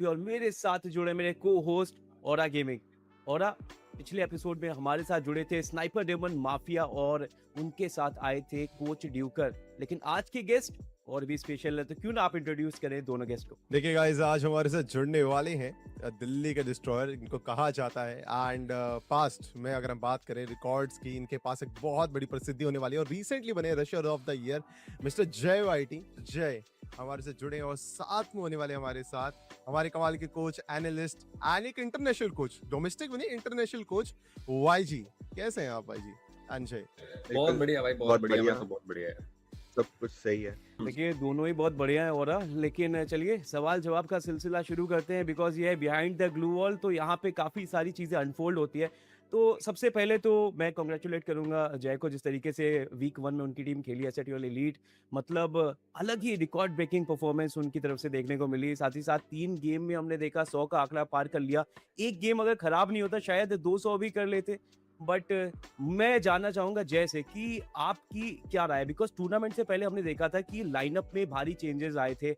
पे और मेरे साथ जुड़े मेरे को होस्ट ओरा गेमिंग। ओरा पिछले एपिसोड में हमारे साथ जुड़े थे स्नाइपर डेमन माफिया और उनके साथ आए थे कोच ड्यूकर, लेकिन आज के गेस्ट और भी स्पेशल है, तो क्यों ना आप इंट्रोड्यूस करें दोनों गेस्ट को। देखिए गाइस, आज हमारे साथ जुड़ने वाले हैं दिल्ली के डिस्ट्रॉयर इनको कहा जाता है। एंड पास्ट में अगर हम बात करें रिकॉर्ड्स की, इनके पास एक बहुत बड़ी प्रसिद्धि होने वाली है और रिसेंटली बने Rusher of the year mister जय वाइटी। जय हमारे साथ जुड़े हैं और साथ में होने वाले हमारे साथ हमारे कमाल के कोच, एनालिस्ट एंड एक इंटरनेशनल कोच, डोमेस्टिक बने इंटरनेशनल कोच वाईजी। कैसे हैं आप वाईजी? अंजय बहुत बढ़िया भाई, बहुत बढ़िया। मैं तो बहुत बढ़िया है, सब कुछ सही है। देखिए दोनों ही बहुत बढ़िया है ओरा, लेकिन चलिए सवाल जवाब का सिलसिला शुरू करते हैं बिकॉज ये है बिहाइंड द ग्लू वॉल, तो यहाँ पे काफी सारी चीजें अनफोल्ड होती है। तो सबसे पहले तो मैं कॉन्ग्रेचुलेट करूंगा जय को, जिस तरीके से वीक 1 में उनकी टीम खेली एसएटी वाली लीड, मतलब अलग ही रिकॉर्ड ब्रेकिंग परफॉर्मेंस उनकी तरफ से देखने को मिली। साथ ही साथ 3 गेम में हमने देखा 100 का आंकड़ा पार कर लिया। एक गेम अगर खराब नहीं होता शायद 200 भी कर लेते। बट मैं जानना चाहूंगा जय से कि आपकी क्या राय है, बिकॉज टूर्नामेंट से पहले हमने देखा था कि लाइनअप में भारी चेंजेस आए थे।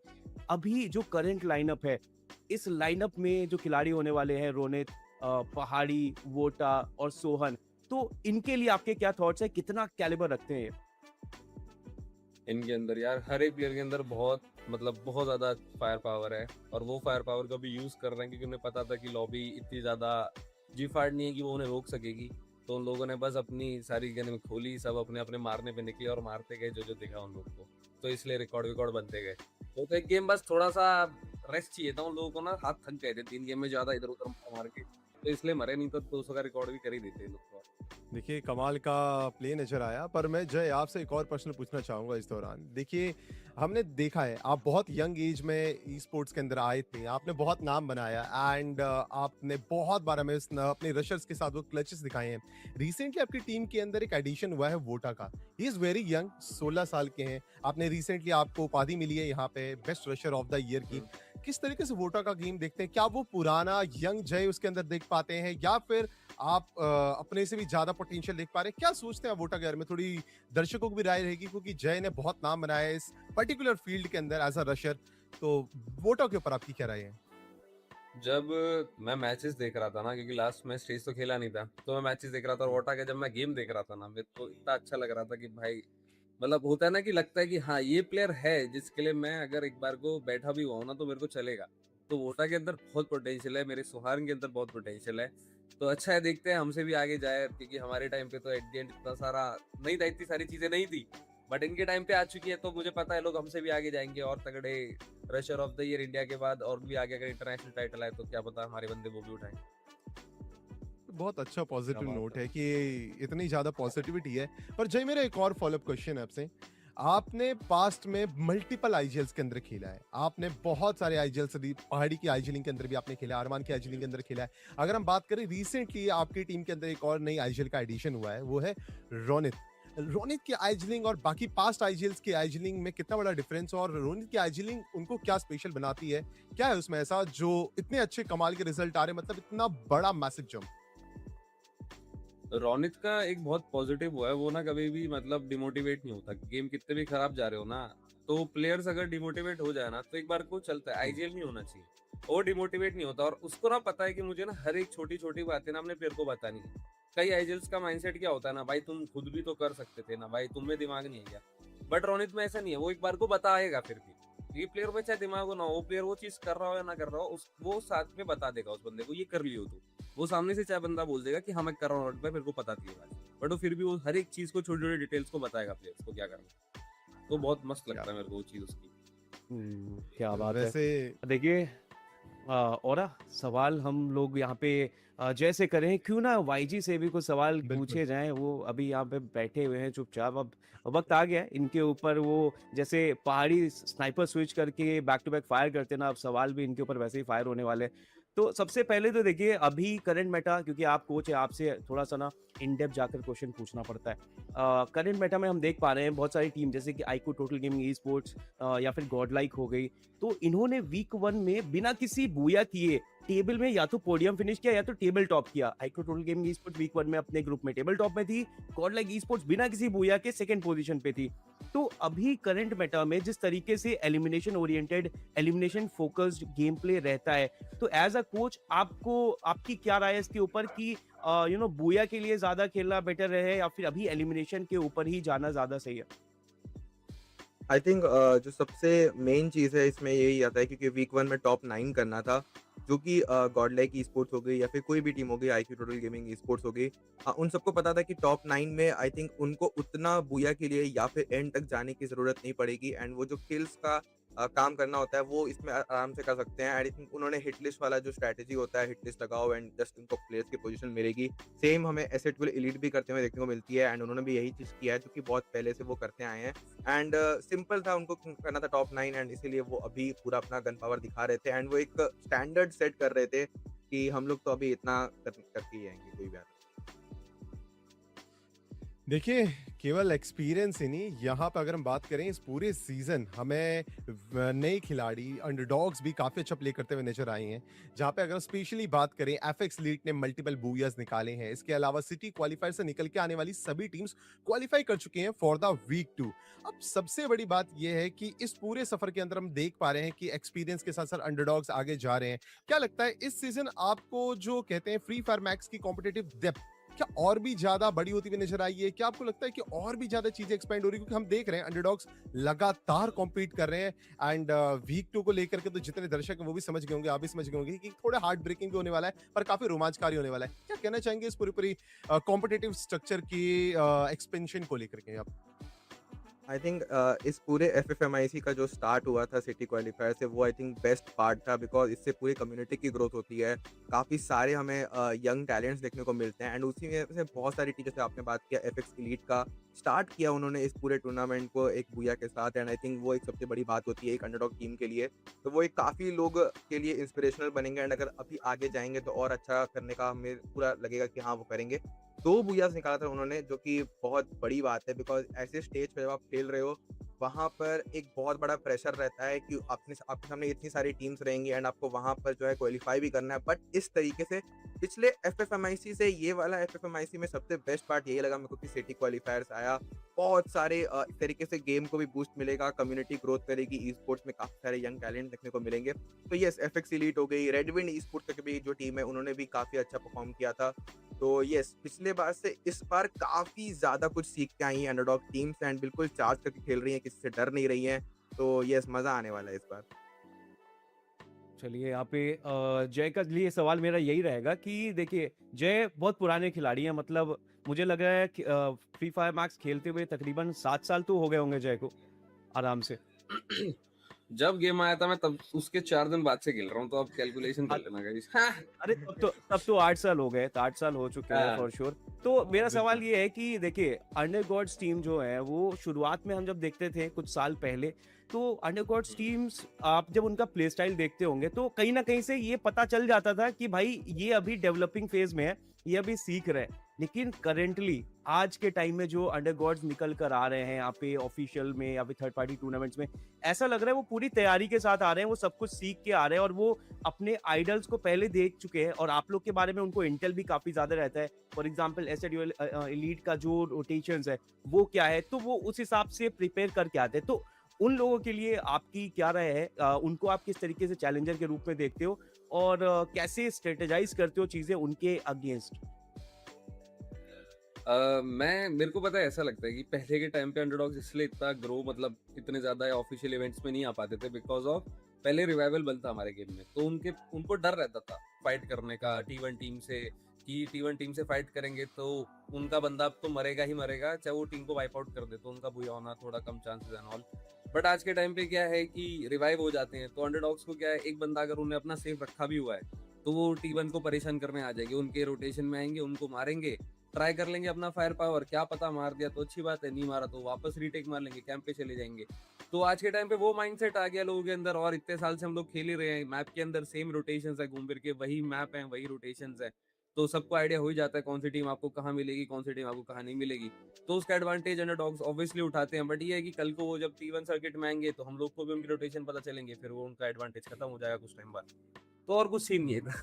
अभी जो करंट लाइनअप है, इस लाइनअप में जो खिलाड़ी होने वाले हैं रोनित, पहाड़ी, वोटा और सोहन, तो इनके लिए आपके क्या थॉट्स है, कितना कैलिबर रखते हैं इनके अंदर? यार हर एक प्लेयर के अंदर बहुत बहुत ज्यादा फायर पावर है और वो फायर पावर का भी यूज कर रहे हैं क्योंकि उन्हें पता था कि लॉबी इतनी ज्यादा जीफार्ड नहीं है कि वो उन्हें रोक सकेगी। तो उन लोगों ने बस अपनी सारी गन खोली, सब अपने अपने मारने पे निकले और मारते गए जो जो दिखा उन लोगों को, तो इसलिए रिकॉर्ड बनते गए। तो एक गेम बस थोड़ा सा रेस्ट चाहिए था उन लोगों को ना, हाथ थक गए थे 3 गेम में ज्यादा इधर उधर मार के, तो इसलिए मरे, नहीं तो 200 का रिकॉर्ड भी कर ही देते लोग। देखिए कमाल का प्ले नजर आया, पर मैं जय आपसे एक और प्रश्न पूछना चाहूंगा इस दौरान। देखिए हमने देखा है आप बहुत यंग एज में ई स्पोर्ट्स के अंदर आए थे, आपने बहुत नाम बनाया एंड आपने बहुत बार हमें अपने रशर्स के साथ वो क्लचेस दिखाए हैं। रिसेंटली आपकी टीम के अंदर एक एडिशन हुआ है वोटा का। ही इज वेरी यंग, 16 साल के हैं। आपने रिसेंटली आपको उपाधि मिली है यहाँ पे best Rusher of the year की। किस तरीके से वोटा का गेम देखते हैं? क्या वो पुराना यंग जय उसके अंदर देख पाते हैं या फिर आप अपने से भी ज्यादा पोटेंशियल देख पा रहे हैं? क्या सोचते हैं आप वोटा के बारे में? थोड़ी दर्शकों को भी राय रहेगी क्योंकि जय ने बहुत नाम बनाया है इस पर्टिकुलर फील्ड के अंदर एज अ रशर, तो वोटा के ऊपर आपकी क्या राय है? जब मैं मैचेस देख रहा था ना, क्योंकि लास्ट मैच स्टेज तो खेला नहीं था, तो मैं मैचेस देख रहा था और वोटा का जब मैं गेम देख रहा था ना, मेरे को इतना अच्छा लग रहा था कि भाई होता है ना कि लगता है कि हाँ ये प्लेयर है जिसके लिए मैं अगर एक बार को बैठा भी हुआ हूं ना तो मेरे को चलेगा। तो वोटा के अंदर बहुत पोटेंशियल है, मेरे सुहान के अंदर बहुत पोटेंशियल है। तो अच्छा है, देखते हैं हमसे भी आगे जाए, क्योंकि हमारे टाइम पे तो एट द एंड इतना सारा नहीं था, इतनी सारी चीजें नहीं थी, बट इनके टाइम पे आ चुकी है। तो मुझे पता है लोग हमसे भी आगे जाएंगे और तगड़े Rusher of the year India के बाद और भी आगे अगर इंटरनेशनल टाइटल आए तो क्या पता हमारे बंदे वो भी उठाएं। बहुत अच्छा पॉजिटिव नोट है कि इतनी ज्यादा पॉजिटिविटी है। पर जय मेरा एक और फॉलोअप क्वेश्चन है आपसे। आपने पास्ट में मल्टीपल आईजीएल्स के अंदर खेला है, आपने बहुत सारे आईजीएल्स, पहाड़ी की आईजीएल के अंदर भी आपने खेला है, अरमान की आईजीएल के अंदर खेला है। अगर हम बात करें रिसेंटली आपकी टीम के अंदर एक और नई आईजीएल का एडिशन हुआ है, वो है रोनित। रोनित की आईजीलिंग और बाकी पास्ट आईजीएल्स की आईजीलिंग में कितना बड़ा डिफरेंस, और रोनित की आईजीलिंग उनको क्या स्पेशल बनाती है? क्या है उसमें ऐसा जो इतने अच्छे कमाल के रिजल्ट आ रहे, मतलब इतना बड़ा मैसिव जंप? रोनित का एक बहुत पॉजिटिव वो है, वो ना कभी भी डिमोटिवेट नहीं होता। गेम कितने भी खराब जा रहे हो ना, तो प्लेयर्स अगर डिमोटिवेट हो जाए ना तो एक बार को चलता है, आईजीएल नहीं होना चाहिए, वो डिमोटिवेट नहीं होता। और उसको ना पता है कि मुझे ना हर एक छोटी छोटी बातें ना अपने प्लेयर को बतानी है। कई आईजीएल्स का माइंडसेट क्या होता है ना, भाई तुम खुद भी तो कर सकते थे ना, भाई तुम्हें दिमाग नहीं है क्या? बट रोनित में ऐसा नहीं है, वो एक बार को बताएगा फिर भी, ये प्लेयर में चाहे दिमाग हो ना, वो प्लेयर वो चीज कर रहा हो या ना कर रहा हो, वो साथ में बता देगा उस बंदे को, ये कर लियो तू। वो सामने से चाहे बंदा बोल देगा कि हाँ मैं कर रहा हूँ, मेरे को पता थी ये बात, बट वो फिर भी वो हर एक चीज को, छोटी छोटी डिटेल्स को बताएगा प्लेयर्स को क्या करना। तो बहुत मस्त लगता है मेरे को वो चीज उसकी। क्या बात वैसे है। देखिए और सवाल हम लोग यहाँ पे जैसे करें, क्यों ना वाईजी से भी कुछ सवाल पूछे जाएं। वो अभी यहाँ पे बैठे हुए हैं चुपचाप, अब वक्त आ गया इनके ऊपर। वो जैसे पहाड़ी स्नाइपर स्विच करके बैक टू बैक फायर करते ना, अब सवाल भी इनके ऊपर वैसे ही फायर होने वाले। तो सबसे पहले तो देखिए अभी करंट मेटा, क्योंकि आप कोच है, आपसे थोड़ा सा ना इन डेप्थ जाकर क्वेश्चन पूछना पड़ता है। करंट मेटा में हम देख पा रहे हैं बहुत सारी टीम जैसे कि आईको टोटल गेमिंग, ई स्पोर्ट्स या फिर गॉड लाइक हो गई, तो इन्होंने वीक 1 में बिना किसी बूया किए टेबल में या तो पोडियम फिनिश किया या तो टेबल टॉप किया। आइक्रो total gaming esports week 1 में अपने ग्रुप में टेबल टॉप में थी। गॉड लाइक ई स्पोर्ट्स बिना किसी बूया के सेकंड पोजीशन पे थी। तो अभी करंट मेटा में जिस तरीके से elimination oriented, elimination focused game play रहता है, तो एज अ कोच आपको, आपकी क्या राय है इसके ऊपर कि बूया के लिए ज्यादा खेलना बेटर रहे या फिर अभी एलिमिनेशन के ऊपर ही जाना ज्यादा सही है? आई थिंक जो सबसे मेन चीज़ है इसमें यही आता है, क्योंकि वीक 1 में टॉप 9 करना था, जो कि गॉड लाइक ई स्पोर्ट्स हो गई या फिर कोई भी टीम हो गई, IQ total gaming e sports हो गई, उन सबको पता था कि टॉप 9 में आई थिंक उनको उतना बूया के लिए या फिर एंड तक जाने की ज़रूरत नहीं पड़ेगी, एंड वो जो किल्स का काम करना होता है वो इसमें आराम से कर सकते हैं। आई थिंक उन्होंने हिट लिस्ट वाला जो स्ट्रैटेजी होता है, हिट लिस्ट लगाओ एंड जस्ट उनको प्लेयर्स की पोजीशन मिलेगी, सेम हमें एसेट विल एलीट भी करते हुए देखने को मिलती है, एंड उन्होंने भी यही चीज़ किया है जो कि बहुत पहले से वो करते आए हैं। एंड सिंपल था, उनको करना था टॉप 9, एंड इसीलिए वो अभी पूरा अपना गन पावर दिखा रहे थे, एंड वो एक स्टैंडर्ड सेट कर रहे थे कि हम लोग तो अभी इतना करके ही आएंगे, कोई बात। देखिए, केवल एक्सपीरियंस ही नहीं, यहाँ पे अगर हम बात करें इस पूरे सीजन हमें नए खिलाड़ी, अंडरडॉग्स भी काफ़ी अच्छा प्ले करते हुए नजर आए हैं। जहाँ पे अगर स्पेशली बात करें, एफएक्स लीग ने मल्टीपल बूयास निकाले हैं। इसके अलावा सिटी क्वालिफायर से निकल के आने वाली सभी टीम्स क्वालिफाई कर चुके हैं फॉर द वीक 2। अब सबसे बड़ी बात यह है कि इस पूरे सफर के अंदर हम देख पा रहे हैं कि एक्सपीरियंस के साथ साथ अंडरडॉग्स आगे जा रहे हैं। क्या लगता है इस सीजन आपको जो कहते हैं फ्री फायर मैक्स की कॉम्पिटिटिव डेप्थ क्या और भी ज्यादा बड़ी होती हुई नजर आई है? क्या आपको लगता है कि और भी ज्यादा चीजें एक्सपेंड हो रही है? क्योंकि हम देख रहे हैं अंडरडॉग्स लगातार कॉम्पीट कर रहे हैं, एंड वीक 2 को लेकर के तो जितने दर्शक हैं वो भी समझ गए होंगे, आप भी समझ गए होंगे कि थोड़ा हार्ट ब्रेकिंग भी होने वाला है पर काफी रोमांचकारी होने वाला है। क्या कहना चाहेंगे इस पूरी कॉम्पिटिटिव स्ट्रक्चर की एक्सपेंशन को लेकर के आप? आई थिंक इस पूरे एफएफएमआईसी का जो स्टार्ट हुआ था सिटी क्वालिफायर से, वो आई थिंक बेस्ट पार्ट था, बिकॉज इससे पूरी कम्युनिटी की ग्रोथ होती है, काफ़ी सारे हमें यंग टैलेंट्स देखने को मिलते हैं, एंड उसी में से बहुत सारी टीचर से आपने बात किया, एफएक्स एलीट का स्टार्ट किया उन्होंने इस पूरे टूर्नामेंट को एक बूया के साथ, एंड आई थिंक वो एक सबसे बड़ी बात होती है एक अंडरडॉग टीम के लिए। तो वो एक काफ़ी लोग के लिए इंस्पिरेशनल बनेंगे, एंड अगर अभी आगे जाएंगे तो और अच्छा करने का हमें पूरा लगेगा कि हाँ वो करेंगे। 2 बूयास निकाला था उन्होंने, जो कि बहुत बड़ी बात है, बिकॉज़ ऐसे स्टेज पे जब आप खेल रहे हो, वहाँ पर एक बहुत बड़ा प्रेशर रहता है कि आपके सामने इतनी सारी टीम्स रहेंगी, एंड आपको वहाँ पर जो है क्वालीफाई भी करना है। बट इस तरीके से पिछले एफएफएमआईसी से ये वाला एफएफएमआईसी में सबसे बेस्ट पार्ट यही लगा मेरे को कि सिटी क्वालीफायर्स आया। बहुत सारे इस तरीके से गेम को भी बूस्ट मिलेगा, कम्युनिटी ग्रोथ करेगी, ई स्पोर्ट्स में काफ़ी सारे यंग टैलेंट देखने को मिलेंगे। तो येस, एफएक्स एलीट हो गई, रेडविंड ई स्पोर्ट्स की भी जो टीम है उन्होंने भी काफ़ी अच्छा परफॉर्म किया था। तो येस, पिछले बार से इस बार काफ़ी ज़्यादा कुछ सीख के आई हैं अंडरडॉग टीम्स, एंड बिल्कुल चार्ज करके खेल रही हैं, किसी से डर नहीं रही हैं। तो येस, मज़ा आने वाला है इस बार। चलिए, यहाँ पे जय का लिए सवाल मेरा यही रहेगा कि देखिए, जय बहुत पुराने खिलाड़ी हैं, मतलब मुझे लग रहा है कि फ्री फायर मैक्स खेलते हुए तकरीबन 7 साल तो हो गए होंगे जय को आराम से। जब गेम आया था मैं तब उसके 4 दिन बाद से खेल रहा हूँ, तो आप कैलकुलेशन कर लेना गाइस। हाँ। अरे तब तो 8 साल हो गए, तो 8 साल हो चुके हैं हाँ। For sure. तो मेरा सवाल ये है कि देखिए, अंडर गॉड्स टीम जो है वो शुरुआत में हम जब देखते थे कुछ साल पहले, तो अंडर गॉड्स टीम्स आप जब उनका प्ले स्टाइल देखते होंगे तो कहीं ना कहीं से ये पता चल जाता था कि भाई ये अभी डेवलपिंग फेज में है, ये अभी सीख रहे हैं। लेकिन करेंटली आज के टाइम में जो अंडर गॉड्स निकल कर आ रहे हैं यहाँ पे ऑफिशियल में या फिर थर्ड पार्टी टूर्नामेंट्स में, ऐसा लग रहा है वो पूरी तैयारी के साथ आ रहे हैं, वो सब कुछ सीख के आ रहे हैं और वो अपने आइडल्स को पहले देख चुके हैं और आप लोग के बारे में उनको इंटेल भी काफी ज्यादा रहता है। फॉर एग्जाम्पल एसेट एलीट का जो रोटेशंस है वो क्या है, तो वो उस हिसाब से प्रिपेयर करके आते हैं। तो उन लोगों के लिए आपकी क्या राय है? उनको आप किस तरीके से चैलेंजर के रूप में देखते हो और कैसे स्ट्रेटेजाइज करते हो चीजें उनके अगेंस्ट? मेरे को पता है, ऐसा लगता है कि पहले के टाइम पे अंडरडॉग्स इसलिए इतना ग्रो, मतलब इतने ज्यादा ऑफिशियल इवेंट्स में नहीं आ पाते थे, बिकॉज ऑफ पहले रिवाइवल बनता हमारे गेम में, तो उनको डर रहता था फाइट करने का T1 टीम से, कि T1 टीम से फाइट करेंगे तो उनका बंदा तो मरेगा ही मरेगा, चाहे वो टीम को वाइप आउट कर दे, तो उनका बुया होना थोड़ा कम चांसेस एंड ऑल। बट आज के टाइम पे क्या है कि रिवाइव हो जाते हैं, तो अंडरडॉग्स को क्या है, एक बंदा अगर उन्हें अपना सेफ रखा भी हुआ है तो वो T1 को परेशान करने आ जाएंगे, उनके रोटेशन में आएंगे, उनको मारेंगे, ट्राई कर लेंगे अपना फायर पावर, क्या पता मार दिया तो अच्छी बात है, नहीं मारा तो वापस रीटेक मार लेंगे, कैंप पे चले जाएंगे। तो आज के टाइम पे वो माइंडसेट आ गया लोगों के अंदर, और इतने साल से हम लोग खेल ही रहे हैं, मैप के अंदर सेम रोटेशंस है, घूम फिर के वही मैप है, वही रोटेशंस है, तो सबको आइडिया हो ही जाता है कौन सी टीम आपको कहाँ मिलेगी, कौन सी टीम आपको कहाँ नहीं मिलेगी। तो उसका एडवांटेज अंडरडॉग्स ऑब्वियसली उठाते हैं। बट ये है कि कल को वो जब T1 सर्किट में आएंगे तो हम लोग को भी उनकी रोटेशन पता चलेंगे, फिर वो उनका एडवांटेज खत्म हो जाएगा कुछ टाइम बाद। तो और कुछ सीन नहीं था।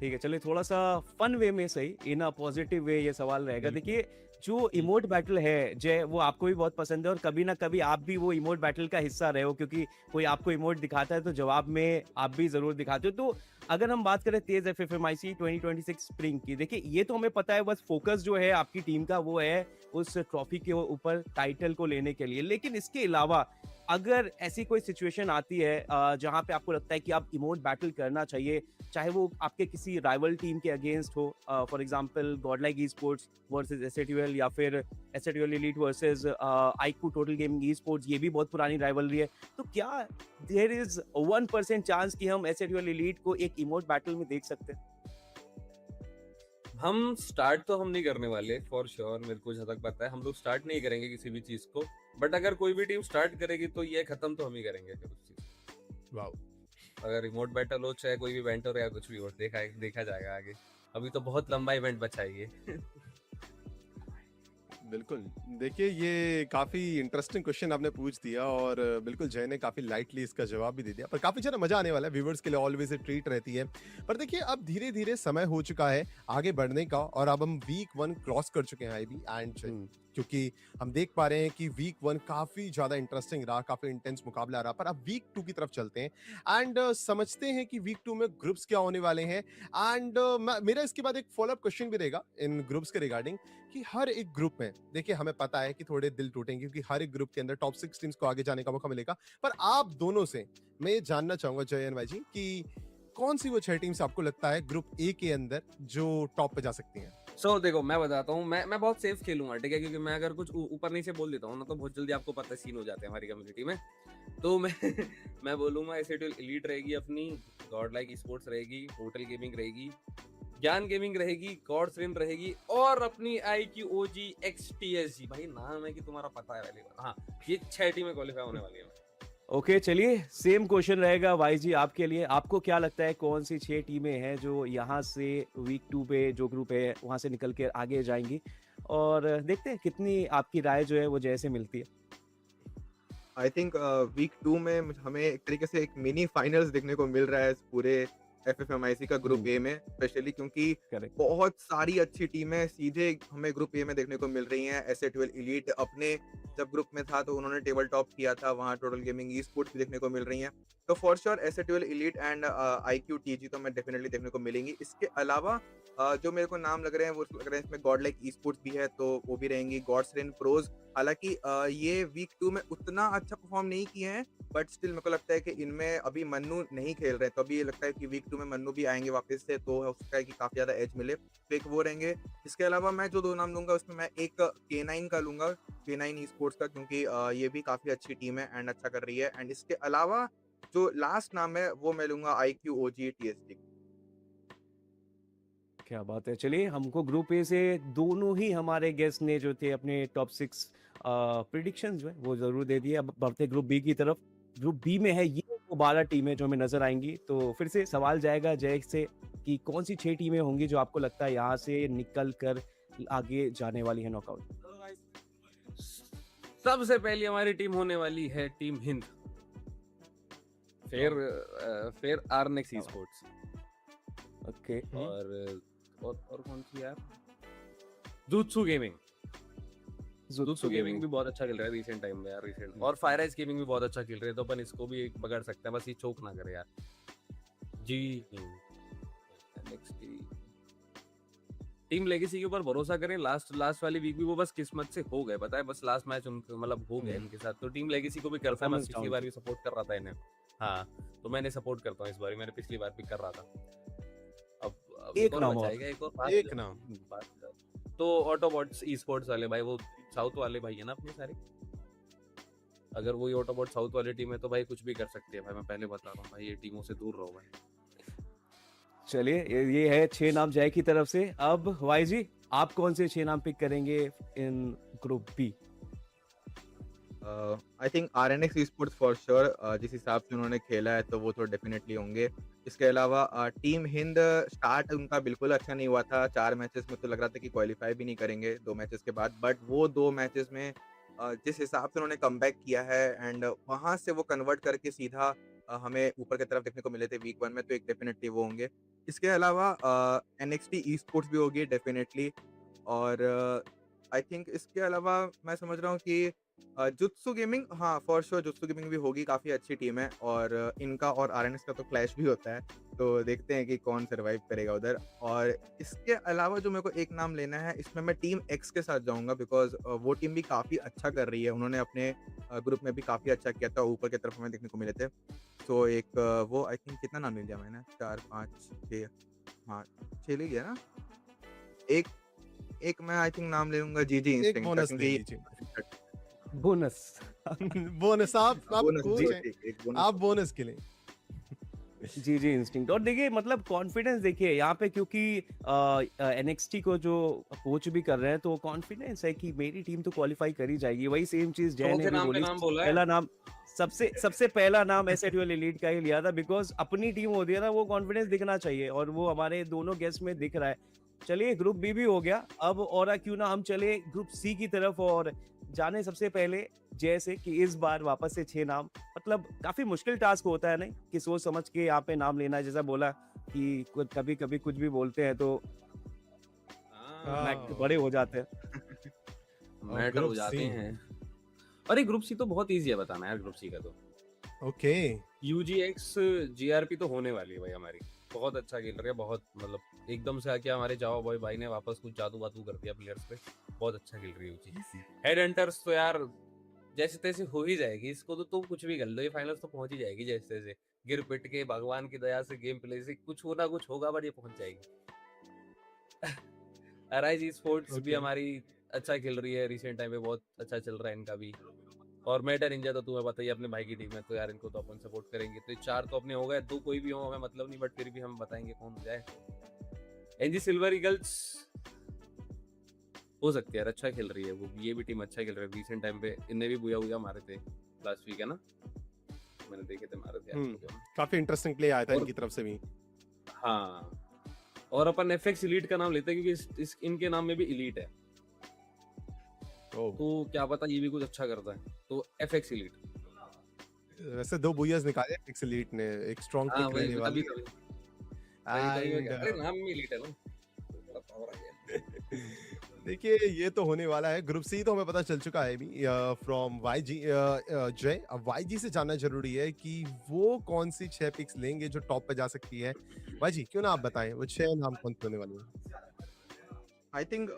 ठीक है, चलिए थोड़ा सा फन वे में सही, इन अ पॉजिटिव वे ये सवाल रहेगा। देखिए जो इमोट बैटल है जय, वो आपको भी बहुत पसंद है और कभी ना कभी आप भी वो इमोट बैटल का हिस्सा रहे हो, क्योंकि कोई आपको इमोट दिखाता है तो जवाब में आप भी जरूर दिखाते हो। तो अगर हम बात करें तेज एफएफएमआईसी 2026 स्प्रिंग की, देखिए ये तो हमें पता है, बस फोकस जो है आपकी टीम का वो है उस ट्रॉफी के ऊपर, टाइटल को लेने के लिए। लेकिन इसके अलावा अगर ऐसी कोई सिचुएशन आती है जहां पे आपको लगता है कि आप इमोट बैटल करना चाहिए, चाहे वो आपके किसी राइवल टीम के अगेंस्ट हो, for example Godlike e sports versus एसएटीएल, या फिर एसएटीएल elite versus IQ total gaming e sports, ये भी बहुत पुरानी राइवलरी है, तो क्या देयर इज 1% चांस कि हम एसएटीएल एलीट को एक इमोट बैटल में देख सकते हैं? हम स्टार्ट तो हम नहीं करने वाले फॉर श्योर, मेरे को जहाँ तक पता है हम लोग स्टार्ट नहीं करेंगे किसी भी चीज को, बट अगर कोई भी टीम स्टार्ट करेगी तो ये खत्म तो हम ही करेंगे फिर उस चीज। वाओ, अगर रिमोट बैटल हो, चाहे कोई भी इवेंट हो या कुछ भी हो, देखा जाएगा आगे। अभी तो बहुत लंबा इवेंट बचा है ये। बिल्कुल। देखिए ये काफ़ी इंटरेस्टिंग क्वेश्चन आपने पूछ दिया और बिल्कुल जय ने काफ़ी लाइटली इसका जवाब भी दे दिया, पर काफ़ी ज़्यादा मज़ा आने वाला है, व्यूवर्स के लिए ऑलवेज ट्रीट रहती है। पर देखिए अब धीरे-धीरे समय हो चुका है आगे बढ़ने का और अब हम वीक 1 क्रॉस कर चुके हैं आईबी एंड जय, क्योंकि हम देख पा रहे हैं कि वीक 1 काफ़ी ज़्यादा इंटरेस्टिंग रहा, काफ़ी इंटेंस मुकाबला रहा। पर अब वीक 2 की तरफ चलते हैं एंड समझते हैं कि वीक 2 में ग्रुप्स क्या होने वाले हैं एंड मेरा इसके बाद एक फॉलोअप क्वेश्चन भी रहेगा इन ग्रुप्स के रिगार्डिंग कि हर एक ग्रुप में देखिए हमें पता है कि थोड़े दिल टूटेंगे क्योंकि हर एक ग्रुप के अंदर टॉप 6 टीम्स को आगे जाने का मौका मिलेगा। पर आप दोनों से मैं ये जानना चाहूंगा जय एन वाई जी कि कौन सी वो 6 टीम्स आपको लगता है ग्रुप ए के अंदर जो टॉप पे जा सकती हैं? सो देखो मैं बताता हूँ, मैं बहुत सेफ खेलूंगा, ठीक है, क्योंकि मैं अगर कुछ ऊपर नीचे बोल देता हूँ ना तो बहुत जल्दी आपको पता सीन हो जाते हैं हमारी कम्युनिटी में। तो मैं मैं बोलूंगा एसएटीएल एलीट रहेगी अपनी, गॉड लाइक स्पोर्ट्स रहेगी, टोटल गेमिंग रहेगी, ज्ञान गेमिंग रहेगी, गॉड्स रिन रहेगी, और अपनी आईक्यू ओजी एक्सटीएसजी, भाई नाम है कि तुम्हारा पता है पहले बार। हाँ, ये 6 टीमें क्वालिफाई होने वाली है। ओके चलिए, सेम क्वेश्चन रहेगा वाई जी आपके लिए। आपको क्या लगता है कौन सी 6 टीमें हैं जो यहाँ से वीक 2 पे जो ग्रुप है वहाँ से निकल के आगे जाएंगी, और देखते हैं कितनी आपकी राय जो है वो जैसे मिलती है। आई थिंक वीक 2 में हमें एक तरीके से एक मिनी फाइनल्स देखने को मिल रहा है इस पूरे एफएफएमआईसी का ग्रुप ए में, स्पेशली क्योंकि करेक्ट। बहुत सारी अच्छी टीमें सीधे हमें ग्रुप ए में देखने को मिल रही हैं। एसए12 एलीट अपने जब ग्रुप में था तो उन्होंने टेबल टॉप किया था, वहाँ टोटल गेमिंग ई स्पोर्ट्स भी देखने को मिल रही हैं। तो फॉर श्योर एसए12 एलीट एंड आईक्यू टीजी तो मैं डेफिनेटली देखने को मिलेंगी। इसके अलावा जो मेरे को नाम लग रहे हैं वो लग रहे हैं इसमें गॉड लाइक ई स्पोर्ट्स भी है तो वो भी रहेंगी, गॉड्स रेन प्रोज। हालांकि ये वीक 2 में उतना अच्छा परफॉर्म नहीं किए हैं, बट स्टिल मेरे को लगता है कि इनमें अभी मन्नू नहीं खेल रहे, तो अभी ये लगता है कि वीक 2 में मन्नू भी आएंगे वापस से, तो हो सकता है कि काफी ज्यादा एज मिले, तो एक वो रहेंगे। इसके अलावा मैं जो 2 नाम लूंगा उसमें मैं एक K9 का लूंगा, K9 ई स्पोर्ट्स का, क्योंकि ये भी काफी अच्छी टीम है एंड अच्छा कर रही है। एंड इसके अलावा जो लास्ट नाम है वो मैं लूंगा आईक्यू ओजी टीएसटी। क्या बात है। चलिए, हमको ग्रुप ए से दोनों ही हमारे गेस्ट ने जो थे अपने टॉप 6 प्रिडिक्शंस जो है वो जरूर दे दिए। अब बढ़ते ग्रुप बी की तरफ। ग्रुप बी में है ये वो 12 टीमें जो हमें नजर आएंगी। तो फिर से सवाल जाएगा जय से कि कौन सी 6 टीमें होंगी जो आपको लगता है यहाँ से निकल कर आगे जाने वाली है नॉकआउट? सबसे पहली हमारी टीम होने वाली है टीम हिंद, फिर आरनेक्स स्पोर्ट्स, ओके, और कौन सी यार, जुत्सु गेमिंग। जुत्सु गेमिंग भी बहुत अच्छा खेल रहा है रिसेंट टाइम में यार, रिसेंट, और फायरेज गेमिंग भी बहुत अच्छा खेल रहे हैं, तो अपन इसको भी पकड़ सकते हैं, बस ये चोक ना करे यार जी। नेक्स्ट टीम लेगेसी के ऊपर भरोसा करें, लास्ट वाली वीक भी वो बस किस्मत से हो गए, पता है, बस लास्ट मैच उनके मतलब हो गए इनके साथ। तो टीम लेगेसी को भी करता है, मैं पिछली बार भी सपोर्ट कर रहा था इन्हें, हाँ, तो मैंने सपोर्ट करता हूँ इस बार, मैंने पिछली बार भी कर रहा था। अब एक नाम एक नाम तो ऑटोबॉट्स ई-स्पोर्ट्स वाले भाई, वो साउथ वाले भाई है ना अपने सारे, अगर वही ऑटोबॉट साउथ वाली टीम है तो भाई कुछ भी कर सकते हैं भाई, मैं पहले बता रहा हूँ भाई, ये टीमों से दूर रहो भाई। चलिए, ये है 6 नाम जय की तरफ से। अब वाई जी, आप कौन से 6 नाम पिक करेंगे in group B? I think RNX sports for sure, जिस हिसाब से उन्होंने खेला है तो वो तो डेफिनेटली होंगे। इसके अलावा टीम हिंद, स्टार्ट उनका बिल्कुल अच्छा नहीं हुआ था, 4 मैचेस में तो लग रहा था कि क्वालिफाई भी नहीं करेंगे 2 मैचेस के बाद, बट वो 2 मैचेस में जिस हिसाब से उन्होंने कमबैक किया है एंड वहाँ से वो कन्वर्ट करके सीधा हमें ऊपर की तरफ देखने को मिले थे वीक 1 में, तो एक डेफिनेटली वो होंगे। इसके अलावा एनएक्सटी ई-स्पोर्ट्स भी होगी डेफिनेटली, और आई थिंक इसके अलावा मैं समझ रहा हूँ कि जुत्सु गेमिंग, हाँ, फॉर श्योर जुत्सु गेमिंग भी होगी, काफ़ी अच्छी टीम है, और इनका और आरएनएस का तो क्लैश भी होता है, तो देखते हैं कि कौन सर्वाइव करेगा उधर। और इसके अलावा जो मेरे को एक नाम लेना है, इसमें मैं टीम एक्स के साथ जाऊँगा, बिकॉज़ वो टीम भी काफ़ी अच्छा कर रही है। उन्होंने अपने ग्रुप में भी काफ़ी अच्छा किया था, ऊपर की तरफ हमें देखने को मिले थे। तो एक वो आई थिंक कितना नाम ले लिया मैंने? 4, 5, 6, हाँ, 6 ले लिया ना? एक एक मैं आई थिंक नाम ले लूँगा जीजी एक इंस्टिंक्ट का, बोनस ले क्योंकि लीजिए। बोनस। बोनस आप बोनस कोच जी हैं, एक बोनस आप बोनस के लिए। जी जी इंस्टिंक्ट। और देखिए मतलब कॉन्फिडेंस देखिए यहाँ पे, क्योंकि एनएक्सटी को जो कोच भी कर रहे हैं तो कॉन्फिडेंस है कि मेरी टीम तो क्वालिफाई कर ही जाएगी। वही सेम चीज जय ने चौथे भी नाम पे बोली। नाम बोला है। पहला नाम सबसे सबसे पहला नाम एसएटयूएल एलीट का ही लिया था, बिकॉज अपनी टीम होती है ना, वो कॉन्फिडेंस दिखना चाहिए, और वो हमारे दोनों गेस्ट में दिख रहा है। चलिए ग्रुप बी भी हो गया, अब और क्यों ना हम चले ग्रुप सी की तरफ, और जाने सबसे पहले जैसे कि इस बार वापस से 6 नाम, मतलब काफी मुश्किल टास्क होता है नहीं कि सोच समझ के यहाँ पे नाम लेना है। जैसा बोला कि कभी कभी कुछ भी बोलते हैं तो मैच बड़े हो जाते हैं। मैटर हो ग्रुप जाते सी। हैं। अरे ग्रुप सी तो बहुत इजी है बताना यार, ग्रुप सी का तो ओके, यूजीएक्स जीआरपी तो होने वाली है भाई हमारी। बहुत अच्छा खेल रही है, बहुत मतलब एकदम से आके हमारे जावा बॉय भाई ने वापस कुछ जादू वादू कर दिया प्लेयर्स पे। बहुत अच्छा खेल रही है यूजी। हेड हंटर्स तो यार जैसे तैसे हो ही जाएगी, इसको तो तुम कुछ भी कर लो, ये फाइनल्स तो पहुंच ही जाएगी जैसे तैसे। गिर पिट के भगवान की दया से गेम प्ले से कुछ होना कुछ होगा, बट ये पहुंच जाएगी। अराइज स्पोर्ट्स भी ओके। हमारी अच्छा खेल रही है, रिसेंट टाइम पे बहुत अच्छा चल रहा है इनका भी। और मेटा निंजा तो तुम्हें पता ही है, अपने भाई की टीम है, तो यार इनको तो अपन सपोर्ट करेंगे। तो ये 4 तो अपने हो गए, 2 कोई भी हो हमें मतलब नहीं, बट फिर भी हम बताएंगे कौन हो जाए। एनजी सिल्वर ईगल्स हो सकती है यार, अच्छा खेल रही है वो, ये भी टीम अच्छा खेल रही है। रिसेंट टाइम पे इनने भी बुया बुया मारे थे लास्ट वीक, है ना, मैंने देखे थे मारे थे यार। काफी इंटरेस्टिंग प्ले आया था और- इनकी तरफ से भी। हाँ, और अपन एफएक्स इलीट का नाम लेते हैं क्योंकि इनके नाम में भी इलीट है, ओह, तो क्या पता ये भी कुछ अच्छा करता है। तो एफएक्स इलीट। वैसे 2 बुयर्स निकाले एक्सलीट ने, एक स्ट्रॉन्ग हाँ पिक वही रहने तभी वाली। तभी तभी मैं एंड अरे नाम में इलीट है ना, बड़ा पावर आ गया। देखिए ये तो होने वाला है। ग्रुप सी तो हमें पता चल चुका है अभी फ्रॉम वाईजी। जय, अब वाईजी से जानना जरूरी है कि वो कौन सी 6 पिक्स लेंगे जो टॉप पे जा सकती है। वाईजी क्यों ना आप बताएं वो 6 नाम कौन से होने वाले हैं। आई थिंक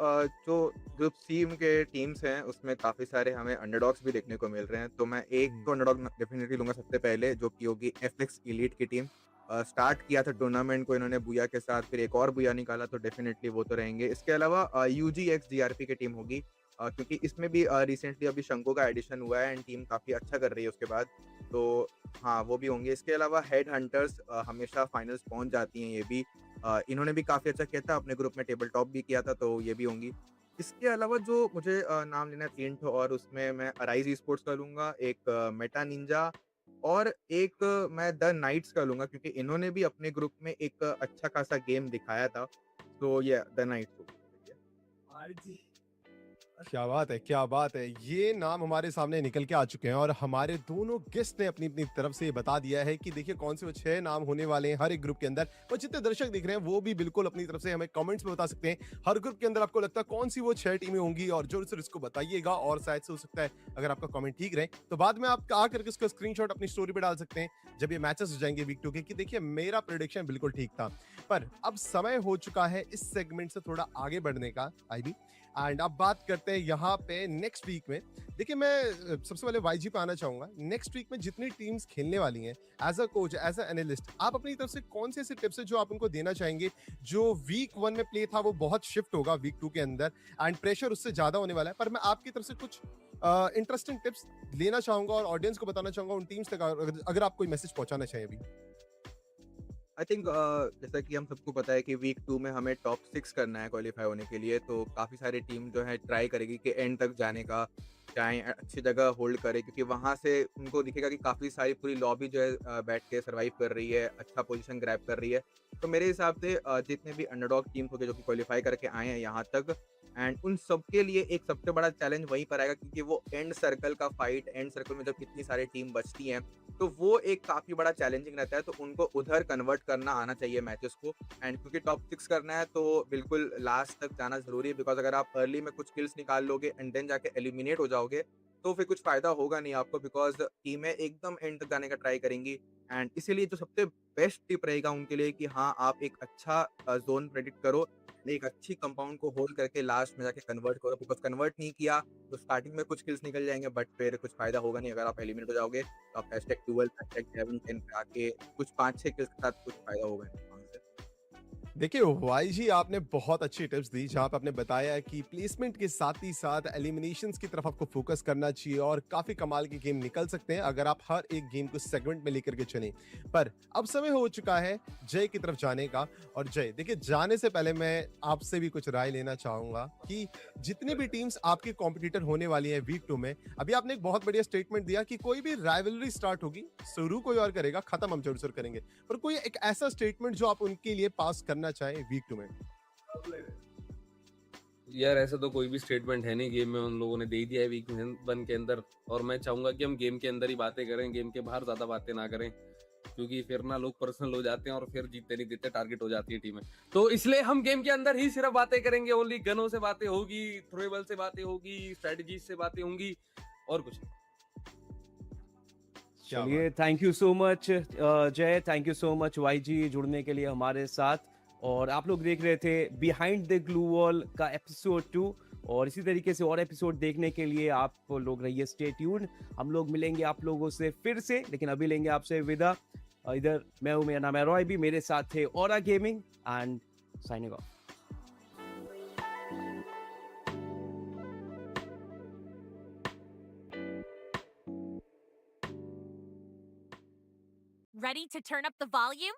जो ग्रुप सी के टीम्स हैं उसमें काफ़ी सारे हमें अंडरडॉग्स भी देखने को मिल रहे हैं, तो मैं एक तो अंडरडॉग डेफिनेटली लूंगा सबसे पहले, जो कि होगी एफएक्स एलीट की टीम। स्टार्ट किया था टूर्नामेंट को इन्होंने बुया के साथ, फिर एक और बुया निकाला, तो डेफिनेटली वो तो रहेंगे। इसके अलावा यूजीएक्स जीआरपी की टीम होगी, क्योंकि इसमें भी रिसेंटली अभी शंको का एडिशन हुआ है एंड टीम काफ़ी अच्छा कर रही है उसके बाद, तो हाँ वो भी होंगे। इसके अलावा हेड हंटर्स हमेशा फाइनल्स पहुंच जाती हैं, ये भी इन्होंने भी काफ़ी अच्छा किया था, अपने ग्रुप में टेबल टॉप भी किया था, तो ये भी होंगी। इसके अलावा जो मुझे नाम लेना है 3 ठो, और उसमें मैं अराइज स्पोर्ट्स का लूँगा, एक मेटा निंजा, और एक मैं द नाइट्स का लूँगा, क्योंकि इन्होंने भी अपने ग्रुप में एक अच्छा खासा गेम दिखाया था। तो ये द नाइट्स होगी। क्या बात है, क्या बात है। ये नाम हमारे सामने निकल के आ चुके हैं और हमारे दोनों गेस्ट ने अपनी अपनी तरफ से ये बता दिया है कि देखिए कौन से वो 6 नाम होने वाले हैं हर एक ग्रुप के अंदर। और जितने दर्शक दिख रहे हैं वो भी बिल्कुल अपनी तरफ से हमें कमेंट्स में बता सकते हैं हर ग्रुप के अंदर आपको लगता है कौन सी वो 6 टीमें होंगी, और जोर से इसको बताइएगा। और शायद से हो सकता है अगर आपका कमेंट ठीक रहे तो बाद में आप आकर के उसका स्क्रीनशॉट अपनी स्टोरी पे डाल सकते हैं जब ये मैचेस हो जाएंगे वीक 2 के, कि देखिए मेरा प्रेडिक्शन बिल्कुल ठीक था। पर अब समय हो चुका है इस सेगमेंट से थोड़ा आगे बढ़ने का आईबी, एंड अब बात करते हैं यहाँ पे नेक्स्ट वीक में। देखिए मैं सबसे पहले वाईजी पे आना चाहूंगा। नेक्स्ट वीक में जितनी टीम्स खेलने वाली हैं, as a coach, as a analyst, आप अपनी तरफ से कौन से ऐसे टिप्स है जो आप उनको देना चाहेंगे। जो वीक 1 में प्ले था वो बहुत शिफ्ट होगा वीक 2 के अंदर एंड प्रेशर उससे ज्यादा होने वाला है, पर मैं आपकी तरफ से कुछ इंटरेस्टिंग टिप्स लेना चाहूंगा और ऑडियंस को बताना चाहूंगा उन टीम्स तक, अगर आप कोई मैसेज पहुंचाना चाहें अभी। आई थिंक जैसा कि हम सबको पता है कि वीक 2 में हमें टॉप 6 करना है क्वालिफाई होने के लिए, तो काफ़ी सारी टीम जो है ट्राई करेगी कि एंड तक जाने का, चाहे अच्छी जगह होल्ड करे, क्योंकि वहाँ से उनको दिखेगा कि काफ़ी सारी पूरी लॉबी जो है बैठ के सर्वाइव कर रही है, अच्छा पोजीशन ग्रैब कर रही है। तो मेरे हिसाब से जितने भी अंडरडॉग टीम्स हो गए जो कि क्वालिफाई करके आए हैं यहाँ तक, एंड उन सबके लिए एक सबसे बड़ा चैलेंज वहीं पर आएगा, क्योंकि वो एंड सर्कल का फाइट, एंड सर्कल में जब कितनी सारी टीम बचती हैं, तो वो एक काफी बड़ा चैलेंजिंग रहता है। तो उनको उधर कन्वर्ट करना आना चाहिए मैचेस को। एंड क्योंकि टॉप 6 करना है तो बिल्कुल लास्ट तक जाना जरूरी है, बिकॉज अगर आप अर्ली में कुछ किल्स निकाल लोगे एंड देन जाके एलिमिनेट हो जाओगे तो फिर कुछ फायदा होगा नहीं आपको, बिकॉज टीमें एकदम एंड तक जाने का ट्राई करेंगी। एंड इसीलिए जो सबसे बेस्ट टिप रहेगा उनके लिए कि हाँ, आप एक अच्छा जोन प्रेडिक्ट करो, एक अच्छी कंपाउंड को होल्ड करके लास्ट में जाके कन्वर्ट करो, बिकॉज कन्वर्ट नहीं किया तो स्टार्टिंग में कुछ किल्स निकल जाएंगे बट फिर कुछ फायदा होगा नहीं। अगर आप एलिमिनेट हो जाओगे तो आप #12 #11 पे आके कुछ 5-6 किल्स के साथ कुछ फायदा होगा नहीं वहाँ से। देखिए वाई जी, आपने बहुत अच्छी टिप्स दी जहां पे आपने बताया कि प्लेसमेंट के साथ ही साथ एलिमिनेशंस की तरफ आपको फोकस करना चाहिए और काफी कमाल के गेम निकल सकते हैं अगर आप हर एक गेम को सेगमेंट में लेकर के चलें। पर अब समय हो चुका है जय की तरफ जाने का। और जय, देखिए जाने से पहले मैं आपसे भी कुछ राय लेना चाहूंगा कि जितनी भी टीम्स आपके कॉम्पिटिटर होने वाली है वीक 2 में, अभी आपने एक बहुत बढ़िया स्टेटमेंट दिया कि कोई भी राइवलरी स्टार्ट होगी, शुरू कोई और करेगा, खत्म हम जरूर करेंगे, पर कोई एक ऐसा स्टेटमेंट जो आप उनके लिए पास करना चाहे वीक 2 में। यार ऐसा तो कोई भी स्टेटमेंट है नहीं, गेम में उन लोगों ने दे ही दिया है वीक 1 के अंदर। और मैं चाहूंगा कि हम गेम के अंदर ही बातें करें, गेम के बाहर ज्यादा बातें ना करें, क्योंकि फिर ना लोग पर्सनल हो जाते हैं और फिर जीतते नहीं देते, टारगेट हो जाती है टीमें। तो इसलिए हम गेम के अंदर ही सिर्फ बातें करेंगे, ओनली गनों से बातें होगी, थ्रोएबल से बातें होगी, स्ट्रेटजीज से बातें होंगी और कुछ नहीं। चलिए, thank you so much Jay, thank you so much Y G जुड़ने के लिए हमारे साथ। और आप लोग देख रहे थे बिहाइंड द ग्लू वॉल का एपिसोड 2, और इसी तरीके से और एपिसोड देखने के लिए आप लोग रहिए स्टे ट्यून्ड। हम लोग मिलेंगे आप लोगों से फिर से, लेकिन अभी लेंगे आपसे विदा। इधर मैं हूं, मेरा नाम है रॉय, भी मेरे साथ थे aura gaming and signing off. Ready to turn up the volume?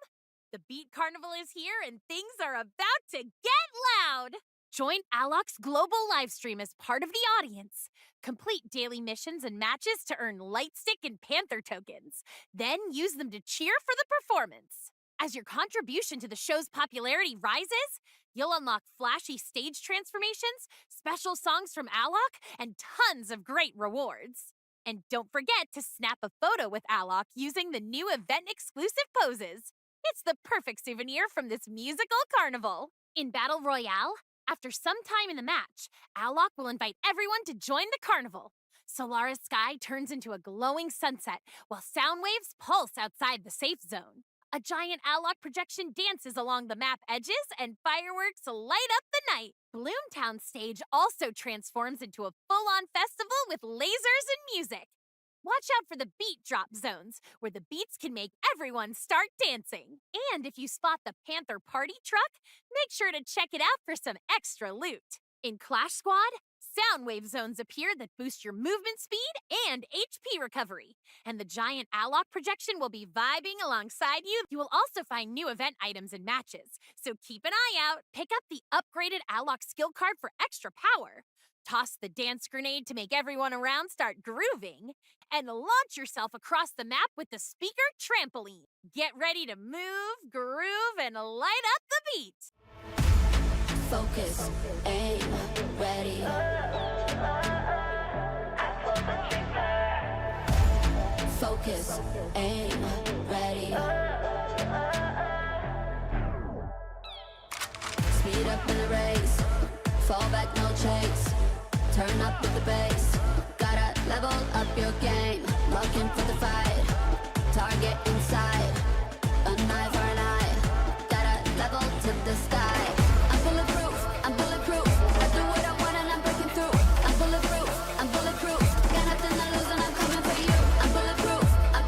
The Beat Carnival is here and things are about to get loud! Join Alok's global livestream as part of the audience. Complete daily missions and matches to earn Lightstick and Panther tokens. Then use them to cheer for the performance. As your contribution to the show's popularity rises, you'll unlock flashy stage transformations, special songs from Alok, and tons of great rewards. And don't forget to snap a photo with Alok using the new event-exclusive poses. It's the perfect souvenir from this musical carnival. In Battle Royale, after some time in the match, Alok will invite everyone to join the carnival. Solara's sky turns into a glowing sunset, while sound waves pulse outside the safe zone. A giant Alok projection dances along the map edges, and fireworks light up the night. Bloomtown stage also transforms into a full-on festival with lasers and music. Watch out for the beat drop zones, where the beats can make everyone start dancing. And if you spot the Panther party truck, make sure to check it out for some extra loot. In Clash Squad, sound wave zones appear that boost your movement speed and HP recovery. And the giant Alok projection will be vibing alongside you. You will also find new event items and matches, so keep an eye out. Pick up the upgraded Alok skill card for extra power. Toss the dance grenade to make everyone around start grooving. And launch yourself across the map with the speaker trampoline. Get ready to move, groove, and light up the beat. Focus, aim, ready. Focus, aim, ready. Speed up in the race, fall back, no chase. Turn up with the bass, gotta level up your game. Looking for the fight, target inside. A knife for an eye, gotta level to the sky. I'm bulletproof, I do what I want and I'm breaking through. I'm bulletproof, got nothing to lose and I'm coming for you. I'm bulletproof, I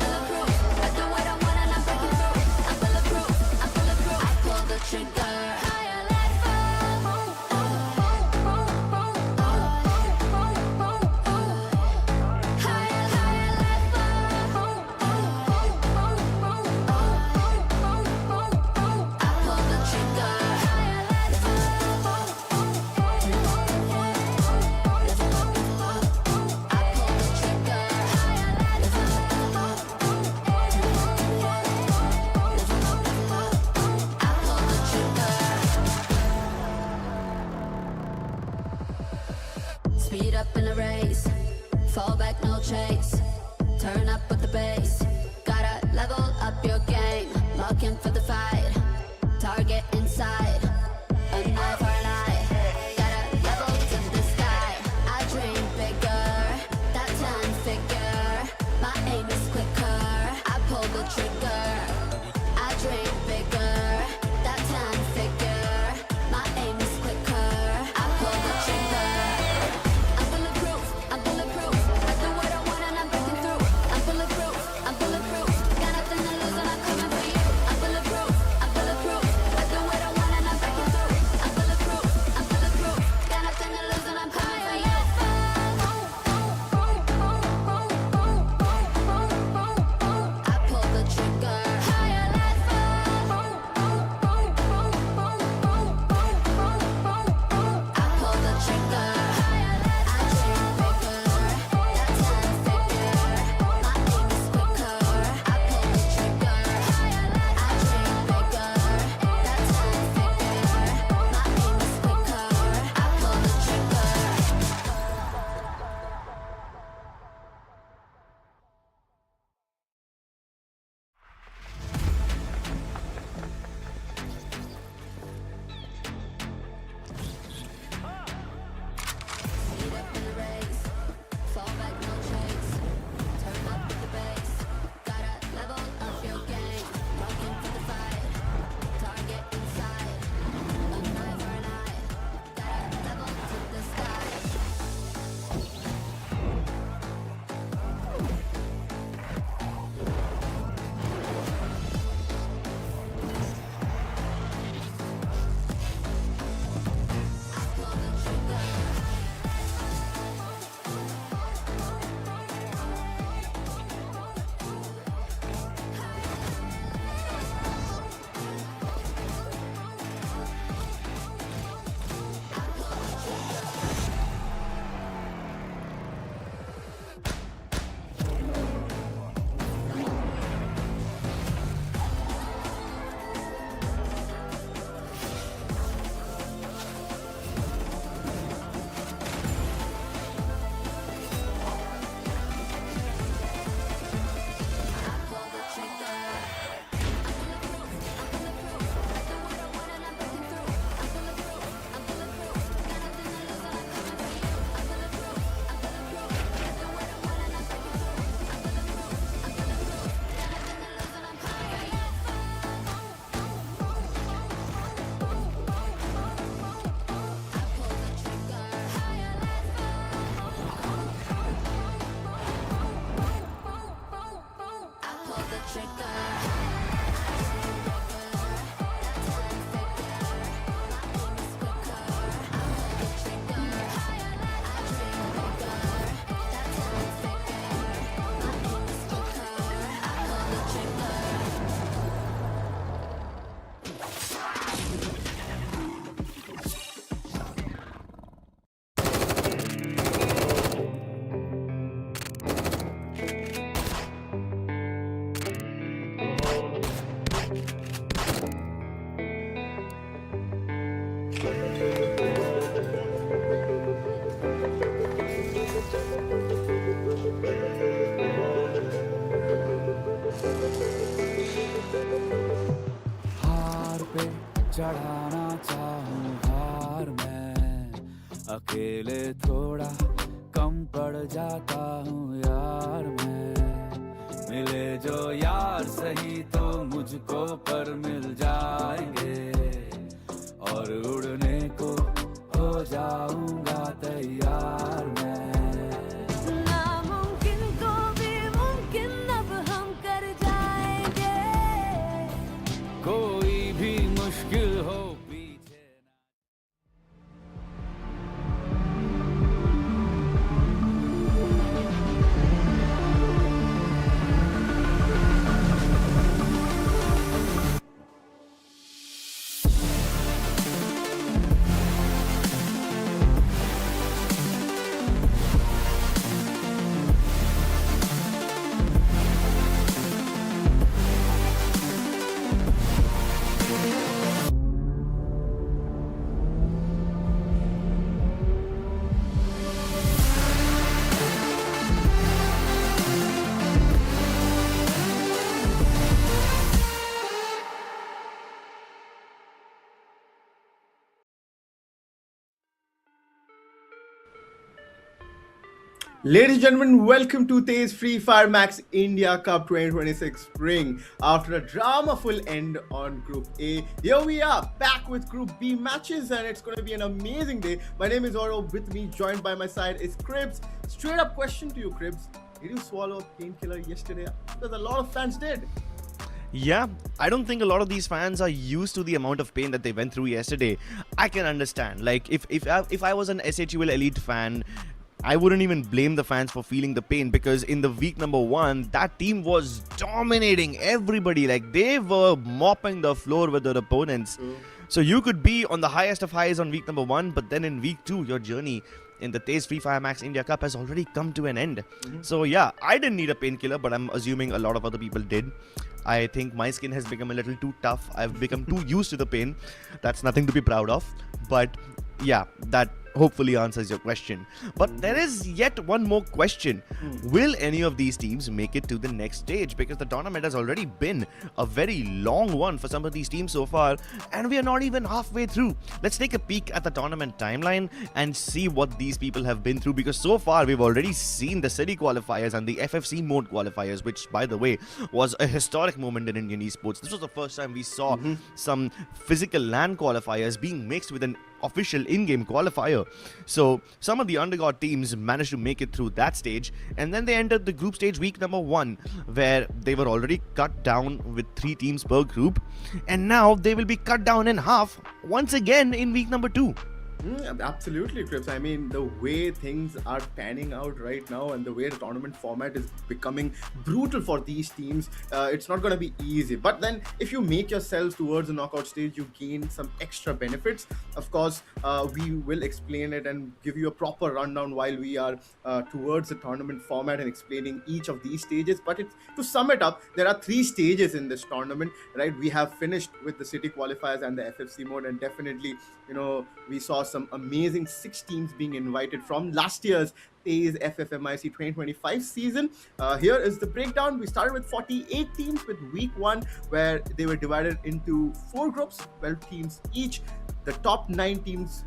do what I want and I'm breaking through. I'm bulletproof, I pull the trigger. Higher like boom, boom, boom, boom, boom, boom. Higher like boom, boom, boom, boom, boom, boom, boom. I pull the trigger. Higher like boom, boom, boom, boom, boom. I pull the trigger. Higher like boom, boom, boom, boom, boom. I pull the trigger. target inside. A eye for an eye, gotta level to the sky. I dream bigger, that 10 figure. My aim is quicker, I pull the trigger. I dream bigger, that 10 figure. My aim is quicker, I pull the trigger. I'm bulletproof, I'm bulletproof. I do what I want and I'm breaking through. I'm bulletproof, I'm bulletproof. Got nothing to lose and I'm coming for you. I'm bulletproof, I'm bulletproof. I do what I want and I'm breaking through. I'm bulletproof, I'm bulletproof. Got nothing to lose and I'm coming for you. I pull the trigger. Higher than fall. I pull the trigger. I dream bigger. That 10 figure. My aim is quicker. I pull the trigger. I dream bigger. That 10 figure. My aim is quicker. I pull the trigger. Speed up in the race, fall back no chase. Turn up the bass, gotta level up your game. Rockin' for the fight, target inside. An eye for an eye, gotta level to the sky. I pull the trigger. हार पे चढ़ाना चाहूँ हार मैं अकेले थोड़ा कम पड़ जाता हूँ यार मैं मिले जो यार सही तो मुझको पर मिल जाएंगे और उड़ने को हो जाऊंगा तैयार मैं नामुमकिन को भी मुमकिन अब हम कर जाएंगे कोई भी मुश्किल हो पीछे ना Ladies and gentlemen, welcome to TEZ FFMIC India Cup 2026 Spring. After a drama-full end on Group A, here we are back with Group B matches, and it's going to be an amazing day. My name is Oro. With me, joined by my side, is Cribs. Straight up question to you, Cribs: did you swallow a painkiller yesterday? Because a lot of fans did. Yeah, I don't think a lot of these fans are used to the amount of pain that they went through yesterday. I can understand. Like, if I was an SHUL Elite fan, I wouldn't even blame the fans for feeling the pain, because in the week number 1, that team was dominating everybody. Like, they were mopping the floor with their opponents. So you could be on the highest of highs on week number 1, but then in week 2, your journey in the TEZ FFMIC India Cup has already come to an end. So yeah, I didn't need a painkiller, but I'm assuming a lot of other people did. I think my skin has become a little too tough. I've become too used to the pain. That's nothing to be proud of. But yeah, that hopefully answers your question. But there is yet one more question. Will any of these teams make it to the next stage? Because the tournament has already been a very long one for some of these teams so far, and we are not even halfway through. Let's take a peek at the tournament timeline and see what these people have been through, because so far we've already seen the city qualifiers and the FFC mode qualifiers, which, by the way, was a historic moment in Indian esports. This was the first time we saw some physical LAN qualifiers being mixed with an official in-game qualifier. So some of the underdog teams managed to make it through that stage, and then they entered the group stage week number 1, where they were already cut down with 3 teams per group, and now they will be cut down in half once again in week number 2. Absolutely, Cribs. I mean, the way things are panning out right now and the way the tournament format is becoming brutal for these teams, it's not going to be easy. But then if you make yourselves towards the knockout stage, you gain some extra benefits. Of course, we will explain it and give you a proper rundown while we are towards the tournament format and explaining each of these stages. But to sum it up, there are 3 stages in this tournament, right? We have finished with the city qualifiers and the FFC mode, and definitely, we saw some amazing 6 teams being invited from last year's TEZ FFMIC 2025 season. Here is the breakdown. We started with 48 teams with week 1, where they were divided into 4 groups, 12 teams each. The top 9 teams,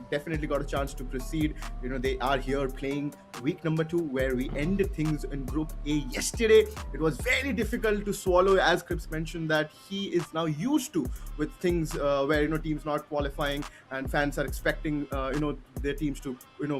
definitely got a chance to proceed. They are here playing week number 2, where we ended things in Group A yesterday. It was very difficult to swallow, as Cripps mentioned, that he is now used to with things where teams not qualifying and fans are expecting their teams to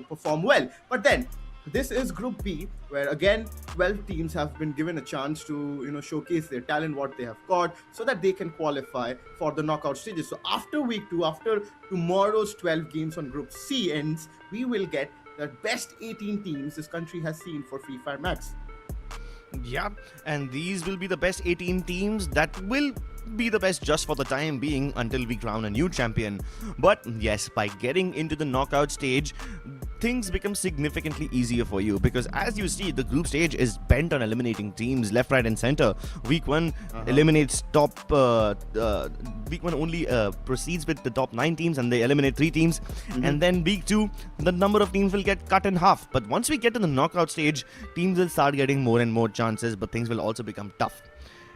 perform well. But then this is Group B, where again 12 teams have been given a chance to showcase their talent, what they have got, so that they can qualify for the knockout stages. So after week 2, after tomorrow's 12 games on Group C ends, we will get the best 18 teams this country has seen for Free Fire Max. Yeah, and these will be the best 18 teams that will be the best just for the time being until we crown a new champion. But yes, by getting into the knockout stage, things become significantly easier for you, because as you see, the group stage is bent on eliminating teams left, right and center. Week 1 eliminates week 1 only proceeds with the top 9 teams, and they eliminate 3 teams. And then week 2, the number of teams will get cut in half. But once we get to the knockout stage, teams will start getting more and more chances, but things will also become tough.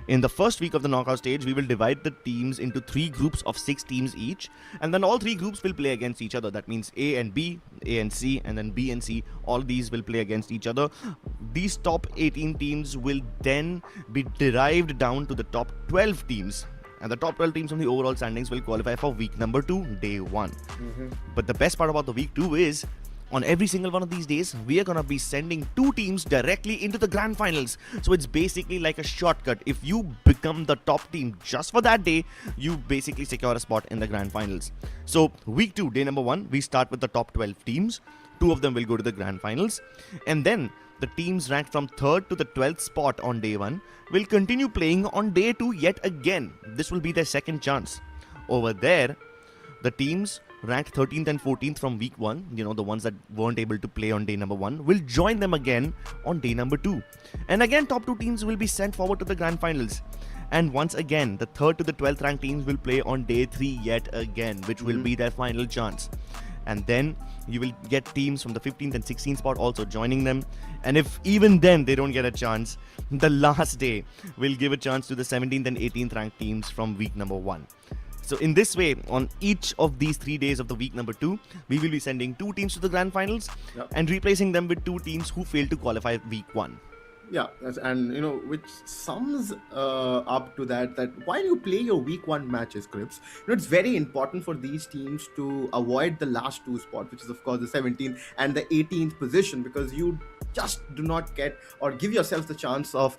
In the first week of the knockout stage, we will divide the teams into 3 groups of 6 teams each, and then all 3 groups will play against each other. That means A and B, A and C, and then B and C. All these will play against each other. These top 18 teams will then be derived down to the top 12 teams, and the top 12 teams from the overall standings will qualify for week number 2, day 1. But the best part about the week 2 is, on every single one of these days, we are going to be sending 2 teams directly into the grand finals. So it's basically like a shortcut. If you become the top team just for that day, you basically secure a spot in the grand finals. So week 2, day number 1, we start with the top 12 teams. 2 of them will go to the grand finals. And then the teams ranked from 3rd to the 12th spot on day 1 will continue playing on day 2 yet again. This will be their second chance. Over there, the teams ranked 13th and 14th from week 1, the ones that weren't able to play on day number 1, will join them again on day number 2. And again, top 2 teams will be sent forward to the grand finals. And once again, the 3rd to the 12th ranked teams will play on day 3 yet again, which will be their final chance. And then you will get teams from the 15th and 16th spot also joining them. And if even then they don't get a chance, the last day will give a chance to the 17th and 18th ranked teams from week number 1. So in this way, on each of these 3 days of the week number 2, we will be sending 2 teams to the grand finals and replacing them with 2 teams who failed to qualify week 1. Yeah, and which sums up to that while you play your week 1 matches, Crips, it's very important for these teams to avoid the last 2 spots, which is of course the 17th and the 18th position, because you just do not get or give yourself the chance of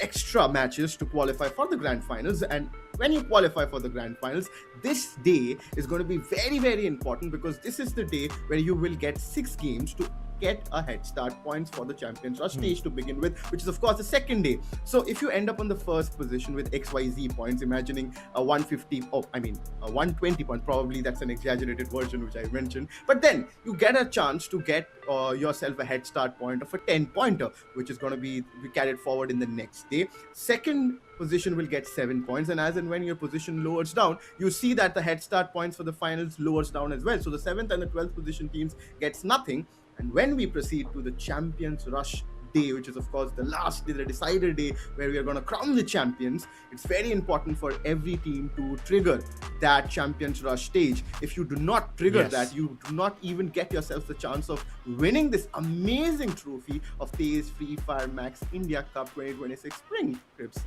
extra matches to qualify for the grand finals. And when you qualify for the grand finals, this day is going to be very, very important, because this is the day where you will get 6 games to get a head start points for the Champions Rush stage to begin with, which is of course the second day. So if you end up on the first position with XYZ points, imagining a 120 point, probably that's an exaggerated version which I mentioned, but then you get a chance to get yourself a head start point of a 10-pointer, which is going to be carried forward in the next day. Second position will get 7 points, and as and when your position lowers down, you see that the head start points for the finals lowers down as well. So the 7th and the 12th position teams gets nothing. And when we proceed to the Champions Rush day, which is of course the last day, the decider day, where we are going to crown the champions, it's very important for every team to trigger that Champions Rush stage. If you do not trigger that, you do not even get yourself the chance of winning this amazing trophy of TEZ FFMIC India Cup 2026 Spring, Crips.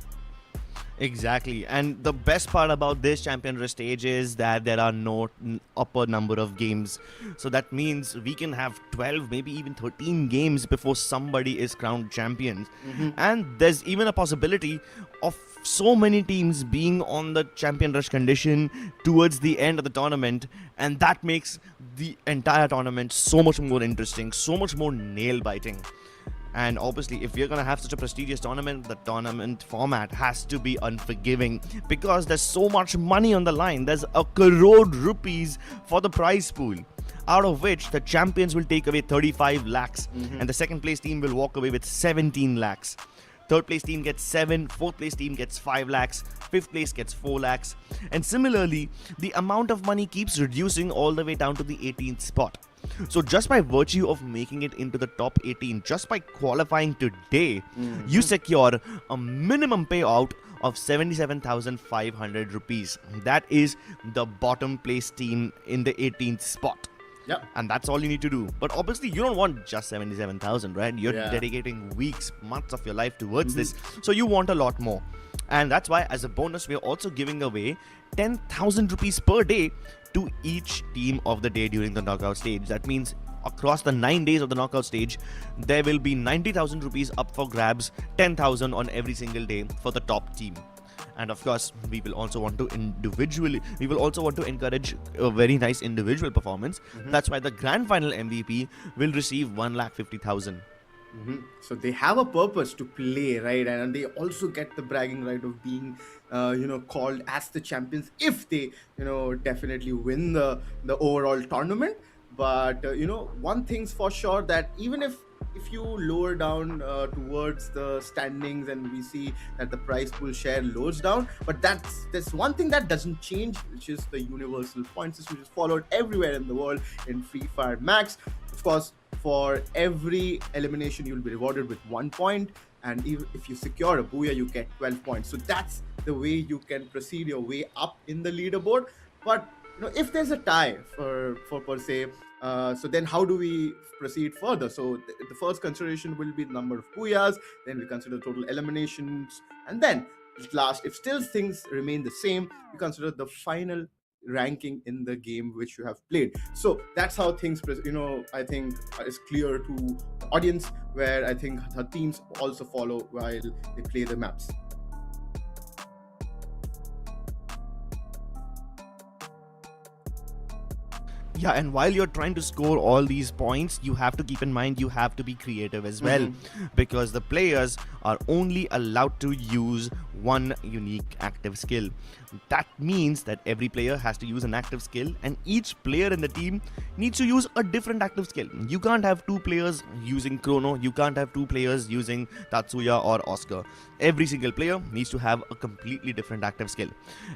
Exactly, and the best part about this Champion Rush stage is that there are no upper number of games. So that means we can have 12, maybe even 13 games before somebody is crowned champions. And there's even a possibility of so many teams being on the Champion Rush condition towards the end of the tournament, and that makes the entire tournament so much more interesting, so much more nail-biting. And obviously, if we're going to have such a prestigious tournament, the tournament format has to be unforgiving, because there's so much money on the line. There's 1 crore rupees for the prize pool, out of which the champions will take away 35 lakhs and the second place team will walk away with 17 lakhs. Third place team gets 7, fourth place team gets 5 lakhs, fifth place gets 4 lakhs. And similarly, the amount of money keeps reducing all the way down to the 18th spot. So just by virtue of making it into the top 18, just by qualifying today, you secure a minimum payout of 77,500 rupees. That is the bottom place team in the 18th spot. Yep. And that's all you need to do. But obviously, you don't want just 77,000, right? You're dedicating weeks, months of your life towards this. So you want a lot more. And that's why, as a bonus, we're also giving away 10,000 rupees per day to each team of the day during the knockout stage. That means across the 9 days of the knockout stage, there will be 90,000 rupees up for grabs, 10,000 on every single day for the top team. And of course, we will also want to encourage a very nice individual performance. That's why the grand final MVP will receive 1,50,000. So they have a purpose to play, right? And they also get the bragging right of being called as the champions if they definitely win the overall tournament. But one thing's for sure, that even if you lower down towards the standings and we see that the prize pool share lowers down, but there's one thing that doesn't change, which is the universal point system, which is followed everywhere in the world in Free Fire Max. Of course, for every elimination, you'll be rewarded with 1 point, and if you secure a booyah, you get 12 points. So that's the way you can proceed your way up in the leaderboard. But if there's a tie for per se, so then how do we proceed further? So the first consideration will be the number of booyahs, then we consider total eliminations, and then last, if still things remain the same, we consider the final ranking in the game which you have played. So that's how things I think is clear to the audience, where I think the teams also follow while they play the maps. Yeah, and while you're trying to score all these points, you have to keep in mind you have to be creative as well, because the players are only allowed to use one unique active skill. That means that every player has to use an active skill, and each player in the team needs to use a different active skill. You can't have 2 players using Chrono, you can't have 2 players using Tatsuya or Oscar. Every single player needs to have a completely different active skill.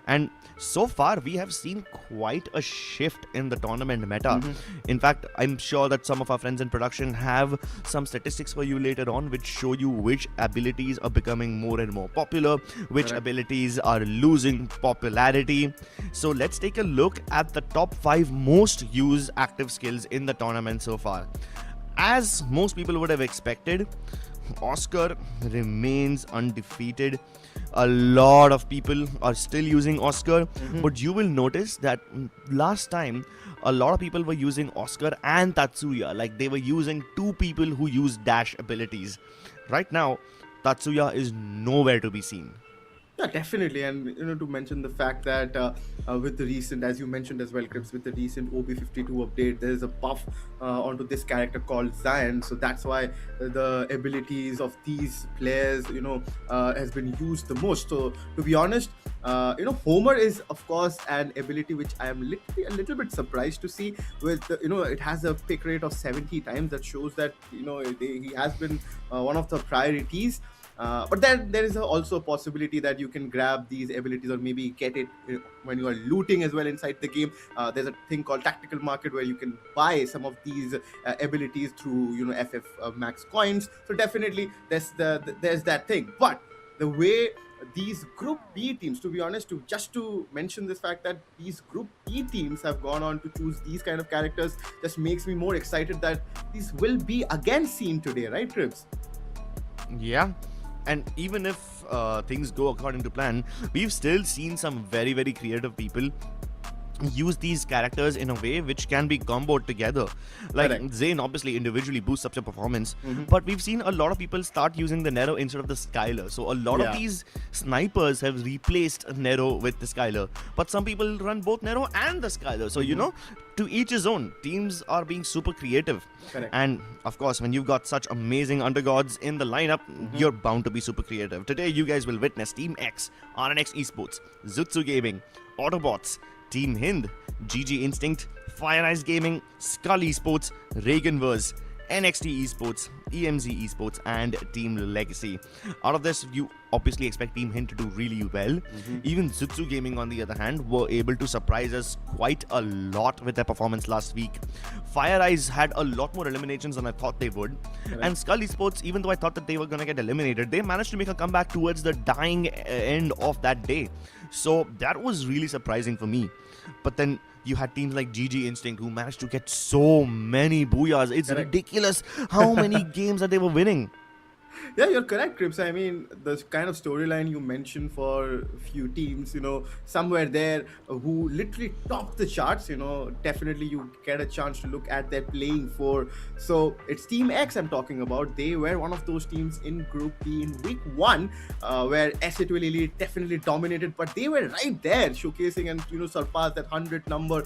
And so far, we have seen quite a shift in the tournament current meta. In fact, I'm sure that some of our friends in production have some statistics for you later on which show you which abilities are becoming more and more popular, which abilities are losing popularity. So let's take a look at the top 5 most used active skills in the tournament so far. As most people would have expected, Oscar remains undefeated. A lot of people are still using Oscar, but you will notice that last time a lot of people were using Oscar and Tatsuya, like they were using two people who use dash abilities. Right now, Tatsuya is nowhere to be seen. Yeah, definitely. And to mention the fact that with the recent, as you mentioned as well, Crips, with the recent OB52 update, there is a buff onto this character called Zion. So that's why the abilities of these players, has been used the most. So to be honest, Homer is of course an ability which I am literally a little bit surprised to see. With it has a pick rate of 70 times. That shows that he has been one of the priorities. But then there is also a possibility that you can grab these abilities or maybe get it when you are looting as well inside the game. There's a thing called tactical market where you can buy some of these abilities through FF max coins. So definitely there's that thing. But the way these Group B teams, to be honest, to mention this fact that these Group B teams have gone on to choose these kind of characters just makes me more excited that these will be again seen today, right, Cribs? Yeah. And even if things go according to plan, we've still seen some very, very creative people use these characters in a way which can be comboed together. Like Zayn obviously individually boosts up your performance, but we've seen a lot of people start using the Nero instead of the Skylar. So a lot of these snipers have replaced Nero with the Skylar, but some people run both Nero and the Skylar. So to each his own. Teams are being super creative. And of course, when you've got such amazing undergods in the lineup, you're bound to be super creative. Today you guys will witness Team X, RNX Esports, ZUTSU Gaming, AUTOBOTZ, Team HIND, GG Instinct, FIREEYES Gaming, Skull Esports, REAGANVERSE, NXT Esports, EMZ Esports, and TEAMLEGACY. Out of this, you obviously expect Team HIND to do really well. Even ZUTSU Gaming, on the other hand, were able to surprise us quite a lot with their performance last week. FIREEYES had a lot more eliminations than I thought they would. And Skull Esports, even though I thought that they were going to get eliminated, they managed to make a comeback towards the dying end of that day. So that was really surprising for me. But then you had teams like GG Instinct who managed to get so many booyahs. It's ridiculous how many games that they were winning. Yeah, you're correct, Crips. I mean, the kind of storyline you mentioned for a few teams, somewhere there who literally topped the charts, definitely you get a chance to look at their playing for. So it's Team X I'm talking about. They were one of those teams in Group B in week 1, where S8 Elite definitely dominated, but they were right there showcasing and, surpassed that 100 number,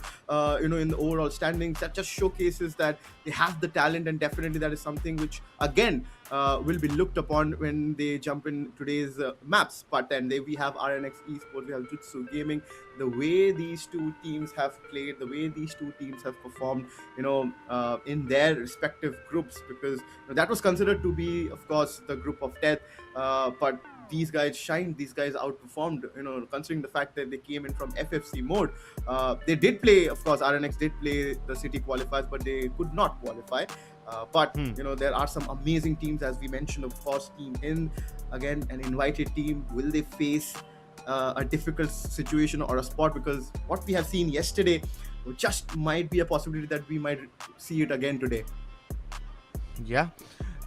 in the overall standings. That just showcases that they have the talent, and definitely that is something which, again, will be looked upon when they jump in today's maps. But then we have RNX Esports, we have ZUTSU Gaming. The way these two teams have played, the way these two teams have performed, in their respective groups, because that was considered to be, of course, the group of death. But these guys shined, these guys outperformed, considering the fact that they came in from FFC mode. They did play, of course, RNX did play the city qualifiers, but they could not qualify. But there are some amazing teams, as we mentioned, of course. Team HIND, again, an invited team. Will they face a difficult situation or a spot? Because what we have seen yesterday just might be a possibility that we might see it again today. Yeah.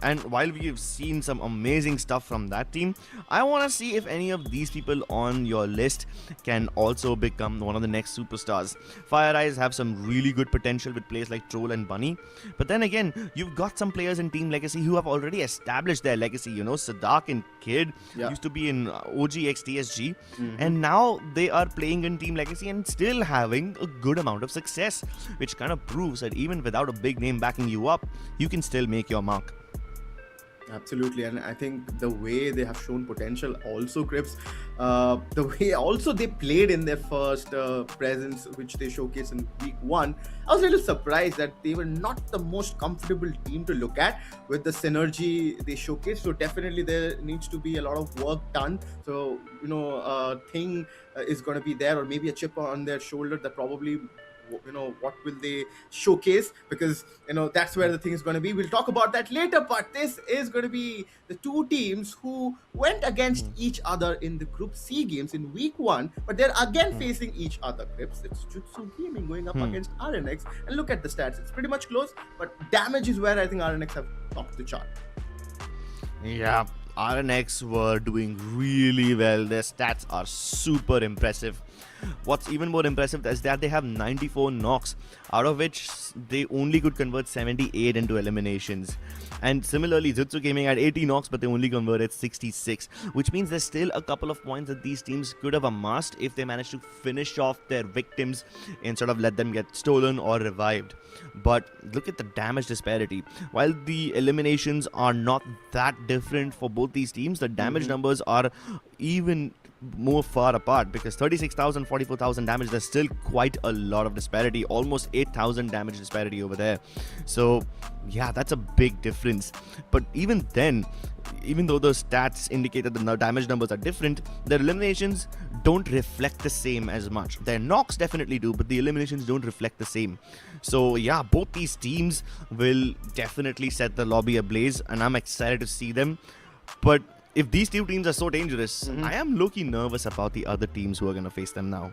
And while we've seen some amazing stuff from that team, I want to see if any of these people on your list can also become one of the next superstars. FIREEYES have some really good potential with players like Troll and Bunny. But then again, you've got some players in TEAMLEGACY who have already established their legacy. Sadak and Kid used to be in OGX TSG. And now they are playing in TEAMLEGACY and still having a good amount of success, which kind of proves that even without a big name backing you up, you can still make your mark. Absolutely. And I think the way they have shown potential also, Grips, the way also they played in their first presence, which they showcased in week 1, I was a little surprised that they were not the most comfortable team to look at with the synergy they showcased. So definitely there needs to be a lot of work done. So, thing is going to be there, or maybe a chip on their shoulder that probably what will they showcase, because that's where the thing is going to be. We'll talk about that later, but this is going to be the two teams who went against each other in the Group C games in week 1, but they're again facing each other. Crips, it's ZUTSU Gaming going up against RNX, and look at the stats, it's pretty much close, but damage is where I think RNX have topped the chart. Yeah, RNX were doing really well. Their stats are super impressive. What's even more impressive is that they have 94 knocks, out of which they only could convert 78 into eliminations. And similarly, ZUTSU Gaming had 80 knocks, but they only converted 66, which means there's still a couple of points that these teams could have amassed if they managed to finish off their victims instead of let them get stolen or revived. But look at the damage disparity. While the eliminations are not that different for both these teams, the damage numbers are even more far apart, because 36,000, 44,000 damage, there's still quite a lot of disparity, almost 8,000 damage disparity over there. So yeah, that's a big difference. But even then, even though those stats indicate that the damage numbers are different, their eliminations don't reflect the same as much. Their knocks definitely do, but the eliminations don't reflect the same. So yeah, both these teams will definitely set the lobby ablaze, and I'm excited to see them. But if these two teams are so dangerous, I am low-key nervous about the other teams who are going to face them now.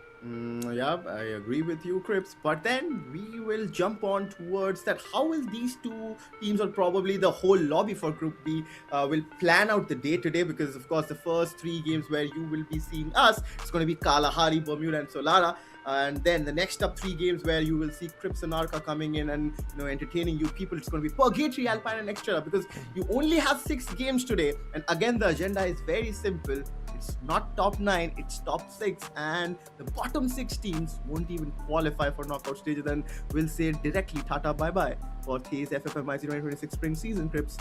Yeah, I agree with you, Crips. But then we will jump on towards that. How will these two teams, or probably the whole lobby for Group B, will plan out the day today? Because of course, the first 3 games where you will be seeing us, it's going to be Kalahari, Bermuda, and Solara. And then the next up 3 games where you will see Crips and Arca coming in and entertaining you people. It's going to be Purgatory, Alpine, and Extra, because you only have 6 games today. And again, the agenda is very simple. It's not top 9, it's top 6, and the bottom 6 teams won't even qualify for knockout stages, and we'll say directly Tata bye bye for TEZ FFMIC 2026 spring season, Crips.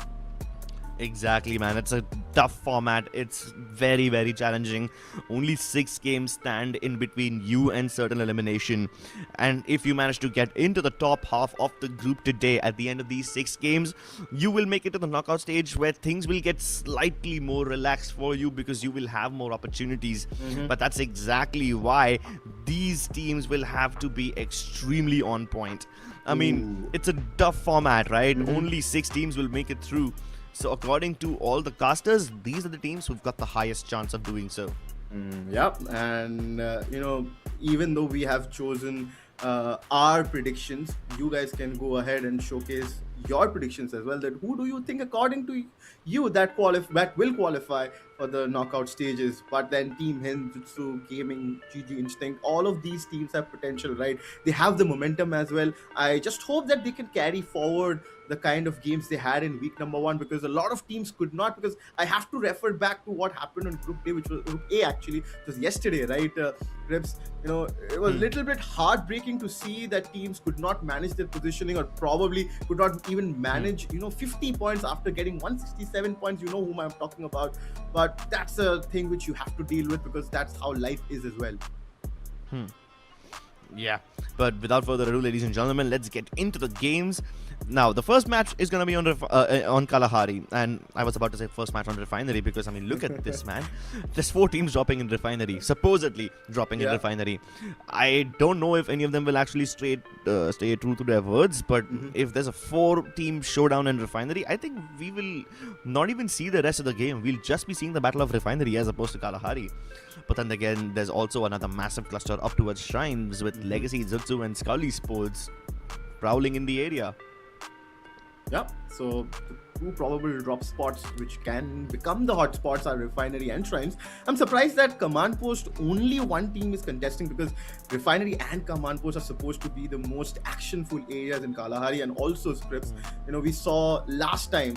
Exactly, man. It's a tough format. It's very, very challenging. Only 6 games stand in between you and certain elimination. And if you manage to get into the top half of the group today at the end of these 6 games, you will make it to the knockout stage, where things will get slightly more relaxed for you because you will have more opportunities. But that's exactly why these teams will have to be extremely on point. I mean, it's a tough format, right? Only 6 teams will make it through. So according to all the casters, these are the teams who've got the highest chance of doing so. Yep, and even though we have chosen our predictions, you guys can go ahead and showcase your predictions as well. That who do you think, according to you, that will qualify for the knockout stages? But then Team HIND, ZUTSU Gaming, GG Instinct, all of these teams have potential, right? They have the momentum as well. I just hope that they can carry forward the kind of games they had in week number 1, because a lot of teams could not, because I have to refer back to what happened on Group A, which was Group A actually. It was yesterday, right? Grips, it was a little bit heartbreaking to see that teams could not manage their positioning, or probably could not even manage 50 points after getting 167 points. You know whom I'm talking about. But that's a thing which you have to deal with, because that's how life is as well. Yeah, but without further ado, ladies and gentlemen, let's get into the games. Now, the first match is going to be on Kalahari, and I was about to say first match on Refinery, because, I mean, look at this, man. There's 4 teams dropping in Refinery, supposedly dropping in Refinery. I don't know if any of them will actually stay true to their words, but if there's a 4-team showdown in Refinery, I think we will not even see the rest of the game. We'll just be seeing the Battle of Refinery as opposed to Kalahari. But then again, there's also another massive cluster up towards Shrines with Legacy, ZUTSU, and Skull Esports prowling in the area. Yeah, so the 2 probable drop spots which can become the hot spots are Refinery and Shrines. I'm surprised that Command Post only 1 team is contesting, because Refinery and Command Post are supposed to be the most actionful areas in Kalahari, and also Scripts. We saw last time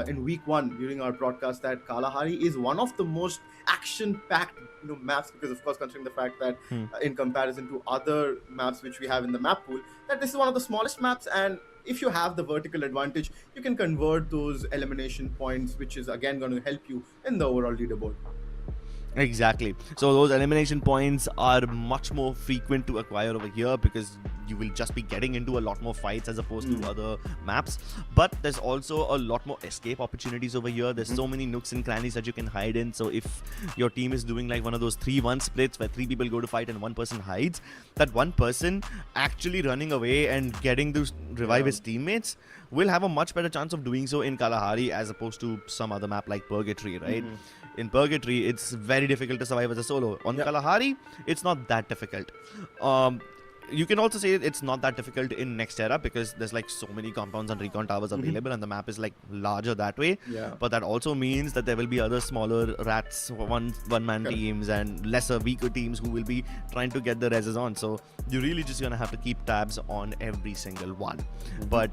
in week 1 during our broadcast that Kalahari is one of the most action-packed maps, because of course, considering the fact that in comparison to other maps which we have in the map pool, that this is one of the smallest maps, and if you have the vertical advantage, you can convert those elimination points, which is again going to help you in the overall leaderboard. Exactly. So those elimination points are much more frequent to acquire over here, because you will just be getting into a lot more fights as opposed to other maps. But there's also a lot more escape opportunities over here. There's so many nooks and crannies that you can hide in. So if your team is doing like one of those 3-1 splits where 3 people go to fight and 1 person hides, that 1 person actually running away and getting to revive his teammates will have a much better chance of doing so in Kalahari as opposed to some other map like Purgatory, right? In Purgatory, it's very difficult to survive as a solo. On Kalahari, it's not that difficult. You can also say it's not that difficult in Next Era because there's like so many compounds and recon towers available and the map is like larger that way. But that also means that there will be other smaller rats, one-man teams and lesser weaker teams who will be trying to get the reses on. So you're really just gonna have to keep tabs on every single one. But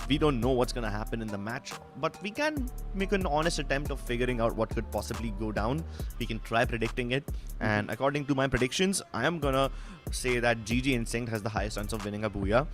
we don't know what's gonna happen in the match, but we can make an honest attempt of figuring out what could possibly go down. We can try predicting it, and according to my predictions, I am gonna say that GG Instinct has the highest chance of winning a Booyah.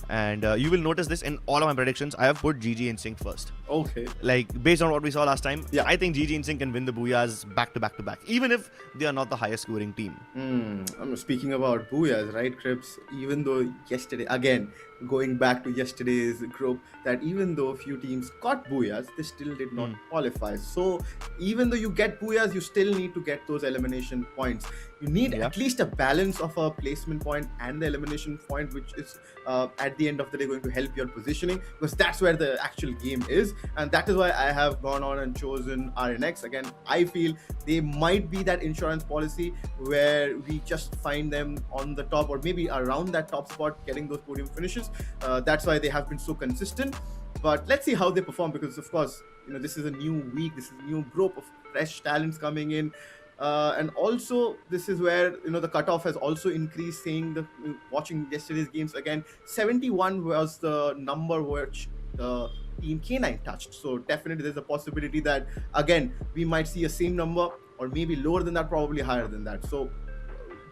And you will notice this in all of my predictions. I have put GG Instinct first. Okay. Like, based on what we saw last time, I think GG Instinct can win the Booyahs back to back to back, even if they are not the highest scoring team. I'm speaking about Booyahs, right, Crips? Even though yesterday, again, going back to yesterday's group, that even though a few teams got Booyahs, they still did not qualify. So even though you get Booyahs, you still need to get those elimination points. You need at least a balance of a placement point and the elimination point, which is at the end of the day going to help your positioning, because that's where the actual game is. And that is why I have gone on and chosen RNX. Again, I feel they might be that insurance policy where we just find them on the top or maybe around that top spot, getting those podium finishes. That's why they have been so consistent. But let's see how they perform, because of course, you know, this is a new week, this is a new group of fresh talents coming in. And also, this is where, you know, the cutoff has also increased, saying watching yesterday's games again, 71 was the number which the team K9 touched. So definitely there's a possibility that, again, we might see a same number or maybe lower than that, probably higher than that. So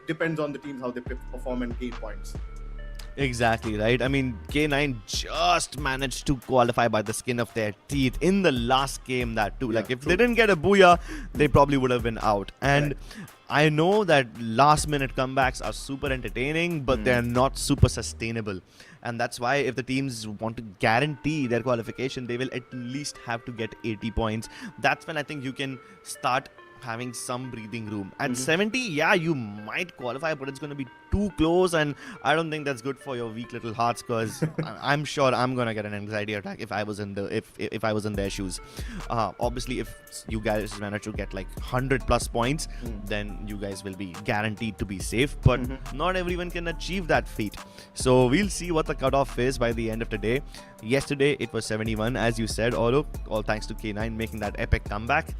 depends on the teams, how they perform and gain points. Exactly, right? I mean, K9 just managed to qualify by the skin of their teeth in the last game, that too. Like, if they didn't get a Booyah, they probably would have been out. And I know that last minute comebacks are super entertaining, but they're not super sustainable. And that's why if the teams want to guarantee their qualification, they will at least have to get 80 points. That's when I think you can start having some breathing room. At 70, yeah, you might qualify, but it's going to be too close, and I don't think that's good for your weak little hearts, because I'm sure I'm going to get an anxiety attack if I was in the if I was in their shoes. Obviously, if you guys manage to get like 100 plus points, then you guys will be guaranteed to be safe, but not everyone can achieve that feat. So we'll see what the cutoff is by the end of the day. Yesterday it was 71, as you said, all thanks to K9 making that epic comeback.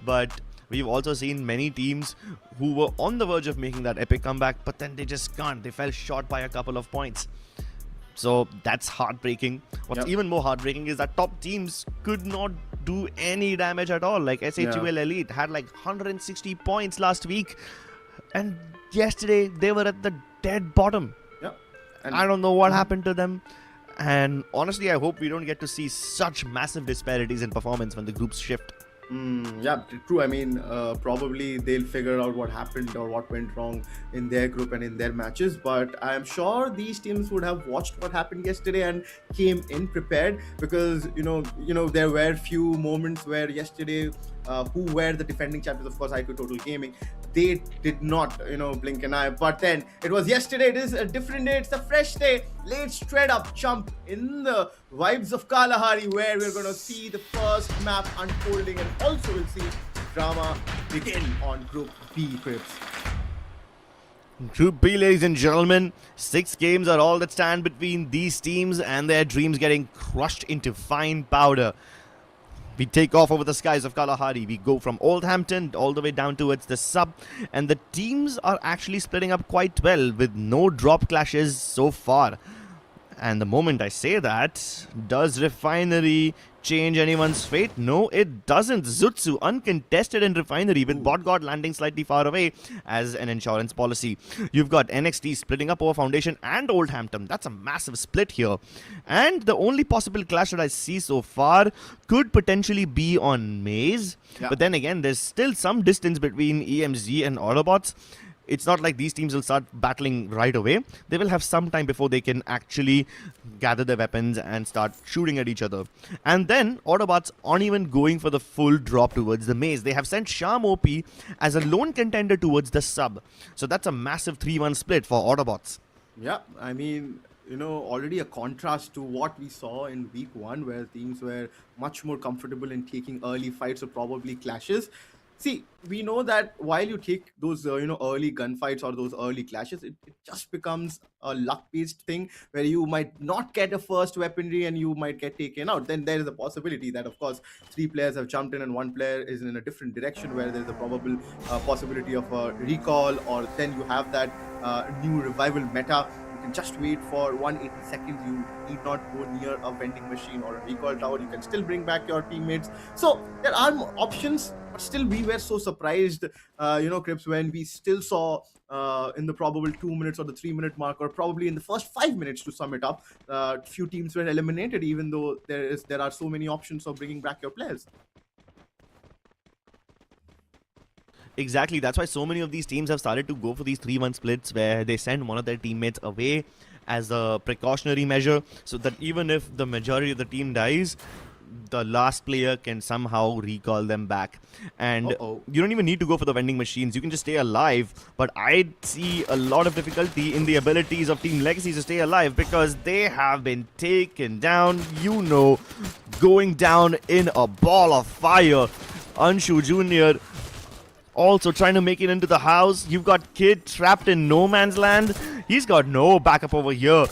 But we've also seen many teams who were on the verge of making that epic comeback, but then they just can't. They fell short by a couple of points. So that's heartbreaking. What's even more heartbreaking is that top teams could not do any damage at all. Like SHUL Elite had like 160 points last week, and yesterday they were at the dead bottom. And I don't know what happened to them. And honestly, I hope we don't get to see such massive disparities in performance when the groups shift. Yeah, true. I mean, probably they'll figure out what happened or what went wrong in their group and in their matches, but I'm sure these teams would have watched what happened yesterday and came in prepared, because you know there were few moments where yesterday who were the defending champions, of course, IQ Total Gaming, they did not blink an eye. But then it was yesterday, it is a different day, it's a fresh day. Let's straight up jump in the vibes of Kalahari, where we're going to see the first map unfolding, and also we'll see drama begin on Group B, Crips. Group B, ladies and gentlemen, 6 games are all that stand between these teams and their dreams getting crushed into fine powder. We take off over the skies of Kalahari. We go from Oldhampton all the way down towards the sub, and the teams are actually splitting up quite well with no drop clashes so far. And the moment I say that, does Refinery change anyone's fate? No, it doesn't. ZUTSU uncontested in Refinery, with BotGod landing slightly far away as an insurance policy. You've got NXT splitting up over Foundation and Oldhampton. That's a massive split here. And the only possible clash that I see so far could potentially be on Maze. But then again, there's still some distance between EMZ and AUTOBOTZ. it's not like these teams will start battling right away. They will have some time before they can actually gather their weapons and start shooting at each other. And then Autobots aren't even going for the full drop towards the maze. They have sent Sham OP as a lone contender towards the sub. So that's a massive 3-1 split for Autobots. Yeah, I mean, already a contrast to what we saw in week 1, where teams were much more comfortable in taking early fights or probably clashes. See, we know that while you take those, early gunfights or those early clashes, it just becomes a luck-based thing where you might not get a first weaponry and you might get taken out. Then there is a possibility that, of course, 3 players have jumped in and 1 player is in a different direction where there's a probable possibility of a recall, or then you have that new revival meta. You can just wait for 180 seconds. You need not go near a vending machine or a recall tower. You can still bring back your teammates. So there are options, but still we were so surprised, Crips, when we still saw in the probable 2 minutes or the 3-minute mark, or probably in the first 5 minutes to sum it up, few teams were eliminated, even though there are so many options of bringing back your players. Exactly, that's why so many of these teams have started to go for these 3-1 splits where they send one of their teammates away as a precautionary measure, so that even if the majority of the team dies, the last player can somehow recall them back. And you don't even need to go for the vending machines, you can just stay alive. But I see a lot of difficulty in the abilities of Team Legacy to stay alive, because they have been taken down, going down in a ball of fire. Anshu Jr. also trying to make it into the house. You've got Kid trapped in no man's land. He's got no backup over here.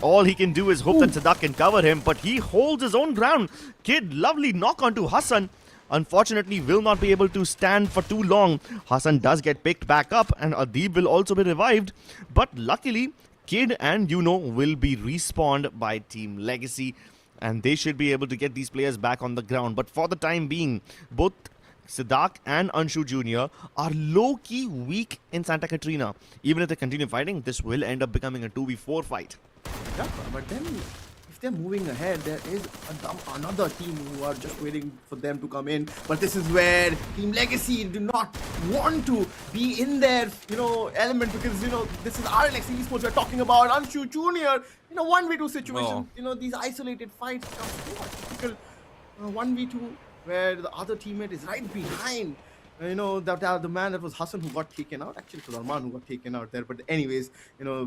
All he can do is hope that Sadak can cover him, but he holds his own ground. Kid, lovely knock onto Hassan. Unfortunately, will not be able to stand for too long. Hassan does get picked back up, and Adib will also be revived. But luckily, Kid and will be respawned by Team Legacy, and they should be able to get these players back on the ground. But for the time being, both Sadak and Anshu Jr. are low-key weak in Santa Catrina. Even if they continue fighting, this will end up becoming a 2v4 fight. Yeah, but then if they're moving ahead, there is another team who are just waiting for them to come in. But this is where Team Legacy do not want to be in their, element, because, this is RLX Esports we're talking about. Anshu Jr., 1v2 situation. These isolated fights are so much difficult. 1v2 where the other teammate is right behind. That the man that was Hassan who got taken out. Actually, it was Arman who got taken out there. But anyways,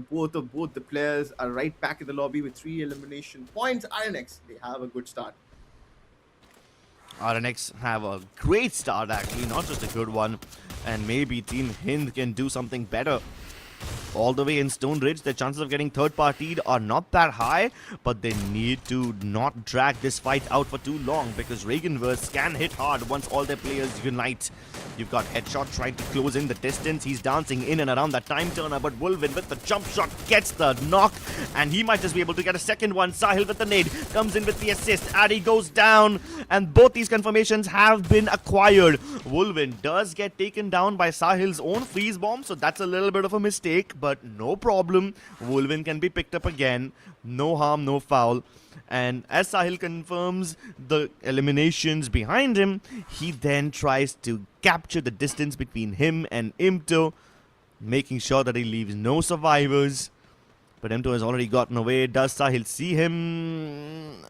both the players are right back in the lobby with 3 elimination points. RNX, they have a good start. RNX have a great start, actually, not just a good one. And maybe Team HIND can do something better. All the way in Stone Ridge, their chances of getting third-partied are not that high, but they need to not drag this fight out for too long, because REAGANVERSE can hit hard once all their players unite. You've got Headshot trying to close in the distance. He's dancing in and around that time turner, but Wolvin with the jump shot gets the knock, and he might just be able to get a second one. Sahil with the nade comes in with the assist. Addy goes down, and both these confirmations have been acquired. Wolvin does get taken down by Sahil's own freeze bomb, so that's a little bit of a mistake, but no problem. Wolvin can be picked up again. No harm, no foul. And as Sahil confirms the eliminations behind him, he then tries to capture the distance between him and Imto, making sure that he leaves no survivors. But Imto has already gotten away. Does Sahil see him?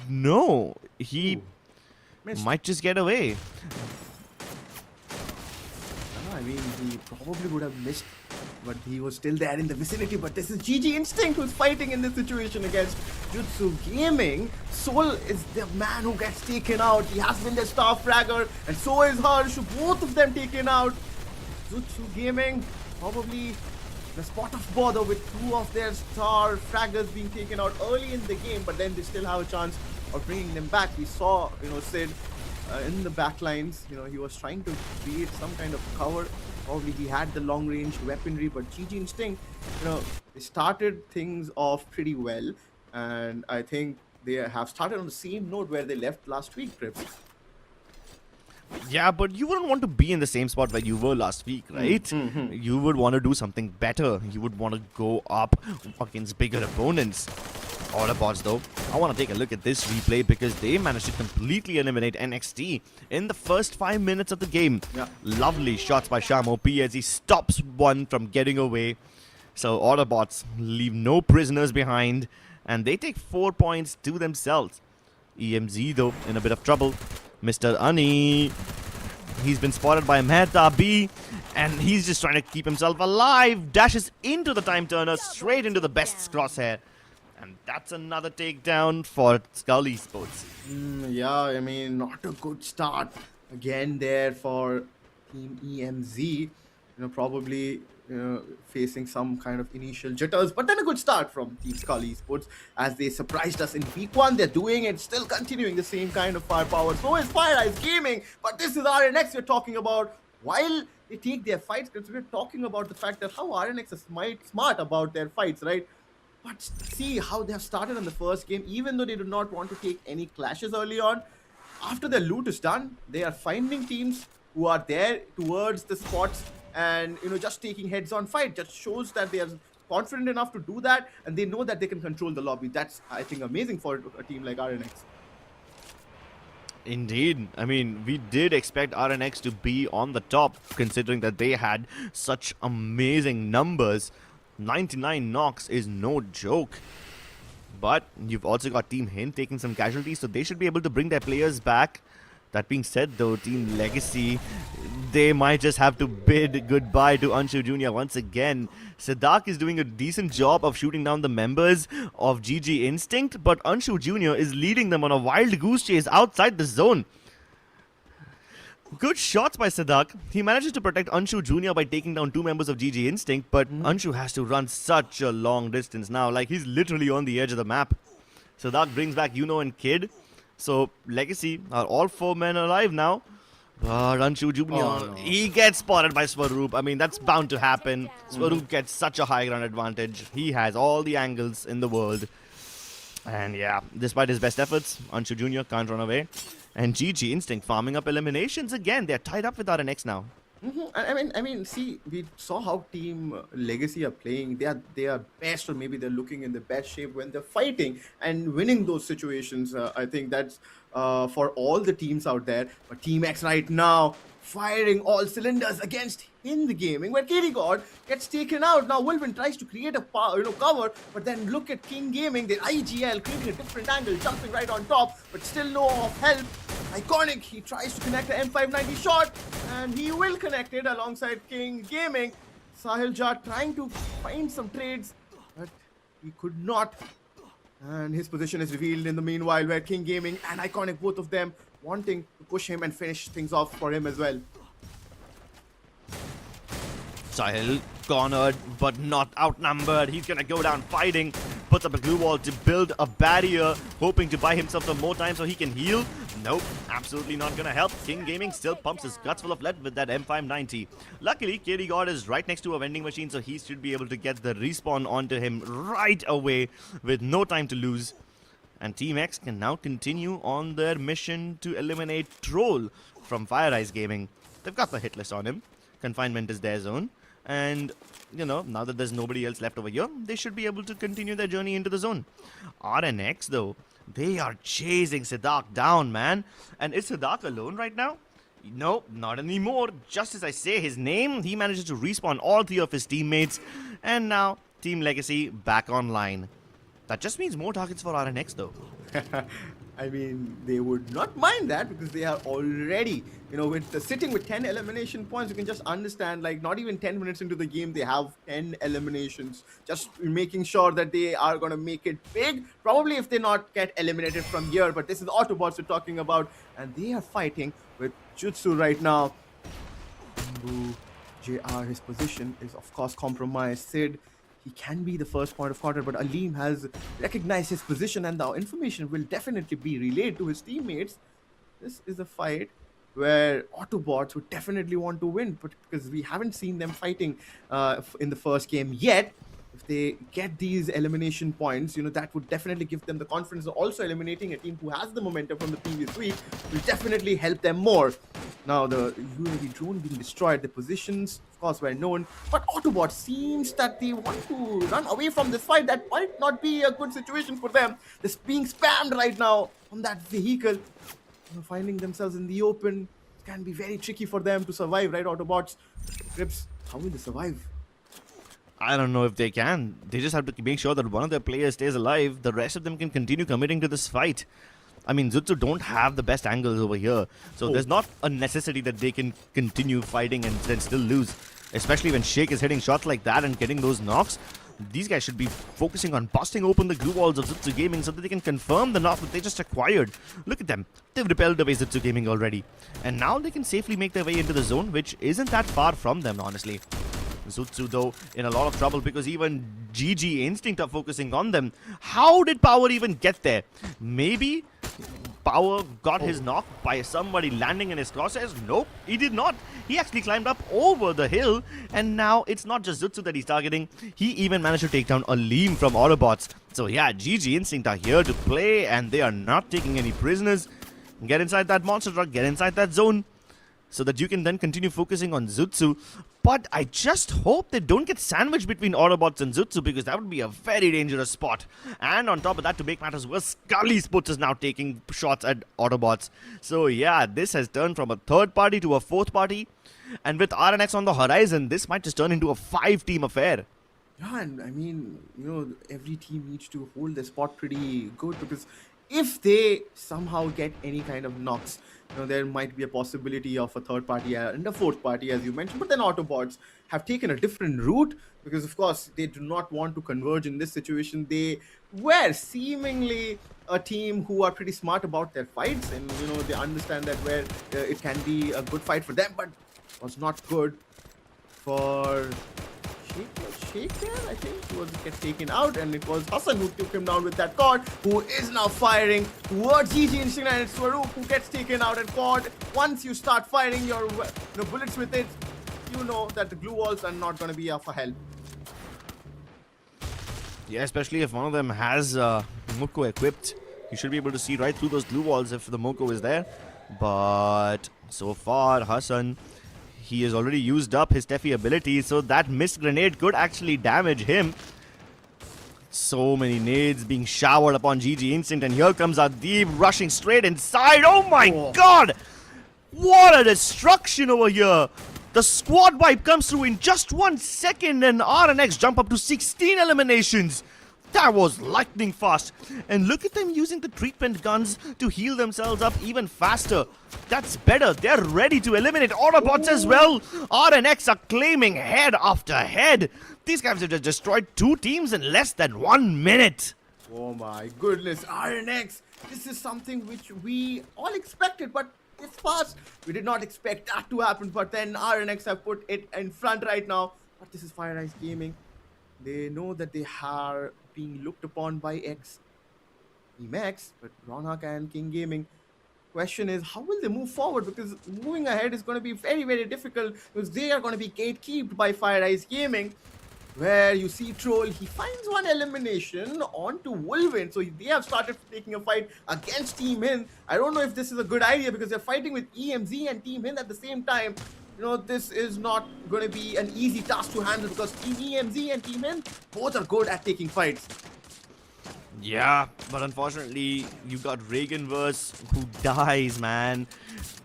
No. He might just get away. I mean, he probably would have missed, but he was still there in the vicinity. But this is GG Instinct who's fighting in this situation against ZUTSU Gaming. Soul is the man who gets taken out. He has been the star fragger, and so is Harsh. Both of them taken out. ZUTSU Gaming probably the spot of bother with 2 of their star fraggers being taken out early in the game, but then they still have a chance of bringing them back. We saw, Sid in the backlines, he was trying to create some kind of cover. Probably he had the long-range weaponry, but GG Instinct, they started things off pretty well, and I think they have started on the same note where they left last week, Trips. Yeah, but you wouldn't want to be in the same spot where you were last week, right? You would want to do something better. You would want to go up against bigger opponents. AUTOBOTZ though, I want to take a look at this replay because they managed to completely eliminate NXT in the first 5 minutes of the game. Yeah. Lovely shots by Shamo P as he stops one from getting away. So AUTOBOTZ leave no prisoners behind and they take 4 points to themselves. EMZ though in a bit of trouble. Mr. Ani, he's been spotted by Mehta B and he's just trying to keep himself alive. Dashes into the time turner straight into the best's crosshair. And that's another takedown for Skull Esports. Yeah, I mean, not a good start again there for Team EMZ. You know, probably facing some kind of initial jitters, but then a good start from Team Skull Esports as they surprised us in week 1. They're doing it, still continuing the same kind of firepower. So is FIREEYES Gaming, but this is RNX we're talking about. While they take their fights, because we're talking about the fact that how RNX is smart about their fights, right? But see how they have started in the first game, even though they do not want to take any clashes early on. After their loot is done, they are finding teams who are there towards the spots and, you know, just taking heads-on fight. Just shows that they are confident enough to do that and they know that they can control the lobby. That's, I think, amazing for a team like RNX. Indeed. I mean, we did expect RNX to be on the top, considering that they had such amazing numbers. 99 knocks is no joke. But you've also got Team HIND taking some casualties, so they should be able to bring their players back. That being said, though, Team Legacy, they might just have to bid goodbye to Anshu Jr. once again. Sadak is doing a decent job of shooting down the members of GG Instinct, but Anshu Jr. is leading them on a wild goose chase outside the zone. Good shots by Sadak. He manages to protect Anshu Jr. by taking down 2 members of GG Instinct, but Anshu has to run such a long distance now. Like, he's literally on the edge of the map. Sadak brings back Yuno and Kid. So, Legacy are all 4 men alive now. But Anshu Jr., he gets spotted by Swaroop. I mean, that's bound to happen. Swaroop gets such a high ground advantage. He has all the angles in the world. And yeah, despite his best efforts, Anshu Jr. can't run away. And GG Instinct farming up eliminations again. They're tied up with RNX now. I mean, see, we saw how Team Legacy are playing. They are best, or maybe they're looking in the best shape when they're fighting and winning those situations. I think that's for all the teams out there. But Team X right now firing all cylinders against HIND Gaming, where KD God gets taken out. Now Wolven tries to create a cover, but then look at King Gaming, their IGL creating a different angle, jumping right on top, but still no off help. Iconic, he tries to connect the M590 shot, and he will connect it alongside King Gaming. Sahil Jha trying to find some trades, but he could not. And his position is revealed in the meanwhile, where King Gaming and Iconic, both of them wanting to push him and finish things off for him as well. Sahil cornered, but not outnumbered. He's gonna go down fighting. Puts up a glue wall to build a barrier, hoping to buy himself some more time so he can heal. Nope, absolutely not gonna help. King Gaming still pumps his guts full of lead with that M590. Luckily, KD God is right next to a vending machine, so he should be able to get the respawn onto him right away with no time to lose. And Team X can now continue on their mission to eliminate Troll from FIREEYES Gaming. They've got the hit list on him. Confinement is their zone. And, you know, now that there's nobody else left over here, they should be able to continue their journey into the zone. RNX, though, they are chasing Sadak down, man. And is Sadak alone right now? Nope, not anymore. Just as I say his name, he manages to respawn all 3 of his teammates. And now, Team Legacy back online. That just means more targets for RNX, though. I mean, they would not mind that because they are already, you know, with sitting with 10 elimination points. You can just understand, like, not even 10 minutes into the game, they have 10 eliminations. Just making sure that they are going to make it big. Probably if they not get eliminated from here. But this is AUTOBOTZ we're talking about. And they are fighting with ZUTSU right now. JR, his position is, of course, compromised. Sid, he can be the first point of contact, but Aleem has recognized his position and the information will definitely be relayed to his teammates. This is a fight where AUTOBOTZ would definitely want to win, but because we haven't seen them fighting in the first game yet. If they get these elimination points, you know, that would definitely give them the confidence. Also eliminating a team who has the momentum from the previous week will definitely help them more. Now the UAV drone being destroyed, the positions of course were known, but Autobot seems that they want to run away from this fight. That might not be a good situation for them. They're being spammed right now on that vehicle. Finding themselves in the open can be very tricky for them to survive, right, Autobots? Grips, how will they survive? I don't know if they can. They just have to make sure that one of their players stays alive. The rest of them can continue committing to this fight. I mean, ZUTSU don't have the best angles over here. So there's not a necessity that they can continue fighting and then still lose. Especially when Shake is hitting shots like that and getting those knocks. These guys should be focusing on busting open the glue walls of ZUTSU Gaming so that they can confirm the knock that they just acquired. Look at them. They've repelled away ZUTSU Gaming already. And now they can safely make their way into the zone, which isn't that far from them, honestly. ZUTSU, though, in a lot of trouble because even GG Instinct are focusing on them. How did Power even get there? Maybe Power got his knock by somebody landing in his crosshairs? Nope, he did not. He actually climbed up over the hill, and now it's not just ZUTSU that he's targeting. He even managed to take down a Leem from AUTOBOTZ. So yeah, GG Instinct are here to play, and they are not taking any prisoners. Get inside that monster truck, get inside that zone, so that you can then continue focusing on ZUTSU. But I just hope they don't get sandwiched between AUTOBOTZ and ZUTSU, because that would be a very dangerous spot. And on top of that, to make matters worse, Esports is now taking shots at AUTOBOTZ. So yeah, this has turned from a third party to a fourth party. And with RNX on the horizon, this might just turn into a 5-team affair. Yeah, and I mean, every team needs to hold their spot pretty good, because if they somehow get any kind of knocks, there might be a possibility of a third party and a fourth party, as you mentioned. But then Autobots have taken a different route, because of course they do not want to converge in this situation. They were seemingly a team who are pretty smart about their fights, and they understand that where it can be a good fight for them, but it was not good for Shaker, I think. He was gets taken out, and it was Hassan who took him down with that cord, who is now firing towards GG Instinct, and it's Swaroop who gets taken out. And cord, once you start firing your bullets with it, you know that the glue walls are not going to be of help. Yeah, especially if one of them has Moko equipped. You should be able to see right through those glue walls if the Moko is there. But so far, Hassan, he has already used up his Tefi ability, so that missed grenade could actually damage him. So many nades being showered upon GG Instinct, and here comes Adib rushing straight inside. Oh my god! What a destruction over here! The squad wipe comes through in just 1 second, and RNX jump up to 16 eliminations. That was lightning fast. And look at them using the treatment guns to heal themselves up even faster. That's better. They're ready to eliminate AUTOBOTZ as well. RNX are claiming head after head. These guys have just destroyed 2 teams in less than 1 minute. Oh my goodness, RNX. This is something which we all expected, but it's fast. We did not expect that to happen, but then RNX have put it in front right now. But this is FIREEYES Gaming. They know that they are being looked upon by Team X, but Ronhak and King Gaming. Question is, how will they move forward? Because moving ahead is going to be very, very difficult, because they are going to be gatekept by FIREEYES Gaming. Where you see Troll, he finds one elimination onto Wolvin. So they have started taking a fight against Team HIND. I don't know if this is a good idea, because they're fighting with EMZ and Team HIND at the same time. This is not going to be an easy task to handle, because Team EMZ and Team HIND both are good at taking fights. Yeah, but unfortunately, you got REAGANVERSE who dies, man.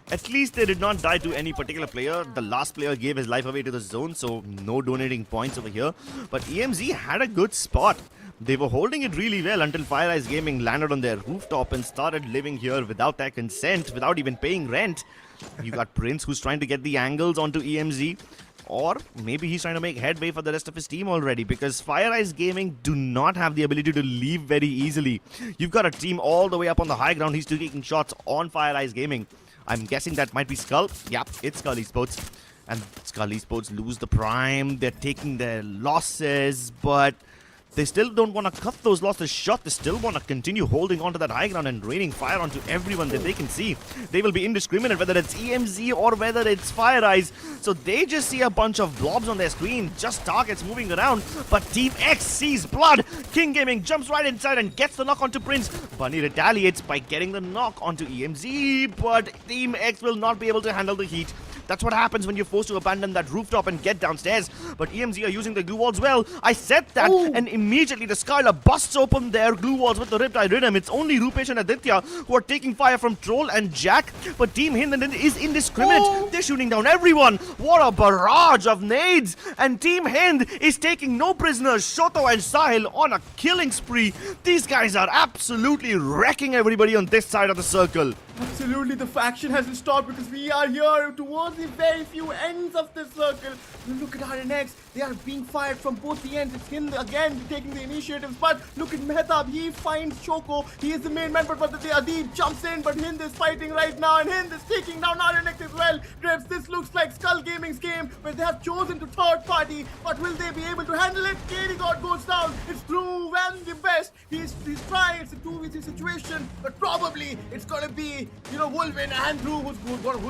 At least they did not die to any particular player. The last player gave his life away to the zone, so no donating points over here. But EMZ had a good spot. They were holding it really well until FIREEYES Gaming landed on their rooftop and started living here without their consent, without even paying rent. You got Prince, who's trying to get the angles onto EMZ. Or maybe he's trying to make headway for the rest of his team already, because FIREEYES Gaming do not have the ability to leave very easily. You've got a team all the way up on the high ground. He's still taking shots on FIREEYES Gaming. I'm guessing that might be Skull. Yep, it's Skull Esports. And Skull Esports lose the prime. They're taking their losses, but They still don't want to cut those losses short. They still want to continue holding on to that high ground and raining fire onto everyone that they can see. They will be indiscriminate whether it's EMZ or whether it's FIREEYES. So they just see a bunch of blobs on their screen, just targets moving around. But Team X sees blood. King Gaming jumps right inside and gets the knock onto Prince. Bunny retaliates by getting the knock onto EMZ, but Team X will not be able to handle the heat. That's what happens when you're forced to abandon that rooftop and get downstairs. But EMZ are using the glue walls well. I said that, and immediately the Skylar busts open their glue walls with the Riptide Rhythm. It's only Rupesh and Aditya who are taking fire from Troll and Jack. But Team HIND is indiscriminate. They're shooting down everyone. What a barrage of nades. And Team HIND is taking no prisoners. Shoto and Sahil on a killing spree. These guys are absolutely wrecking everybody on this side of the circle. Absolutely, the faction hasn't stopped because we are here towards the very few ends of the circle. Look at RNX, they are being fired from both the ends. It's HIND again taking the initiatives, but look at Mehtab, he finds Choco. He is the main man, but the Adib jumps in, but HIND is fighting right now, and HIND is taking down RNX as well. Grips, this looks like Skull Gaming's game, where they have chosen to third party, but will they be able to handle it? KD God goes down. It's Drew and the best. He's trying. It's a 2v3 situation, but probably it's gonna be, you know, Wolvin and Drew who's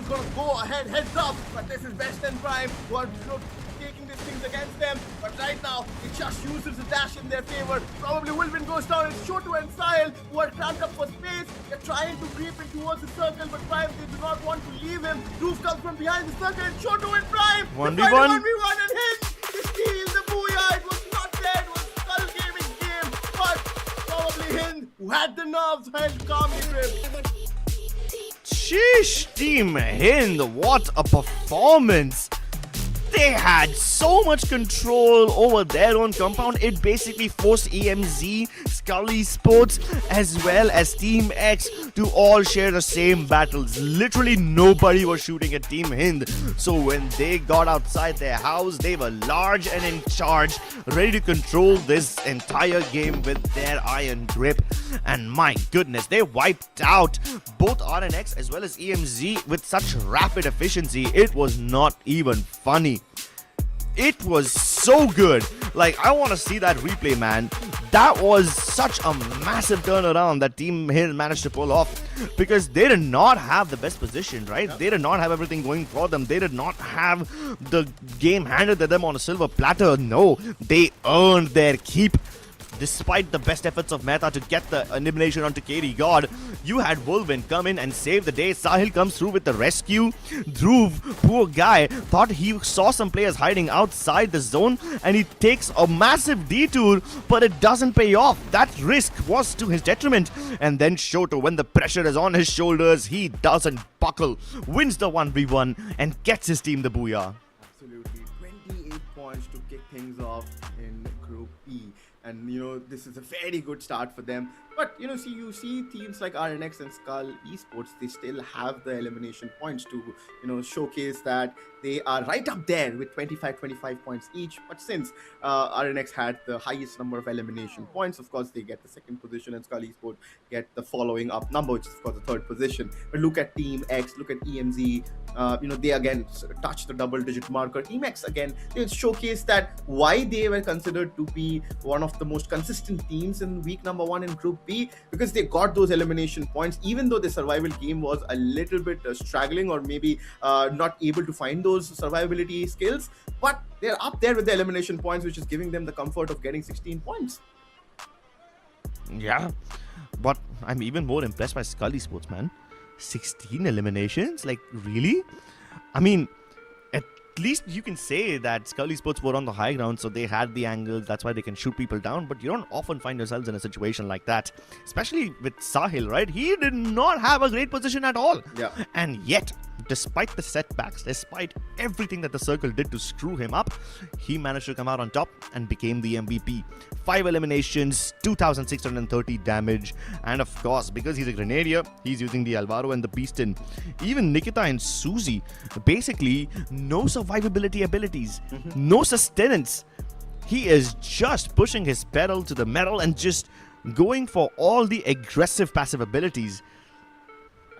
gonna go ahead, heads up. But this is Best and Prime who are, you know, taking these things against them. But right now, it just uses the dash in their favor. Probably Wolvin goes down. It's Shoto and Sahil who are cramped up for space. They're trying to creep in towards the circle, but Prime, they do not want to leave him. Roof comes from behind the circle, and Shoto and Prime 1v1 and HIND. They steal the booyah. It was not dead. It was Skull Gaming's game, but probably HIND, who had the nerves, held calmly grip. Sheesh, Team HIND, what a performance! They had so much control over their own compound. It basically forced EMZ, Skull Esports, as well as Team X to all share the same battles. Literally nobody was shooting at Team HIND. So when they got outside their house, they were large and in charge, ready to control this entire game with their iron grip. And my goodness, they wiped out both RNX as well as EMZ with such rapid efficiency. It was not even funny. It was so good. Like, I want to see that replay, man. That was such a massive turnaround that Team HIND managed to pull off, because they did not have the best position, right? They did not have everything going for them. They did not have the game handed to them on a silver platter. No, they earned their keep. Despite the best efforts of Mehta to get the elimination onto KD God, you had Wolvin come in and save the day. Sahil comes through with the rescue. Dhruv, poor guy, thought he saw some players hiding outside the zone, and he takes a massive detour, but it doesn't pay off. That risk was to his detriment. And then Shoto, when the pressure is on his shoulders, he doesn't buckle, wins the 1v1 and gets his team the booyah. Absolutely, 28 points to kick things off in Group E. And, you know, this is a very good start for them. But, you know, you see teams like RNX and Skull Esports, they still have the elimination points to, you know, showcase that they are right up there with 25 points each. But since RNX had the highest number of elimination points, of course, they get the second position, and Skull Esports get the following up number, which is, of course, the third position. But look at Team X, look at EMZ. You know, they again touch the double-digit marker. Team X, again, they showcase that why they were considered to be one of the most consistent teams in week number 1 in Group B, because they got those elimination points, even though the survival game was a little bit struggling, or maybe not able to find those survivability skills. But they're up there with the elimination points, which is giving them the comfort of getting 16 points. Yeah, but I'm even more impressed by Skull Esports, man. 16 eliminations? Like, really? I mean, at least you can say that Skull Esports were on the high ground, so they had the angles, that's why they can shoot people down. But you don't often find yourselves in a situation like that, especially with Sahil, right? He did not have a great position at all. Yeah. And yet, despite the setbacks, despite everything that the circle did to screw him up, he managed to come out on top and became the MVP. 5 eliminations, 2,630 damage, and of course, because he's a Grenadier, he's using the Alvaro and the Beastin. Even Nikita and Suzy, basically no survivability abilities, no sustenance. He is just pushing his pedal to the metal and just going for all the aggressive passive abilities.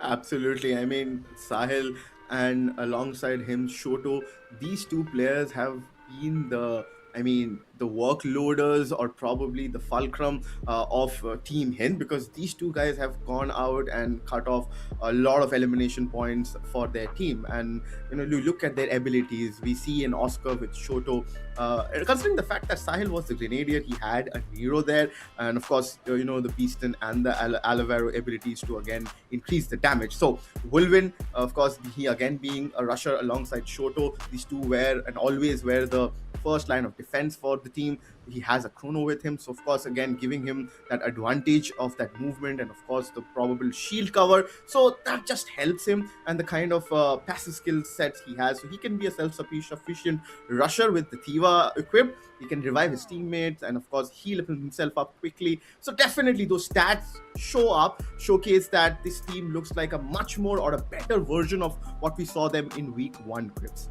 Absolutely. I mean, Sahil and alongside him, Shoto, these two players have been the workloaders or probably the fulcrum of Team HIND, because these two guys have gone out and cut off a lot of elimination points for their team. And you look at their abilities. We see an Oscar with Shoto. Considering the fact that Sahil was the Grenadier, he had a Nero there, and of course, the Beaston and the Alavaro abilities to again increase the damage. So Wilvin, of course, he again being a rusher alongside Shoto, these two were and always were the first line of defense for the team. He has a chrono with him, so of course again giving him that advantage of that movement, and of course the probable shield cover, so that just helps him, and the kind of passive skill sets he has, so he can be a self-sufficient rusher with the Thiva equipped. He can revive his teammates and of course heal himself up quickly. So definitely those stats showcase that this team looks like a much more or a better version of what we saw them in week 1, Crips.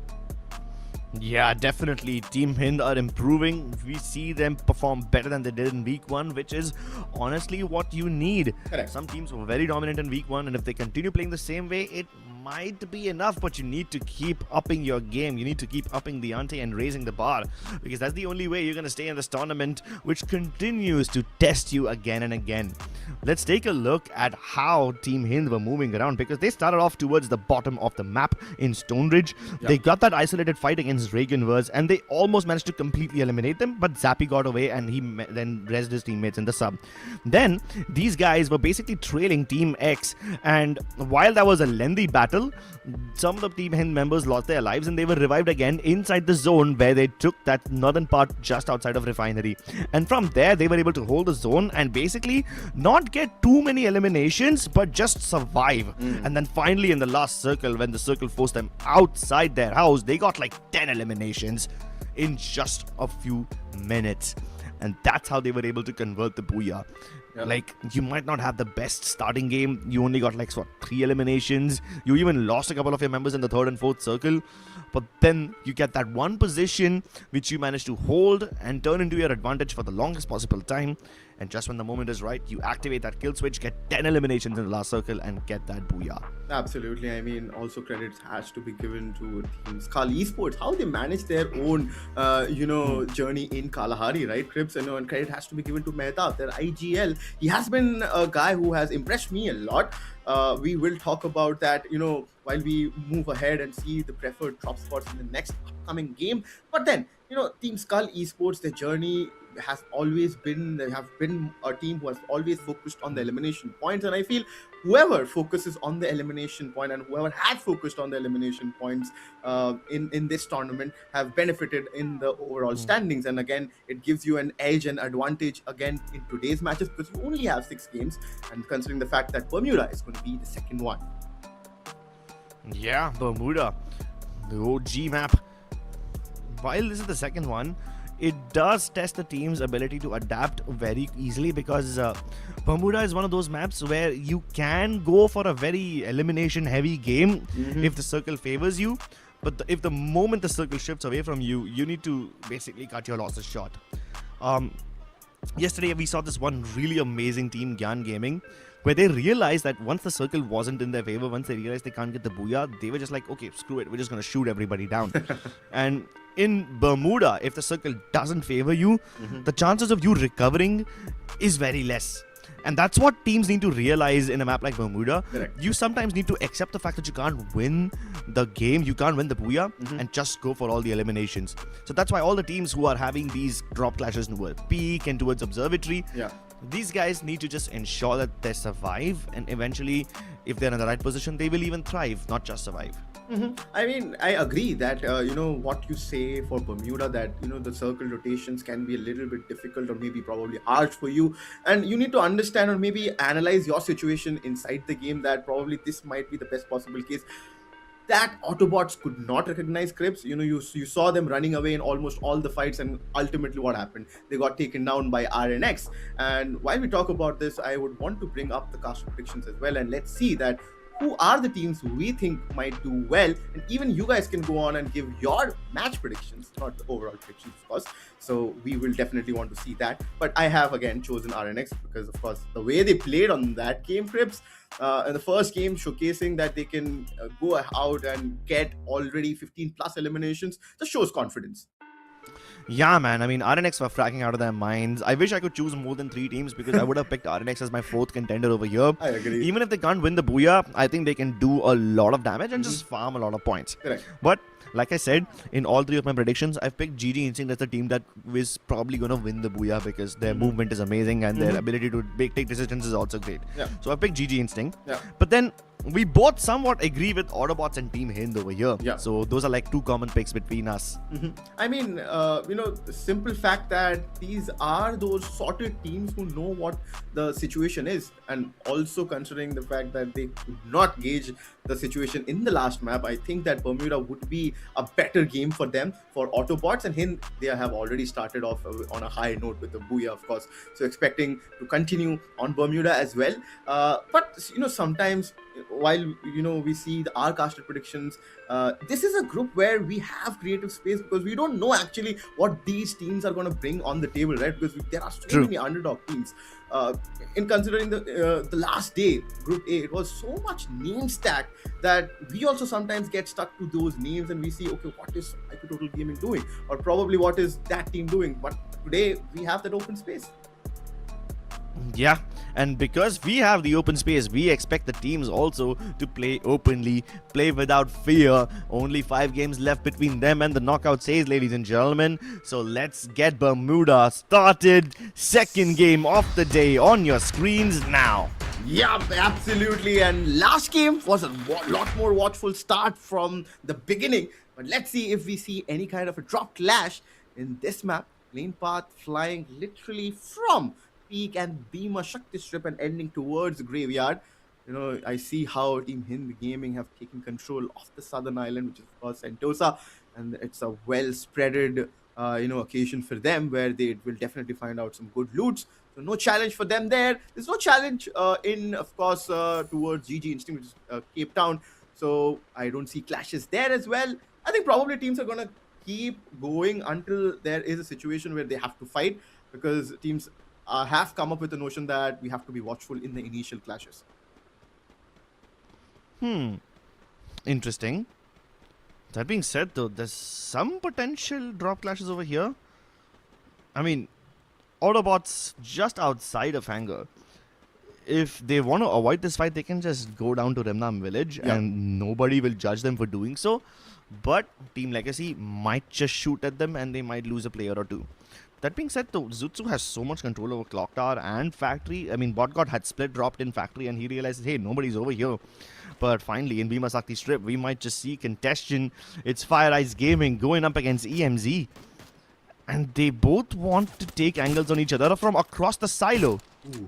Yeah, definitely. Team HIND are improving. We see them perform better than they did in week 1, which is honestly what you need. Correct. Some teams were very dominant in week 1, and if they continue playing the same way, it might be enough, but you need to keep upping your game. You need to keep upping the ante and raising the bar, because that's the only way you're going to stay in this tournament, which continues to test you again and again. Let's take a look at how Team HIND were moving around, because they started off towards the bottom of the map in Stonebridge. Yeah. They got that isolated fight against REAGANVERSE, and they almost managed to completely eliminate them, but Zappy got away and he then rezzed his teammates in the sub. Then these guys were basically trailing Team X, and while that was a lengthy battle, some of the Team HIND members lost their lives and they were revived again inside the zone where they took that northern part just outside of Refinery. And from there, they were able to hold the zone and basically not get too many eliminations, but just survive. And then finally in the last circle, when the circle forced them outside their house, they got like 10 eliminations in just a few minutes. And that's how they were able to convert the Booyah. Yeah. Like, you might not have the best starting game. You only got like 3 eliminations. You even lost a couple of your members in the 3rd and 4th circle. But then you get that one position which you manage to hold and turn into your advantage for the longest possible time. And just when the moment is right, you activate that kill switch, get 10 eliminations in the last circle and get that Booyah. Absolutely. I mean, also credits has to be given to Team Skull Esports, how they manage their own, journey in Kalahari, right, Crips? And credit has to be given to Mehta, their IGL. He has been a guy who has impressed me a lot. We will talk about that, while we move ahead and see the preferred drop spots in the next upcoming game. But then, Team Skull Esports, their journey has always been, they have been a team who has always focused on the elimination points, and I feel whoever focuses on the elimination point and whoever has focused on the elimination points in this tournament have benefited in the overall standings. And again, it gives you an edge and advantage again in today's matches, because you only have 6 games, and considering the fact that Bermuda is going to be the second one. Yeah, Bermuda, the OG map. While this is the second one, it does test the team's ability to adapt very easily, because Bermuda is one of those maps where you can go for a very elimination heavy game if the circle favors you, but if the moment the circle shifts away from you, you need to basically cut your losses short. Yesterday we saw this one really amazing team, Gyan Gaming, where they realized that once the circle wasn't in their favor, once they realized they can't get the Booyah, they were just like, okay, screw it, we're just going to shoot everybody down. And in Bermuda, if the circle doesn't favor you, the chances of you recovering is very less. And that's what teams need to realize in a map like Bermuda. Correct. You sometimes need to accept the fact that you can't win the game, you can't win the Booyah, and just go for all the eliminations. So that's why all the teams who are having these drop clashes towards Peak and towards Observatory, these guys need to just ensure that they survive, and eventually, if they're in the right position, they will even thrive, not just survive. I mean, I agree that, what you say for Bermuda, that, the circle rotations can be a little bit difficult or maybe probably harsh for you. And you need to understand or maybe analyze your situation inside the game, that probably this might be the best possible case. That Autobots could not recognize Crips. You saw them running away in almost all the fights, and ultimately what happened? They got taken down by RNX. And while we talk about this, I would want to bring up the cast predictions as well, and let's see that who are the teams we think might do well, and even you guys can go on and give your match predictions, not the overall predictions, of course. So we will definitely want to see that. But I have again chosen RNX because, of course, the way they played on that game, Crips, in the first game, showcasing that they can go out and get already 15 plus eliminations, just shows confidence. Yeah, man. I mean, RNX were fracking out of their minds. I wish I could choose more than 3 teams because I would have picked RNX as my 4th contender over here. I agree. Even if they can't win the Booyah, I think they can do a lot of damage and just farm a lot of points. Correct. But like I said, in all 3 of my predictions, I've picked GG Instinct as the team that is probably going to win the Booyah because their movement is amazing and their ability to take decisions is also great. Yeah. So I picked GG Instinct. Yeah. But then we both somewhat agree with AUTOBOTZ and Team HIND over here. Yeah. So those are like 2 common picks between us. I mean, the simple fact that these are those sorted teams who know what the situation is, and also considering the fact that they could not gauge the situation in the last map, I think that Bermuda would be a better game for them. For AUTOBOTZ and HIND, they have already started off on a high note with the Booyah, of course. So expecting to continue on Bermuda as well. But sometimes while we see our casted predictions, this is a group where we have creative space because we don't know actually what these teams are going to bring on the table, right? Because there are so many underdog teams. In considering the last day, Group A, it was so much name stack that we also sometimes get stuck to those names and we see, okay, what is Total Gaming doing? Or probably what is that team doing? But today we have that open space. Yeah, and because we have the open space, we expect the teams also to play openly, play without fear. Only 5 games left between them and the knockout stage, ladies and gentlemen. So let's get Bermuda started. Second game of the day on your screens now. Yeah, absolutely. And last game was a lot more watchful start from the beginning. But let's see if we see any kind of a drop clash in this map. Lane path flying literally from Peak and Bhima Shakti Strip and ending towards Graveyard. I see how Team HIND Gaming have taken control of the southern island, which is of course Sentosa, and it's a well-spreaded occasion for them where they will definitely find out some good loots. So no challenge for them there. There's no challenge of course towards GG Instinct, which is Cape Town. So I don't see clashes there as well. I think probably teams are gonna keep going until there is a situation where they have to fight, because teams have come up with the notion that we have to be watchful in the initial clashes. Interesting. That being said, though, there's some potential drop clashes over here. I mean, AUTOBOTZ just outside of Hangar. If they want to avoid this fight, they can just go down to Remnam Village and nobody will judge them for doing so. But TEAMLEGACY might just shoot at them and they might lose a player or 2. That being said, though, ZUTSU has so much control over Clock Tower and Factory. I mean, BotGod had split dropped in Factory and he realized, hey, nobody's over here. But finally, in Bhima Shakti Strip, we might just see contention. It's FIREEYES Gaming going up against EMZ. And they both want to take angles on each other from across the silo. Ooh.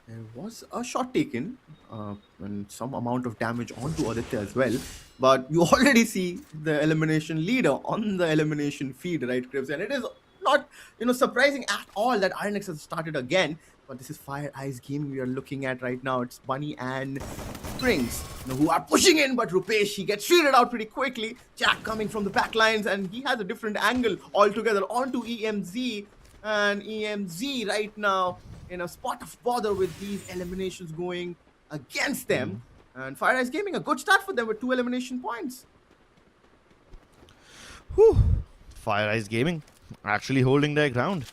There was a shot taken and some amount of damage onto Aditya as well. But you already see the elimination leader on the elimination feed, right, Crips? And it is not, surprising at all that RNX has started again. But this is FIREEYES Gaming we are looking at right now. It's Bunny and Springs, who are pushing in, but Rupesh, he gets shielded out pretty quickly. Jack coming from the back lines, and he has a different angle altogether onto EMZ. And EMZ right now in a spot of bother with these eliminations going against them. And FIREEYES Gaming, a good start for them with 2 elimination points. Whew. FIREEYES Gaming actually holding their ground.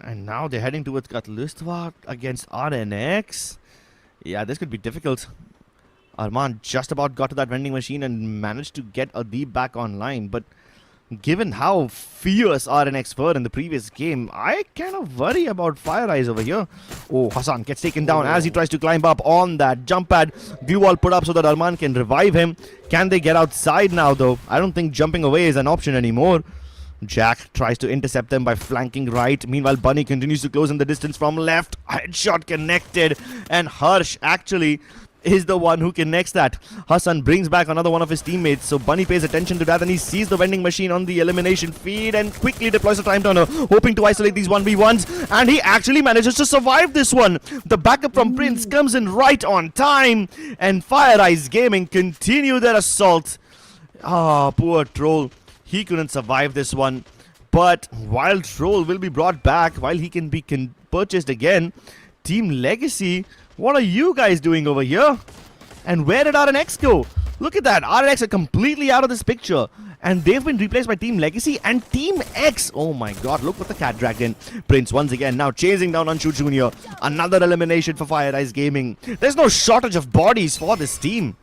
And now they're heading towards Catalystwa against RNX. Yeah, this could be difficult. Arman just about got to that vending machine and managed to get a deep back online. But given how fierce RNX were in the previous game, I kind of worry about FIREEYES over here. Oh, Hassan gets taken down as he tries to climb up on that jump pad. Glue wall put up so that Arman can revive him. Can they get outside now, though? I don't think jumping away is an option anymore. Jack tries to intercept them by flanking right. Meanwhile, Bunny continues to close in the distance from left. Headshot connected. And Harsh actually is the one who connects that. Hassan brings back another one of his teammates. So Bunny pays attention to that and he sees the vending machine on the elimination feed and quickly deploys a time turner, hoping to isolate these 1v1s. And he actually manages to survive this one. The backup from Prince comes in right on time. And FIREEYES Gaming continue their assault. Ah, poor Troll. He couldn't survive this one. But while Troll will be brought back, while he can be purchased again, TEAMLEGACY, what are you guys doing over here? And where did RNX go? Look at that. RNX are completely out of this picture. and they've been replaced by Team Legacy and Team X. Oh my god, look at the Cat Dragon. Prince once again now chasing down Anshu Jr. Another elimination for FIREEYES Gaming. There's no shortage of bodies for this team.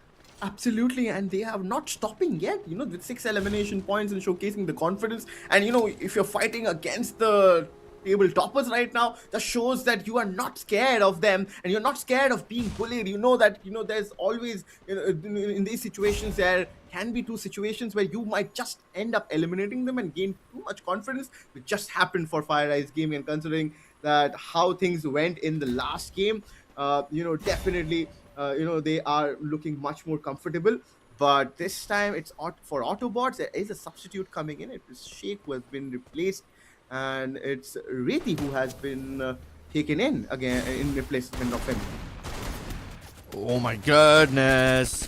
Absolutely, and they are not stopping yet, you know, with 6 elimination points and showcasing the confidence. And you know, if you're fighting against the table toppers right now, that shows that you are not scared of them and you're not scared of being bullied. You know that, you know, there's always, you know, in these situations there can be 2 situations where you might just end up eliminating them and gain too much confidence, which just happened for FIREEYES Gaming. And considering that how things went in the last game, you know, definitely you know, they are looking much more comfortable. But this time it's for AUTOBOTZ. There is a substitute coming in. It is Sheikh who has been replaced, and it's Reti who has been taken in again in replacement of him. Oh my goodness.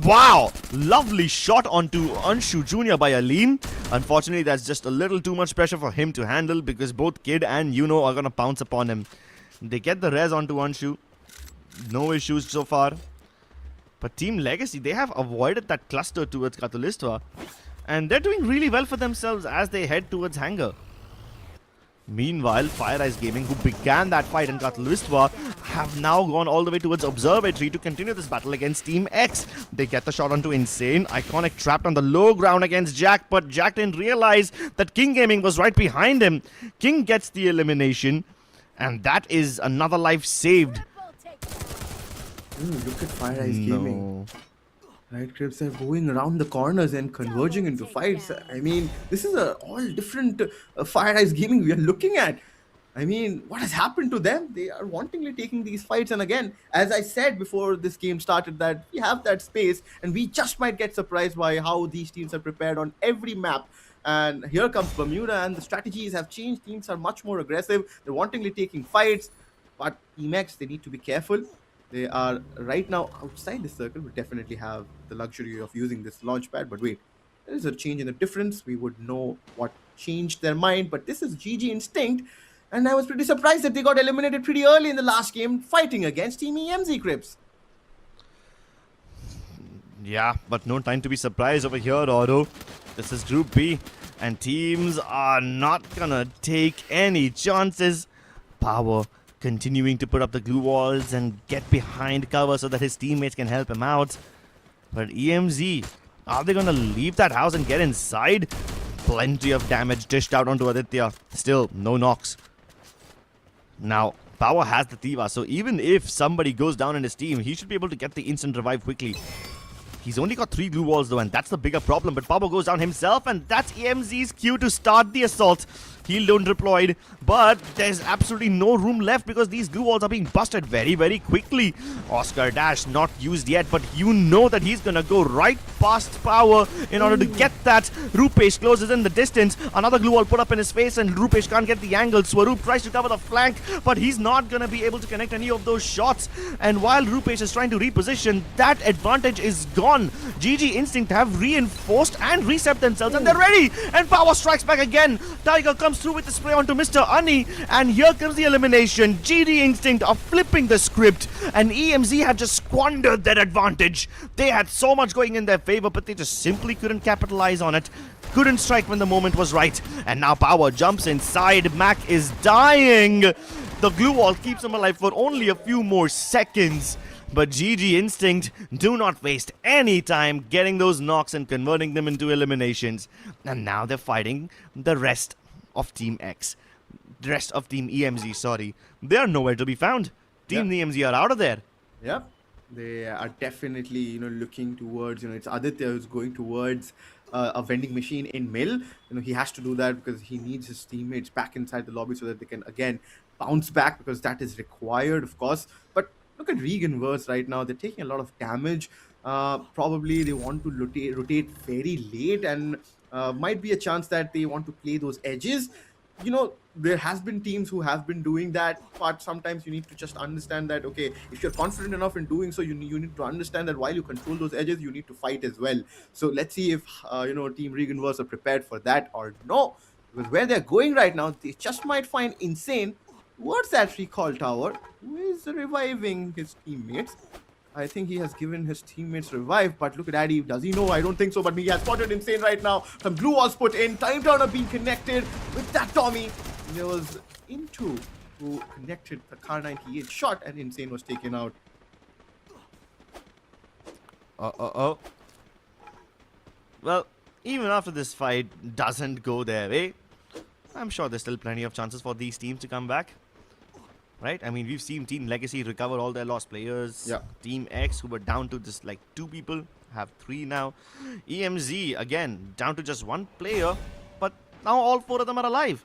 Wow, lovely shot onto Anshu Jr. by Alim. Unfortunately, that's just a little too much pressure for him to handle, because both Kid and Yuno are gonna pounce upon him. They get the res onto Anshu. No issues so far. But Team Legacy, they have avoided that cluster towards Katulistva, and they're doing really well for themselves as they head towards Hangar. Meanwhile, FIREEYES Gaming, who began that fight in Katulistva, have now gone all the way towards Observatory to continue this battle against Team X. They get the shot onto Insane. Iconic trapped on the low ground against Jack, but Jack didn't realize that King Gaming was right behind him. King gets the elimination, and that is another life saved. Look at FIREEYES Gaming. Right, Crips are going around the corners and converging into fights. I mean, this is a all different FIREEYES Gaming we are looking at. I mean, what has happened to them? They are wantingly taking these fights. And again, as I said before this game started, that we have that space and we just might get surprised by how these teams are prepared on every map. And here comes Bermuda, and the strategies have changed. Teams are much more aggressive. They're wantingly taking fights. But Team X, they need to be careful. They are right now outside the circle, but definitely have the luxury of using this launch pad. But wait, there is a change in the difference. We would know what changed their mind, but this is GG Instinct, and I was pretty surprised that they got eliminated pretty early in the last game fighting against Team EMZ, Crips. Yeah, but no time to be surprised over here, Auto. This is Group B, and teams are not gonna take any chances. Power continuing to put up the glue walls and get behind cover so that his teammates can help him out. But EMZ, are they gonna leave that house and get inside? Plenty of damage dished out onto Aditya. Still, no knocks. Now, Power has the Tiva, so even if somebody goes down in his team, he should be able to get the instant revive quickly. He's only got 3 glue walls though, and that's the bigger problem. But Power goes down himself, and that's EMZ's cue to start the assault. Heal don't deployed, but there's absolutely no room left because these glue walls are being busted very, very quickly. Oscar Dash not used yet, but you know that he's gonna go right past Power in order to get that. Rupesh closes in the distance. Another glue wall put up in his face, and Rupesh can't get the angle. Swaroop tries to cover the flank, but he's not gonna be able to connect any of those shots. And while Rupesh is trying to reposition, that advantage is gone. GG Instinct have reinforced and reset themselves, and they're ready. And Power strikes back again. Tiger comes through with the spray onto Mr. Ani, and here comes the elimination. GD Instinct are flipping the script, and EMZ had just squandered their advantage. They had so much going in their favor, but they just simply couldn't capitalize on it. Couldn't strike when the moment was right. And now Power jumps inside. Mac is dying. The glue wall keeps him alive for only a few more seconds. But GG Instinct do not waste any time getting those knocks and converting them into eliminations. And now they're fighting the rest of Team X. The rest of Team EMZ, sorry. They are nowhere to be found. Team EMZ are out of there. Yep. They are definitely, you know, looking towards, you know, it's Aditya who's going towards a vending machine in mill. You know, he has to do that because he needs his teammates back inside the lobby so that they can, again, bounce back, because that is required, of course. But look at REAGANVERSE right now. They're taking a lot of damage. Probably they want to rotate very late, and might be a chance that they want to play those edges. You know, there has been teams who have been doing that, but sometimes you need to just understand that, okay, if you're confident enough in doing so, you need to understand that while you control those edges, you need to fight as well. So let's see if, you know, Team REAGANVERSE are prepared for that or no. Because where they're going right now, they just might find Insane towards that recall tower, who is reviving his teammates. I think he has given his teammates revive, but look at Addy. Does he know? I don't think so, but he has spotted Insane right now. Some glue walls put in. Time Turner being connected with that Tommy. There was Into who connected the Car 98 shot, and Insane was taken out. Well, even after this fight doesn't go their way, I'm sure there's still plenty of chances for these teams to come back. Right? I mean, we've seen Team Legacy recover all their lost players. Yeah. Team X, who were down to just like 2 people, have 3 now. EMZ, again, down to just 1 player, but now all 4 of them are alive.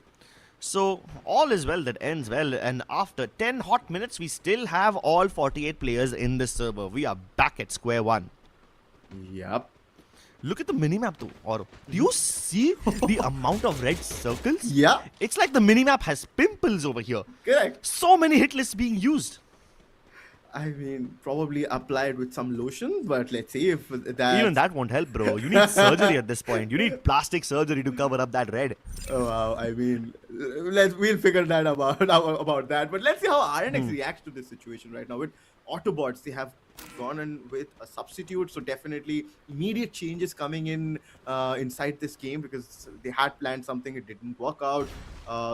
So, all is well that ends well, and after 10 hot minutes, we still have all 48 players in this server. We are back at square one. Yep. Look at the minimap though, Oro. Do you see the amount of red circles? Yeah. It's like the minimap has pimples over here. Correct. So many hit lists being used. I mean, probably applied with some lotion, but let's see if that... Even that won't help, bro. You need surgery at this point. You need plastic surgery to cover up that red. Oh, wow. I mean, we'll figure that about that. But let's see how RNX reacts to this situation right now. With AUTOBOTZ, they have gone in with a substitute, so definitely immediate changes coming in inside this game, because they had planned something, it didn't work out.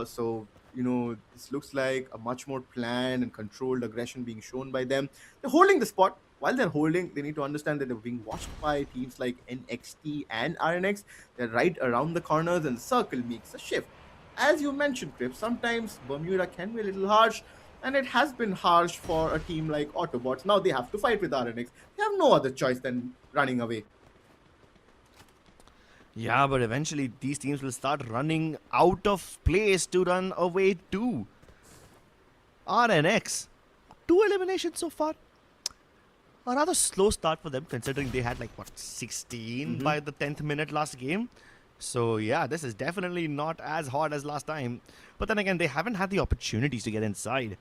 So, you know, this looks like a much more planned and controlled aggression being shown by them. They're holding the spot. While they're holding, they need to understand that they're being watched by teams like NXT and RNX. They're right around the corners, and the circle makes a shift. As you mentioned, Crip, sometimes Bermuda can be a little harsh, and it has been harsh for a team like AUTOBOTZ. Now they have to fight with RNX. They have no other choice than running away. Yeah, but eventually these teams will start running out of place to run away too. RNX, 2 eliminations so far. A rather slow start for them, considering they had like, what, 16 by the 10th minute last game. So yeah, this is definitely not as hard as last time. But then again, they haven't had the opportunities to get inside.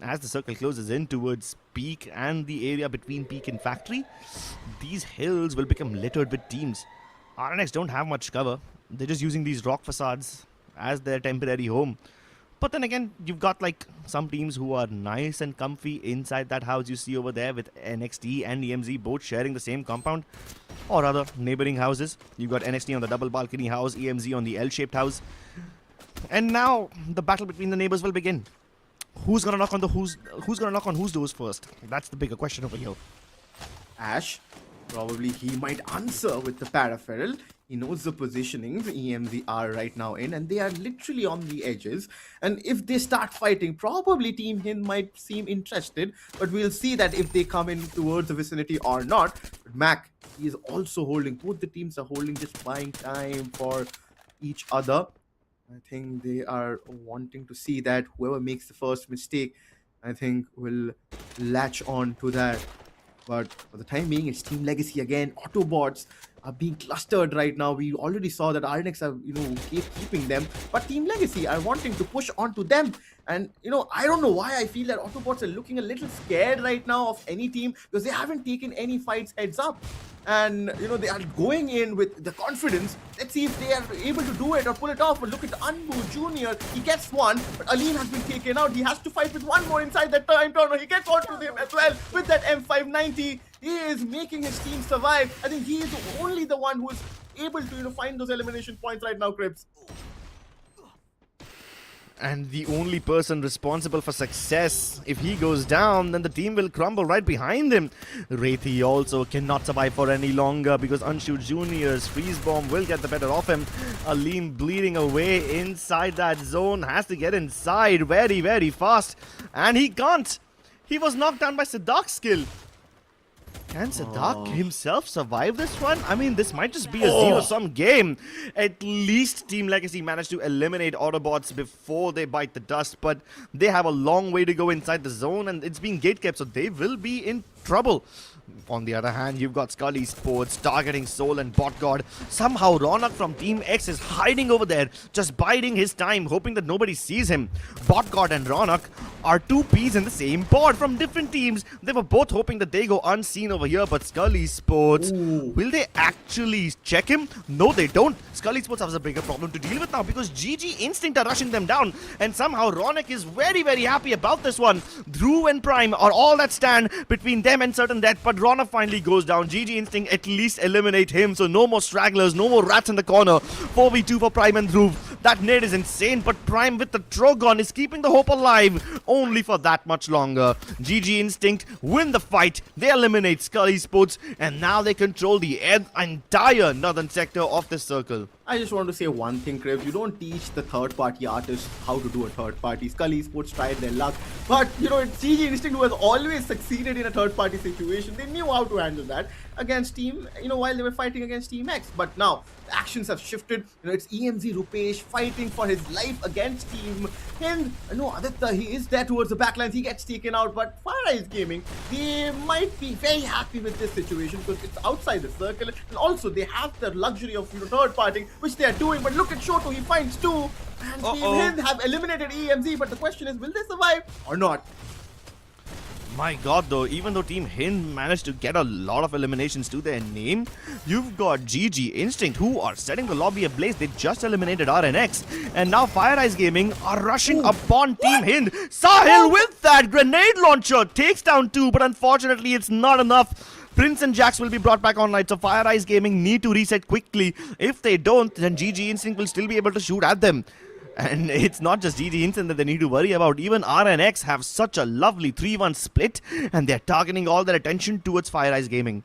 As the circle closes in towards Peak and the area between Peak and Factory, these hills will become littered with teams. RNX don't have much cover. They're just using these rock facades as their temporary home. But then again, you've got like some teams who are nice and comfy inside that house you see over there, with NXT and EMZ both sharing the same compound, or rather neighboring houses. You've got NXT on the double balcony house, EMZ on the L-shaped house. And now the battle between the neighbors will begin. Who's gonna knock on whose doors first? That's the bigger question over here. Ash, probably he might answer with the Paraferal. He knows the positionings EMZ are right now in, and they are literally on the edges. And if they start fighting, probably Team HIND might seem interested, but we'll see that if they come in towards the vicinity or not. But Mac, he is also holding. Both the teams are holding, just buying time for each other. I think they are wanting to see that whoever makes the first mistake, I think, will latch on to that. But for the time being, it's Team Legacy again. AUTOBOTZ are being clustered right now. We already saw that RNX are, keeping them. But Team Legacy are wanting to push onto them. And, I don't know why I feel that AUTOBOTZ are looking a little scared right now of any team, because they haven't taken any fights heads up. And, they are going in with the confidence. Let's see if they are able to do it or pull it off. But look at Anbu Jr. He gets one, but Alim has been taken out. He has to fight with one more inside that time turner. He gets onto them as well with that M590. He is making his team survive. I think he is only the one who is able to, find those elimination points right now, Crips. And the only person responsible for success, if he goes down, then the team will crumble right behind him. Wraithy also cannot survive for any longer, because Anshu Jr.'s freeze bomb will get the better of him. Alim bleeding away inside that zone, has to get inside very, very fast. And he can't. He was knocked down by Sadaq's skill. Can Sadaq himself survive this one? I mean, this might just be a zero-sum game. At least Team Legacy managed to eliminate AUTOBOTZ before they bite the dust, but they have a long way to go inside the zone, and it's being gatekept, so they will be in trouble. On the other hand, you've got Skull Esports targeting Soul and BotGod. Somehow Ronak from Team X is hiding over there, just biding his time, hoping that nobody sees him. BotGod and Ronak are 2 peas in the same pod from different teams. They were both hoping that they go unseen over here, but Skull Esports, will they actually check him? No, they don't. Skull Esports has a bigger problem to deal with now, because GG Instinct are rushing them down, and somehow Ronak is very, very happy about this one. Dhruv and Prime are all that stand between them them and certain death, but Rana finally goes down. GG Instinct at least eliminate him, so no more stragglers, no more rats in the corner. 4v2 for Prime and Dhruv. That nade is insane, but Prime with the Drogon is keeping the hope alive, only for that much longer. GG Instinct win the fight, they eliminate Skull Esports, and now they control the entire northern sector of this circle. I just want to say one thing, Krebs. You don't teach the third-party artists how to do a third-party. Skull Esports tried their luck. But, you know, it's GG Instinct who has always succeeded in a third-party situation. They knew how to handle that against Team, you know, while they were fighting against Team X. But now, the actions have shifted. You know, it's EMZ Rupesh fighting for his life against Team HIND. No, Aditya, he is there towards the backlines. He gets taken out. But FIREEYES Gaming, they might be very happy with this situation because it's outside the circle. And also, they have the luxury of, you know, third-partying, which they are doing. But look at Shoto, he finds two. And Team HIND have eliminated EMZ. But the question is, will they survive or not? My god though, even though Team HIND managed to get a lot of eliminations to their name, you've got GG Instinct who are setting the lobby ablaze. They just eliminated RNX, and now FIREEYES Gaming are rushing upon Team HIND. Sahil with that grenade launcher takes down two, but unfortunately it's not enough. Prince and Jax will be brought back online, so FIREEYES Gaming need to reset quickly. If they don't, then GG Instinct will still be able to shoot at them. And it's not just GG Instinct that they need to worry about. Even RNX have such a lovely 3-1 split, and they're targeting all their attention towards FIREEYES Gaming.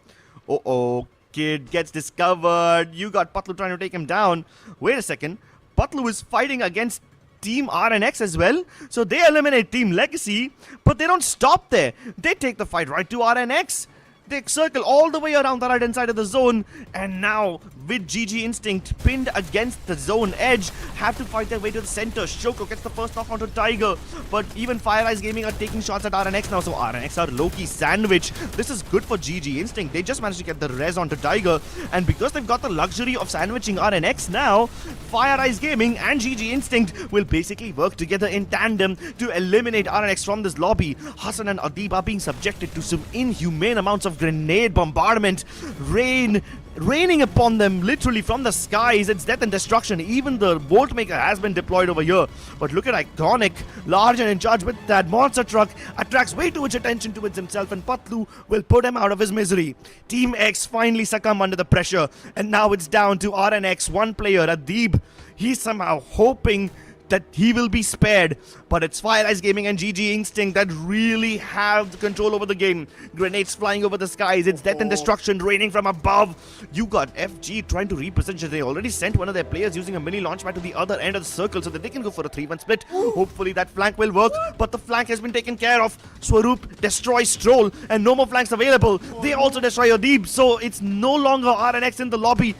Kid gets discovered. You got Patlu trying to take him down. Wait a second. Patlu is fighting against Team RNX as well. So they eliminate TEAMLEGACY, but they don't stop there. They take the fight right to RNX. They circle all the way around the right hand side of the zone, and now with GG Instinct pinned against the zone edge, have to fight their way to the center. Shoko gets the first knock onto Tiger, but even FIREEYES Gaming are taking shots at RNX now, so RNX are low-key sandwich. This is good for GG Instinct. They just managed to get the res onto Tiger, and because they've got the luxury of sandwiching RNX now, FIREEYES Gaming and GG Instinct will basically work together in tandem to eliminate RNX from this lobby. Hassan and Adib are being subjected to some inhumane amounts of grenade bombardment, raining upon them literally from the skies. It's death and destruction. Even the Bolt Maker has been deployed over here. But look at Iconic, large and in charge with that monster truck, attracts way too much attention towards himself, and Patlu will put him out of his misery. Team X finally succumb under the pressure, and now it's down to RNX, one player, Adib. He's somehow hoping that he will be spared, but it's FIREEYES Gaming and GG Instinct that really have the control over the game. Grenades flying over the skies, it's death and destruction raining from above. You got FG trying to reposition. They already sent one of their players using a mini launchpad to the other end of the circle so that they can go for a 3-1 split. Hopefully that flank will work, but the flank has been taken care of. Swaroop destroys Stroll, and no more flanks available. They also destroy Adib, so it's no longer RNX in the lobby.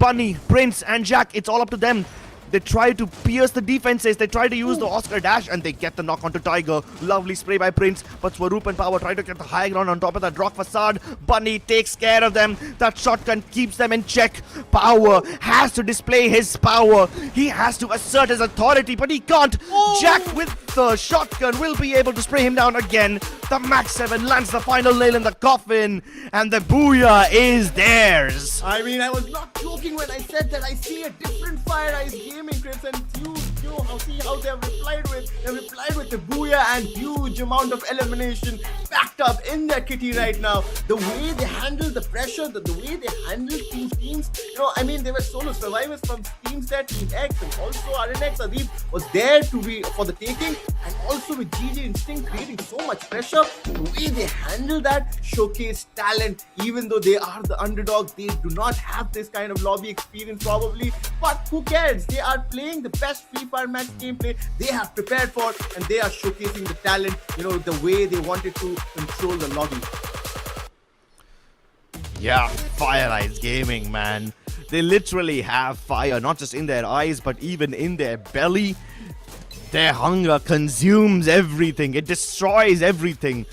Bunny, Prince, and Jack, it's all up to them. They try to pierce the defenses. They try to use the Oscar dash, and they get the knock onto Tiger. Lovely spray by Prince, but Swaroop and Power try to get the high ground on top of that rock facade. Bunny takes care of them. That shotgun keeps them in check. Power has to display his power. He has to assert his authority, but he can't. Jack with the shotgun will be able to spray him down again. The Max 7 lands the final nail in the coffin, and the booyah is theirs. I mean, I was not joking when I said that I see a different FIREEYES Gaming, Chris, and you see how they have replied with the booyah and huge amount of elimination backed up in their kitty right now. The way they handle the pressure, the way they handle two teams, you know, I mean, they were solo survivors from teams there, Team X, and also RNX. Adib was there to be for the taking, and also with GG Instinct creating so much pressure, the way they handle that showcase talent. Even though they are the underdog, they do not have this kind of lobby experience probably, but who cares? They are playing the best Free Fire match gameplay they have prepared for, and they are showcasing the talent, you know, the way they wanted to control the lobby. Yeah, FIREEYES Gaming, man. They literally have fire, not just in their eyes, but even in their belly. Their hunger consumes everything. It destroys everything.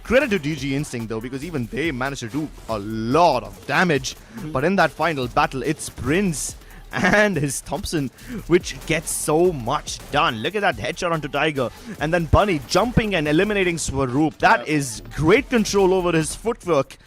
Credit to GG Instinct though, because even they managed to do a lot of damage. But in that final battle, it's Prince and his Thompson which gets so much done. Look at that headshot onto Tiger, and then Bunny jumping and eliminating Swaroop. That is great control over his footwork.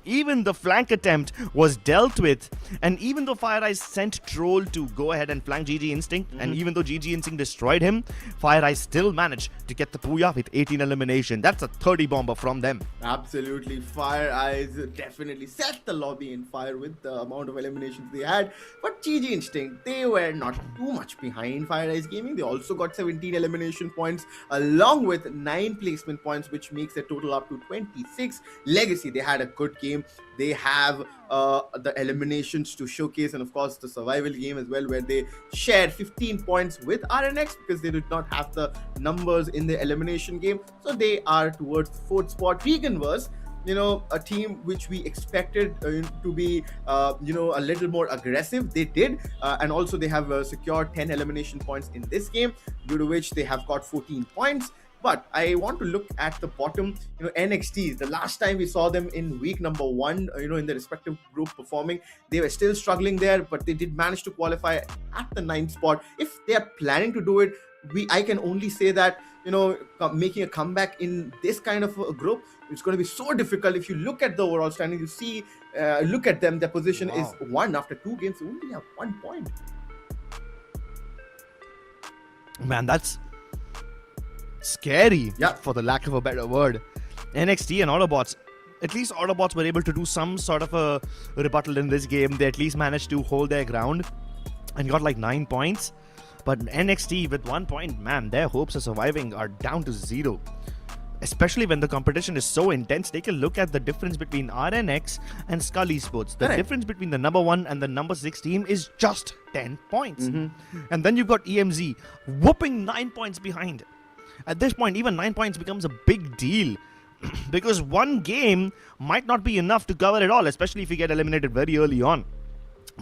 Even the flank attempt was dealt with, and even though FireEyes sent Troll to go ahead and flank GG Instinct, and even though GG Instinct destroyed him, FireEyes still managed to get the Booyah with 18 elimination. That's a 30 bomber from them. Absolutely, FireEyes definitely set the lobby in fire with the amount of eliminations they had. But GG Instinct, they were not too much behind FireEyes Gaming. They also got 17 elimination points along with 9 placement points, which makes their total up to 26. Legacy, they had a good game. They have the eliminations to showcase, and of course the survival game as well, where they shared 15 points with RNX because they did not have the numbers in the elimination game. So they are towards the 4th spot. REAGANVERSE, a team which we expected to be, a little more aggressive. They did, and also they have secured 10 elimination points in this game, due to which they have got 14 points. But I want to look at the bottom, NXT. The last time we saw them in week number 1, in the respective group performing, they were still struggling there, but they did manage to qualify at the 9th spot. If they are planning to do it, I can only say that, making a comeback in this kind of a group, it's going to be so difficult. If you look at the overall standing, you see, look at them, their position is 1 after 2 games. They only have 1 point. Man, that's scary, for the lack of a better word. NXT and AUTOBOTZ, at least AUTOBOTZ were able to do some sort of a rebuttal in this game. They at least managed to hold their ground and got like 9 points. But NXT with 1 point, man, their hopes of surviving are down to 0. Especially when the competition is so intense. Take a look at the difference between RNX and Skull Esports. The difference between the number 1 and the number 6 team is just 10 points. And then you've got EMZ whooping 9 points behind. At this point, even 9 points becomes a big deal. Because one game might not be enough to cover it all, especially if you get eliminated very early on.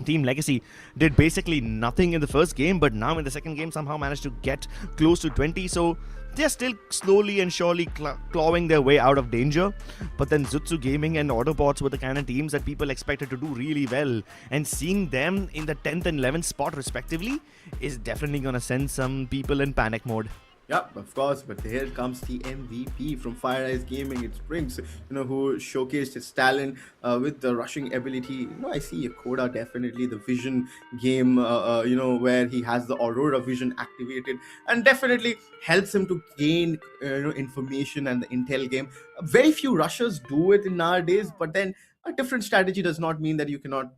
TEAMLEGACY did basically nothing in the first game, but now in the second game somehow managed to get close to 20. So they're still slowly and surely clawing their way out of danger. But then ZUTSU Gaming and AUTOBOTZ were the kind of teams that people expected to do really well. And seeing them in the 10th and 11th spot respectively is definitely going to send some people in panic mode. Yeah, of course, but here comes the MVP from FireEyes Gaming. It's Prince, who showcased his talent with the rushing ability. I see Koda definitely, the vision game, where he has the Aurora vision activated, and definitely helps him to gain, information and the intel game. Very few rushers do it in nowadays, but then a different strategy does not mean that you cannot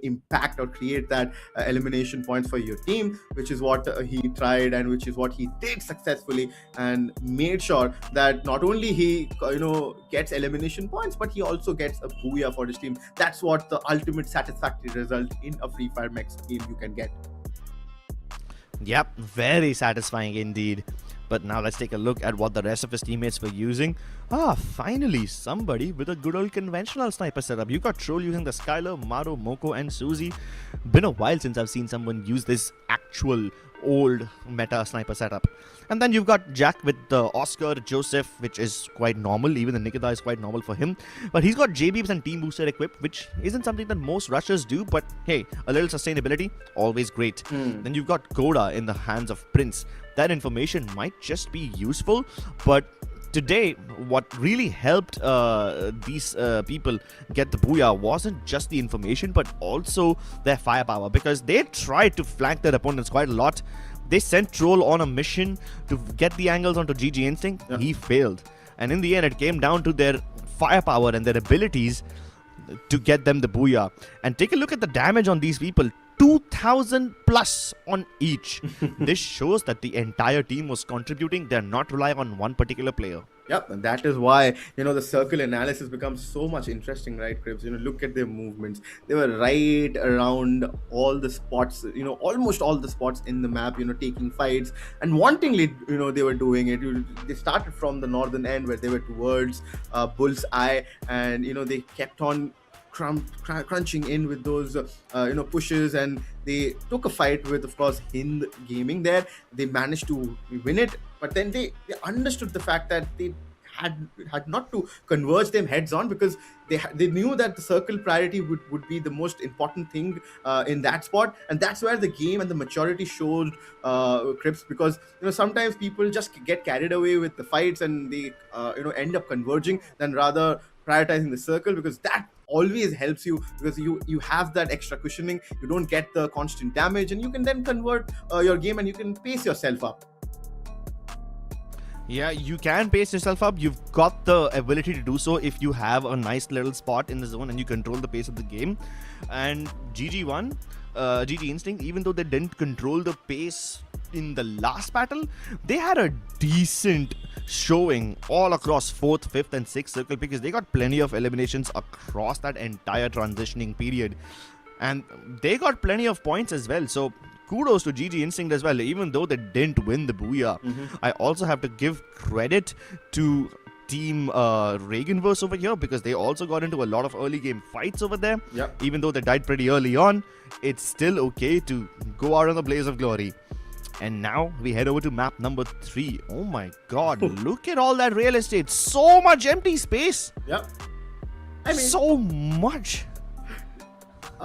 impact or create that elimination points for your team, which is what he tried and which is what he did successfully, and made sure that not only he gets elimination points, but he also gets a booyah for his team. That's what the ultimate satisfactory result in a Free Fire Max game you can get. Yep, very satisfying indeed. But now let's take a look at what the rest of his teammates were using. Finally, somebody with a good old conventional sniper setup. You got Troll using the Skylar, Maro, Moko, and Suzy. Been a while since I've seen someone use this actual old meta sniper setup. And then you've got Jack with the Oscar, Joseph, which is quite normal. Even the Nikita is quite normal for him. But he's got J-Beeps and Team Booster equipped, which isn't something that most rushers do. But hey, a little sustainability, always great. Then you've got Koda in the hands of Prince. That information might just be useful, but today what really helped these people get the booyah wasn't just the information, but also their firepower, because they tried to flank their opponents quite a lot. They sent Troll on a mission to get the angles onto GG Instinct. He failed, and in the end it came down to their firepower and their abilities to get them the booyah. And take a look at the damage on these people. 2,000 plus on each. This shows that the entire team was contributing. They're not relying on one particular player. Yep, and that is why, the circle analysis becomes so much interesting, right, Cribs? Look at their movements. They were right around all the spots, almost all the spots in the map, taking fights. And wantingly, they were doing it. They started from the northern end where they were towards Bull's Eye, and, they kept on crunching in with those pushes, and they took a fight with, of course, HIND Gaming there. They managed to win it, but then they understood the fact that they had not to converge them heads on, because they knew that the circle priority would be the most important thing in that spot. And that's where the game and the maturity showed, Crips, because sometimes people just get carried away with the fights and they end up converging than rather prioritizing the circle, because that always helps you, because you have that extra cushioning. You don't get the constant damage, and you can then convert your game, and you can pace yourself up. Yeah, you can pace yourself up. You've got the ability to do so if you have a nice little spot in the zone and you control the pace of the game. And GG Instinct, even though they didn't control the pace in the last battle, they had a decent showing all across 4th, 5th and 6th circle, because they got plenty of eliminations across that entire transitioning period. And they got plenty of points as well. So kudos to GG Instinct as well, even though they didn't win the Booyah. I also have to give credit to Team REAGANVERSE over here, because they also got into a lot of early game fights over there. Yep. Even though they died pretty early on, it's still okay to go out on the blaze of glory. And now we head over to map number 3. Oh my god, look at all that real estate. So much empty space. Yep. I mean, so much.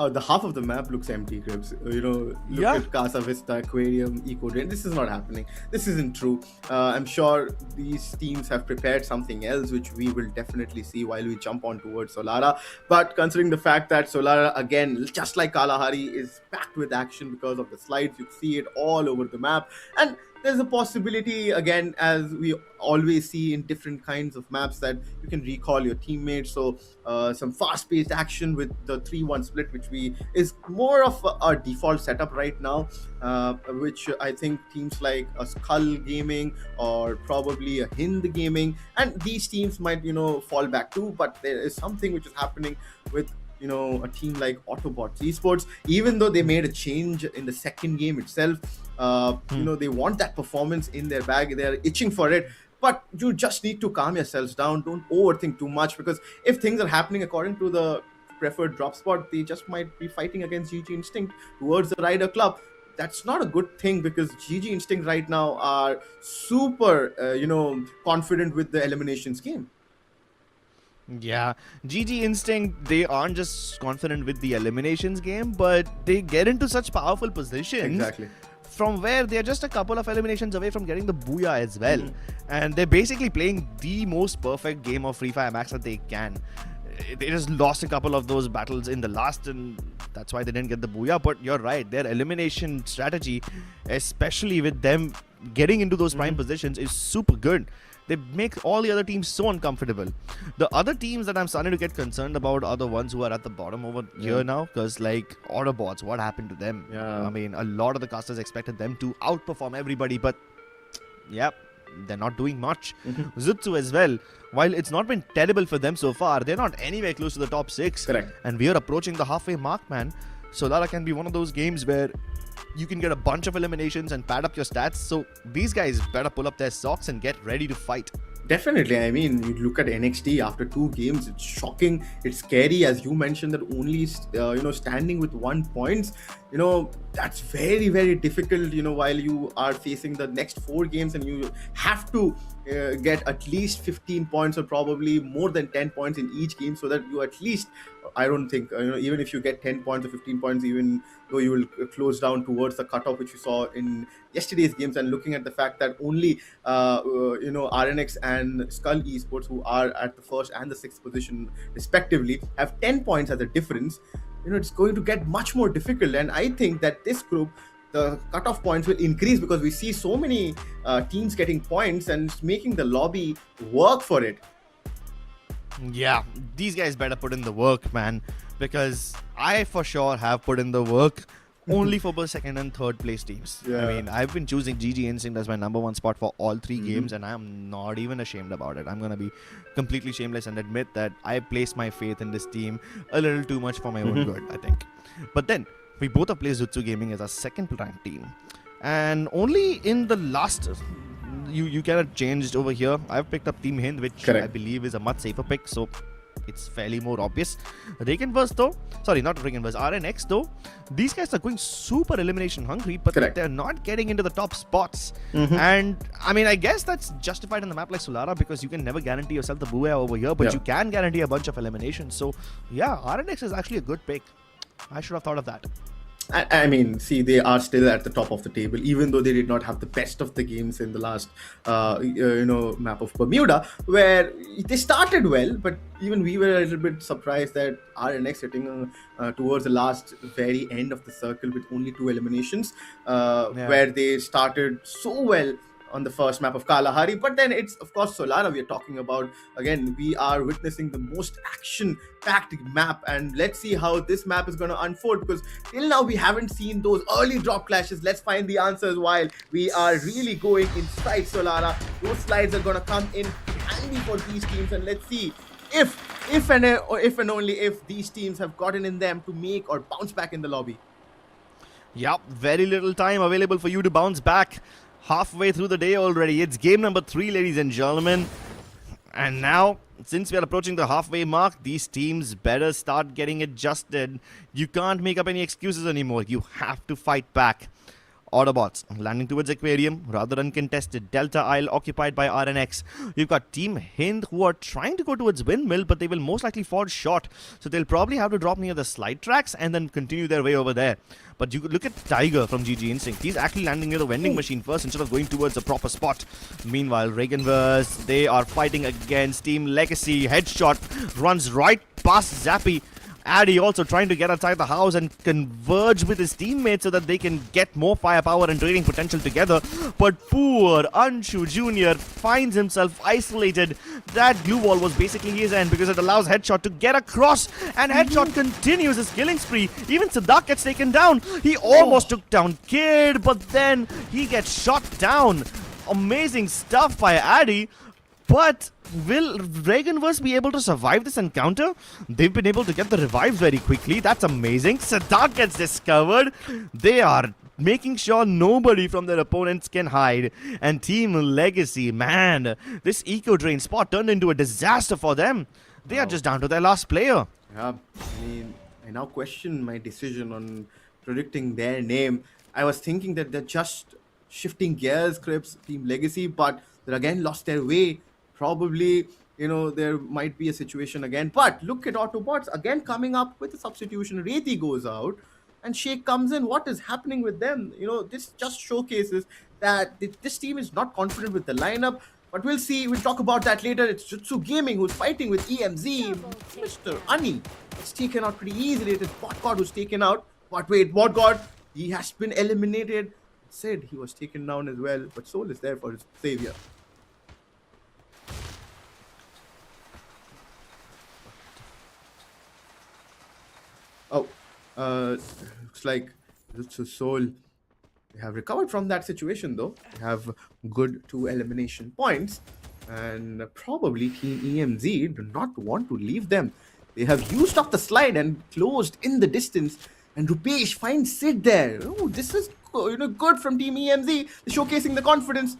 the half of the map looks empty, Cribs. Look at Casa Vista, Aquarium, Eco Drain. This is not happening. This isn't true. I'm sure these teams have prepared something else, which we will definitely see while we jump on towards Solara. But considering the fact that Solara, again, just like Kalahari, is packed with action because of the slides, you see it all over the map. And there's a possibility, again, as we always see in different kinds of maps, that you can recall your teammates. So some fast-paced action with the 3-1 split, which is more of our default setup right now, which I think teams like a Skull Gaming or probably a HIND Gaming, and these teams might, fall back to. But there is something which is happening with a team like AUTOBOTZ Esports. Even though they made a change in the second game itself, they want that performance in their bag. They're itching for it. But you just need to calm yourselves down. Don't overthink too much, because if things are happening according to the preferred drop spot, they just might be fighting against GG Instinct towards the Rider Club. That's not a good thing, because GG Instinct right now are super, confident with the eliminations game. Yeah, GG Instinct, they aren't just confident with the eliminations game, but they get into such powerful positions. Exactly. From where they're just a couple of eliminations away from getting the Booyah as well. And they're basically playing the most perfect game of Free Fire Max that they can. They just lost a couple of those battles in the last, and that's why they didn't get the Booyah. But you're right, their elimination strategy, especially with them getting into those prime positions, is super good. They make all the other teams so uncomfortable. The other teams that I'm starting to get concerned about are the ones who are at the bottom over here now, because like AUTOBOTZ, what happened to them? I mean, a lot of the casters expected them to outperform everybody, but they're not doing much. ZUTSU as well, while it's not been terrible for them so far, they're not anywhere close to the top 6. Correct. And we are approaching the halfway mark, man. Solara can be one of those games where you can get a bunch of eliminations and pad up your stats. So these guys better pull up their socks and get ready to fight. Definitely. I mean, you look at NXT after 2 games, it's shocking. It's scary, as you mentioned, that only, standing with 1 point, that's very, very difficult, while you are facing the next 4 games and you have to get at least 15 points or probably more than 10 points in each game, so that you at least, I don't think, even if you get 10 points or 15 points, even though you will close down towards the cutoff, which you saw in yesterday's games, and looking at the fact that only, RNX and Skull Esports, who are at the 1st and the 6th position respectively, have 10 points as a difference, it's going to get much more difficult. And I think that this group, the cutoff points will increase, because we see so many teams getting points and making the lobby work for it. Yeah, these guys better put in the work, man, because I for sure have put in the work only for the 2nd and 3rd place teams. I mean, I've been choosing GG Instinct as my #1 spot for all 3 games, and I'm not even ashamed about it. I'm going to be completely shameless and admit that I placed my faith in this team a little too much for my own good, I think. But then, we both have placed ZUTSU Gaming as our 2nd ranked team. And only in the last... You kind of changed over here. I've picked up Team HIND, which I believe is a much safer pick, so it's fairly more obvious. REAGANVERSE though, sorry, not REAGANVERSE, RNX though, these guys are going super elimination hungry, but they're not getting into the top spots. And I mean, I guess that's justified in the map like Solara, because you can never guarantee yourself the Booyah over here, but you can guarantee a bunch of eliminations. So yeah, RNX is actually a good pick. I should have thought of that. I mean, see, they are still at the top of the table, even though they did not have the best of the games in the last, map of Bermuda, where they started well, but even we were a little bit surprised that RNX hitting towards the last very end of the circle with only 2 eliminations, where they started so well on the first map of Kalahari. But then it's, of course, Solana we are talking about. Again, we are witnessing the most action-packed map, and let's see how this map is going to unfold, because till now we haven't seen those early drop clashes. Let's find the answers while we are really going in stride, Solana. Those slides are going to come in handy for these teams, and let's see if and only if these teams have gotten in them to make or bounce back in the lobby. Yep, very little time available for you to bounce back. Halfway through the day already. It's game number 3, ladies and gentlemen. And now, since we are approaching the halfway mark, these teams better start getting adjusted. You can't make up any excuses anymore. You have to fight back. Autobots landing towards Aquarium, rather uncontested. Delta Isle occupied by RNX. You've got Team HIND who are trying to go towards Windmill, but they will most likely fall short. So they'll probably have to drop near the slide tracks and then continue their way over there. But you could look at Tiger from GG Instinct. He's actually landing near the vending machine first instead of going towards a proper spot. Meanwhile, REAGANVERSE, they are fighting against TEAMLEGACY. Headshot runs right past Zappy. Addy also trying to get outside the house and converge with his teammates so that they can get more firepower and trading potential together. But poor Anshu Jr. finds himself isolated. That glue wall was basically his end because it allows Headshot to get across, and Headshot continues his killing spree. Even Sadak gets taken down. He almost took down Kid, but then he gets shot down. Amazing stuff by Addy. But will REAGANVERSE be able to survive this encounter? They've been able to get the revives very quickly. That's amazing. Sadak gets discovered. They are making sure nobody from their opponents can hide. And TEAMLEGACY, man, this eco drain spot turned into a disaster for them. They are just down to their last player. Yeah, I mean, I now question my decision on predicting their name. I was thinking that they're just shifting gears, Crips, TEAMLEGACY, but they again lost their way. Probably, there might be a situation again. But look at AUTOBOTZ again coming up with a substitution. Rethi goes out and Sheikh comes in. What is happening with them? This just showcases that this team is not confident with the lineup. But we'll see. We'll talk about that later. It's ZUTSU Gaming who's fighting with EMZ. Mr. Ani is taken out pretty easily. It is BotGod who's taken out. But wait, BotGod, he has been eliminated. Said he was taken down as well. But Soul is there for his savior. Oh, looks like ZUTSU Soul, they have recovered from that situation though. They have good 2 elimination points, and probably Team EMZ do not want to leave them. They have used up the slide and closed in the distance, and Rupesh finds Sid there. Oh, this is good from Team EMZ, showcasing the confidence.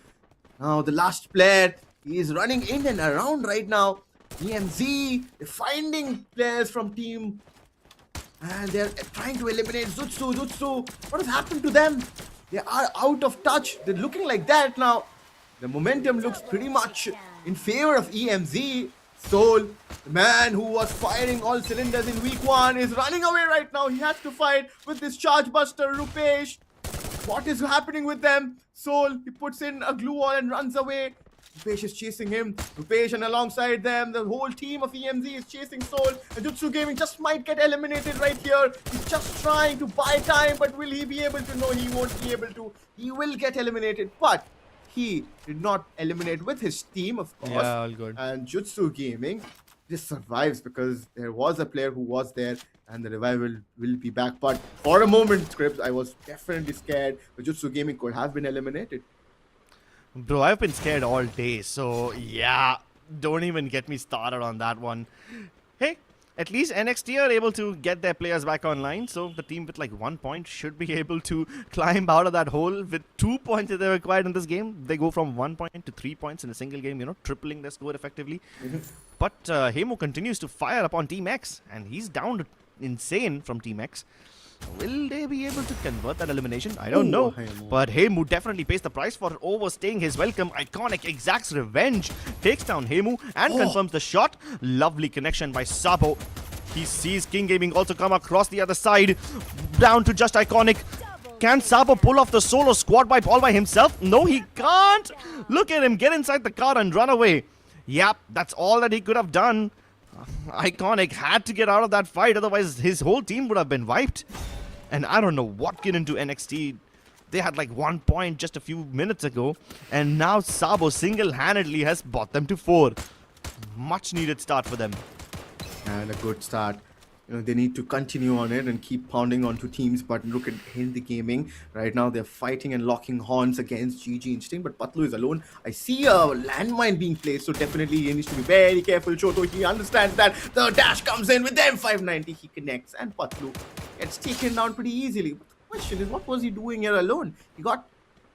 Now the last player, he is running in and around right now. EMZ, they're finding players from Team, and they're trying to eliminate ZUTSU. What has happened to them? They are out of touch. They're looking like that now. The momentum looks pretty much in favor of EMZ. Soul, the man who was firing all cylinders in week 1, is running away right now. He has to fight with this charge buster, Rupesh. What is happening with them? Soul, he puts in a glue wall and runs away. Rupesh is chasing him. Rupesh, and alongside them, the whole team of EMZ is chasing Soul. And ZUTSU Gaming just might get eliminated right here. He's just trying to buy time, but will he be able to? No, he won't be able to. He will get eliminated, but he did not eliminate with his team, of course. Yeah, all good. And ZUTSU Gaming just survives because there was a player who was there, and the revival will be back. But for a moment, Scripps, I was definitely scared that ZUTSU Gaming could have been eliminated. Bro, I've been scared all day, so yeah, don't even get me started on that one. Hey, at least NXT are able to get their players back online, so the team with like 1 point should be able to climb out of that hole. With 2 points that they required in this game, they go from 1 point to 3 points in a single game, tripling their score effectively. But Hemu continues to fire upon Team X, and he's down to insane from Team X. Will they be able to convert that elimination? I don't know. But Hemu definitely pays the price for overstaying his welcome. Iconic exacts revenge. Takes down Hemu and confirms the shot. Lovely connection by Sabo. He sees King Gaming also come across the other side. Down to just Iconic. Can Sabo pull off the solo squad wipe all by himself? No, he can't. Look at him get inside the car and run away. Yep, that's all that he could have done. Iconic had to get out of that fight, otherwise his whole team would have been wiped. And I don't know what get into NXT. They had like 1 point just a few minutes ago, and now Sabo single-handedly has brought them to 4. Much needed start for them. And a good start. You know, they need to continue on it and keep pounding onto teams. But look at HIND Gaming. Right now, they're fighting and locking horns against GG Instinct. But Patlu is alone. I see a landmine being placed. So definitely he needs to be very careful. Shoto, he understands that. The dash comes in with them. 590. He connects. And Patlu gets taken down pretty easily. But the question is, what was he doing here alone? He got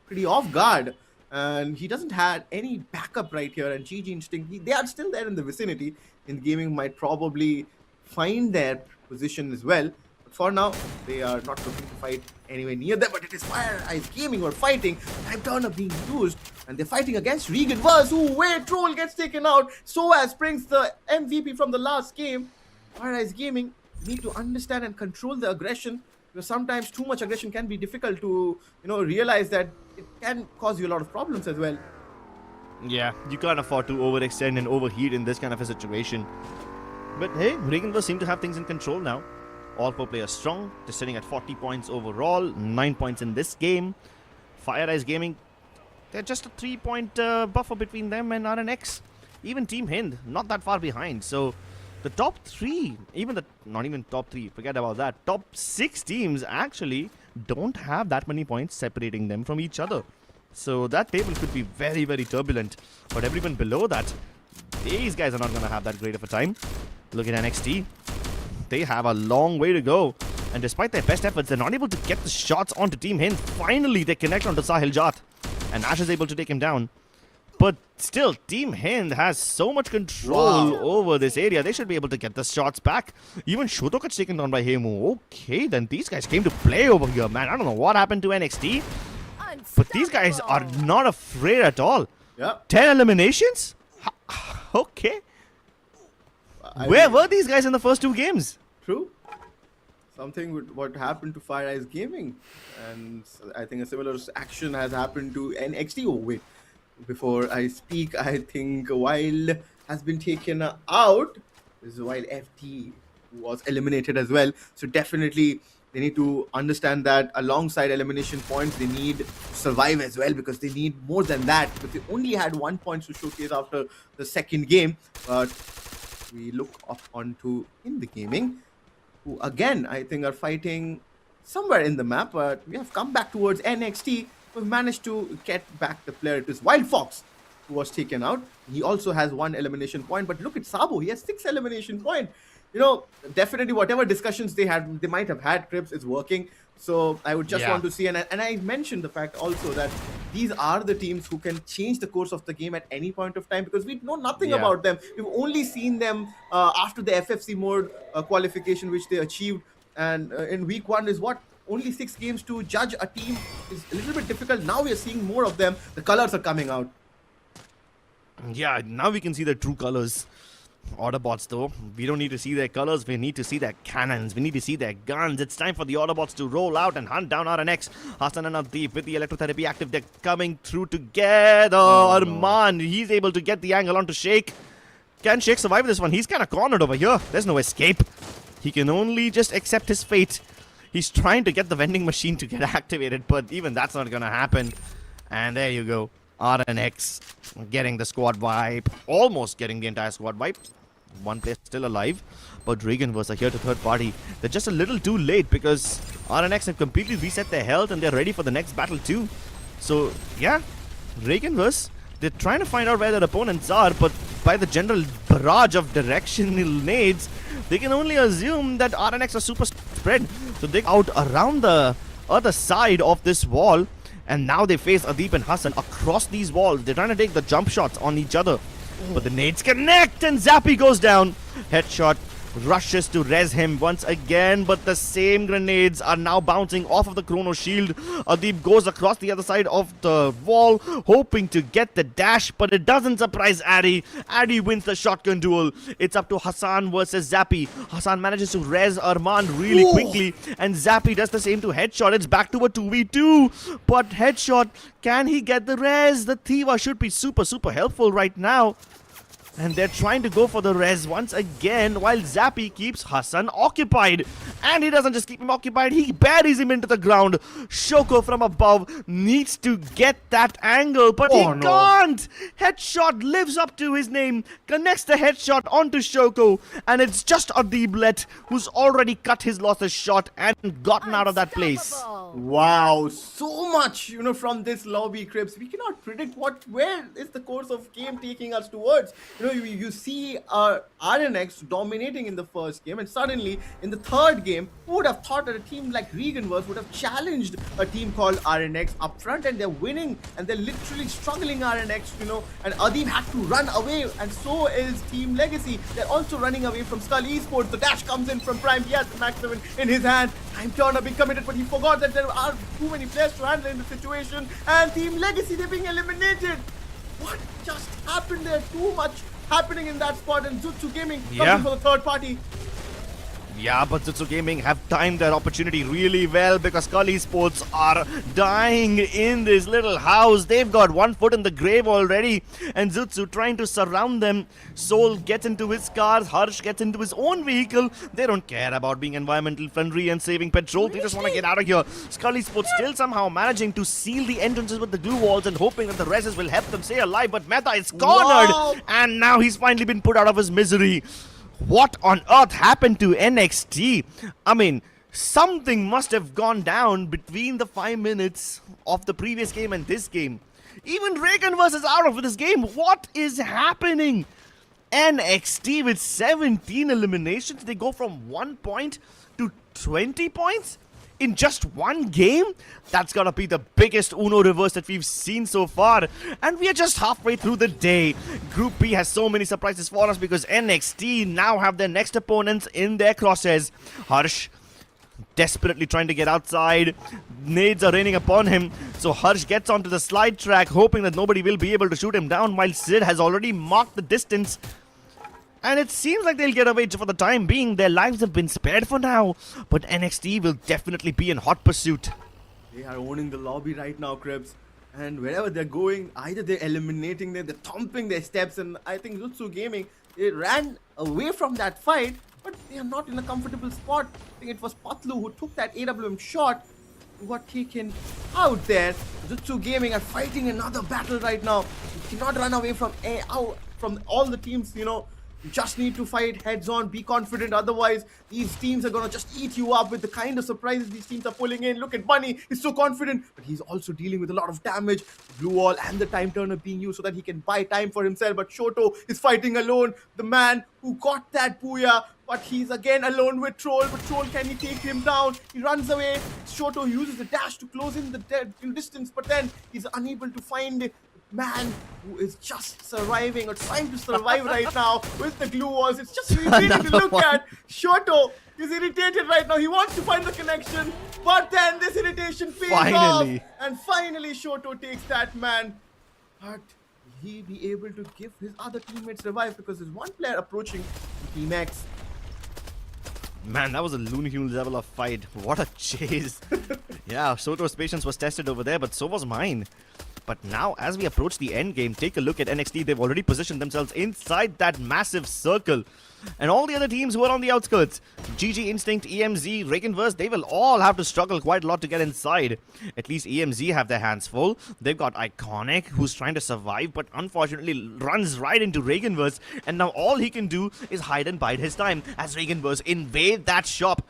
pretty off guard. And he doesn't have any backup right here. And GG Instinct, they are still there in the vicinity. HIND Gaming might probably find their position as well, but for now they are not looking to fight anywhere near them. But it is FIREEYES Gaming who are fighting. Time turner being used, and they're fighting against REAGANVERSE, who Troll gets taken out. So as brings the MVP from the last game. FIREEYES Gaming need to understand and control the aggression, because sometimes too much aggression can be difficult to, you know, realize that it can cause you a lot of problems as well. Yeah, you can't afford to overextend and overheat in this kind of a situation. But hey, REAGANVERSE seem to have things in control now. All 4 players strong. They're sitting at 40 points overall. 9 points in this game. FIREEYES Gaming, they're just a 3-point buffer between them and RNX. Even Team HIND, not that far behind. So the top 3, not even top 3, forget about that. Top 6 teams actually don't have that many points separating them from each other. So that table could be very, very turbulent. But everyone below that, these guys are not going to have that great of a time. Look at NXT. They have a long way to go. And despite their best efforts, they're not able to get the shots onto Team HIND. Finally, they connect onto Sahil Jat. And Ash is able to take him down. But still, Team HIND has so much control over this area. They should be able to get the shots back. Even Shoto gets taken down by Hemu. Okay, then these guys came to play over here, man. I don't know what happened to NXT. But these guys are not afraid at all. Yeah. 10 eliminations? Okay. Where were these guys in the first 2 games? True. Something with what happened to FIREEYES Gaming, and I think a similar action has happened to NXT. Oh wait, before I speak, I think Wild has been taken out. This is Wild FT was eliminated as well. So definitely they need to understand that alongside elimination points, they need to survive as well, because they need more than that. But they only had 1 point to showcase after the second game. But we look up onto HIND Gaming, who again I think are fighting somewhere in the map. But we have come back towards NXT. We've managed to get back the player. It is Wild Fox who was taken out. He also has 1 elimination point. But look at Sabo, he has 6 elimination points. You know, definitely whatever discussions they might have had, Crips, is working. So I would just want to see, and I mentioned the fact also that these are the teams who can change the course of the game at any point of time, because we know nothing about them. We've only seen them after the FFC mode qualification, which they achieved. And in week 1 is what? Only 6 games to judge a team is a little bit difficult. Now we are seeing more of them. The colors are coming out. Yeah, now we can see the true colors. Autobots, though, we don't need to see their colors, we need to see their cannons, we need to see their guns. It's time for the Autobots to roll out and hunt down RNX. Hassan and Navdeep with the electrotherapy active, they're coming through together. Arman, he's able to get the angle onto Shake. Can Shake survive this one? He's kind of cornered over here. There's no escape. He can only just accept his fate. He's trying to get the vending machine to get activated, but even that's not gonna happen. And there you go. RNX getting the squad wipe, almost getting the entire squad wipe. 1 player still alive, but REAGANVERSE are here to third party. They're just a little too late, because RNX have completely reset their health and they're ready for the next battle too. So yeah, REAGANVERSE, they're trying to find out where their opponents are, but by the general barrage of directional nades, they can only assume that RNX are super spread. So they out around the other side of this wall. And now they face Adeep and Hassan across these walls. They're trying to take the jump shots on each other. But the nades connect and Zappy goes down. Headshot rushes to res him once again, but the same grenades are now bouncing off of the chrono shield. Adeep goes across the other side of the wall, hoping to get the dash, but it doesn't surprise Addy. Addy wins the shotgun duel. It's up to Hassan versus Zappy. Hassan manages to res Arman really quickly, and Zappy does the same to Headshot. It's back to a 2v2, but Headshot, can he get the res? The Thiva should be super helpful right now. And they're trying to go for the res once again, while Zappy keeps Hassan occupied. And he doesn't just keep him occupied, he buries him into the ground. Shoko from above needs to get that angle, but he can't. Headshot lives up to his name, connects the headshot onto Shoko, and it's just Adeeblet who's already cut his losses short and gotten out of that place. Unstoppable. Wow, so much, from this lobby, Crips. We cannot predict where is the course of game taking us towards. You see RNX dominating in the first game, and suddenly in the third game, who would have thought that a team like REAGANVERSE would have challenged a team called RNX up front, and they're winning, and they're literally struggling RNX, and Adeep had to run away, and so is TEAMLEGACY. They're also running away from Skull Esports. The dash comes in from Prime. He has the Max 7 in his hand. Time Turner being committed, but he forgot that there are too many players to handle in the situation, and TEAMLEGACY, they're being eliminated. What just happened there? Too much happening in that spot, and ZUTSU Gaming coming for the third party. Yeah, but ZUTSU Gaming have timed their opportunity really well, because Skull Esports are dying in this little house. They've got one foot in the grave already, and ZUTSU trying to surround them. Soul gets into his cars, Harsh gets into his own vehicle. They don't care about being environmental friendly and saving petrol. They just want to get out of here. Skull Esports still somehow managing to seal the entrances with the glue walls and hoping that the reses will help them stay alive, but Mehta is cornered, and now he's finally been put out of his misery. What on earth happened to NXT? I mean, something must have gone down between the 5 minutes of the previous game and this game. Even REAGANVERSE is out of this game. What is happening? NXT with 17 eliminations. They go from 1 point to 20 points in just one game? That's gotta be the biggest Uno reverse that we've seen so far. And we are just halfway through the day. Group B has so many surprises for us, because NXT now have their next opponents in their crosshairs. Harsh desperately trying to get outside. Nades are raining upon him. So Harsh gets onto the slide track, hoping that nobody will be able to shoot him down, while Sid has already marked the distance. And it seems like they'll get away for the time being. Their lives have been spared for now. But NXT will definitely be in hot pursuit. They are owning the lobby right now, Krebs. And wherever they're going, either they're eliminating them, they're thumping their steps. And I think ZUTSU Gaming, they ran away from that fight, but they are not in a comfortable spot. I think it was Patlu who took that AWM shot, who got taken out there. ZUTSU Gaming are fighting another battle right now. You cannot run away from all the teams, You just need to fight heads on, be confident, otherwise these teams are going to just eat you up with the kind of surprises these teams are pulling in. Look at Bunny, he's so confident, but he's also dealing with a lot of damage. Blue wall and the time turner being used so that he can buy time for himself, but Shoto is fighting alone, the man who got that booyah, but he's again alone with Troll. But Troll, can he take him down? He runs away. Shoto uses the dash to close in the distance, but then he's unable to find man who is just surviving or trying to survive right now with the glue walls. It's just irritating to look at. Shoto is irritated right now. He wants to find the connection, but then this irritation pays off. And finally Shoto takes that man. But will he be able to give his other teammates revive, because there's one player approaching Team X. Man, that was a Looney Tunes level of fight. What a chase. Yeah, Shoto's patience was tested over there, but so was mine. But now, as we approach the end game, take a look at NXT. They've already positioned themselves inside that massive circle. And all the other teams who are on the outskirts, GG Instinct, EMZ, REAGANVERSE, they will all have to struggle quite a lot to get inside. At least EMZ have their hands full. They've got Iconic, who's trying to survive, but unfortunately runs right into REAGANVERSE. And now all he can do is hide and bide his time as REAGANVERSE invade that shop.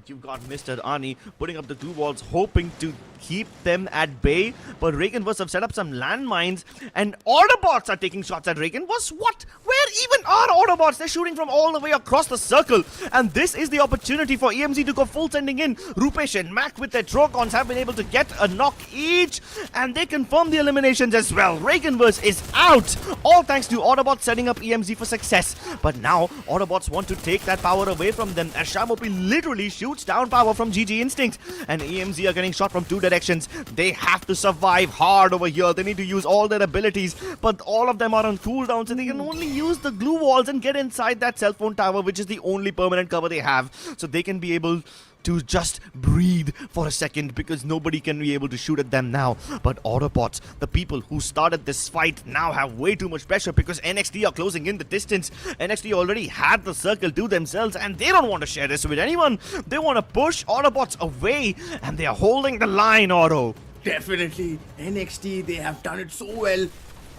You've got Mr. Ani putting up the glue walls, hoping to keep them at bay. But REAGANVERSE have set up some landmines, and AUTOBOTZ are taking shots at REAGANVERSE. What? Where even are Autobots? They're shooting from all the way across the circle. And this is the opportunity for EMZ to go full sending in. Rupesh and Mac with their Trogons have been able to get a knock each. And they confirm the eliminations as well. REAGANVERSE is out. All thanks to Autobots setting up EMZ for success. But now, Autobots want to take that power away from them as Shamopi literally shoots down power from GG Instinct. And EMZ are getting shot from two directions. They have to survive hard over here. They need to use all their abilities. But all of them are on cooldown, so they can only use the glue walls and get inside that cell phone tower, which is the only permanent cover they have. So they can be able to just breathe for a second because nobody can be able to shoot at them now. But Autobots, the people who started this fight, now have way too much pressure because NXT are closing in the distance. NXT already had the circle to themselves and they don't want to share this with anyone. They want to push Autobots away and they are holding the line, Auto. Definitely, NXT, they have done it so well.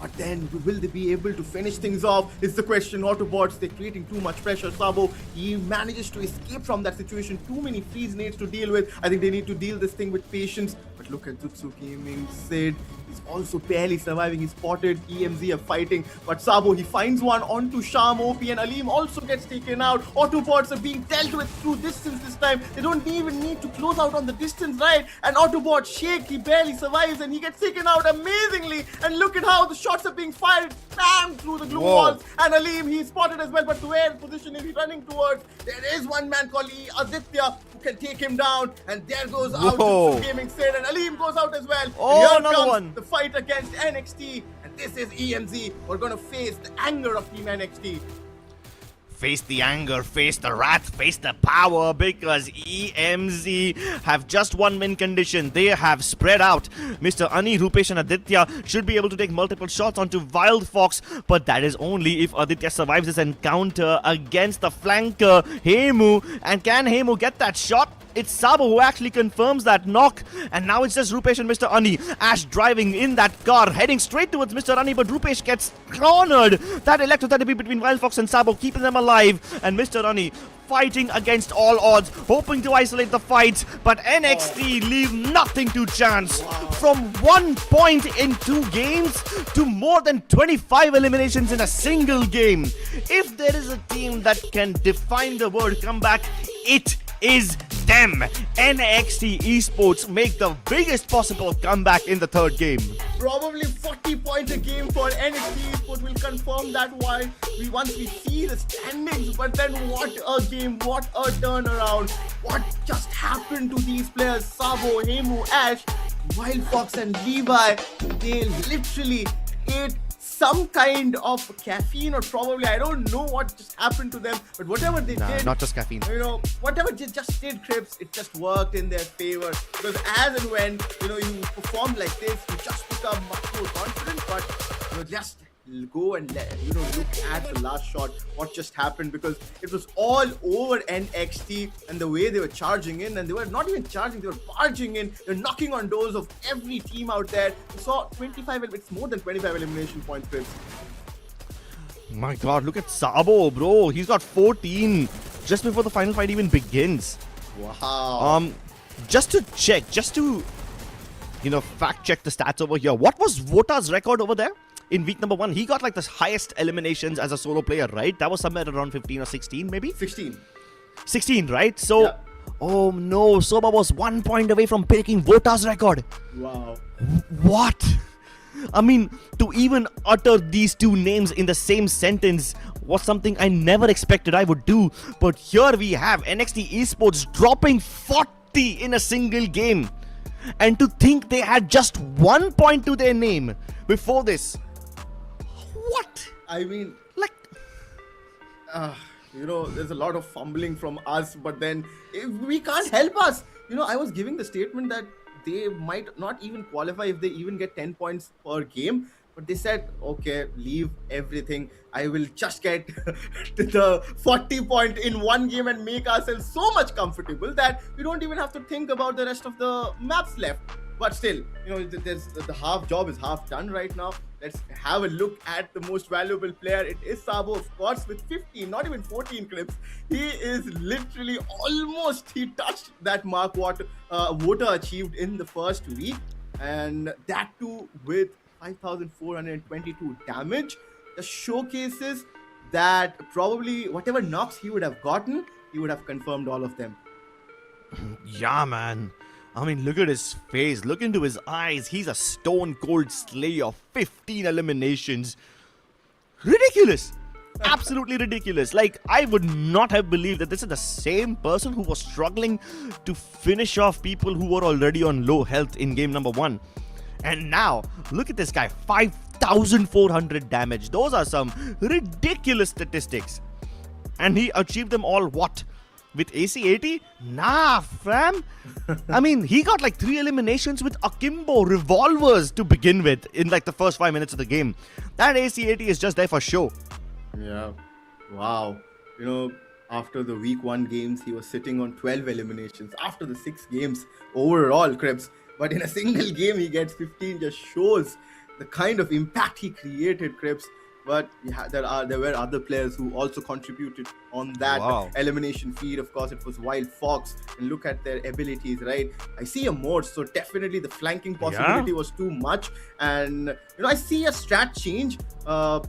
But then, will they be able to finish things off? Is the question. Autobots, they're creating too much pressure. Sabo, he manages to escape from that situation. Too many freeze nades to deal with. I think they need to deal this thing with patience. But look at ZUTSU Gaming, Sid. He's also barely surviving. He's spotted. EMZ are fighting. But Sabo, he finds one onto Sham, OP, and Aleem also gets taken out. Autobots are being dealt with through distance this time. They don't even need to close out on the distance, right? And Autobot Shake, he barely survives and he gets taken out amazingly. And look at how the shots are being fired, bam, through the glue walls. And Aleem, he's spotted as well. But where position is he running towards? There is one man called Aditya who can take him down. And there goes out ZUTSU Gaming Sid. And Aleem goes out as well. Oh, another one. The fight against NXT, and this is EMZ. We're gonna face the anger of Team NXT. Face the anger, face the wrath, face the power, because EMZ have just one win condition. They have spread out. Mr. Ani, Rupesh and Aditya should be able to take multiple shots onto Wild Fox, but that is only if Aditya survives this encounter against the flanker, Hemu. And can Hemu get that shot? It's Sabo who actually confirms that knock. And now it's just Rupesh and Mr. Ani. Ash driving in that car, heading straight towards Mr. Ani, but Rupesh gets cornered. That electrotherapy between Wild Fox and Sabo, keeping them alive. And Mr. Ani fighting against all odds, hoping to isolate the fight. But NXT leave nothing to chance. From 1 point in 2 games to more than 25 eliminations in a single game. If there is a team that can define the word comeback, it is them. NXT Esports make the biggest possible comeback in the third game. Probably 40 points a game for NXT Esports will confirm that once we see the standings. But then what a game, what a turnaround. What just happened to these players? Sabo, Hemu, Ash, Wild Fox and Levi, they literally ate some kind of caffeine, or probably, I don't know what just happened to them, but whatever they did, not just caffeine. You know, whatever they just did, Crips, it just worked in their favor. Because as and when, you know, you perform like this, you just become much more confident, but, you know, just go and look at the last shot, what just happened, because it was all over NXT and the way they were charging in, and they were not even charging, they were barging in, they're knocking on doors of every team out there. We saw 25, it's more than 25 elimination points, Chris. My god, look at Sabo, bro. He's got 14 just before the final fight even begins. Wow. Just to check, just to, you know, fact check the stats over here. What was Vota's record over there? In week number 1, he got like the highest eliminations as a solo player, right? That was somewhere around 15 or 16, maybe? 16, right? So, yeah. Oh no, Soba was 1 point away from breaking Vota's record. Wow. What? I mean, to even utter these two names in the same sentence was something I never expected I would do. But here we have NXT Esports dropping 40 in a single game. And to think they had just 1 point to their name before this. What? I mean, like, you know, there's a lot of fumbling from us, but then we can't help us. You know, I was giving the statement that they might not even qualify if they even get 10 points per game. But they said, okay, leave everything. I will just get to the 40 point in one game and make ourselves so much comfortable that we don't even have to think about the rest of the maps left. But still, you know, the half job is half done right now. Let's have a look at the most valuable player. It is Sabo, of course, with 15, not even 14 clips. He is literally he touched that mark what Vota achieved in the first week. And that too with 5,422 damage. Just showcases that probably whatever knocks he would have gotten, he would have confirmed all of them. Yeah, man. I mean, look at his face. Look into his eyes. He's a stone cold slayer. 15 eliminations. Ridiculous. Absolutely ridiculous. Like, I would not have believed that this is the same person who was struggling to finish off people who were already on low health in game number 1. And now, look at this guy. 5,400 damage. Those are some ridiculous statistics. And he achieved them all, what? With AC-80? Nah, fam. I mean, he got like 3 eliminations with akimbo revolvers to begin with in like the first 5 minutes of the game. That AC-80 is just there for show. Yeah. Wow. You know, after the week 1 games, he was sitting on 12 eliminations. After the 6 games overall, Krebs. But in a single game, he gets 15. Just shows the kind of impact he created, Krebs. But yeah, there were other players who also contributed on that elimination feed. Of course, it was Wild Fox. And look at their abilities, right? I see a mode, so definitely the flanking possibility was too much. And you know, I see a strat change.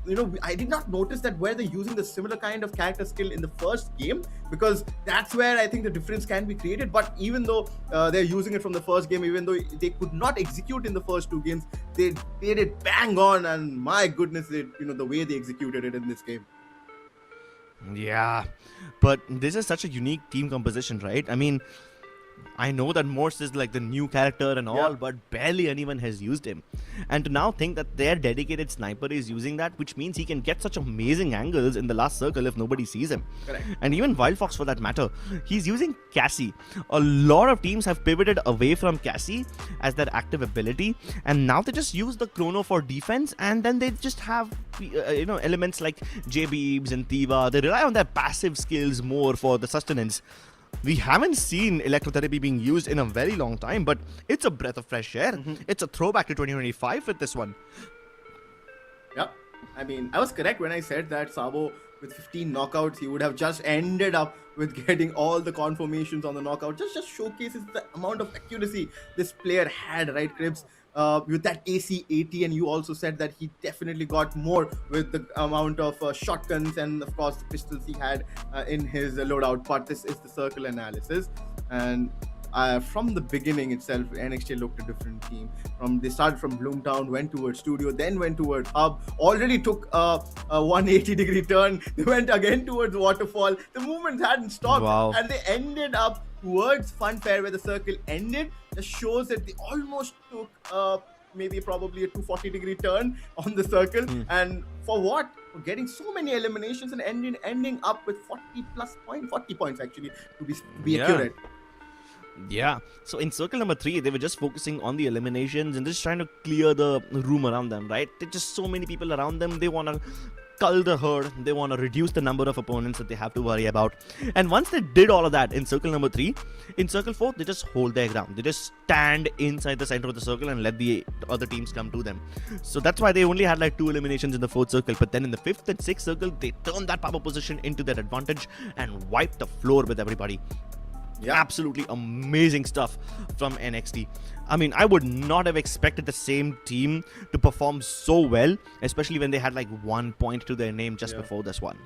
You know, I did not notice that where they're using the similar kind of character skill in the first game, because that's where I think the difference can be created. But even though they're using it from the first game, even though they could not execute in the first 2 games, they did it bang on. And my goodness, the way they executed it in this game. Yeah, but this is such a unique team composition, right? I mean, I know that Morse is like the new character and all, but barely anyone has used him. And to now think that their dedicated sniper is using that, which means he can get such amazing angles in the last circle if nobody sees him. Correct. And even Wild Fox for that matter, he's using Cassie. A lot of teams have pivoted away from Cassie as their active ability, and now they just use the Chrono for defense, and then they just have elements like J-Beebs and Thiva. They rely on their passive skills more for the sustenance. We haven't seen electrotherapy being used in a very long time, but it's a breath of fresh air. It's a throwback to 2025 with this one. Yep. I mean, I was correct when I said that Sabo, with 15 knockouts, he would have just ended up with getting all the confirmations on the knockout. Just showcases the amount of accuracy this player had, right, Cribs? With that AC-80, and you also said that he definitely got more with the amount of shotguns and of course the pistols he had in his loadout. But this is the circle analysis, and from the beginning itself, NXT looked a different team. They started from Bloomtown, went towards Studio, then went towards Hub, already took a 180-degree turn, they went again towards Waterfall. The movements hadn't stopped, and they ended up towards Funfair where the circle ended. Just shows that they almost took probably a 240-degree turn on the circle. And for what? For getting so many eliminations and ending up with 40 points actually, to be accurate. Yeah, so in circle number 3, they were just focusing on the eliminations and just trying to clear the room around them, right? There's just so many people around them. They want to cull the herd. They want to reduce the number of opponents that they have to worry about. And once they did all of that in circle number 3, in circle 4, they just hold their ground. They just stand inside the center of the circle and let the other teams come to them. So that's why they only had like 2 eliminations in the 4th circle. But then in the 5th and 6th circle, they turned that power position into their advantage and wiped the floor with everybody. Yeah. Absolutely amazing stuff from NXT. I mean, I would not have expected the same team to perform so well, especially when they had like 1 point to their name just before this one.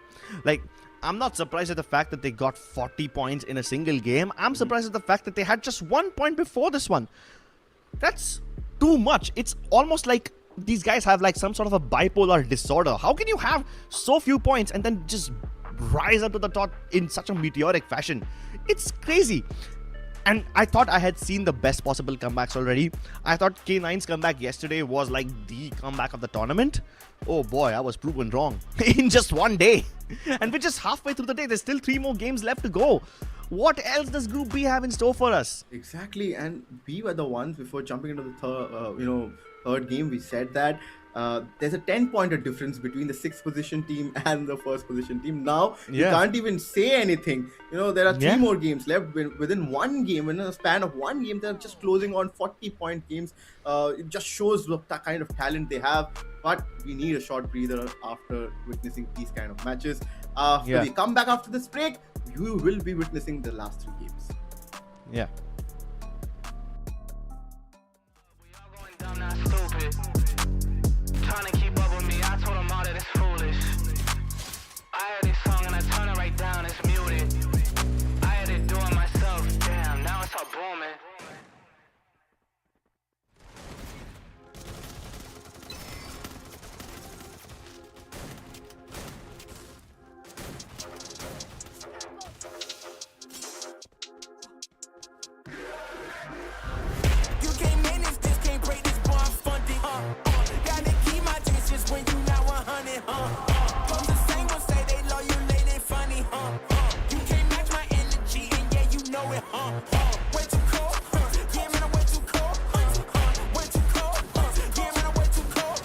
Like, I'm not surprised at the fact that they got 40 points in a single game. I'm surprised at the fact that they had just 1 point before this one. That's too much. It's almost like these guys have like some sort of a bipolar disorder. How can you have so few points and then just rise up to the top in such a meteoric fashion? It's crazy. And I thought I had seen the best possible comebacks already. I thought K9's comeback yesterday was like the comeback of the tournament. Oh boy, I was proven wrong in just one day. And we're just halfway through the day. There's still 3 more games left to go. What else does Group B have in store for us? Exactly, and we were the ones before jumping into the third game. We said that there's a 10-pointer difference between the 6th position team and the 1st position team. Now you can't even say anything. There are 3 more games left. Within one game, in a span of one game, they're just closing on 40-point games. It just shows the kind of talent they have. But we need a short breather after witnessing these kind of matches. After we come back after this break, you will be witnessing the last 3 games. Yeah. 100, Those the same ones say they loyal, they funny, You can't match my energy, and yeah, you know it, Way too cold, yeah, man, I'm way too cold, Way too cold, yeah, man, I'm way too cold,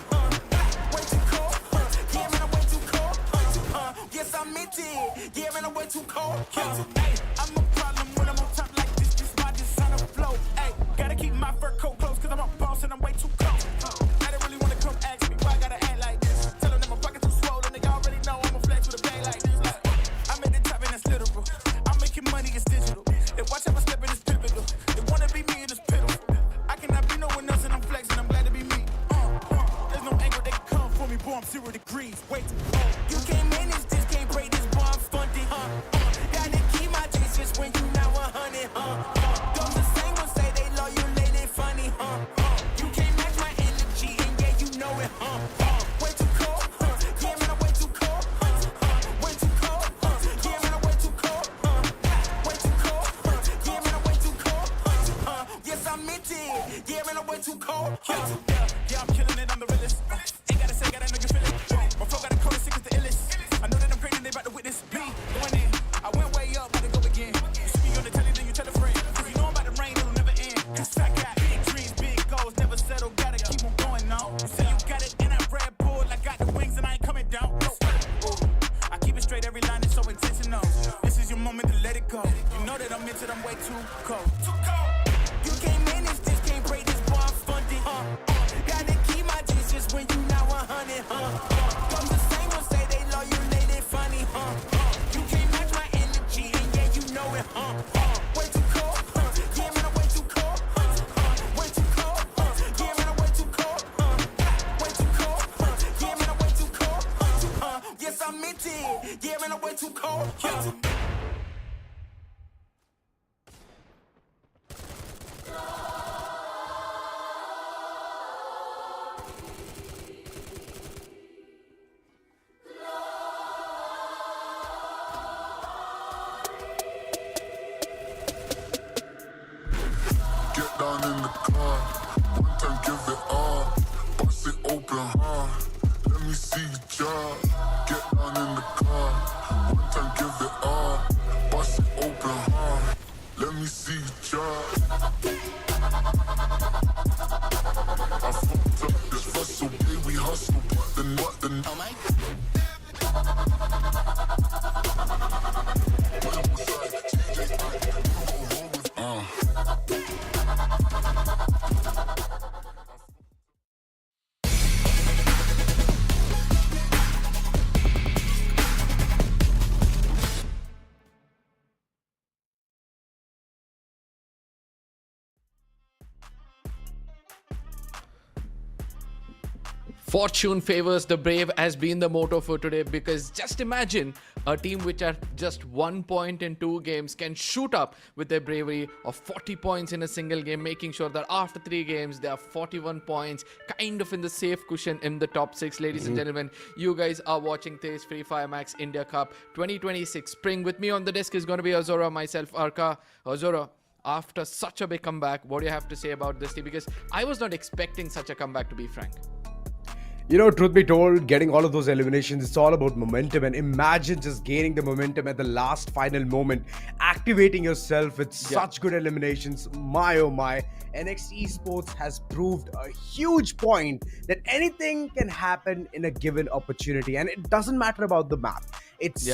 Way too cold, yeah, man, I'm way too cold, Yes, I meant it, yeah, man, I'm way too cold, Hey, I'm a problem when I'm on top like this why this son of flow, Hey, gotta keep my fur coat close, cause I'm a boss and I'm way too cold, I don't really wanna come ask me why I gotta act like this. Tell them that my pockets too swollen, they already know I'm a flex with a bag like this. Like, I'm at the top and that's literal. I'm making money, it's digital. They watch how I step in, it's pivotal. They wanna be me and it's pitiful. I cannot be no one else and I'm flexing, I'm glad to be me. There's no angle they can come for me, boy, I'm 0 degrees. Wait, you can't manage this, can't break this, boy, I'm funded, Gotta keep my distance when you not 100, Those the same ones say they loyal, they funny, You can't match my energy, and yeah, you know it, Way too cold, yeah, man, I'm way too cold, Way too cold, yeah, man, I'm way too cold, Way too cold, yeah, man, I'm way too cold, Yes, I meant it, yeah, man, I'm way too cold, Yeah, I'm killing it, I'm the realest. Ain't gotta say, gotta know you feel it. My flow got a code, sick as the illest. I know that I'm crazy, they about to witness me going in. I went way up, about to go again. You see me on the telly, then you tell a friend. If you know I'm about to rain, it'll never end. Cause I got big dreams, big goals, never settle, gotta keep on going now. You say you got it, and I Red Bull, I got the wings, and I ain't coming down. No. I keep it straight, every line is so intentional. This is your moment to let it go. You know that I'm into it, I'm way too cold. Too cold. You can't manage this, can't break this, boy, I'm funded, Gotta keep my distance when you not 100, Those the same ones say they loyal, they funny, You can't match my energy, and yeah, you know it, Way too cold, yeah, man, I'm way too cold, Way too cold, yeah, man, I'm way too cold, Way too cold, yeah, man, I'm way too cold, Yes, I meant it, yeah, man, I'm way too cold, Get down in the car, one time give it all, bust it open hard, let me see you job. Get down in the car, one time give it all, bust it open hard, let me see you job. I fucked up this hustle, baby hustle, what the oh my Fortune favors the brave has been the motto for today, because just imagine a team which are just 1 point in 2 games can shoot up with their bravery of 40 points in a single game, making sure that after 3 games they are 41 points, kind of in the safe cushion in the top 6. Ladies and gentlemen, you guys are watching TEZ FFMIC India Cup 2026 Spring. With me on the desk is going to be Azora, myself, Arka. Azora, after such a big comeback, what do you have to say about this team? Because I was not expecting such a comeback, to be frank. You know, truth be told, getting all of those eliminations, it's all about momentum. And imagine just gaining the momentum at the last final moment, activating yourself with such good eliminations. My oh my. NXT Esports has proved a huge point that anything can happen in a given opportunity. And it doesn't matter about the map. It's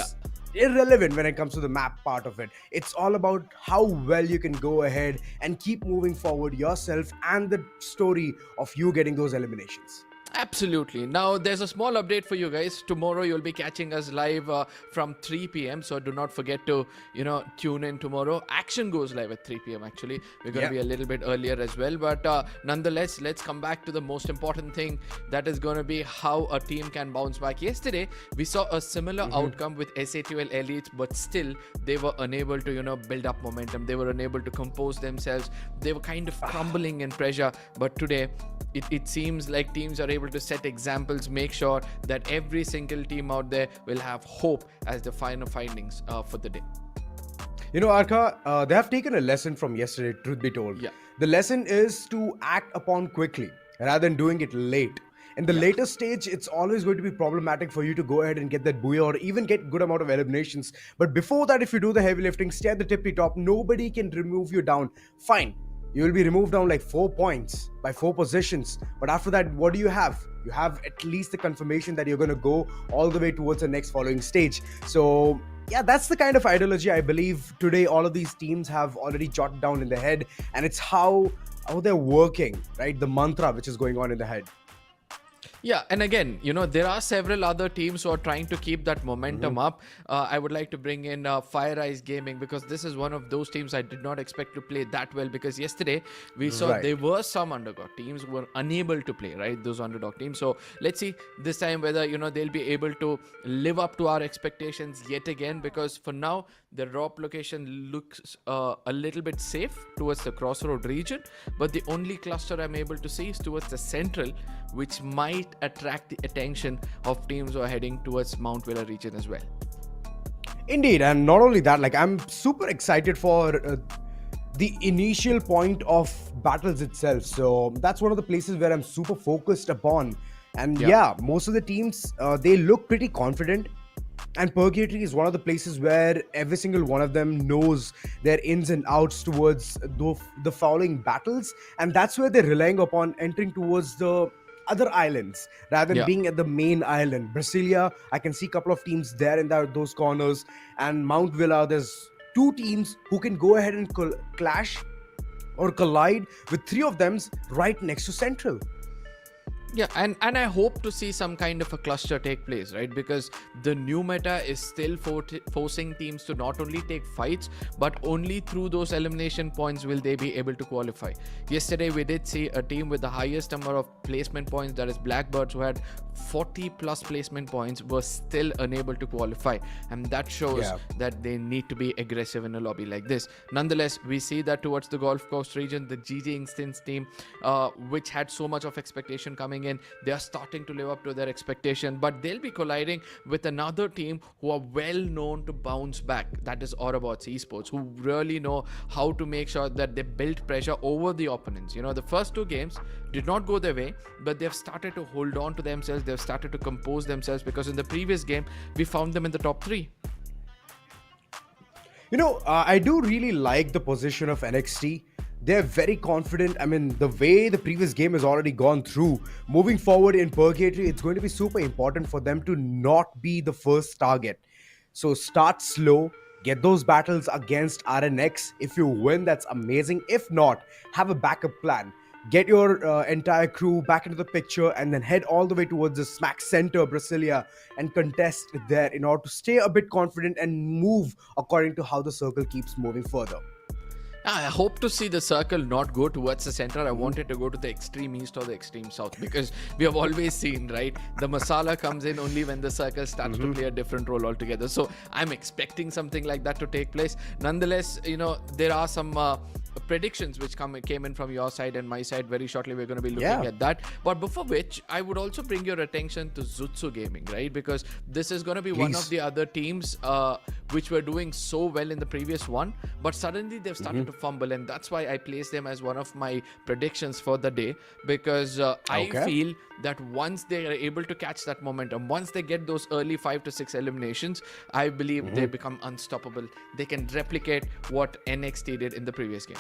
irrelevant when it comes to the map part of it. It's all about how well you can go ahead and keep moving forward yourself and the story of you getting those eliminations. Absolutely. Now, there's a small update for you guys. Tomorrow, you'll be catching us live from 3 p.m. So do not forget to, tune in tomorrow. Action goes live at 3 p.m. actually. We're going to be a little bit earlier as well. But nonetheless, let's come back to the most important thing. That is going to be how a team can bounce back. Yesterday, we saw a similar outcome with SATL Elites, but still, they were unable to, build up momentum. They were unable to compose themselves. They were kind of crumbling in pressure. But today, it seems like teams are able to set examples, make sure that every single team out there will have hope as the final findings for the day. You know, Arka, they have taken a lesson from yesterday, truth be told. The lesson is to act upon quickly rather than doing it late. In the later stage, it's always going to be problematic for you to go ahead and get that booyah or even get good amount of eliminations. But before that, if you do the heavy lifting, stay at the tippy top, nobody can remove you down. Fine. You will be removed down like 4 points by 4 positions. But after that, what do you have? You have at least the confirmation that you're going to go all the way towards the next following stage. So yeah, that's the kind of ideology I believe today all of these teams have already jotted down in their head, and it's how they're working, right? The mantra which is going on in the head. Yeah, and again, there are several other teams who are trying to keep that momentum up. I would like to bring in FIREEYES Gaming, because this is one of those teams I did not expect to play that well, because yesterday we saw there were some underdog teams who were unable to play, right? Those underdog teams. So let's see this time whether, they'll be able to live up to our expectations yet again, because for now, the ROP location looks a little bit safe towards the crossroad region, but the only cluster I'm able to see is towards the central, which might attract the attention of teams who are heading towards Mount Villa region as well. Indeed, and not only that, like I'm super excited for the initial point of battles itself. So that's one of the places where I'm super focused upon. And yeah most of the teams, they look pretty confident. And Purgatory is one of the places where every single one of them knows their ins and outs towards the following battles. And that's where they're relying upon entering towards the other islands rather than being at the main island. Brasilia, I can see a couple of teams there in those corners. And Mount Villa, there's 2 teams who can go ahead and clash or collide with 3 of them right next to Central. Yeah, and I hope to see some kind of a cluster take place, right? Because the new meta is still forcing teams to not only take fights, but only through those elimination points will they be able to qualify. Yesterday, we did see a team with the highest number of placement points, that is Blackbirds, who had 40 plus placement points, were still unable to qualify. And that shows that they need to be aggressive in a lobby like this. Nonetheless, we see that towards the Gulf Coast region, the GG Instance team, which had so much of expectation coming in, they are starting to live up to their expectation, but they'll be colliding with another team who are well known to bounce back, that is AUTOBOTZ Esports, who really know how to make sure that they build pressure over the opponents. The first 2 games did not go their way, but they've started to hold on to themselves, they've started to compose themselves, because in the previous game we found them in the top 3. I do really like the position of NXT. They're very confident. I mean, the way the previous game has already gone through, moving forward in Purgatory, it's going to be super important for them to not be the first target. So start slow, get those battles against RNX. If you win, that's amazing. If not, have a backup plan. Get your entire crew back into the picture and then head all the way towards the smack center, Brasilia, and contest there in order to stay a bit confident and move according to how the circle keeps moving further. I hope to see the circle not go towards the center. I want it to go to the extreme east or the extreme south, because we have always seen, right, the masala comes in only when the circle starts to play a different role altogether. So I'm expecting something like that to take place. Nonetheless, there are some predictions which came in from your side and my side. Very shortly we're going to be looking at that, but before which I would also bring your attention to ZUTSU Gaming, right? Because this is going to be one of the other teams which were doing so well in the previous one, but suddenly they've started to fumble, and that's why I placed them as one of my predictions for the day, because I feel that once they are able to catch that momentum, once they get those early 5 to 6 eliminations, I believe they become unstoppable. They can replicate what NXT did in the previous game.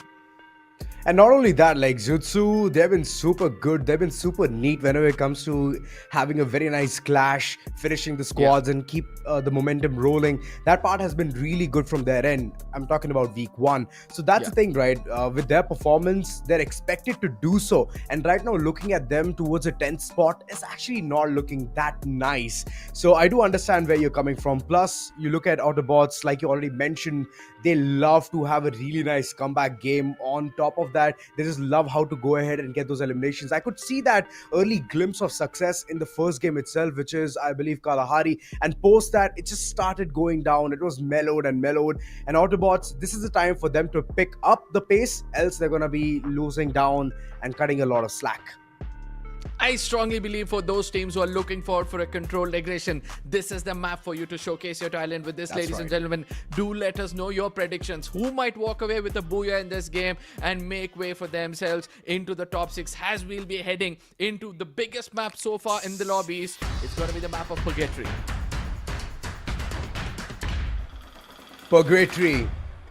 And not only that, like ZUTSU, they've been super good. They've been super neat whenever it comes to having a very nice clash, finishing the squads and keep the momentum rolling. That part has been really good from their end. I'm talking about week 1. So that's the thing, right? With their performance, they're expected to do so. And right now, looking at them towards a 10th spot is actually not looking that nice. So I do understand where you're coming from. Plus, you look at AUTOBOTZ, like you already mentioned, they love to have a really nice comeback game. On top of that, they just love how to go ahead and get those eliminations. I could see that early glimpse of success in the first game itself, which is, I believe, Kalahari. And post that, it just started going down. It was mellowed. And AUTOBOTZ, this is the time for them to pick up the pace, else they're going to be losing down and cutting a lot of slack. I strongly believe for those teams who are looking forward for a controlled aggression, this is the map for you to showcase your talent with this, ladies and gentlemen. Do let us know your predictions. Who might walk away with a booyah in this game and make way for themselves into the top 6 as we'll be heading into the biggest map so far in the lobbies. It's going to be the map of Purgatory. Purgatory.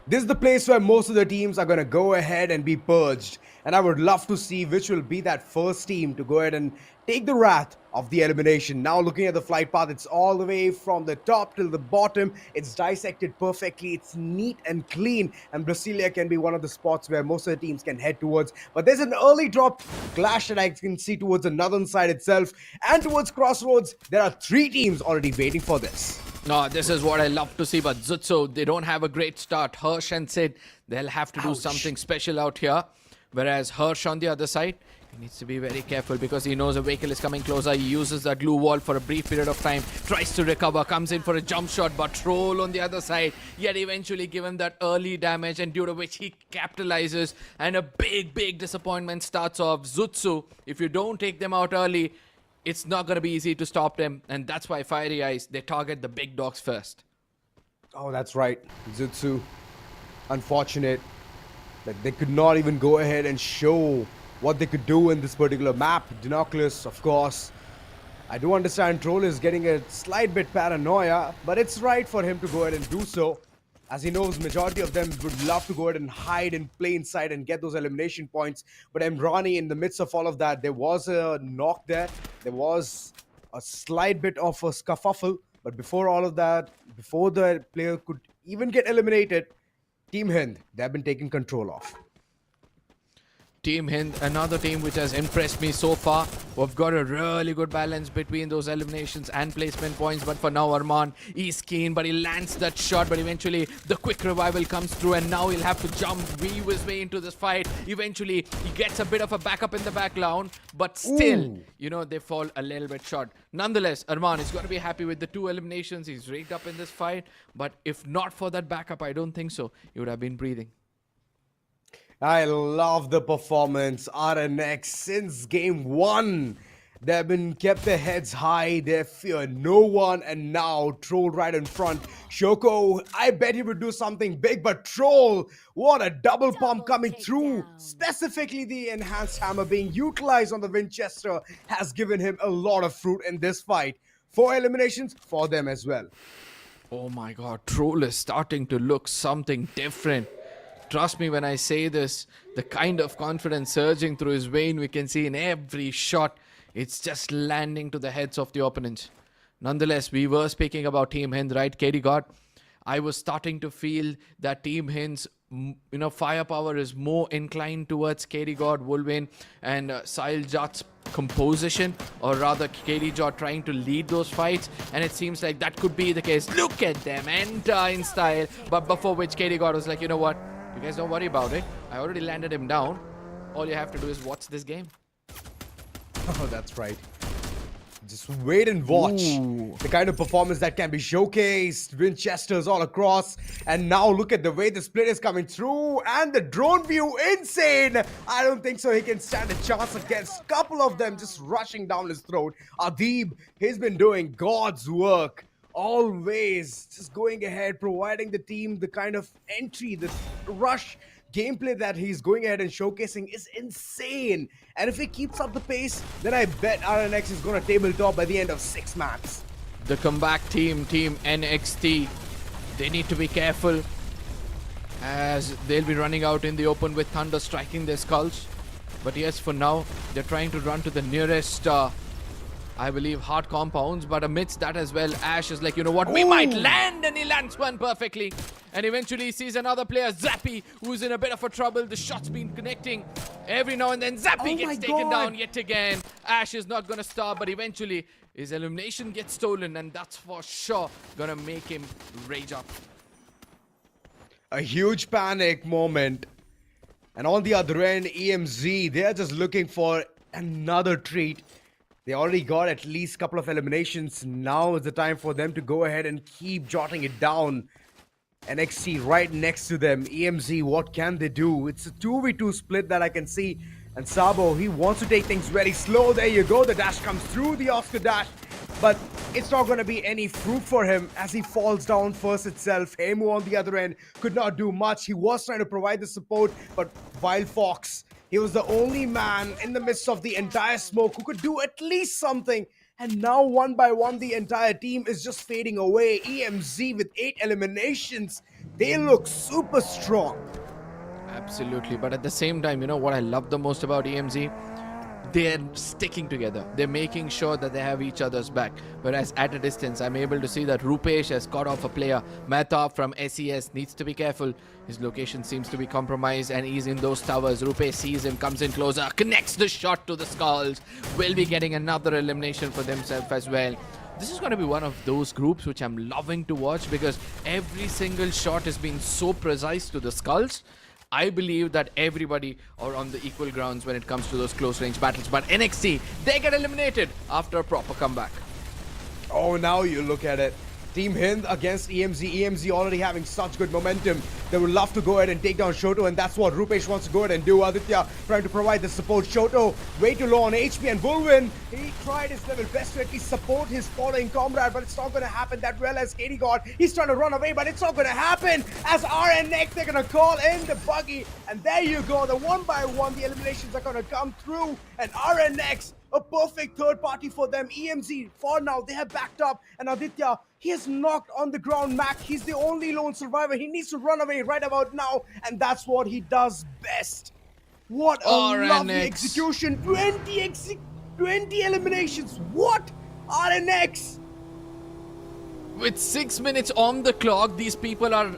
This is the place where most of the teams are going to go ahead and be purged. And I would love to see which will be that first team to go ahead and take the wrath of the elimination. Now looking at the flight path, it's all the way from the top till the bottom. It's dissected perfectly. It's neat and clean. And Brasilia can be one of the spots where most of the teams can head towards. But there's an early drop clash that I can see towards the northern side itself. And towards Crossroads, there are 3 teams already waiting for this. No, this is what I love to see, but ZUTSU, they don't have a great start. Hirsch and Sid, they'll have to do something special out here. Whereas Hirsch on the other side, he needs to be very careful because he knows a vehicle is coming closer. He uses that glue wall for a brief period of time, tries to recover, comes in for a jump shot, but Troll on the other side, yet eventually given that early damage, and due to which he capitalizes, and a big disappointment starts off. ZUTSU, if you don't take them out early, it's not going to be easy to stop them, and that's why FIREEYES, they target the big dogs first. Oh, that's right. ZUTSU, unfortunate that they could not even go ahead and show what they could do in this particular map. Dinoculus, of course. I do understand Troll is getting a slight bit paranoia, but it's right for him to go ahead and do so, as he knows majority of them would love to go ahead and hide in plain sight and get those elimination points. But Emrani, in the midst of all of that, there was a knock there. There was a slight bit of a scuffle. But before all of that, before the player could even get eliminated, Team HIND, they've been taking control of. Team HIND, another team which has impressed me so far. We've got a really good balance between those eliminations and placement points. But for now, Arman, he's keen, but he lands that shot. But eventually, the quick revival comes through, and now he'll have to jump, weave his way into this fight. Eventually, he gets a bit of a backup in the background, but still, you know, they fall a little bit short. Nonetheless, Arman is going to be happy with the 2 eliminations. He's rigged up in this fight. But if not for that backup, I don't think so. He would have been breathing. I love the performance. RNX, since game 1, they've been kept their heads high. They fear no one. And now Troll right in front. Shoko, I bet he would do something big. But Troll, what a double pump coming through. Specifically the enhanced hammer being utilized on the Winchester has given him a lot of fruit in this fight. 4 eliminations for them as well. Oh my god, Troll is starting to look something different. Trust me when I say this, the kind of confidence surging through his vein we can see in every shot. It's just landing to the heads of the opponents. Nonetheless, we were speaking about Team HIND, right, KD God? I was starting to feel that Team HIND's firepower is more inclined towards KD God, Wolvin, and Sahil Jat's composition, or rather KD Jot trying to lead those fights, and it seems like that could be the case. Look at them, enter in style, but before which KD God was like, you know what? You guys don't worry about it. I already landed him down. All you have to do is watch this game. Oh, that's right. Just wait and watch. The kind of performance that can be showcased. Winchesters all across. And now look at the way the split is coming through. And the drone view, insane. I don't think so he can stand a chance against a couple of them just rushing down his throat. Adib, he's been doing God's work. Always just going ahead, providing the team the kind of entry, the rush gameplay that he's going ahead and showcasing is insane. And if he keeps up the pace, then I bet RNX is going to tabletop by the end of 6 maps. The comeback team, Team NXT, they need to be careful as they'll be running out in the open with Thunder striking their skulls. But yes, for now, they're trying to run to the nearest I believe hard compounds, but amidst that as well, Ash is like, you know what, we might land, and he lands one perfectly. And eventually he sees another player, Zappy, who's in a bit of a trouble. The shot's been connecting every now and then. Zappy gets taken down yet again. Ash is not going to stop, but eventually his elimination gets stolen, and that's for sure going to make him rage up. A huge panic moment. And on the other end, EMZ, they're just looking for another treat. They already got at least a couple of eliminations. Now is the time for them to go ahead and keep jotting it down. NXT right next to them. EMZ, what can they do? It's a 2v2 split that I can see. And Sabo, he wants to take things very slow. There you go. The dash comes through, the Oscar dash. But it's not going to be any fruit for him as he falls down first itself. Hemu on the other end could not do much. He was trying to provide the support, but Wild Fox, he was the only man in the midst of the entire smoke who could do at least something. And now one by one, the entire team is just fading away. EMZ with 8 eliminations. They look super strong. Absolutely. But at the same time, you know what I love the most about EMZ? They're sticking together. They're making sure that they have each other's back. Whereas at a distance, I'm able to see that Rupesh has got off a player. Mehta from SES needs to be careful. His location seems to be compromised and he's in those towers. Rupesh sees him, comes in closer, connects the shot to the skulls. Will be getting another elimination for themselves as well. This is going to be one of those groups which I'm loving to watch because every single shot has been so precise to the skulls. I believe that everybody are on the equal grounds when it comes to those close range battles. But NXT, they get eliminated after a proper comeback. Oh, now you look at it. Team HIND against EMZ. EMZ already having such good momentum. They would love to go ahead and take down Shoto, and that's what Rupesh wants to go ahead and do. Aditya trying to provide the support. Shoto way too low on HP, and Bulwin, he tried his level best to at least support his following comrade, but it's not going to happen that well as KD God. He's trying to run away, but it's not going to happen as RNX, they're going to call in the buggy, and there you go. The one by one, the eliminations are going to come through, and RNX, a perfect third party for them. EMZ, for now, they have backed up. And Aditya, he has knocked on the ground Mac. He's the only lone survivor. He needs to run away right about now. And that's what he does best. What a lovely execution. 20 eliminations. What? RNX. With 6 minutes on the clock, these people are,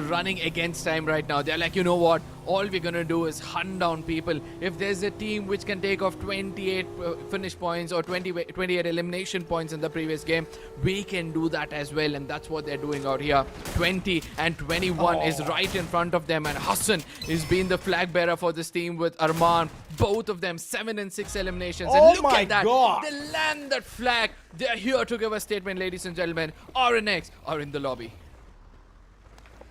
running against time right now. They're like, you know what? All we're going to do is hunt down people. If there's a team which can take off 28 finish points or 28 elimination points in the previous game, we can do that as well. And that's what they're doing out here. 20 and 21 is right in front of them. And Hassan is being the flag bearer for this team with Arman. Both of them 7 and 6 eliminations. And look at that. God. They land that flag. They're here to give a statement, ladies and gentlemen. RNX are in the lobby.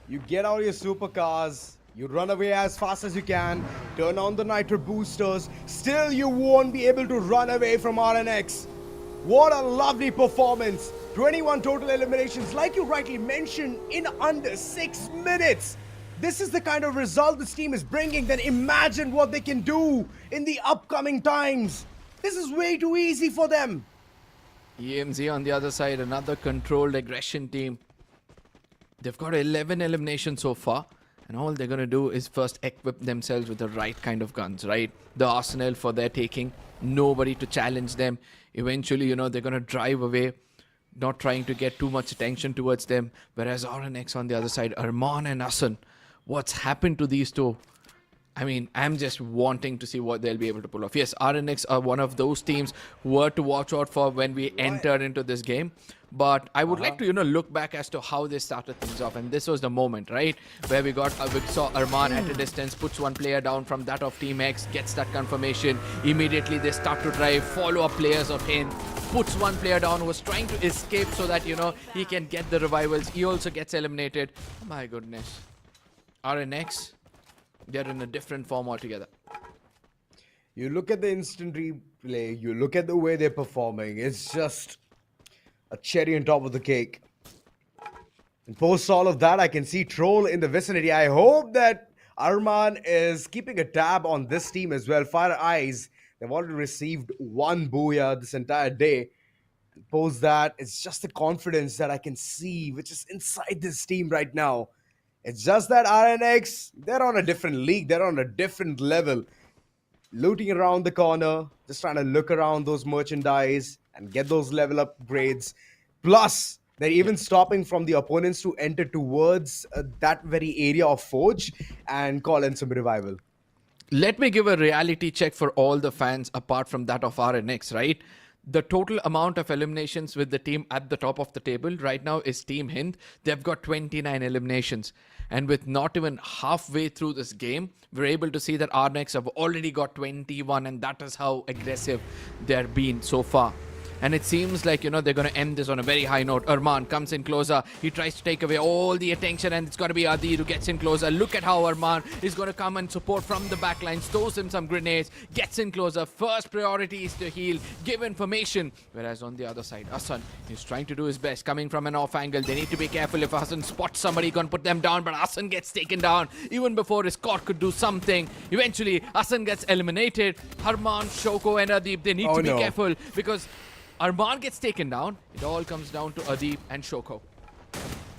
You get out your supercars. You run away as fast as you can, turn on the nitro boosters, still you won't be able to run away from RNX. What a lovely performance. 21 total eliminations, like you rightly mentioned, in under 6 minutes. This is the kind of result this team is bringing. Then imagine what they can do in the upcoming times. This is way too easy for them. EMZ on the other side, another controlled aggression team. They've got 11 eliminations so far. And all they're going to do is first equip themselves with the right kind of guns, right? The arsenal for their taking. Nobody to challenge them. Eventually, they're going to drive away, not trying to get too much attention towards them. Whereas RNX on the other side, Arman and Hassan, what's happened to these two? I mean, I'm just wanting to see what they'll be able to pull off. Yes, RNX are one of those teams who were to watch out for when we entered into this game. But I would like to, look back as to how they started things off. And this was the moment, right? Where we saw Arman at a distance, puts one player down from that of Team X, gets that confirmation. Immediately they start to drive, follow up players of HIND, puts one player down, was trying to escape so that, he can get the revivals. He also gets eliminated. My goodness. RNX, they're in a different form altogether. You look at the instant replay, you look at the way they're performing, it's just a cherry on top of the cake. And post all of that, I can see Troll in the vicinity. I hope that Arman is keeping a tab on this team as well. FIREEYES, they've already received 1 booyah this entire day. And post that, it's just the confidence that I can see, which is inside this team right now. It's just that RNX, they're on a different league. They're on a different level. Looting around the corner, just trying to look around those merchandise and get those level upgrades. Plus, they're even stopping from the opponents to enter towards that very area of Forge and call in some revival. Let me give a reality check for all the fans apart from that of RNX, right? The total amount of eliminations with the team at the top of the table right now is Team HIND. They've got 29 eliminations. And with not even halfway through this game, we're able to see that RNX have already got 21, and that is how aggressive they're been so far. and it seems like, they're going to end this on a very high note. Arman comes in closer. He tries to take away all the attention, and it's going to be Adi who gets in closer. Look at how Arman is going to come and support from the backline, throws him some grenades, gets in closer. First priority is to heal, give information. Whereas on the other side, Hassan is trying to do his best, coming from an off angle. They need to be careful. If Hassan spots somebody, going to put them down, but Hassan gets taken down even before his squad could do something. Eventually, Hassan gets eliminated. Arman, Shoko and Adeep, they need to be careful, because Arman gets taken down. It all comes down to Adeep and Shoko.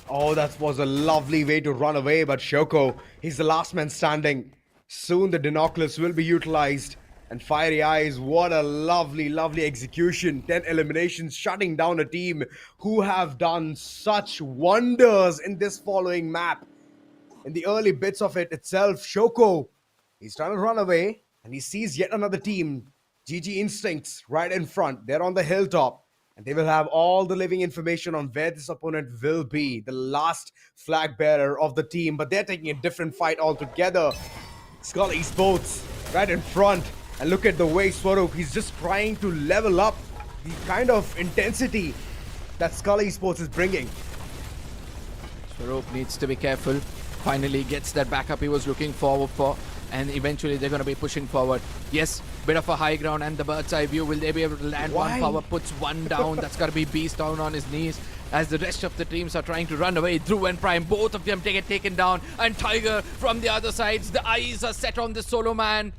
Oh, that was a lovely way to run away, but Shoko, he's the last man standing. Soon the Dinoculus will be utilized. And Fiery Eyes, what a lovely, lovely execution. 10 eliminations, shutting down a team who have done such wonders in this following map. In the early bits of it itself, Shoko, he's trying to run away, and he sees yet another team, GG Instincts, right in front. They're on the hilltop, and they will have all the living information on where this opponent will be, the last flag bearer of the team. But they're taking a different fight altogether. Skull Esports right in front. And look at the way Swaroop, he's just trying to level up the kind of intensity that Skull Esports is bringing. Swaroop needs to be careful. Finally gets that backup he was looking forward for. And eventually they're going to be pushing forward. Yes, bit of a high ground and the bird's eye view. Will they be able to land one power? Puts one down. That's got to be Beast down on his knees. As the rest of the teams are trying to run away. Drew and Prime, both of them get taken down. And Tiger from the other sides. The eyes are set on the solo man.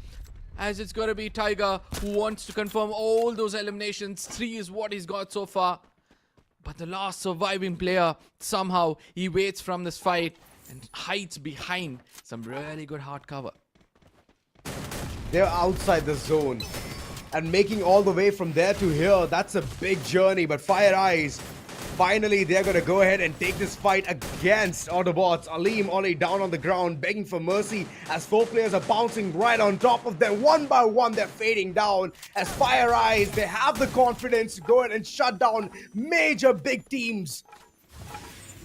As it's going to be Tiger who wants to confirm all those eliminations. 3 is what he's got so far. But the last surviving player, somehow he waits from this fight and hides behind some really good hard cover. They're outside the zone. And making all the way from there to here, that's a big journey. But Fire Eyes, finally they're going to go ahead and take this fight against AUTOBOTZ. Aleem only down on the ground, begging for mercy as 4 players are bouncing right on top of them. One by one, they're fading down. As Fire Eyes, they have the confidence to go ahead and shut down major big teams.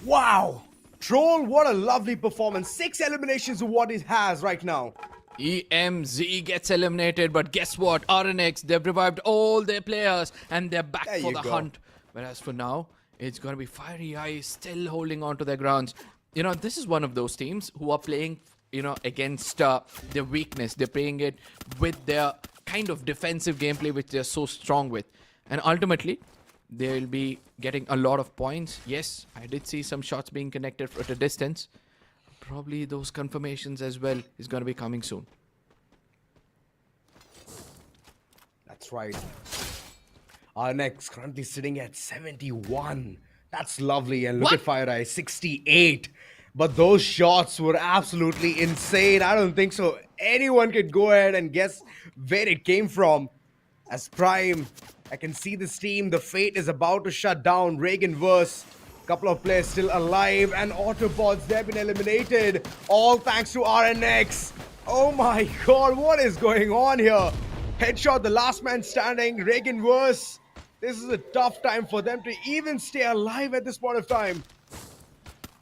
Wow. Troll, what a lovely performance. 6 eliminations of what it has right now. EMZ gets eliminated, but guess what? RNX, they've revived all their players and they're back for the hunt. Whereas for now, it's going to be Fiery Eyes still holding on to their grounds. This is one of those teams who are playing, against their weakness. They're playing it with their kind of defensive gameplay, which they're so strong with. And ultimately, they'll be getting a lot of points. Yes, I did see some shots being connected at a distance. Probably those confirmations as well is going to be coming soon. That's right. Our next currently sitting at 71. That's lovely. And look at Fire Eye, 68. But those shots were absolutely insane. I don't think so anyone could go ahead and guess where it came from. As Prime, I can see this team. The fate is about to shut down. REAGANVERSE. Couple of players still alive, and AUTOBOTZ, they've been eliminated. All thanks to RNX. Oh my god, what is going on here? Headshot, the last man standing. REAGANVERSE. This is a tough time for them to even stay alive at this point of time.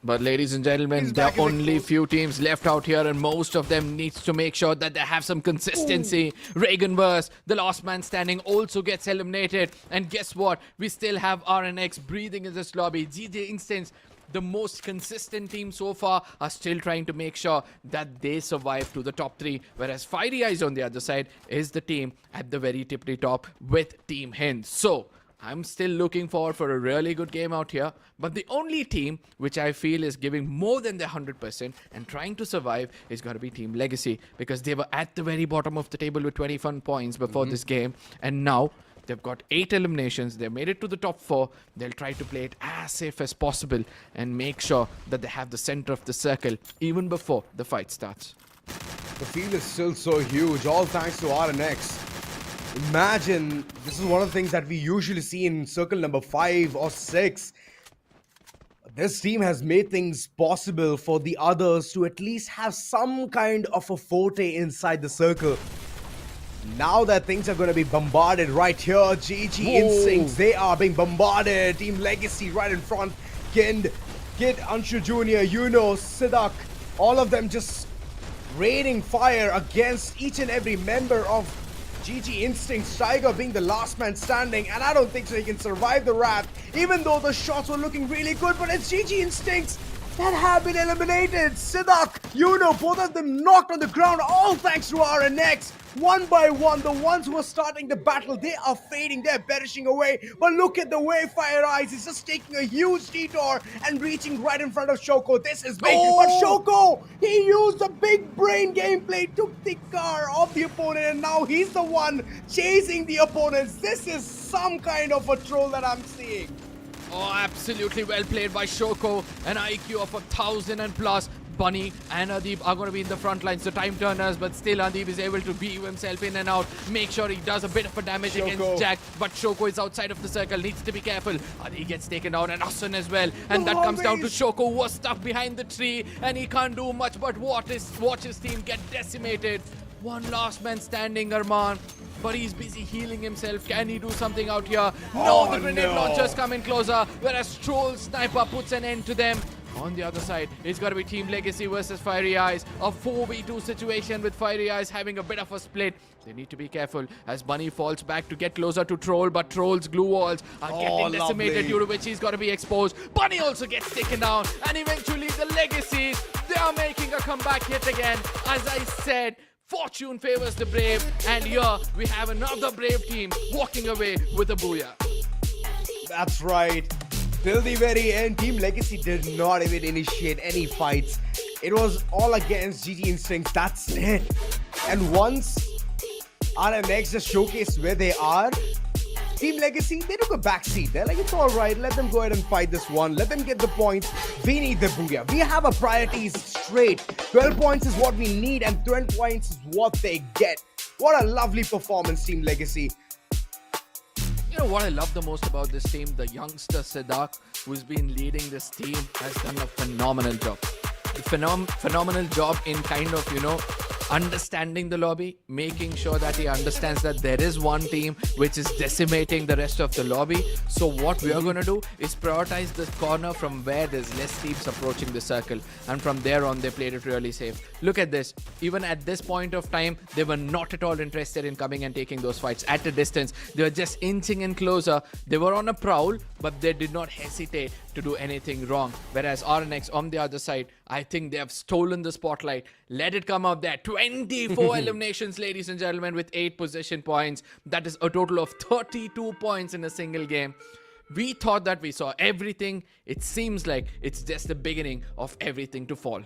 But ladies and gentlemen, there are only few teams left out here, and most of them needs to make sure that they have some consistency. REAGANVERSE, the last man standing, also gets eliminated. And guess what? We still have RNX breathing in this lobby. GG Instincts, the most consistent team so far, are still trying to make sure that they survive to the top 3. Whereas Fiery Eyes on the other side is the team at the very tippity top with Team HIND. So I'm still looking forward for a really good game out here. But the only team which I feel is giving more than their 100% and trying to survive is going to be TEAMLEGACY. Because they were at the very bottom of the table with 21 points before this game. And now they've got 8 eliminations. They made it to the top 4. They'll try to play it as safe as possible and make sure that they have the center of the circle even before the fight starts. The field is still so huge, all thanks to RNX. Imagine, this is one of the things that we usually see in circle number 5 or 6. This team has made things possible for the others to at least have some kind of a forte inside the circle. Now that things are going to be bombarded right here, GG Instincts, they are being bombarded. TEAMLEGACY right in front. Kid, Anshu Jr., Sidak, all of them just raining fire against each and every member of GG Instincts, Tiger being the last man standing, and I don't think so he can survive the wrath, even though the shots were looking really good, but it's GG Instincts that have been eliminated. Sidak, both of them knocked on the ground, all thanks to RNX. One by one, the ones who are starting the battle, they are fading, they're perishing away. But look at the way FIREEYES is just taking a huge detour and reaching right in front of Shoko. This is big, but Shoko, he used the big brain gameplay, took the car of the opponent, and now he's the one chasing the opponents. This is some kind of a troll that I'm seeing. Oh, absolutely well played by Shoko. An IQ of 1,000 and plus. Bunny and Adeep are going to be in the front lines, the time turners, but still Adeep is able to beam himself in and out, make sure he does a bit of a damage against Jack, but Shoko is outside of the circle, needs to be careful. Adeep gets taken down and Asun as well, and that comes down to Shoko, who was stuck behind the tree, and he can't do much but watch his team get decimated. One last man standing, Arman, but he's busy healing himself. Can he do something out here? No, the grenade launchers come in closer, whereas Troll Sniper puts an end to them. On the other side, it's got to be TEAMLEGACY versus FIREEYES. A 4v2 situation with FIREEYES having a bit of a split. They need to be careful as Bunny falls back to get closer to Troll, but Troll's glue walls are getting decimated, due to which he's got to be exposed. Bunny also gets taken down, and eventually the Legacies, they are making a comeback yet again. As I said, fortune favors the brave, and here we have another brave team walking away with a booyah. That's right. Till the very end, TEAMLEGACY did not even initiate any fights. It was all against GG Instincts, that's it. And once RMX just showcased where they are, TEAMLEGACY, they took a backseat. They're like, it's alright, let them go ahead and fight this one. Let them get the points. We need the booyah. We have our priorities straight. 12 points is what we need, and 20 points is what they get. What a lovely performance, TEAMLEGACY. You know what I love the most about this team? The youngster Sidak, who's been leading this team, has done a phenomenal job. The phenomenal job in kind of, understanding the lobby, making sure that he understands that there is one team which is decimating the rest of the lobby. So what we are going to do is prioritize this corner from where there's less teams approaching the circle, and from there on they played it really safe. Look at this. Even at this point of time, they were not at all interested in coming and taking those fights at a distance. They were just inching in closer. They were on a prowl, but they did not hesitate to do anything wrong. Whereas RNX on the other side, I think they have stolen the spotlight. Let it come out there. 24 eliminations, ladies and gentlemen, with 8 possession points. That is a total of 32 points in a single game. We thought that we saw everything. It seems like it's just the beginning of everything to fall.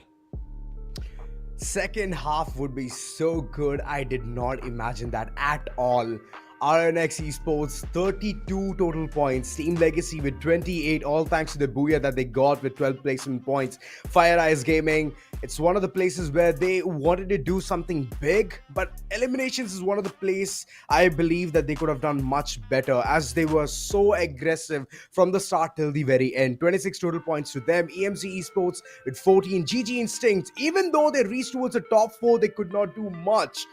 Second half would be so good. I did not imagine that at all. RNX Esports, 32 total points. TEAMLEGACY with 28, all thanks to the booyah that they got with 12 placement points. FIREEYES Gaming, it's one of the places where they wanted to do something big, but eliminations is one of the places I believe that they could have done much better, as they were so aggressive from the start till the very end. 26 total points to them. EMC Esports with 14. GG Instinct, even though they reached towards the top 4, they could not do much.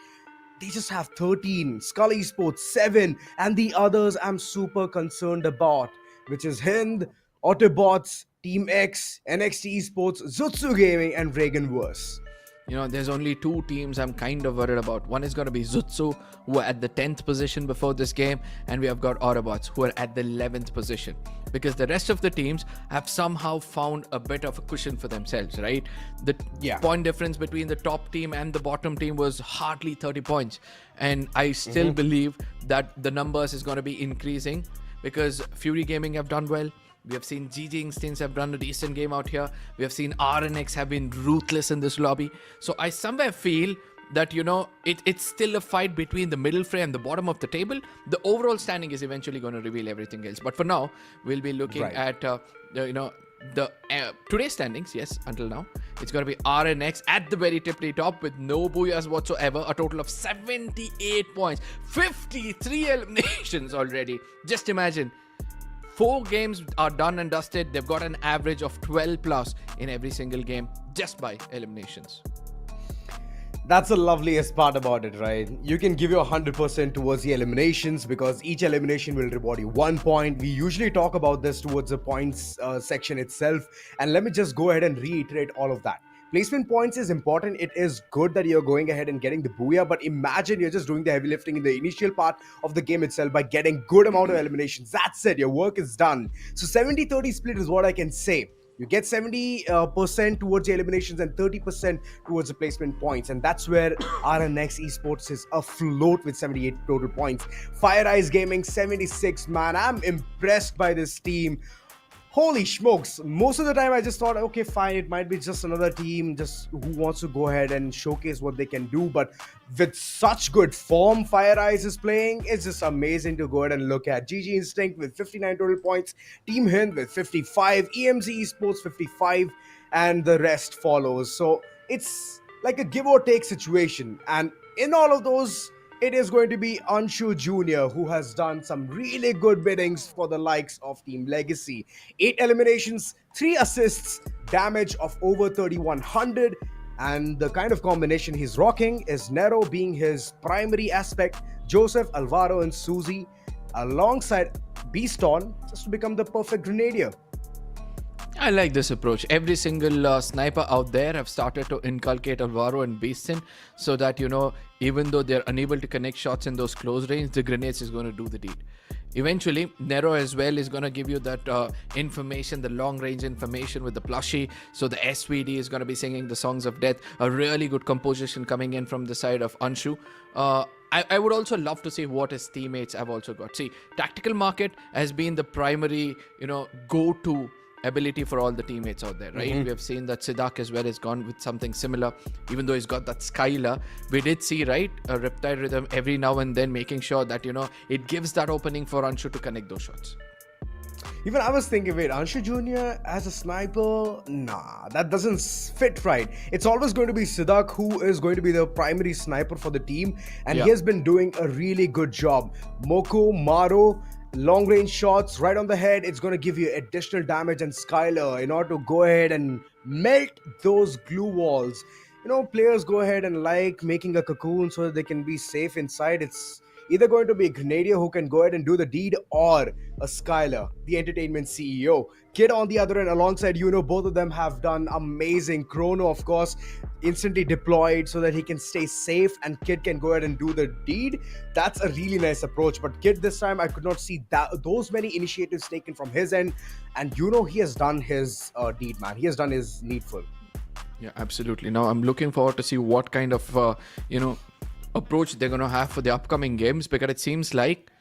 They just have 13, Skull Esports 7, and the others I'm super concerned about, which is HIND, AUTOBOTZ, Team X, NXT Esports, ZUTSU Gaming, and REAGANVERSE. You know, there's only 2 teams I'm kind of worried about. One is going to be ZUTSU, who are at the 10th position before this game, and we have got AUTOBOTZ, who are at the 11th position. Because the rest of the teams have somehow found a bit of a cushion for themselves, right? The point difference between the top team and the bottom team was hardly 30 points. And I still believe that the numbers is going to be increasing, because Fury Gaming have done well. We have seen GG Instincts have done a decent game out here. We have seen RNX have been ruthless in this lobby. So I somewhere feel that, you know, it's still a fight between the middle fray and the bottom of the table. The overall standing is eventually going to reveal everything else. But for now, we'll be looking at, today's standings. Yes, until now. It's going to be RNX at the very tippy top with no booyahs whatsoever. A total of 78 points. 53 eliminations already. Just imagine. 4 games are done and dusted. They've got an average of 12 plus in every single game just by eliminations. That's the loveliest part about it, right? You can give your 100% towards the eliminations, because each elimination will reward you 1 point. We usually talk about this towards the points section itself. And let me just go ahead and reiterate all of that. Placement points is important. It is good that you're going ahead and getting the booyah, but imagine you're just doing the heavy lifting in the initial part of the game itself by getting good amount of eliminations. That's it. Your work is done. So 70-30 split is what I can say. You get 70% towards the eliminations and 30% towards the placement points. And that's where RNX Esports is afloat with 78 total points. FIREEYES Gaming 76, man. I'm impressed by this team. Holy smokes. Most of the time I just thought, okay, fine, it might be just another team just who wants to go ahead and showcase what they can do. But with such good form FIREEYES is playing, it's just amazing to go ahead and look at. GG Instinct with 59 total points, Team HIND with 55, EMZ Esports 55, and the rest follows. So it's like a give or take situation. And in all of those, it is going to be Anshu Jr. who has done some really good biddings for the likes of TEAMLEGACY. 8 eliminations, 3 assists, damage of over 3100. And the kind of combination he's rocking is Nero being his primary aspect, Joseph, Alvaro, and Suzy alongside Beaston just to become the perfect grenadier. I like this approach. Every single sniper out there have started to inculcate Alvaro and Beaston so that, even though they're unable to connect shots in those close range, the grenades is going to do the deed. Eventually, Nero as well is going to give you that information, the long range information with the plushie. So the SVD is going to be singing the songs of death. A really good composition coming in from the side of Anshu. I would also love to see what his teammates have also got. See, Tactical Market has been the primary, go-to ability for all the teammates out there, right? We have seen that Siddharth as well has gone with something similar, even though he's got that Skylar. We did see, right, a Riptide Rhythm every now and then making sure that, it gives that opening for Anshu to connect those shots. Even I was thinking, wait, Anshu Jr. as a sniper? Nah, that doesn't fit right. It's always going to be Siddharth who is going to be the primary sniper for the team, and he has been doing a really good job. Moko, Maro, long range shots right on the head, it's going to give you additional damage, and Skylar in order to go ahead and melt those glue walls. Players go ahead and like making a cocoon so that they can be safe inside. It's either going to be a Grenadier who can go ahead and do the deed, or a Skylar, the entertainment CEO. Kid on the other end alongside both of them have done amazing. Chrono, of course, instantly deployed so that he can stay safe and Kid can go ahead and do the deed. That's a really nice approach. But Kid this time, I could not see those many initiatives taken from his end. And he has done his deed, man. He has done his needful. Yeah, absolutely. Now I'm looking forward to see what kind of, approach they're going to have for the upcoming games, because it seems like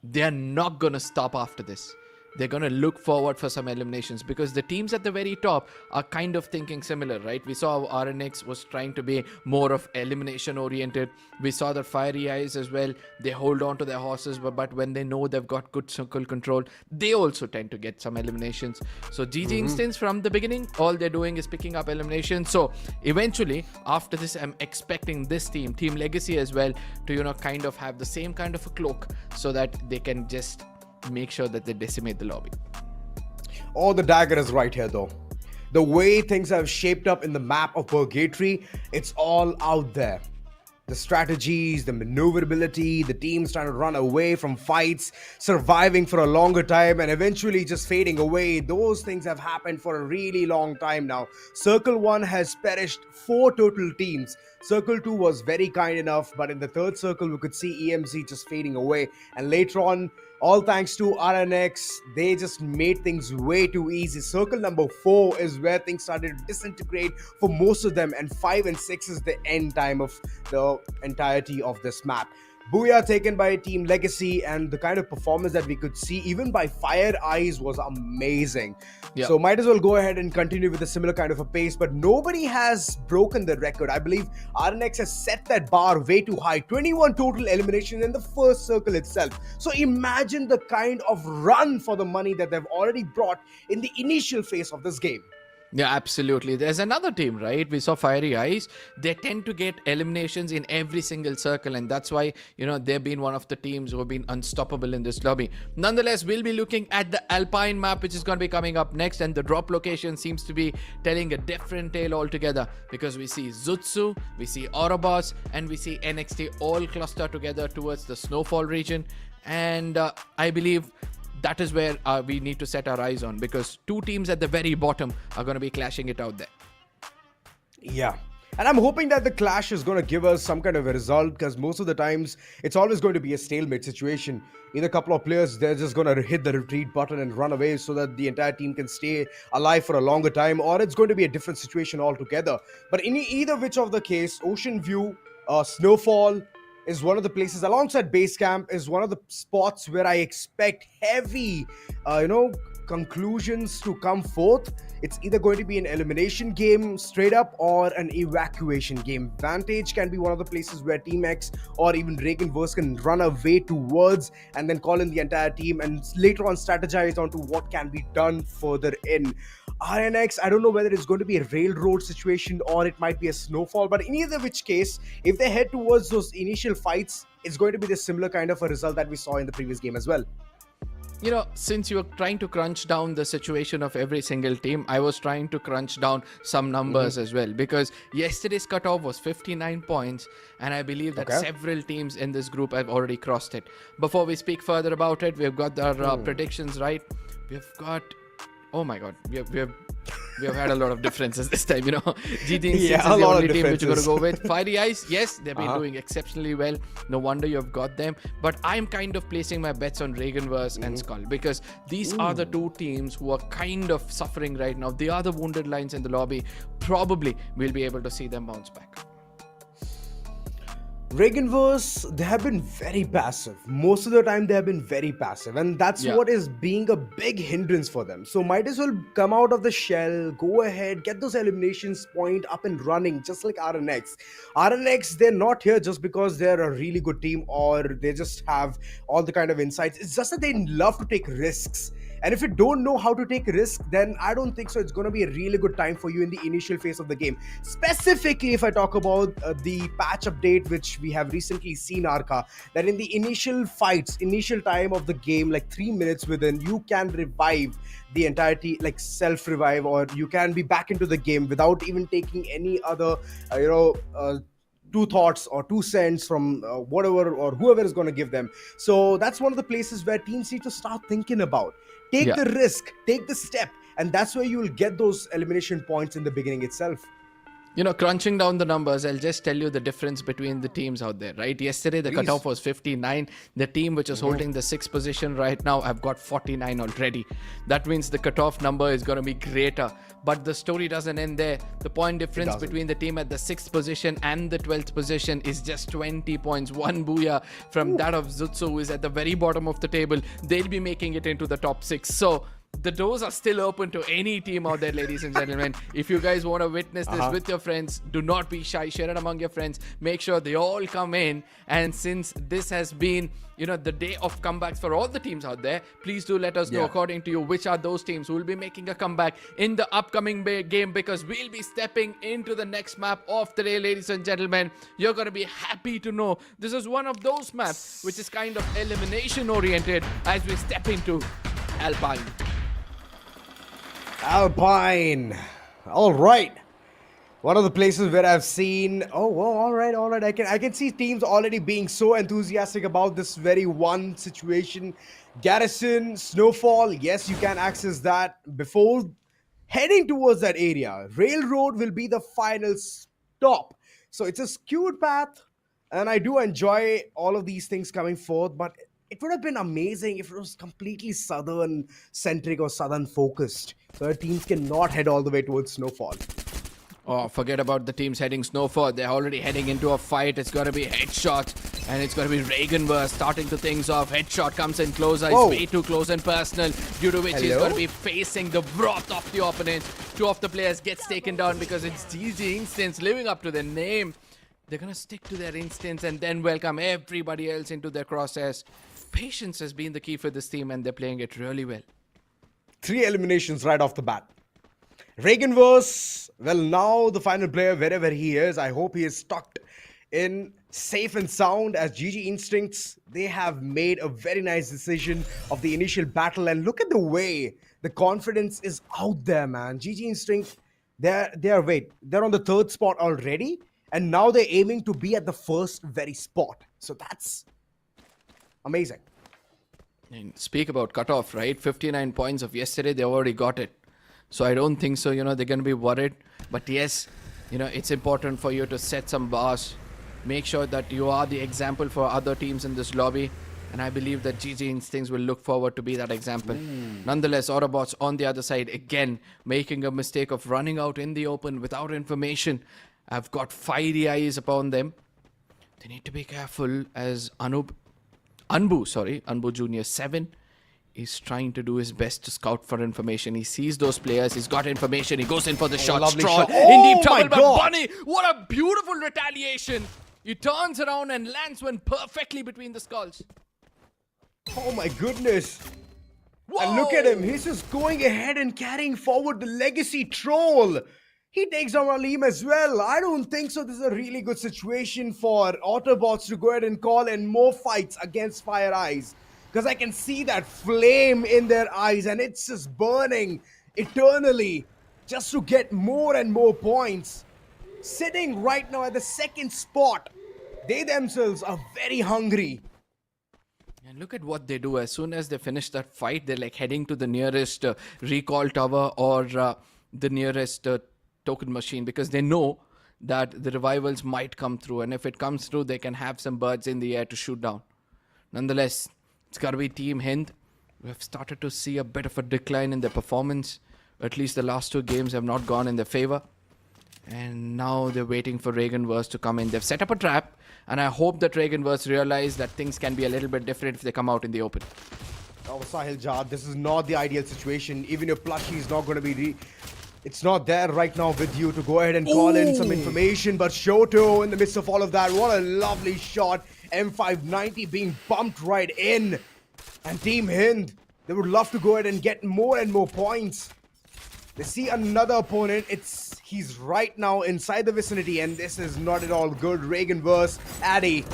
they're not going to stop after this. They're going to look forward for some eliminations, because the teams at the very top are kind of thinking similar, right? We saw how RNX was trying to be more of elimination oriented. We saw that FIREEYES as well, they hold on to their horses, but when they know they've got good circle control, they also tend to get some eliminations. So GG Instance from the beginning, all they're doing is picking up eliminations. So eventually after this, I'm expecting this team, TEAMLEGACY as well, to kind of have the same kind of a cloak so that they can just make sure that they decimate the lobby. Oh, the dagger is right here though. The way things have shaped up in the map of Purgatory, it's all out there. The strategies, the maneuverability, the teams trying to run away from fights, surviving for a longer time and eventually just fading away. Those things have happened for a really long time now. Circle 1 has perished 4 total teams. Circle 2 was very kind enough, but in the third circle, we could see EMZ just fading away. And later on, all thanks to RNX, they just made things way too easy. Circle number 4 is where things started to disintegrate for most of them, and 5 and 6 is the end time of the entirety of this map. Booyah taken by TEAMLEGACY, and the kind of performance that we could see even by FIREEYES was amazing. So might as well go ahead and continue with a similar kind of a pace, but nobody has broken the record. I believe RNX has set that bar way too high. 21 total eliminations in the first circle itself. So imagine the kind of run for the money that they've already brought in the initial phase of this game. Yeah, absolutely. There's another team, right? We saw FIREEYES. They tend to get eliminations in every single circle, and that's why, they've been one of the teams who have been unstoppable in this lobby. Nonetheless, we'll be looking at the Alpine map, which is going to be coming up next, and the drop location seems to be telling a different tale altogether, because we see ZUTSU, we see AUTOBOTZ, and we see NXT all cluster together towards the Snowfall region. And I believe that is where we need to set our eyes on, because 2 teams at the very bottom are going to be clashing it out there. Yeah. And I'm hoping that the clash is going to give us some kind of a result, because most of the times it's always going to be a stalemate situation. Either a couple of players, they're just going to hit the retreat button and run away so that the entire team can stay alive for a longer time, or it's going to be a different situation altogether. But in either which of the case, Ocean View, Snowfall is one of the places, alongside Base Camp, is one of the spots where I expect heavy, conclusions to come forth. It's either going to be an elimination game straight up or an evacuation game. Vantage can be one of the places where Team X or even REAGANVERSE can run away towards and then call in the entire team and later on strategize onto what can be done further in. RNX, I don't know whether it's going to be a railroad situation or it might be a snowfall, but in either which case, if they head towards those initial fights, it's going to be the similar kind of a result that we saw in the previous game as well. You know, since you're trying to crunch down the situation of every single team, I was trying to crunch down some numbers as well, because yesterday's cutoff was 59 points, and I believe that several teams in this group have already crossed it. Before we speak further about it, we've got our predictions right. We've got, oh my god, we have had a lot of differences this time, GT is the only team which you're going to go with. FIREEYES, yes, they've been doing exceptionally well. No wonder you've got them. But I'm kind of placing my bets on REAGANVERSE and Skull, because these are the two teams who are kind of suffering right now. They are the wounded lions in the lobby. Probably we'll be able to see them bounce back. REAGANVERSE, they have been very passive. Most of the time, they have been very passive, and that's what is being a big hindrance for them. So might as well come out of the shell, go ahead, get those eliminations point up and running, just like RNX. RNX, they're not here just because they're a really good team or they just have all the kind of insights. It's just that they love to take risks. And if you don't know how to take a risk, then I don't think so it's going to be a really good time for you in the initial phase of the game. Specifically, if I talk about the patch update, which we have recently seen, Arka, that in the initial fights, initial time of the game, like 3 minutes within, you can revive the entirety, like self-revive, or you can be back into the game without even taking any other, two thoughts or 2 cents from whatever or whoever is going to give them. So that's one of the places where teams need to start thinking about. Take the risk, take the step, and that's where you will get those elimination points in the beginning itself. Crunching down the numbers, I'll just tell you the difference between the teams out there, right? Yesterday, the cutoff was 59. The team which is holding the 6th position right now, I've got 49 already. That means the cutoff number is going to be greater. But the story doesn't end there. The point difference between the team at the 6th position and the 12th position is just 20 points. One booyah from that of ZUTSU, who is at the very bottom of the table. They'll be making it into the top 6. So the doors are still open to any team out there, ladies and gentlemen. If you guys want to witness this with your friends, do not be shy. Share it among your friends. Make sure they all come in. And since this has been, the day of comebacks for all the teams out there, please do let us know, according to you, which are those teams who will be making a comeback in the upcoming game, because we'll be stepping into the next map of the day, ladies and gentlemen. You're going to be happy to know this is one of those maps which is kind of elimination oriented as we step into Alpine. Alpine. All right. One of the places where I've seen, all right. I can see teams already being so enthusiastic about this very one situation. Garrison, Snowfall, yes, you can access that before heading towards that area. Railroad will be the final stop. So it's a skewed path, and I do enjoy all of these things coming forth, but it would have been amazing if it was completely southern centric or southern focused, so our teams cannot head all the way towards Snowfall. Oh, forget about the teams heading Snowfall. They're already heading into a fight. It's going to be Headshot, and it's going to be REAGANVERSE starting the things off. Headshot comes in closer. It's way too close and personal, due to which he's going to be facing the wrath of the opponent. 2 of the players gets taken down because it's GG Instance living up to their name. They're going to stick to their instance and then welcome everybody else into their crosshairs. Patience has been the key for this team, and they're playing it really well. 3 eliminations right off the bat. REAGANVERSE, well, now the final player, wherever he is, I hope he is tucked in safe and sound, as GG Instincts, they have made a very nice decision of the initial battle, and look at the way the confidence is out there, man. GG Instinct, they're on the 3rd spot already, and now they're aiming to be at the 1st very spot. So that's amazing. And speak about cutoff, right? 59 points of yesterday, they already got it. So I don't think so, they're going to be worried. But yes, it's important for you to set some bars, make sure that you are the example for other teams in this lobby. And I believe that GG Instincts will look forward to be that example. Nonetheless, Autobots on the other side, again, making a mistake of running out in the open without information. I've got fiery eyes upon them. They need to be careful as Anbu Junior 7 is trying to do his best to scout for information. He sees those players, he's got information, he goes in for the shot. lovely Stroll shot. in deep Oh trouble, my but God. Bunny, what a beautiful retaliation. He turns around and lands one perfectly between the skulls. Oh my goodness. And look at him. He's just going ahead and carrying forward the legacy troll. He takes down Alim as well. I don't think so. This is a really good situation for Autobots to go ahead and call in more fights against FIREEYES. Because I can see that flame in their eyes and it's just burning eternally just to get more and more points. Sitting right now at the second spot. They themselves are very hungry. And look at what they do. As soon as they finish that fight, they're like heading to the nearest recall tower or the nearest token machine, because they know that the revivals might come through. And if it comes through, they can have some birds in the air to shoot down. Nonetheless, it's got to be Team HIND. We've started to see a bit of a decline in their performance. At least the last 2 games have not gone in their favor. And now they're waiting for REAGANVERSE to come in. They've set up a trap, and I hope that REAGANVERSE realize that things can be a little bit different if they come out in the open. Oh, Sahil Jad, this is not the ideal situation. Even your plushie is not going to be... It's not there right now with you to go ahead and call in some information. But Shoto, in the midst of all of that, what a lovely shot. M590 being bumped right in. And Team HIND, they would love to go ahead and get more and more points. They see another opponent. He's right now inside the vicinity, and this is not at all good. REAGANVERSE, Addy.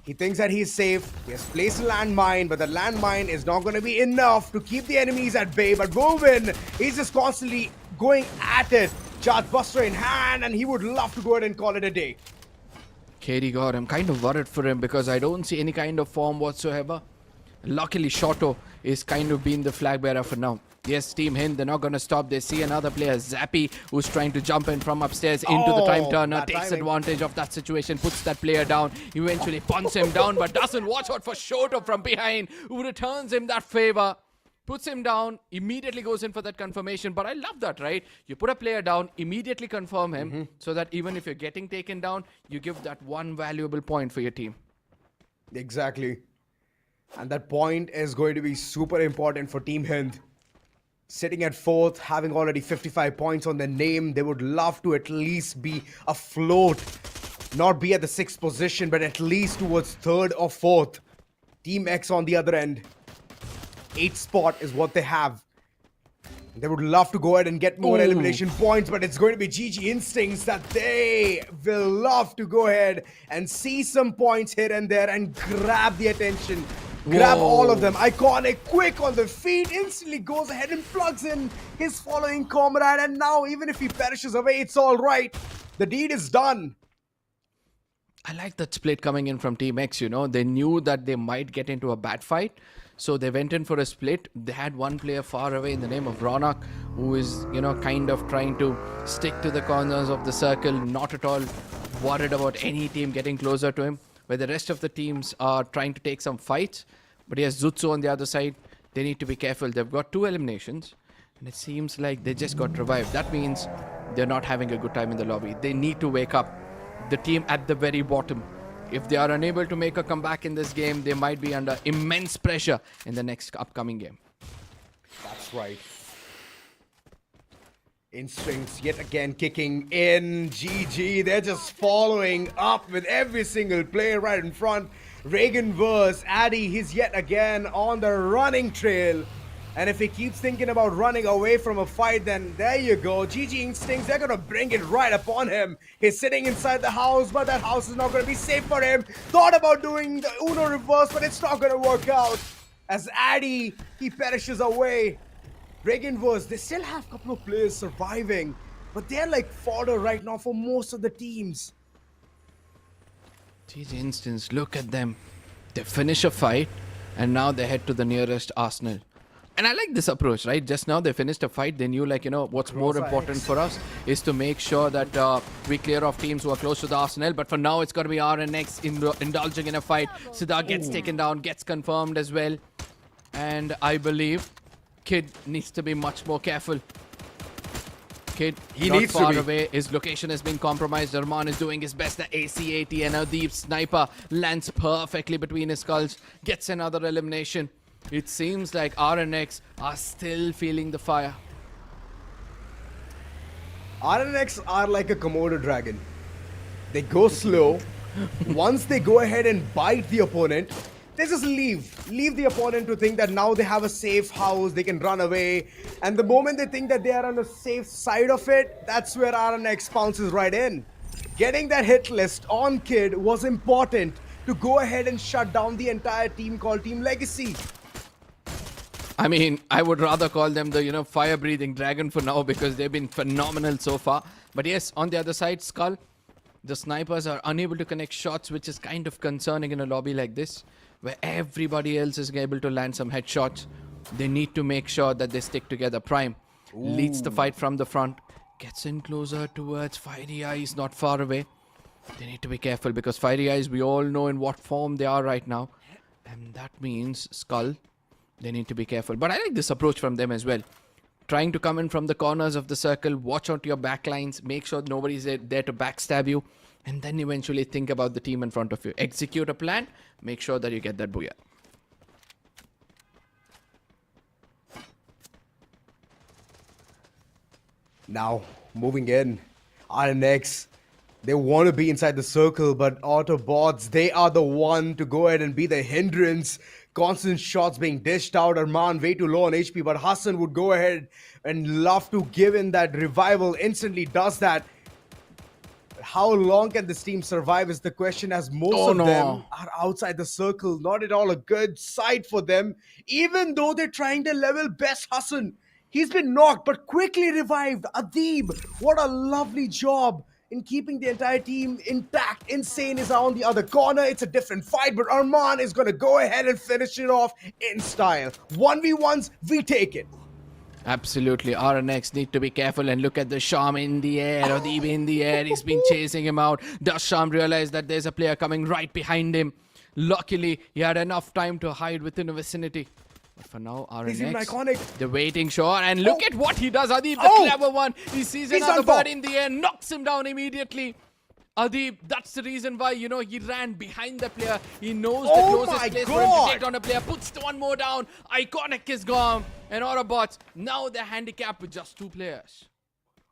He thinks that he's safe. He has placed a landmine, but the landmine is not going to be enough to keep the enemies at bay. But Woven, he's just constantly going at it. Charge Buster in hand, and he would love to go ahead and call it a day. KD God, I'm kind of worried for him because I don't see any kind of form whatsoever. Luckily, Shoto is kind of being the flag bearer for now. Yes, Team HIND, they're not going to stop. They see another player, Zappy, who's trying to jump in from upstairs into the time turner, takes advantage of that situation, puts that player down, eventually punts him down, but doesn't watch out for Shoto from behind, who returns him that favor, puts him down, immediately goes in for that confirmation. But I love that, right? You put a player down, immediately confirm him, so that even if you're getting taken down, you give that one valuable point for your team. Exactly. And that point is going to be super important for Team HIND. Sitting at 4th, having already 55 points on their name, they would love to at least be afloat. Not be at the 6th position, but at least towards 3rd or 4th. Team X on the other end. 8th spot is what they have. They would love to go ahead and get more elimination points, but it's going to be GG Instincts that they will love to go ahead and see some points here and there and grab the attention. Grab all of them. Iconic, quick on the feet, instantly goes ahead and plugs in his following comrade. And now, even if he perishes away, it's all right. The deed is done. I like that split coming in from Team X, They knew that they might get into a bad fight. So they went in for a split. They had one player far away in the name of Ronak, who is, kind of trying to stick to the corners of the circle. Not at all worried about any team getting closer to him. Where the rest of the teams are trying to take some fights. But he has ZUTSU on the other side. They need to be careful. They've got 2 eliminations. And it seems like they just got revived. That means they're not having a good time in the lobby. They need to wake up. The team at the very bottom. If they are unable to make a comeback in this game, they might be under immense pressure in the next upcoming game. That's right. Instincts yet again kicking in. GG, they're just following up with every single player right in front. REAGANVERSE, Addy, he's yet again on the running trail. And if he keeps thinking about running away from a fight, then there you go. GG Instincts, they're going to bring it right upon him. He's sitting inside the house, but that house is not going to be safe for him. Thought about doing the Uno reverse, but it's not going to work out. As Addy, he perishes away. REAGANVERSE, they still have a couple of players surviving, but they're like fodder right now for most of the teams. These instance, look at them. They finish a fight, and now they head to the nearest arsenal. And I like this approach, right? Just now they finished a fight. They knew, like, what's more important for us is to make sure that we clear off teams who are close to the arsenal. But for now, it's got to be RNX indulging in a fight. Siddha gets taken down, gets confirmed as well. And I believe Kid needs to be much more careful. Kid, He not needs to far be. away. His location has been compromised. Arman is doing his best. The ACAT and the sniper lands perfectly between his skulls. Gets another elimination. It seems like RNX are still feeling the fire. RNX are like a Komodo dragon. They go slow. Once they go ahead and bite the opponent, they just leave the opponent to think that now they have a safe house, they can run away. And the moment they think that they are on the safe side of it, that's where RNX bounces right in. Getting that hit list on Kid was important to go ahead and shut down the entire team called TEAMLEGACY. I mean, I would rather call them the, fire-breathing dragon for now because they've been phenomenal so far. But yes, on the other side, Skull, the snipers are unable to connect shots, which is kind of concerning in a lobby like this, where everybody else is able to land some headshots. They need to make sure that they stick together. Prime leads the fight from the front, gets in closer towards FIREEYES, not far away. They need to be careful because FIREEYES, we all know in what form they are right now. And that means Skull, they need to be careful. But I like this approach from them as well. Trying to come in from the corners of the circle, watch out your backlines, make sure nobody's there to backstab you, and then eventually think about the team in front of you. Execute a plan, make sure that you get that booyah. Now, moving in, RNX, they want to be inside the circle, but AUTOBOTZ, they are the one to go ahead and be the hindrance. Constant shots being dished out. Arman way too low on HP, but Hassan would go ahead and love to give in that revival. Instantly does that. How long can this team survive is the question, as most of them are outside the circle. Not at all a good sight for them, even though they're trying their level best. Hassan, he's been knocked but quickly revived. Adib, what a lovely job in keeping the entire team intact. Insane is on the other corner. It's a different fight, but Arman is going to go ahead and finish it off in style. 1v1s, we take it. Absolutely. RNX need to be careful and look at the Sham in the air, Adib in the air. He's been chasing him out. Does Sham realize that there's a player coming right behind him? Luckily, he had enough time to hide within the vicinity. But for now, RNX, the waiting shot, and look at what he does. Adib, the clever one. He sees another bird in the air, knocks him down immediately. Adib, that's the reason why, he ran behind the player. He knows the closest place for him to take down a player. Puts one more down. Iconic is gone. And AUTOBOTZ, now they're handicapped with just 2 players.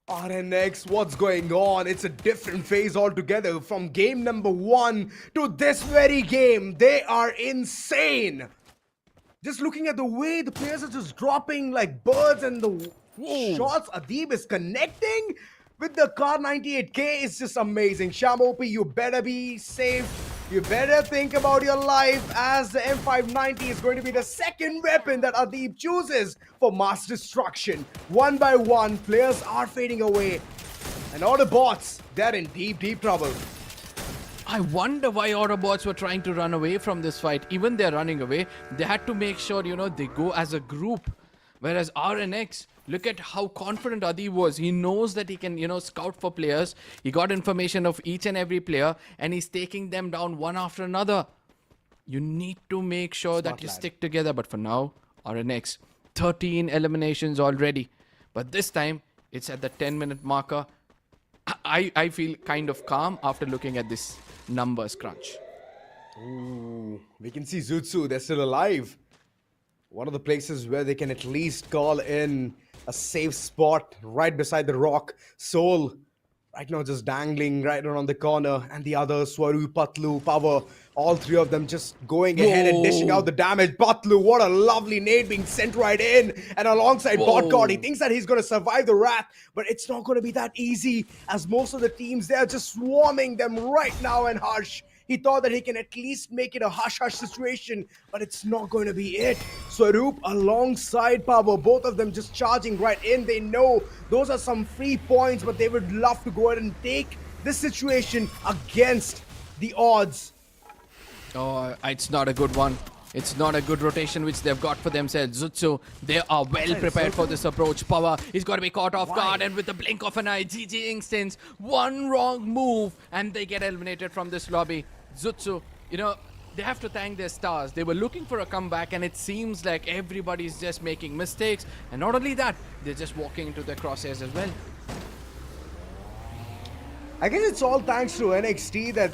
RNX, what's going on? It's a different phase altogether. From game number 1 to this very game, they are insane. Just looking at the way the players are just dropping like birds, and the shots Adib is connecting with the Car 98K is just amazing. Shamopi, you better be safe. You better think about your life, as the M590 is going to be the second weapon that Adib chooses for mass destruction. One by one, players are fading away. And AUTOBOTZ, they're in deep trouble. I wonder why AUTOBOTZ were trying to run away from this fight. Even they're running away, they had to make sure, they go as a group. Whereas RNX, look at how confident Adib was. He knows that he can, scout for players. He got information of each and every player, and he's taking them down one after another. You need to make sure that you stick together. But for now, RNX, 13 eliminations already. But this time, it's at the 10-minute marker. I feel kind of calm after looking at this numbers crunch. Ooh, we can see ZUTSU, they're still alive. One of the places where they can at least call in a safe spot right beside the rock. Soul, right now just dangling right around the corner. And the other, Swaru, Patlu, Power, all 3 of them just going ahead and dishing out the damage. Patlu, what a lovely nade being sent right in. And alongside BotGod, he thinks that he's going to survive the wrath. But it's not going to be that easy, as most of the teams, they're just swarming them right now. And Harsh, he thought that he can at least make it a hush-hush situation, but it's not going to be it. Swaroop alongside Power, both of them just charging right in. They know those are some free points, but they would love to go ahead and take this situation against the odds. Oh, it's not a good one. It's not a good rotation which they've got for themselves. ZUTSU, they are well prepared for this approach. Power is going to be caught off guard, and with the blink of an eye, GG Instance, one wrong move and they get eliminated from this lobby. ZUTSU, you know, they have to thank their stars. They were looking for a comeback, and it seems like everybody's just making mistakes. And not only that, they're just walking into their crosshairs as well. I guess it's all thanks to NXT that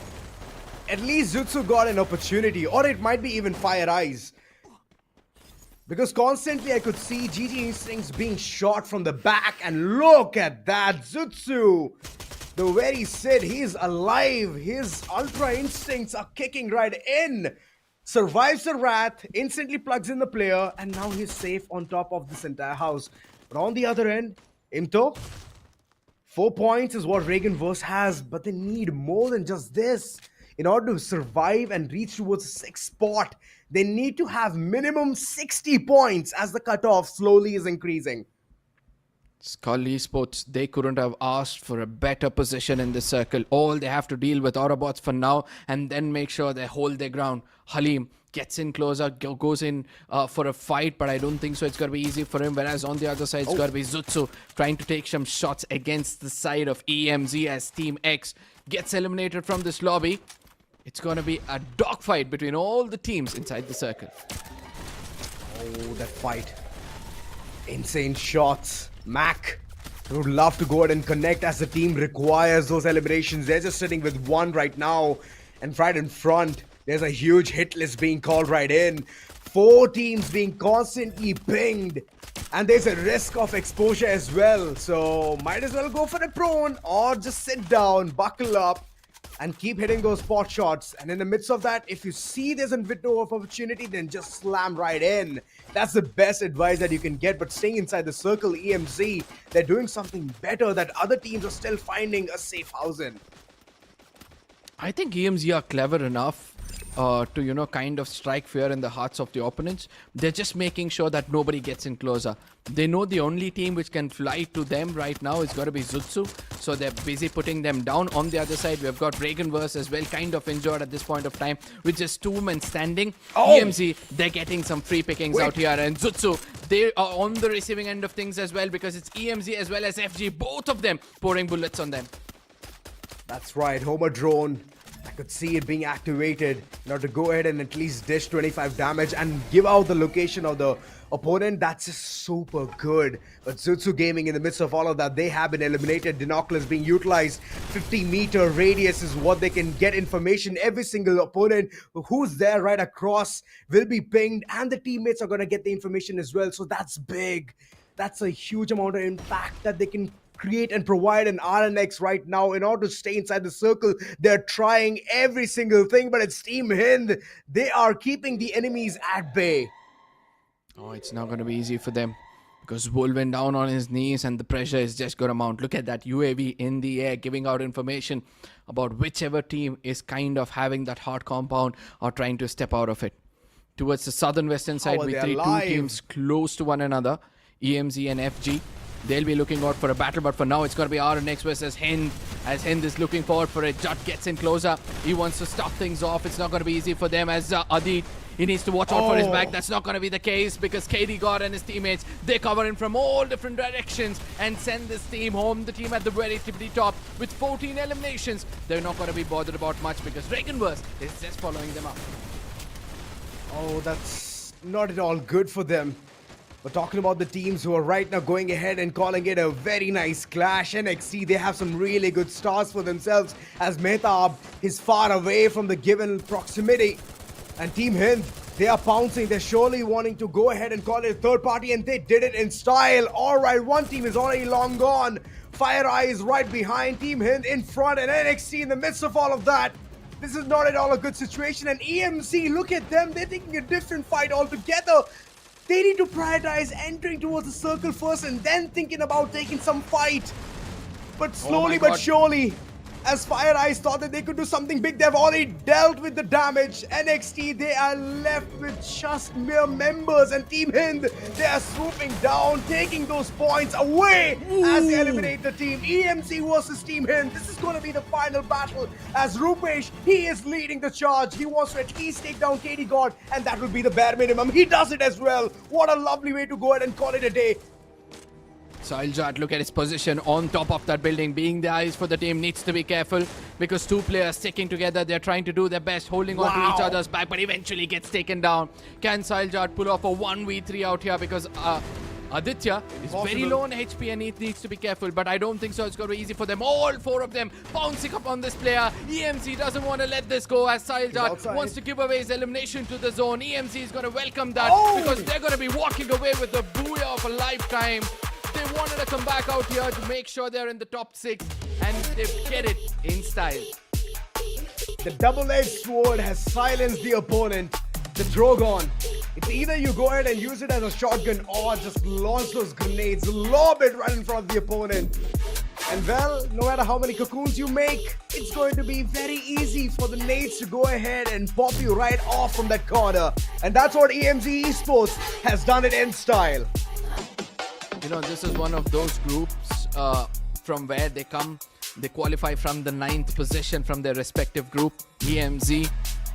at least ZUTSU got an opportunity, or it might be even FIREEYES. Because constantly I could see GG Instincts being shot from the back, and look at that, ZUTSU! The way he said he's alive, his Ultra Instincts are kicking right in. Survives the Wrath, instantly plugs in the player, and now he's safe on top of this entire house. But on the other end, Imto, 4 points is what REAGANVERSE has, but they need more than just this. In order to survive and reach towards the 6th spot, they need to have minimum 60 points as the cutoff slowly is increasing. Skull Esports, they couldn't have asked for a better position in this circle. All they have to deal with AUTOBOTZ for now, and then make sure they hold their ground. Halim gets in closer, goes in for a fight, but I don't think so it's going to be easy for him. Whereas on the other side, it's going to be ZUTSU trying to take some shots against the side of EMZ as Team X gets eliminated from this lobby. It's going to be a dogfight between all the teams inside the circle. Oh, that fight. Insane shots. Mac would love to go ahead and connect as the team requires those eliminations. They're just sitting with one right now. And right in front, there's a huge hit list being called right in. 4 teams being constantly pinged. And there's a risk of exposure as well. So might as well go for a prone or just sit down, buckle up, and keep hitting those spot shots. And in the midst of that, if you see there's a window of opportunity, then just slam right in. That's the best advice that you can get. But staying inside the circle, EMZ, they're doing something better that other teams are still finding a safe house in. I think EMZ are clever enough to, you know, kind of strike fear in the hearts of the opponents. They're just making sure that nobody gets in closer. They know the only team which can fly to them right now is going to be ZUTSU, so they're busy putting them down. On the other side, we've got REAGANVERSE as well, kind of injured at this point of time, with just 2 men standing. EMZ, they're getting some free pickings out here, and ZUTSU, they are on the receiving end of things as well, because it's EMZ as well as FG, both of them pouring bullets on them. That's right, Homer Drone. I could see it being activated in order to go ahead and at least dish 25 damage and give out the location of the opponent. That's just super good. But ZUTSU Gaming, in the midst of all of that, they have been eliminated. Dinoculus being utilized. 50-meter radius is what they can get information. Every single opponent who's there right across will be pinged, and the teammates are going to get the information as well. So that's big. That's a huge amount of impact that they can create and provide an RNX right now in order to stay inside the circle. They're trying every single thing, but it's Team HIND. They are keeping the enemies at bay. Oh, it's not going to be easy for them, because Bull went down on his knees and the pressure is just going to mount. Look at that UAV in the air, giving out information about whichever team is kind of having that hard compound or trying to step out of it. Towards the southern western side, we see 2 teams close to one another, EMZ and FG. They'll be looking out for a battle, but for now it's going to be RNX versus HIND, as HIND is looking forward for it. Jut gets in closer. He wants to stop things off. It's not going to be easy for them, as Adit, he needs to watch out for his back. That's not going to be the case, because KD God and his teammates, they cover him from all different directions and send this team home. The team at the very tippity top with 14 eliminations. They're not going to be bothered about much, because REAGANVERSE is just following them up. Oh, that's not at all good for them. We're talking about the teams who are right now going ahead and calling it a very nice clash. NXT, they have some really good stars for themselves, as Mehtab is far away from the given proximity. And Team HIND, they are pouncing. They're surely wanting to go ahead and call it a third party, and they did it in style. All right, one team is already long gone. FIREEYES right behind, Team HIND in front, and NXT in the midst of all of that. This is not at all a good situation. And EMC, look at them. They're taking a different fight altogether. They need to prioritize entering towards the circle first and then thinking about taking some fight. But slowly but surely, as FIREEYES thought that they could do something big. They've already dealt with the damage. NXT, they are left with just mere members, and Team HIND, they are swooping down, taking those points away as they eliminate the team. EMC versus Team HIND. This is going to be the final battle as Rupesh, he is leading the charge. He wants to at least take down KD God, and that will be the bare minimum. He does it as well. What a lovely way to go ahead and call it a day. Syljat, look at his position on top of that building. Being the eyes for the team, needs to be careful because two players sticking together. They're trying to do their best, holding on to each other's back, but eventually gets taken down. Can Syljat pull off a 1v3 out here? Because Aditya is very low on HP and he needs to be careful, but I don't think so. It's going to be easy for them. All four of them bouncing up on this player. EMC doesn't want to let this go as Syljat wants to give away his elimination to the zone. EMC is going to welcome that because they're going to be walking away with the booyah of a lifetime. They wanted to come back out here to make sure they're in the top 6, and they get it in style. The double-edged sword has silenced the opponent. The Drogon. It's either you go ahead and use it as a shotgun or just launch those grenades, lob it right in front of the opponent. And well, no matter how many cocoons you make, it's going to be very easy for the nades to go ahead and pop you right off from that corner. And that's what EMZ Esports has done it in style. You know, this is one of those groups from where they come. They qualify from the 9th position from their respective group, EMZ.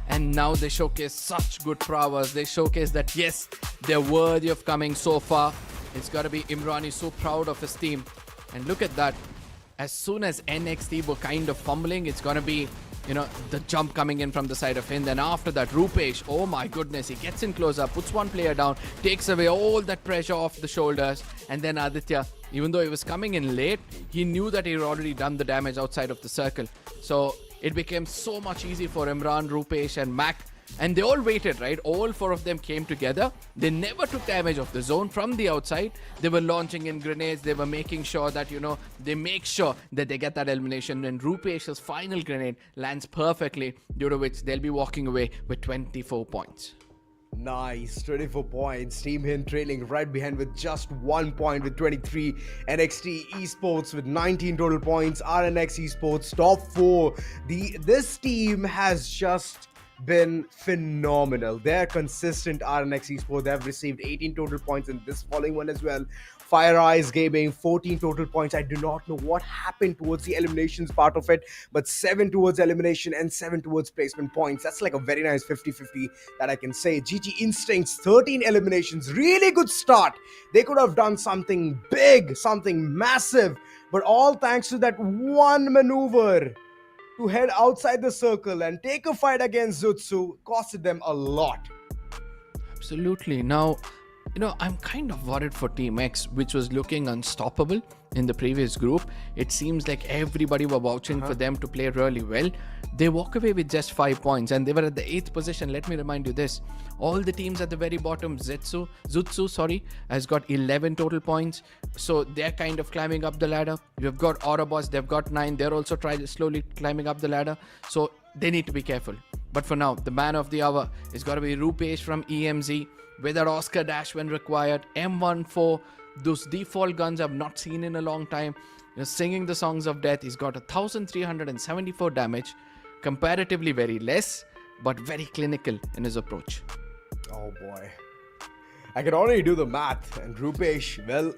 And now they showcase such good prowess. They showcase that, yes, they're worthy of coming so far. It's got to be Imrani so proud of his team. And look at that. As soon as NXT were kind of fumbling, it's going to be, you know, the jump coming in from the side of HIND. Then after that, Rupesh, oh my goodness, he gets in closer, puts one player down, takes away all that pressure off the shoulders. And then Aditya, even though he was coming in late, he knew that he had already done the damage outside of the circle. So it became so much easier for Imran, Rupesh and Mac. And they all waited, right? All four of them came together. They never took damage of the zone from the outside. They were launching in grenades. They were making sure that, you know, they make sure that they get that elimination. And Rupesh's final grenade lands perfectly, due to which they'll be walking away with 24 points. Nice, 24 points. Team HIND trailing right behind with just 1 point with 23. NXT Esports with 19 total points. RNX Esports top 4. This team has just been phenomenal. They're consistent. RNX Esports, they have received 18 total points in this following one as well. FIREEYES Gaming, 14 total points. I do not know what happened towards the eliminations part of it, but 7 towards elimination and 7 towards placement points. That's like a very nice 50-50 that I can say. GG Instincts, 13 eliminations. Really good start. They could have done something big, something massive, but all thanks to that one maneuver to head outside the circle and take a fight against ZUTSU costed them a lot. Absolutely. Now, you know, I'm kind of worried for Team X, which was looking unstoppable in the previous group. It seems like everybody were vouching for them to play really well. They walk away with just 5 points and they were at the 8th position. Let me remind you this. All the teams at the very bottom, ZUTSU, has got 11 total points. So they're kind of climbing up the ladder. You've got AUTOBOTZ, they've got 9. They're also slowly climbing up the ladder. So they need to be careful. But for now, the man of the hour is got to be Rupesh from EMZ. With that Oscar dash when required, M14, those default guns I've not seen in a long time. You know, singing the songs of death. He's got 1,374 damage, comparatively very less, but very clinical in his approach. Oh boy, I can already do the math. And Rupesh, well,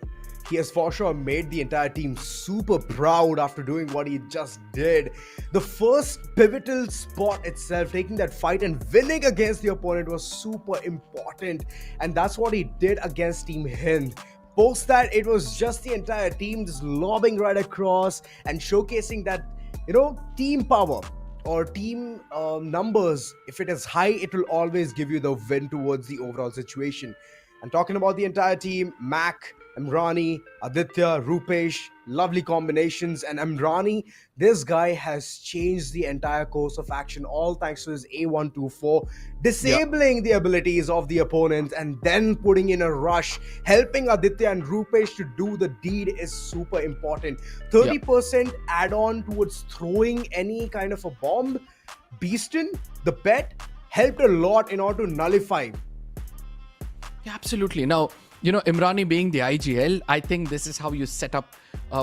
he has for sure made the entire team super proud after doing what he just did. The first pivotal spot itself, taking that fight and winning against the opponent, was super important. And that's what he did against Team HIND. Post that, it was just the entire team just lobbing right across and showcasing that, you know, team power or team numbers. If it is high, it will always give you the win towards the overall situation. And talking about the entire team, Mac, Imrani, Aditya, Rupesh, lovely combinations. And Imrani, this guy has changed the entire course of action, all thanks to his A124, disabling the abilities of the opponent and then putting in a rush. Helping Aditya and Rupesh to do the deed is super important. 30% add-on towards throwing any kind of a bomb. Beastin, the pet, helped a lot in order to nullify. Yeah, absolutely. Now, Imrani being the IGL, I think this is how you set up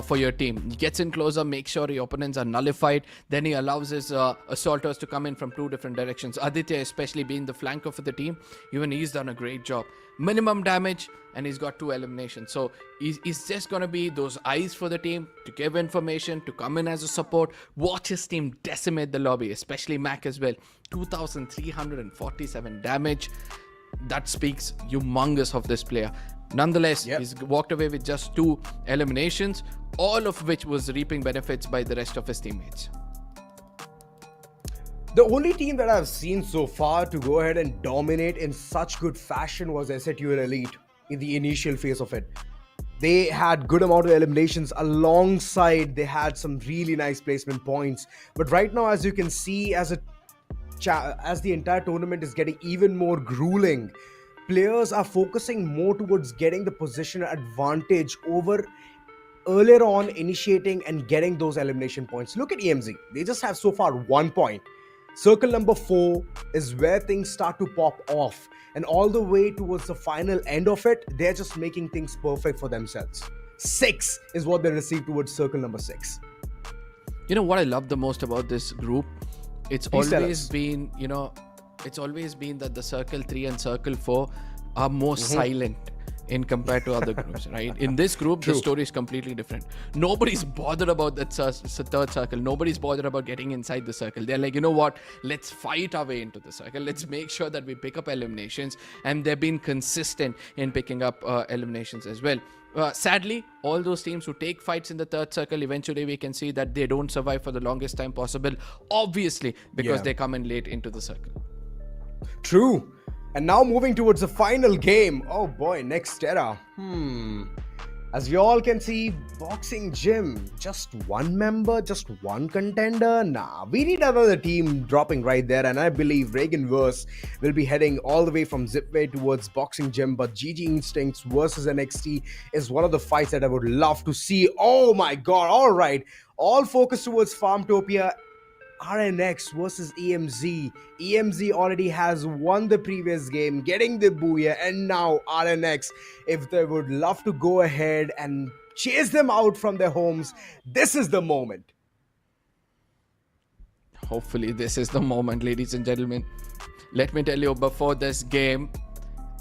for your team. He gets in closer, makes sure your opponents are nullified. Then he allows his assaulters to come in from two different directions. Aditya, especially being the flanker for the team, even he's done a great job. Minimum damage, and he's got 2 eliminations. So he's just going to be those eyes for the team to give information, to come in as a support, watch his team decimate the lobby, especially Mac as well. 2,347 damage. That speaks humongous of this player. Nonetheless, he's walked away with just 2 eliminations, all of which was reaping benefits by the rest of his teammates. The only team that I've seen so far to go ahead and dominate in such good fashion was ZUTSU Elite in the initial phase of it. They had good amount of eliminations alongside they had some really nice placement points. But right now, as you can see, as the entire tournament is getting even more grueling, players are focusing more towards getting the position advantage over earlier on initiating and getting those elimination points. Look at EMZ. They just have so far 1 point. Circle number 4 is where things start to pop off. And all the way towards the final end of it, they're just making things perfect for themselves. 6 is what they receive towards circle number 6. What I love the most about this group? It's always been that the circle 3 and circle 4 are more silent in compared to other groups, right? In this group, the story is completely different. Nobody's bothered about that third circle. Nobody's bothered about getting inside the circle. They're like, you know what? Let's fight our way into the circle. Let's make sure that we pick up eliminations. And they've been consistent in picking up eliminations as well. Sadly, all those teams who take fights in the third circle, eventually we can see that they don't survive for the longest time possible. Obviously, because they come in late into the circle. True. And now moving towards the final game. Oh boy, next era. As you all can see, Boxing Gym, just one member, just one contender. Nah, we need another team dropping right there, and I believe REAGANVERSE will be heading all the way from Zipway towards Boxing Gym. But GG Instincts versus NXT is one of the fights that I would love to see. Oh my god! All right, all focus towards Farmtopia. RNX versus EMZ. EMZ already has won the previous game, getting the booyah, and now RNX, if they would love to go ahead and chase them out from their homes, this is the moment. Hopefully this is the moment, ladies and gentlemen. Let me tell you, before this game,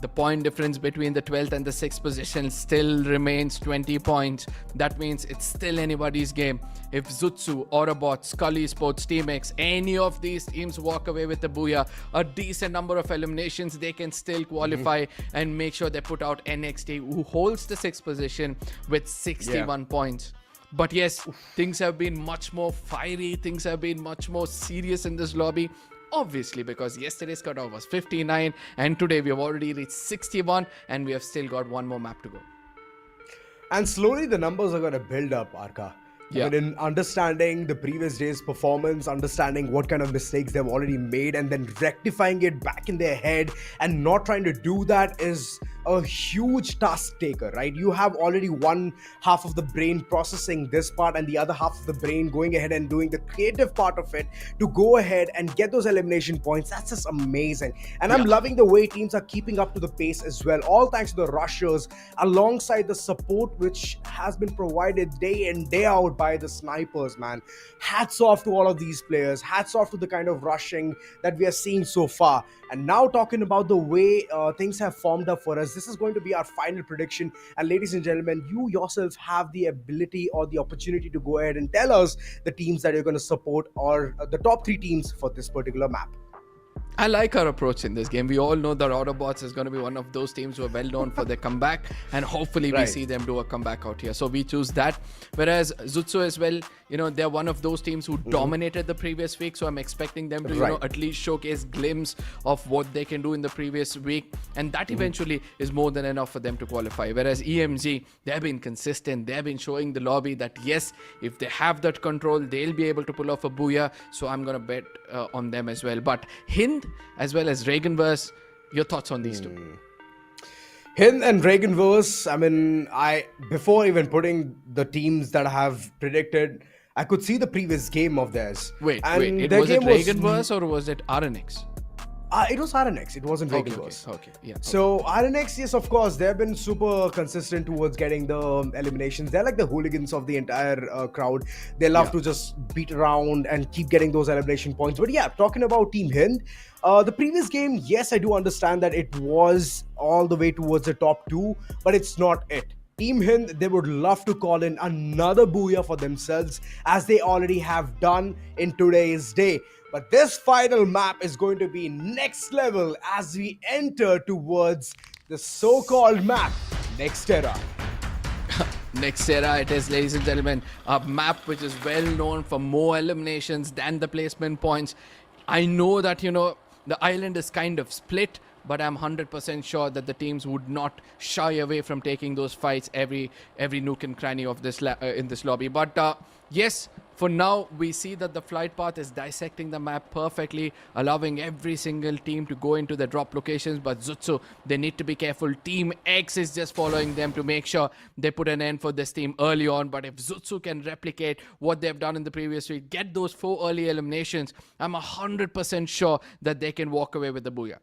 the point difference between the 12th and the 6th position still remains 20 points. That means it's still anybody's game. If ZUTSU, AUTOBOTZ, Skull Esports, TeamX, any of these teams walk away with the booyah, a decent number of eliminations, they can still qualify and make sure they put out NXT, who holds the 6th position with 61 points. But yes, things have been much more fiery. Things have been much more serious in this lobby. Obviously, because yesterday's cutoff was 59 and today we have already reached 61 and we have still got one more map to go. And slowly the numbers are going to build up, Arka. I mean, in understanding the previous day's performance, understanding what kind of mistakes they've already made, and then rectifying it back in their head and not trying to do that is a huge task taker, right? You have already one half of the brain processing this part and the other half of the brain going ahead and doing the creative part of it to go ahead and get those elimination points. That's just amazing. And I'm loving the way teams are keeping up to the pace as well, all thanks to the rushers alongside the support which has been provided day in, day out by the snipers, man. Hats off to all of these players. Hats off to the kind of rushing that we are seeing so far. And now talking about the way things have formed up for us, this is going to be our final prediction. And ladies and gentlemen, you yourself have the ability or the opportunity to go ahead and tell us the teams that you're going to support or the top 3 teams for this particular map. I like our approach in this game. We all know that AUTOBOTZ is going to be one of those teams who are well known for their comeback, and hopefully we see them do a comeback out here. So we choose that. Whereas ZUTSU as well, you know, they're one of those teams who dominated the previous week. So I'm expecting them to, you know, at least showcase glimpse of what they can do in the previous week. And that eventually is more than enough for them to qualify. Whereas EMZ, they've been consistent. They've been showing the lobby that yes, if they have that control, they'll be able to pull off a booyah. So I'm going to bet on them as well. But HIND as well as REAGANVERSE, your thoughts on these two? HIND and REAGANVERSE, I mean, before even putting the teams that I have predicted, I could see the previous game of theirs. Wait, was it REAGANVERSE or was it RNX? It was RNX. It wasn't Okay, REAGANVERSE. okay, yeah. So RNX, yes, of course, they've been super consistent towards getting the eliminations. They're like the hooligans of the entire crowd. They love to just beat around and keep getting those elimination points. But yeah, talking about Team HIND, the previous game, yes, I do understand that it was all the way towards the top 2, but it's not it. Team HIND, they would love to call in another booyah for themselves, as they already have done in today's day. But this final map is going to be next level as we enter towards the so-called map, Next Era. Next Era it is, ladies and gentlemen. A map which is well known for more eliminations than the placement points. I know that, the island is kind of split, but I'm 100% sure that the teams would not shy away from taking those fights every nook and cranny of this in this lobby. But yes, for now, we see that the flight path is dissecting the map perfectly, allowing every single team to go into the drop locations. But ZUTSU, they need to be careful. Team X is just following them to make sure they put an end for this team early on. But if ZUTSU can replicate what they've done in the previous week, get those 4 early eliminations, I'm 100% sure that they can walk away with the booyah.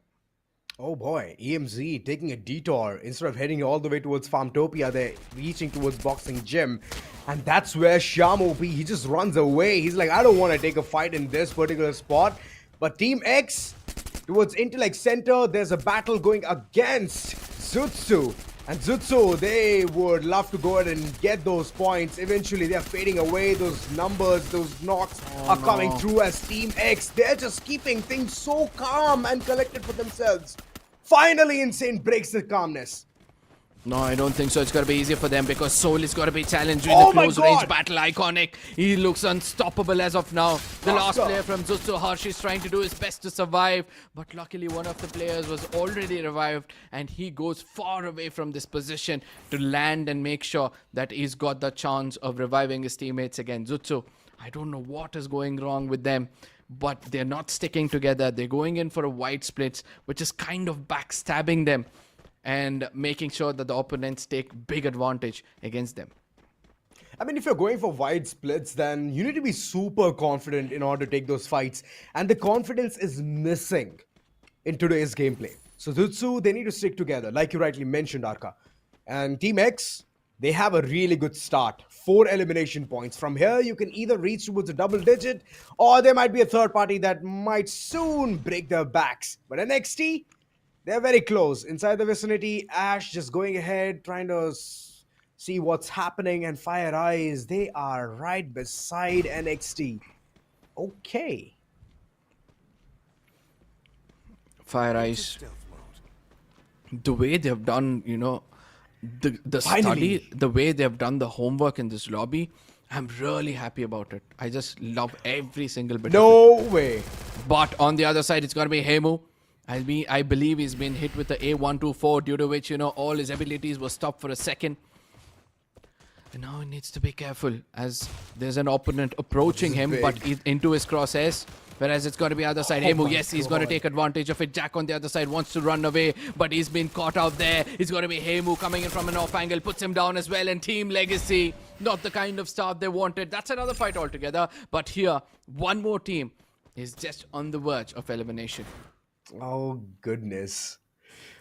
Oh boy, EMZ taking a detour. Instead of heading all the way towards Farmtopia, they're reaching towards Boxing Gym. And that's where Sham OP, he just runs away. He's like, I don't want to take a fight in this particular spot. But Team X, towards Intellect Center, there's a battle going against ZUTSU. And ZUTSU, they would love to go ahead and get those points. Eventually, they're fading away. Those numbers, those knocks are coming through as Team X. They're just keeping things so calm and collected for themselves. Finally, Insane breaks the calmness. No, I don't think so. It's going to be easier for them because Soul is going to be challenged in the close range battle. Iconic. He looks unstoppable as of now. The last player from ZUTSU, Harsh, is trying to do his best to survive. But luckily, one of the players was already revived. And he goes far away from this position to land and make sure that he's got the chance of reviving his teammates again. ZUTSU, I don't know what is going wrong with them, but they're not sticking together. They're going in for a wide splits, which is kind of backstabbing them and making sure that the opponents take big advantage against them. I mean, if you're going for wide splits, then you need to be super confident in order to take those fights. And the confidence is missing in today's gameplay. So ZUTSU, they need to stick together, like you rightly mentioned, Arka. And Team X, they have a really good start. 4 elimination points. From here, you can either reach towards a double digit, or there might be a third party that might soon break their backs. But NXT, they're very close. Inside the vicinity, Ash just going ahead, trying to see what's happening. And FIREEYES, they are right beside NXT. Okay. FIREEYES, the way they've done, the study, the way they've done the homework in this lobby, I'm really happy about it. I just love every single bit of it. No way. But on the other side, it's going to be Hemu. I believe he's been hit with the A124, due to which, all his abilities were stopped for a second. And now he needs to be careful as there's an opponent approaching him, but into his crosshairs. Whereas it's going to be other side. Hemu, yes, he's going to take advantage of it. Jack on the other side wants to run away, but he's been caught out there. It's going to be Hemu coming in from an off angle, puts him down as well. And TEAMLEGACY, not the kind of start they wanted. That's another fight altogether. But here, one more team is just on the verge of elimination. Oh, goodness.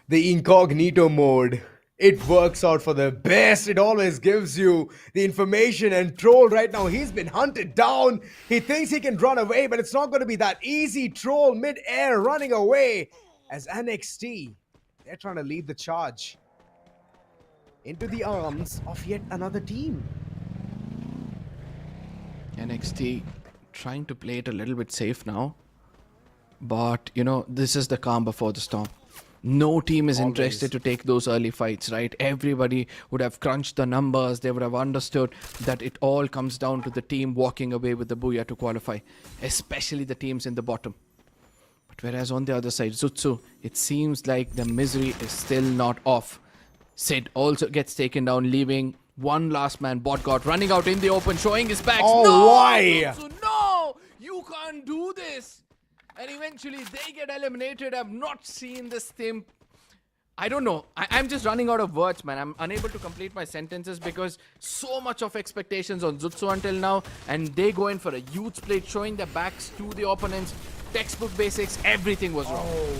The incognito mode. It works out for the best. It always gives you the information. And Troll right now, he's been hunted down. He thinks he can run away, but it's not going to be that easy. Troll mid-air running away as NXT, they're trying to lead the charge into the arms of yet another team. NXT trying to play it a little bit safe now. But, this is the calm before the storm. No team is interested to take those early fights, right? Everybody would have crunched the numbers. They would have understood that it all comes down to the team walking away with the booyah to qualify, especially the teams in the bottom. But whereas on the other side, ZUTSU, it seems like the misery is still not off. Sid also gets taken down, leaving one last man, Botgot, running out in the open, showing his backs. Oh, no, why? ZUTSU, no! You can't do this! And eventually they get eliminated. I've not seen this team. I don't know. I'm just running out of words, man. I'm unable to complete my sentences because so much of expectations on ZUTSU until now. And they go in for a huge split, showing their backs to the opponents. textbook basics, everything was wrong. Oh,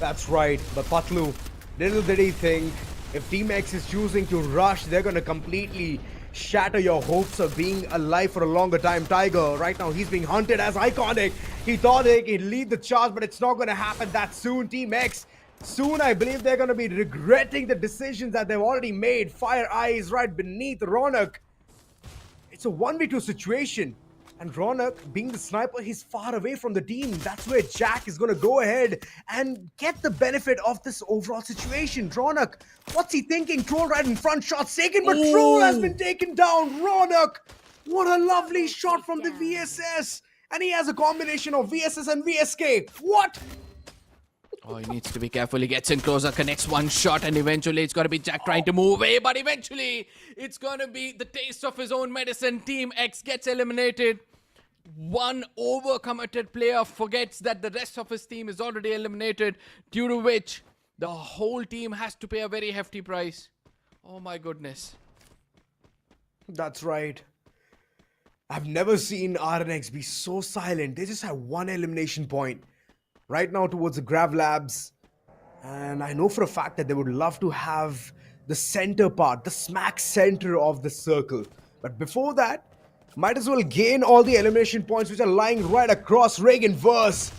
that's right. But Patlu, little did he think if Team X is choosing to rush, they're going to completely shatter your hopes of being alive for a longer time. Tiger, right now, he's being hunted as iconic. He thought he could lead the charge, but it's not going to happen that soon. Team X, soon I believe they're going to be regretting the decisions that they've already made. FIREEYES right beneath Ronak. It's a 1v2 situation. And Ronak, being the sniper, he's far away from the team. That's where Jack is going to go ahead and get the benefit of this overall situation. Ronak, what's he thinking? Troll right in front, shots taken, but Troll has been taken down. Ronak, what a lovely shot from the VSS. And he has a combination of VSS and VSK. What? Oh, he needs to be careful. He gets in closer, connects one shot, and eventually it's going to be Jack trying to move away. But eventually, it's going to be the taste of his own medicine. Team X gets eliminated. One overcommitted player forgets that the rest of his team is already eliminated, due to which the whole team has to pay a very hefty price. Oh my goodness. That's right. I've never seen RNX be so silent. They just have one elimination point right now towards the Grav Labs. And I know for a fact that they would love to have the center part, the smack center of the circle. But before that, might as well gain all the elimination points which are lying right across REAGANVERSE.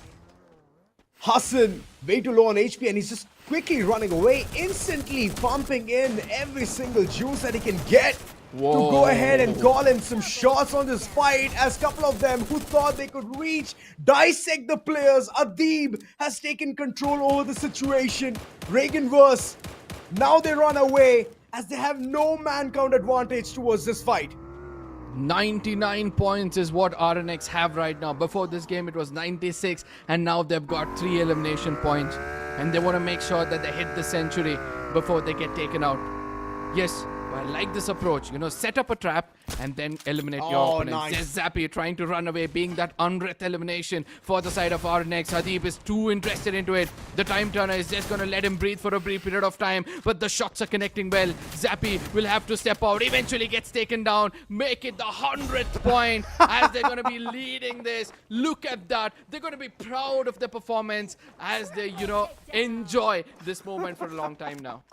Hassan, way too low on HP, and he's just quickly running away, instantly pumping in every single juice that he can get to go ahead and call in some shots on this fight, as a couple of them who thought they could reach, dissect the players. Adib has taken control over the situation. REAGANVERSE, now they run away as they have no man count advantage towards this fight. 99 points is what RNX have right now. Before this game it was 96, and now they've got 3 elimination points, and they want to make sure that they hit the century before they get taken out. Yes, I like this approach. You know, set up a trap and then eliminate your opponent. Nice. There's Zappy trying to run away, being that unwrapped elimination for the side of RNX. Hadib is too interested into it. The time turner is just going to let him breathe for a brief period of time, but the shots are connecting well. Zappy will have to step out, eventually gets taken down, make it the 100th point as they're going to be leading this. Look at that. They're going to be proud of their performance as they, you know, enjoy this moment for a long time now.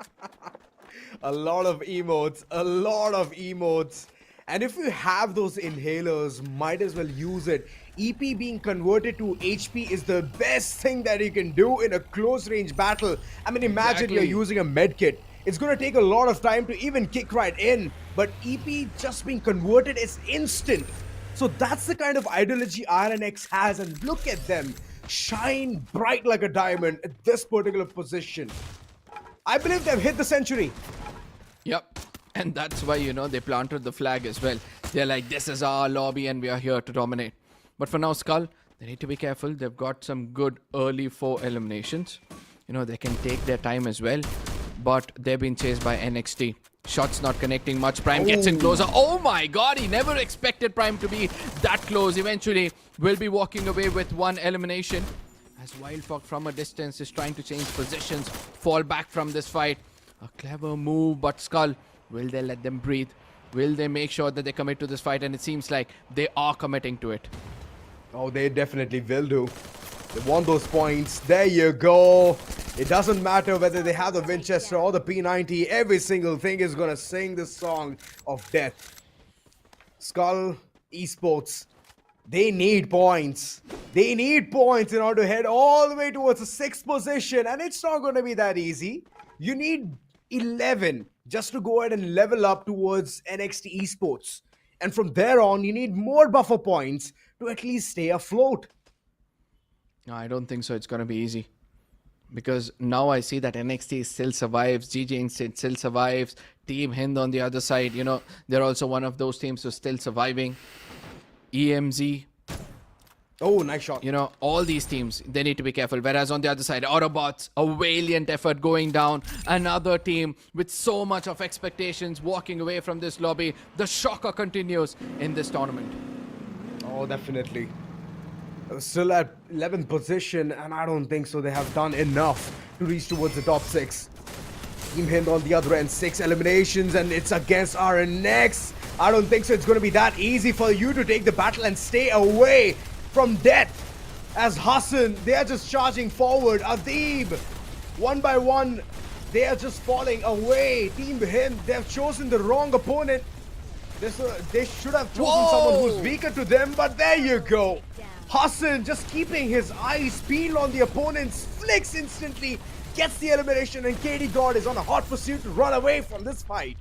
A lot of emotes, a lot of emotes. And if you have those inhalers, might as well use it. EP being converted to HP is the best thing that you can do in a close range battle. I mean, imagine you're using a med kit. It's going to take a lot of time to even kick right in. But EP just being converted is instant. So that's the kind of ideology RNX has. And look at them, shine bright like a diamond at this particular position. I believe they've hit the century. Yep. And that's why, you know, they planted the flag as well. They're like, this is our lobby and we are here to dominate. But for now, Skull, they need to be careful. They've got some good early 4 eliminations. You know, they can take their time as well. But they've been chased by NXT. Shots not connecting much. Prime gets in closer. Oh my god, he never expected Prime to be that close. Eventually, will be walking away with 1 elimination. As Wildfog from a distance is trying to change positions, fall back from this fight. A clever move, but Skull, will they let them breathe? Will they make sure that they commit to this fight? And it seems like they are committing to it. Oh, they definitely will do. They want those points. There you go. It doesn't matter whether they have the Winchester or the P90. Every single thing is going to sing the song of death. Skull, Esports, they need points. They need points in order to head all the way towards the 6th position. And it's not going to be that easy. You need 11 just to go ahead and level up towards NXT Esports. And from there on, you need more buffer points to at least stay afloat. No, I don't think so. It's going to be easy. Because now I see that NXT still survives. GG Instant still survives. Team HIND on the other side, you know, they're also one of those teams who's still surviving. EMZ. Oh, nice shot. You know, all these teams, they need to be careful. Whereas on the other side, AUTOBOTZ, a valiant effort going down. Another team with so much of expectations walking away from this lobby. The shocker continues in this tournament. Oh, definitely. Still at 11th position, and I don't think so. They have done enough to reach towards the top 6. Team HIND on the other end, 6 eliminations, and it's against RNX. I don't think so. It's going to be that easy for you to take the battle and stay away from death. as Hassan, they are just charging forward. Adib, one by one, they are just falling away. Team HIND, they have chosen the wrong opponent. They should have chosen someone who's weaker to them, but there you go. Hassan just keeping his eyes peeled on the opponents, flicks instantly, gets the elimination, and KD God is on a hot pursuit to run away from this fight.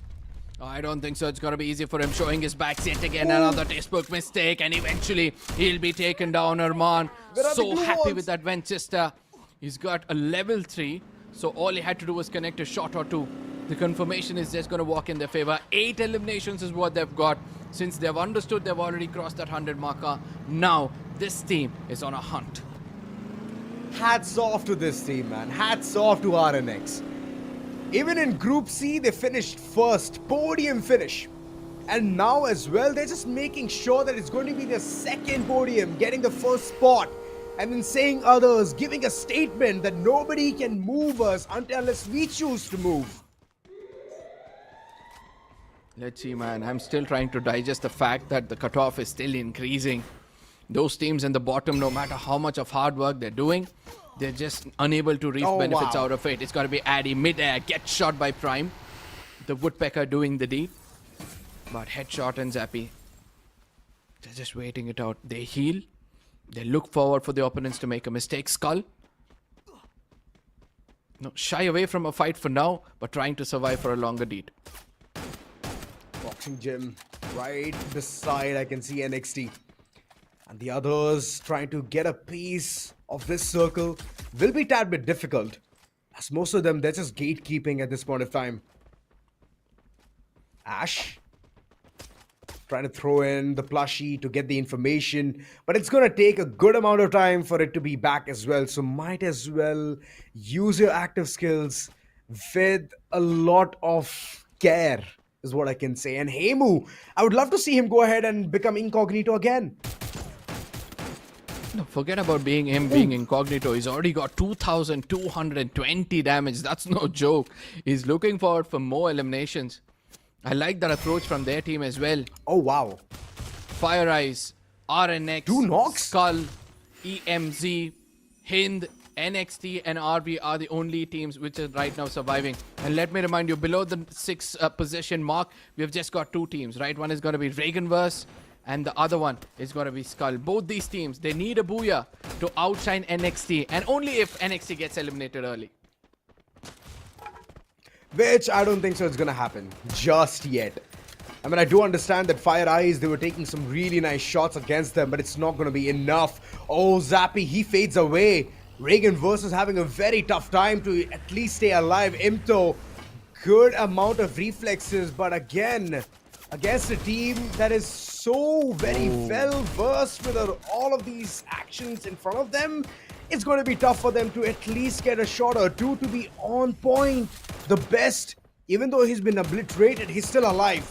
I don't think so. It's going to be easy for him, showing his back yet again. Another textbook mistake, and eventually he'll be taken down. Arman, so happy with that Winchester. He's got a level 3, so all he had to do was connect a shot or two. The confirmation is just going to walk in their favor. 8 eliminations is what they've got. Since they've understood they've already crossed that 100 marker, now this team is on a hunt. Hats off to this team, man. Hats off to RNX. Even in Group C, they finished first, podium finish. And now as well, they're just making sure that it's going to be their second podium, getting the first spot. And then saying others, giving a statement that nobody can move us unless we choose to move. Let's see, man. I'm still trying to digest the fact that the cutoff is still increasing. Those teams in the bottom, no matter how much of hard work they're doing, they're just unable to reap benefits out of it. It's got to be Addy mid-air, gets shot by Prime. The Woodpecker doing the deed. But headshot and Zappy, they're just waiting it out. They heal. They look forward for the opponents to make a mistake. Skull. No, shy away from a fight for now, but trying to survive for a longer deed. Boxing gym right beside, I can see NXT. And the others trying to get a piece of this circle will be a tad bit difficult, as most of them, they're just gatekeeping at this point of time. Ash trying to throw in the plushie to get the information, but it's going to take a good amount of time for it to be back as well. So might as well use your active skills with a lot of care is what I can say. And Hemu, I would love to see him go ahead and become incognito again. No, forget about being incognito. He's already got 2,220 damage. That's no joke. He's looking forward for more eliminations. I like that approach from their team as well. Oh, wow. FIREEYES, RNX, 2 knocks? Skull, EMZ, HIND, NXT and RB are the only teams which are right now surviving. And let me remind you, below the 6th position mark, we've just got 2 teams, right? One is going to be REAGANVERSE and the other one is going to be Skull. Both these teams, they need a booyah to outshine NXT, and only if NXT gets eliminated early. Which I don't think so it's going to happen just yet. I mean, I do understand that FIREEYES, they were taking some really nice shots against them, but it's not going to be enough. Oh, Zappy, he fades away. REAGANVERSE is having a very tough time to at least stay alive. Imto, good amount of reflexes, but again, against a team that is so very well versed with all of these actions in front of them, it's going to be tough for them to at least get a shot or two to be on point. The best, even though he's been obliterated, he's still alive.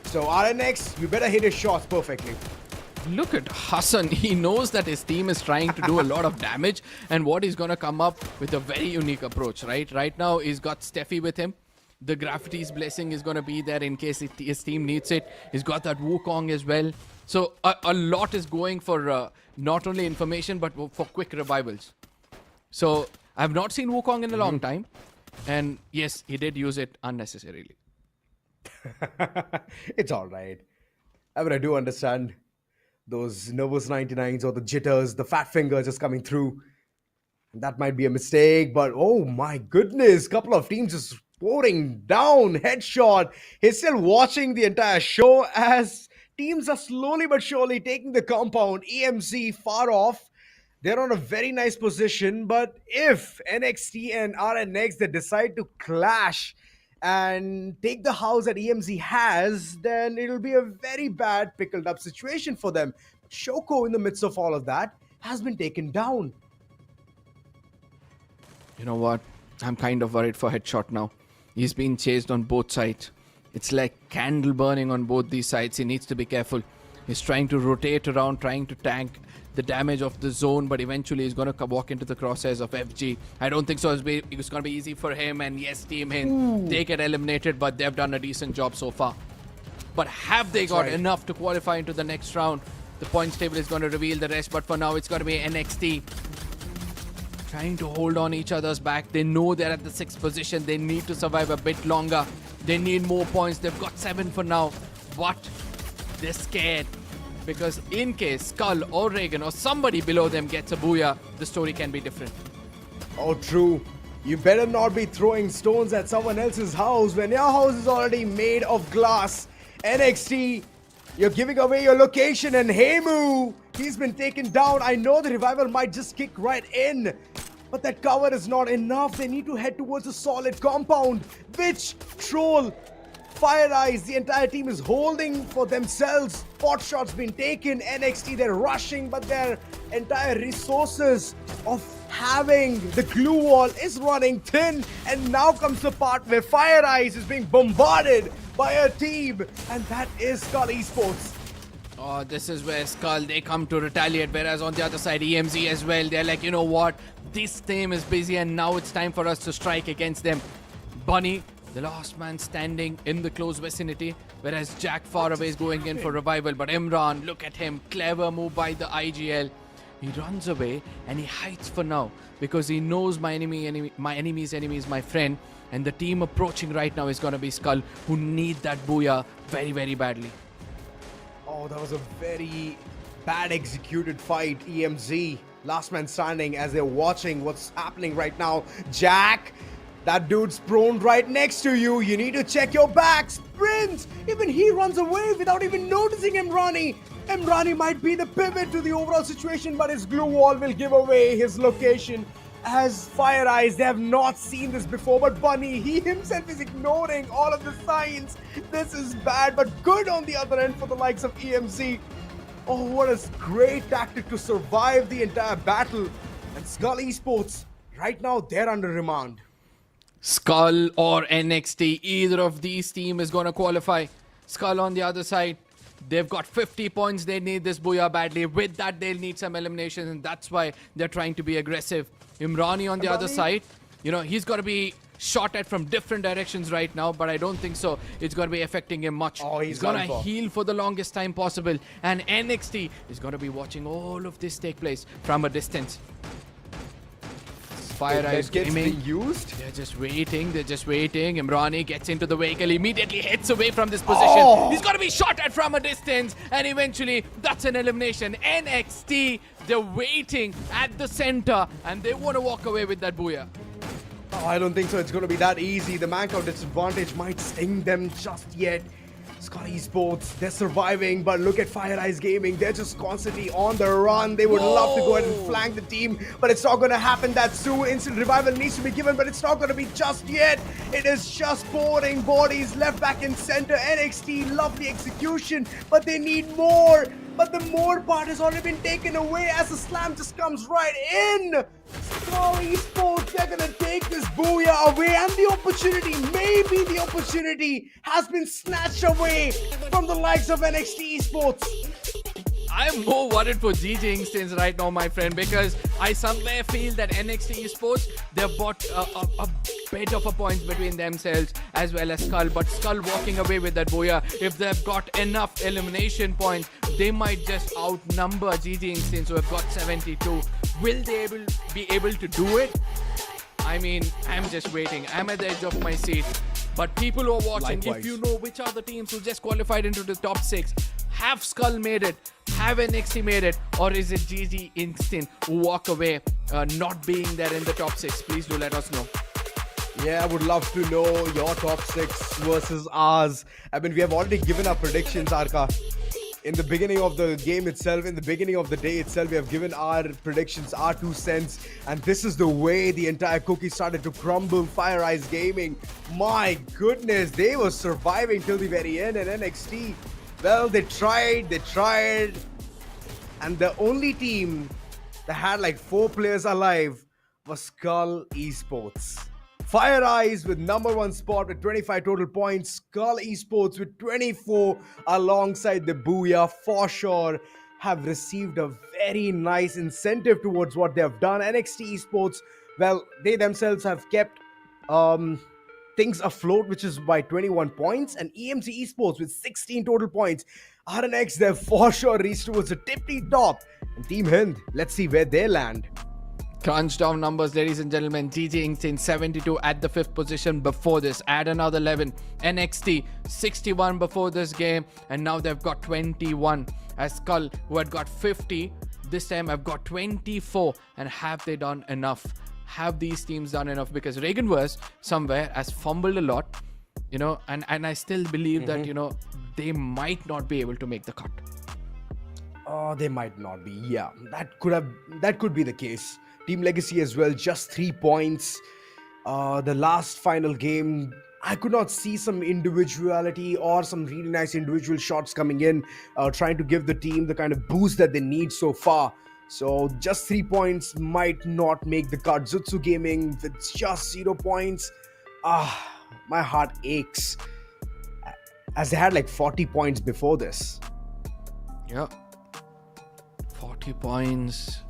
So RNX, you better hit his shots perfectly. Look at Hassan. He knows that his team is trying to do a lot of damage, and what he's going to come up with a very unique approach, right? Right now, he's got Steffi with him. The Graffity's blessing is going to be there in case his team needs it. He's got that Wukong as well. So a lot is going for not only information, but for quick revivals. So I've not seen Wukong in a long time. And yes, he did use it unnecessarily. It's all right. I mean, I do understand those nervous 99s or the jitters, the fat fingers just coming through. That might be a mistake, but oh my goodness, couple of teams just pouring down, headshot. He's still watching the entire show as teams are slowly but surely taking the compound. EMC far off. They're on a very nice position, but if NXT and RNX, they decide to clash and take the house that EMZ has, then it'll be a very bad pickled up situation for them. Shoko, in the midst of all of that, has been taken down. You know what? I'm kind of worried for Headshot now. He's being chased on both sides. It's like candle burning on both these sides. He needs to be careful. He's trying to rotate around, trying to tank the damage of the zone, but eventually he's going to walk into the crosshairs of FG. I don't think so. It's going to be easy for him, and yes, Team HIND, they get eliminated, but they've done a decent job so far. But have they got enough to qualify into the next round? The points table is going to reveal the rest, but for now it's going to be NXT trying to hold on each other's back. They know they're at the 6th position. They need to survive a bit longer. They need more points. They've got 7 for now, but they're scared because in case Skull or Reagan or somebody below them gets a booyah, the story can be different. Oh, true. You better not be throwing stones at someone else's house when your house is already made of glass. NXT, you're giving away your location, and Heimu, he's been taken down. I know the revival might just kick right in, but that cover is not enough. They need to head towards a solid compound. Which troll? FIREEYES, the entire team is holding for themselves. Pot shots being taken. NXT, they're rushing, but their entire resources of having the glue wall is running thin. And now comes the part where FIREEYES is being bombarded by a team, and that is Skull Esports. Oh, this is where Skull, they come to retaliate, whereas on the other side, EMZ as well, they're like, you know what, this team is busy and now it's time for us to strike against them. Bunny, the last man standing in the close vicinity, whereas Jack far away is going in for revival, but Imran, look at him, clever move by the IGL. He runs away and he hides for now because he knows my enemy's enemy is my friend, and the team approaching right now is going to be Skull, who need that booyah very, very badly. Oh, that was a very bad executed fight. EMZ, last man standing, as they're watching what's happening right now. Jack, that dude's prone right next to you. You need to check your back. Sprint! Even he runs away without even noticing Imrani. Imrani might be the pivot to the overall situation, but his glue wall will give away his location. As FIREEYES, they have not seen this before, but Bunny, he himself is ignoring all of the signs. This is bad, but good on the other end for the likes of EMZ. Oh, what a great tactic to survive the entire battle. And Skull Esports, right now, they're under remand. Skull or NXT, either of these team is going to qualify. Skull on the other side, they've got 50 points. They need this booyah badly. With that, they'll need some eliminations, and that's why they're trying to be aggressive. Imrani on the other side, you know, he's got to be shot at from different directions right now, but I don't think so it's going to be affecting him much. Oh, he's going to heal for the longest time possible, and NXT is going to be watching all of this take place from a distance. FIREEYES gaming. Used? They're just waiting. Imrani gets into the vehicle, immediately hits away from this position. He's got to be shot at from a distance, and eventually that's an elimination. NXT, they're waiting at the center, and they want to walk away with that booyah. Oh, I don't think so. It's going to be that easy. The man count disadvantage might sting them just yet. Skull Esports, they're surviving, but look at FIREEYES Gaming. They're just constantly on the run. They would love to go ahead and flank the team, but it's not going to happen that soon. Instant revival needs to be given, but it's not going to be just yet. It is just pouring bodies left, back, and center. NXT, lovely execution, but they need more. But the more part has already been taken away as the slam just comes right in. Skull Esports, they're gonna take this booyah away, and the opportunity, maybe the opportunity, has been snatched away from the likes of NXT Esports. I'm more worried for GG Instance right now, my friend, because I somewhere feel that NXT Esports, they've bought a bit of a point between themselves as well as Skull, but Skull walking away with that booyah, if they've got enough elimination points, they might just outnumber GG Instance, who have got 72. Will they be able to do it? I mean, I'm just waiting. I'm at the edge of my seat. But people who are watching, Likewise. if you know which are the teams who just qualified into the top 6, have Skull made it? Have NXT made it? Or is it GG Instant who walk away not being there in the top 6? Please do let us know. Yeah, I would love to know your top 6 versus ours. I mean, we have already given our predictions, Arka. In the beginning of the game itself, in the beginning of the day itself, we have given our predictions, our 2 cents, and this is the way the entire cookie started to crumble. FIREEYES Gaming, my goodness, they were surviving till the very end, and NXT, well, they tried, and the only team that had like 4 players alive was Skull Esports. FIREEYES with number 1 spot with 25 total points. Skull Esports with 24 alongside the booyah for sure have received a very nice incentive towards what they have done. NXT Esports, well, they themselves have kept things afloat, which is by 21 points, and EMC Esports with 16 total points. RNX, they've for sure reached towards the tippy top. And Team Hind, let's see where they land. Crunch down numbers, ladies and gentlemen. GG Instinct 72 at the 5th position before this. Add another 11. NXT 61 before this game. And now they've got 21. As Skull, who had got 50, this time I've got 24. And have they done enough? Have these teams done enough? Because REAGANVERSE somewhere has fumbled a lot, and I still believe that, they might not be able to make the cut. Oh, they might not be. Yeah, that could be the case. TEAMLEGACY as well, just 3 points. The last final game, I could not see some individuality or some really nice individual shots coming in, trying to give the team the kind of boost that they need so far. So just 3 points might not make the cut. ZUTSU Gaming with just 0 points. My heart aches, as they had like 40 points before this. Yeah. 40 points.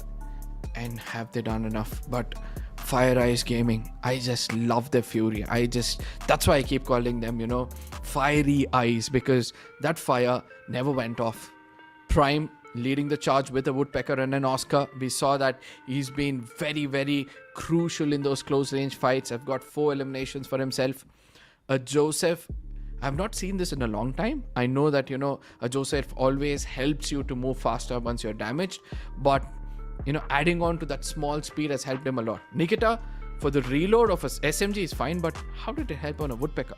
And have they done enough? But FIREEYES Gaming, I just love their fury. That's why I keep calling them, fiery eyes, because that fire never went off. Prime leading the charge with a Woodpecker and an Oscar. We saw that he's been very, very crucial in those close range fights. I've got 4 eliminations for himself. A Joseph, I've not seen this in a long time. I know that, a Joseph always helps you to move faster once you're damaged. But adding on to that small speed has helped him a lot. Nikita, for the reload of a SMG is fine, but how did it help on a Woodpecker?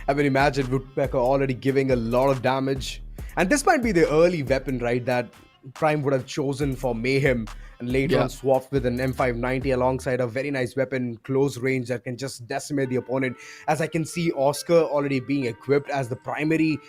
I mean, imagine Woodpecker already giving a lot of damage. And this might be the early weapon, right, that Prime would have chosen for Mayhem, and later on swapped with an M590 alongside a very nice weapon, close range, that can just decimate the opponent. As I can see Oscar already being equipped as the primary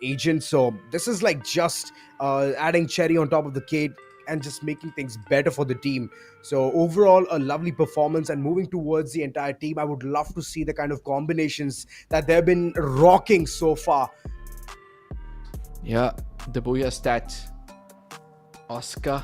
agent. So this is like just adding cherry on top of the cake and just making things better for the team. So overall, a lovely performance, and moving towards the entire team, I would love to see the kind of combinations that they've been rocking so far. Yeah, the Booyah stats. Oscar,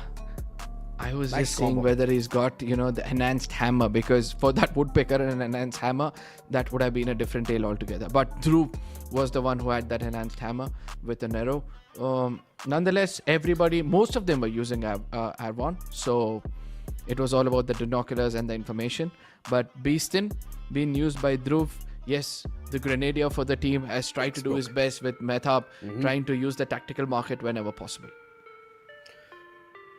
I was Nice just seeing combo. whether he's got, the enhanced hammer, because for that Woodpecker and an enhanced hammer, that would have been a different tale altogether. But Dhruv was the one who had that enhanced hammer with an arrow. Nonetheless, most of them were using Arvon, so it was all about the binoculars and the information. But Beastin being used by Dhruv, yes, the Grenadier for the team has tried to do his best with Mehtab, trying to use the tactical market whenever possible.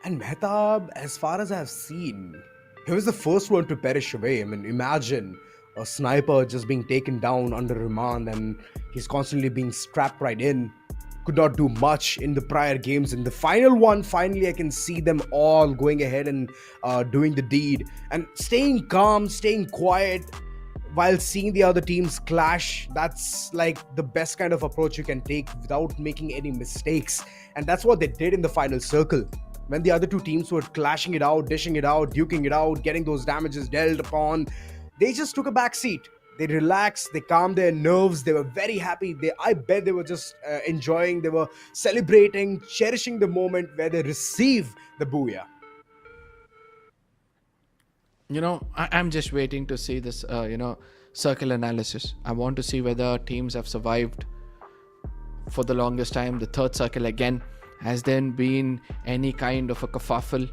And Mehtab, as far as I've seen, he was the first one to perish away. I mean, imagine a sniper just being taken down under remand, and he's constantly being strapped right in. Could not do much in the prior games. In the final one, finally I can see them all going ahead and doing the deed. And staying calm, staying quiet while seeing the other teams clash, that's like the best kind of approach you can take without making any mistakes. And that's what they did in the final circle. When the other two teams were clashing it out, dishing it out, duking it out, getting those damages dealt upon, they just took a back seat. They relaxed, they calmed their nerves, they were very happy. I bet they were just enjoying, they were celebrating, cherishing the moment where they receive the booyah. I'm just waiting to see this, circle analysis. I want to see whether teams have survived for the longest time. The third circle again. Has there been any kind of a kerfuffle,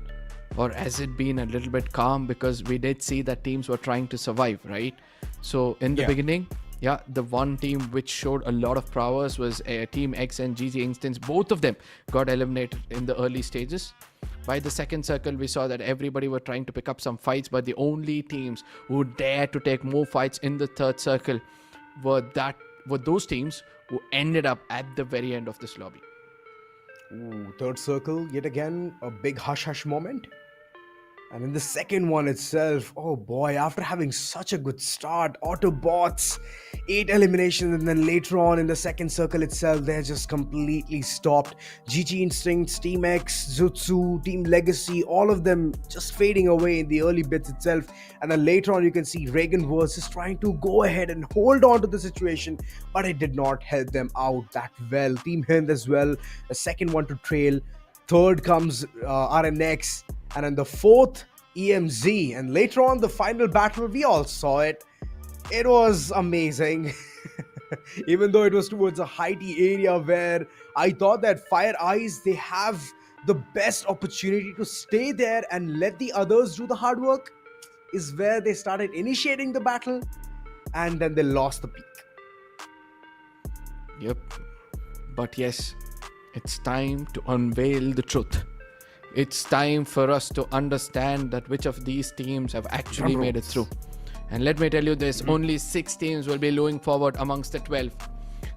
or has it been a little bit calm? Because we did see that teams were trying to survive, right? So in the beginning, the one team which showed a lot of prowess was Team X and GG Instance. Both of them got eliminated in the early stages. By the second circle, we saw that everybody were trying to pick up some fights, but the only teams who dared to take more fights in the third circle were those teams who ended up at the very end of this lobby. Ooh, third circle, yet again, a big hush-hush moment. And in the second one itself, oh boy, after having such a good start, AUTOBOTZ, 8 eliminations, and then later on in the second circle itself, they're just completely stopped. GG Instincts, Team X, ZUTSU, TEAMLEGACY, all of them just fading away in the early bits itself. And then later on, you can see REAGANVERSE is trying to go ahead and hold on to the situation, but it did not help them out that well. Team HIND as well, the second one to trail. Third comes RNX. And then the fourth, EMZ. And later on, the final battle, we all saw it. It was amazing. Even though it was towards a heighty area where I thought that FIREEYES, they have the best opportunity to stay there and let the others do the hard work, is where they started initiating the battle, and then they lost the peak. Yep. But yes, it's time to unveil the truth. It's time for us to understand that which of these teams have actually made it through. And let me tell you this, only 6 teams will be moving forward amongst the 12.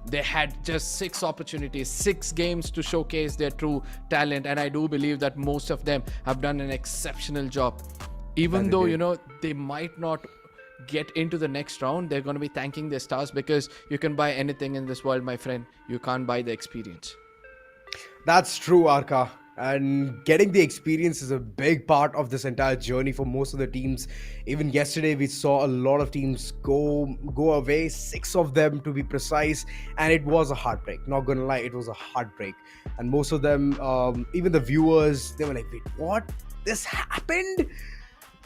They had just 6 opportunities, 6 games to showcase their true talent, and I do believe that most of them have done an exceptional job. Even though, you know, they might not get into the next round, they're going to be thanking their stars, because you can buy anything in this world, my friend. You can't buy the experience. That's true, Arka. And getting the experience is a big part of this entire journey for most of the teams. Even yesterday, we saw a lot of teams go away, 6 of them to be precise, and it was a heartbreak. Not gonna lie, it was a heartbreak. And most of them, even the viewers, they were like, wait, what? This happened?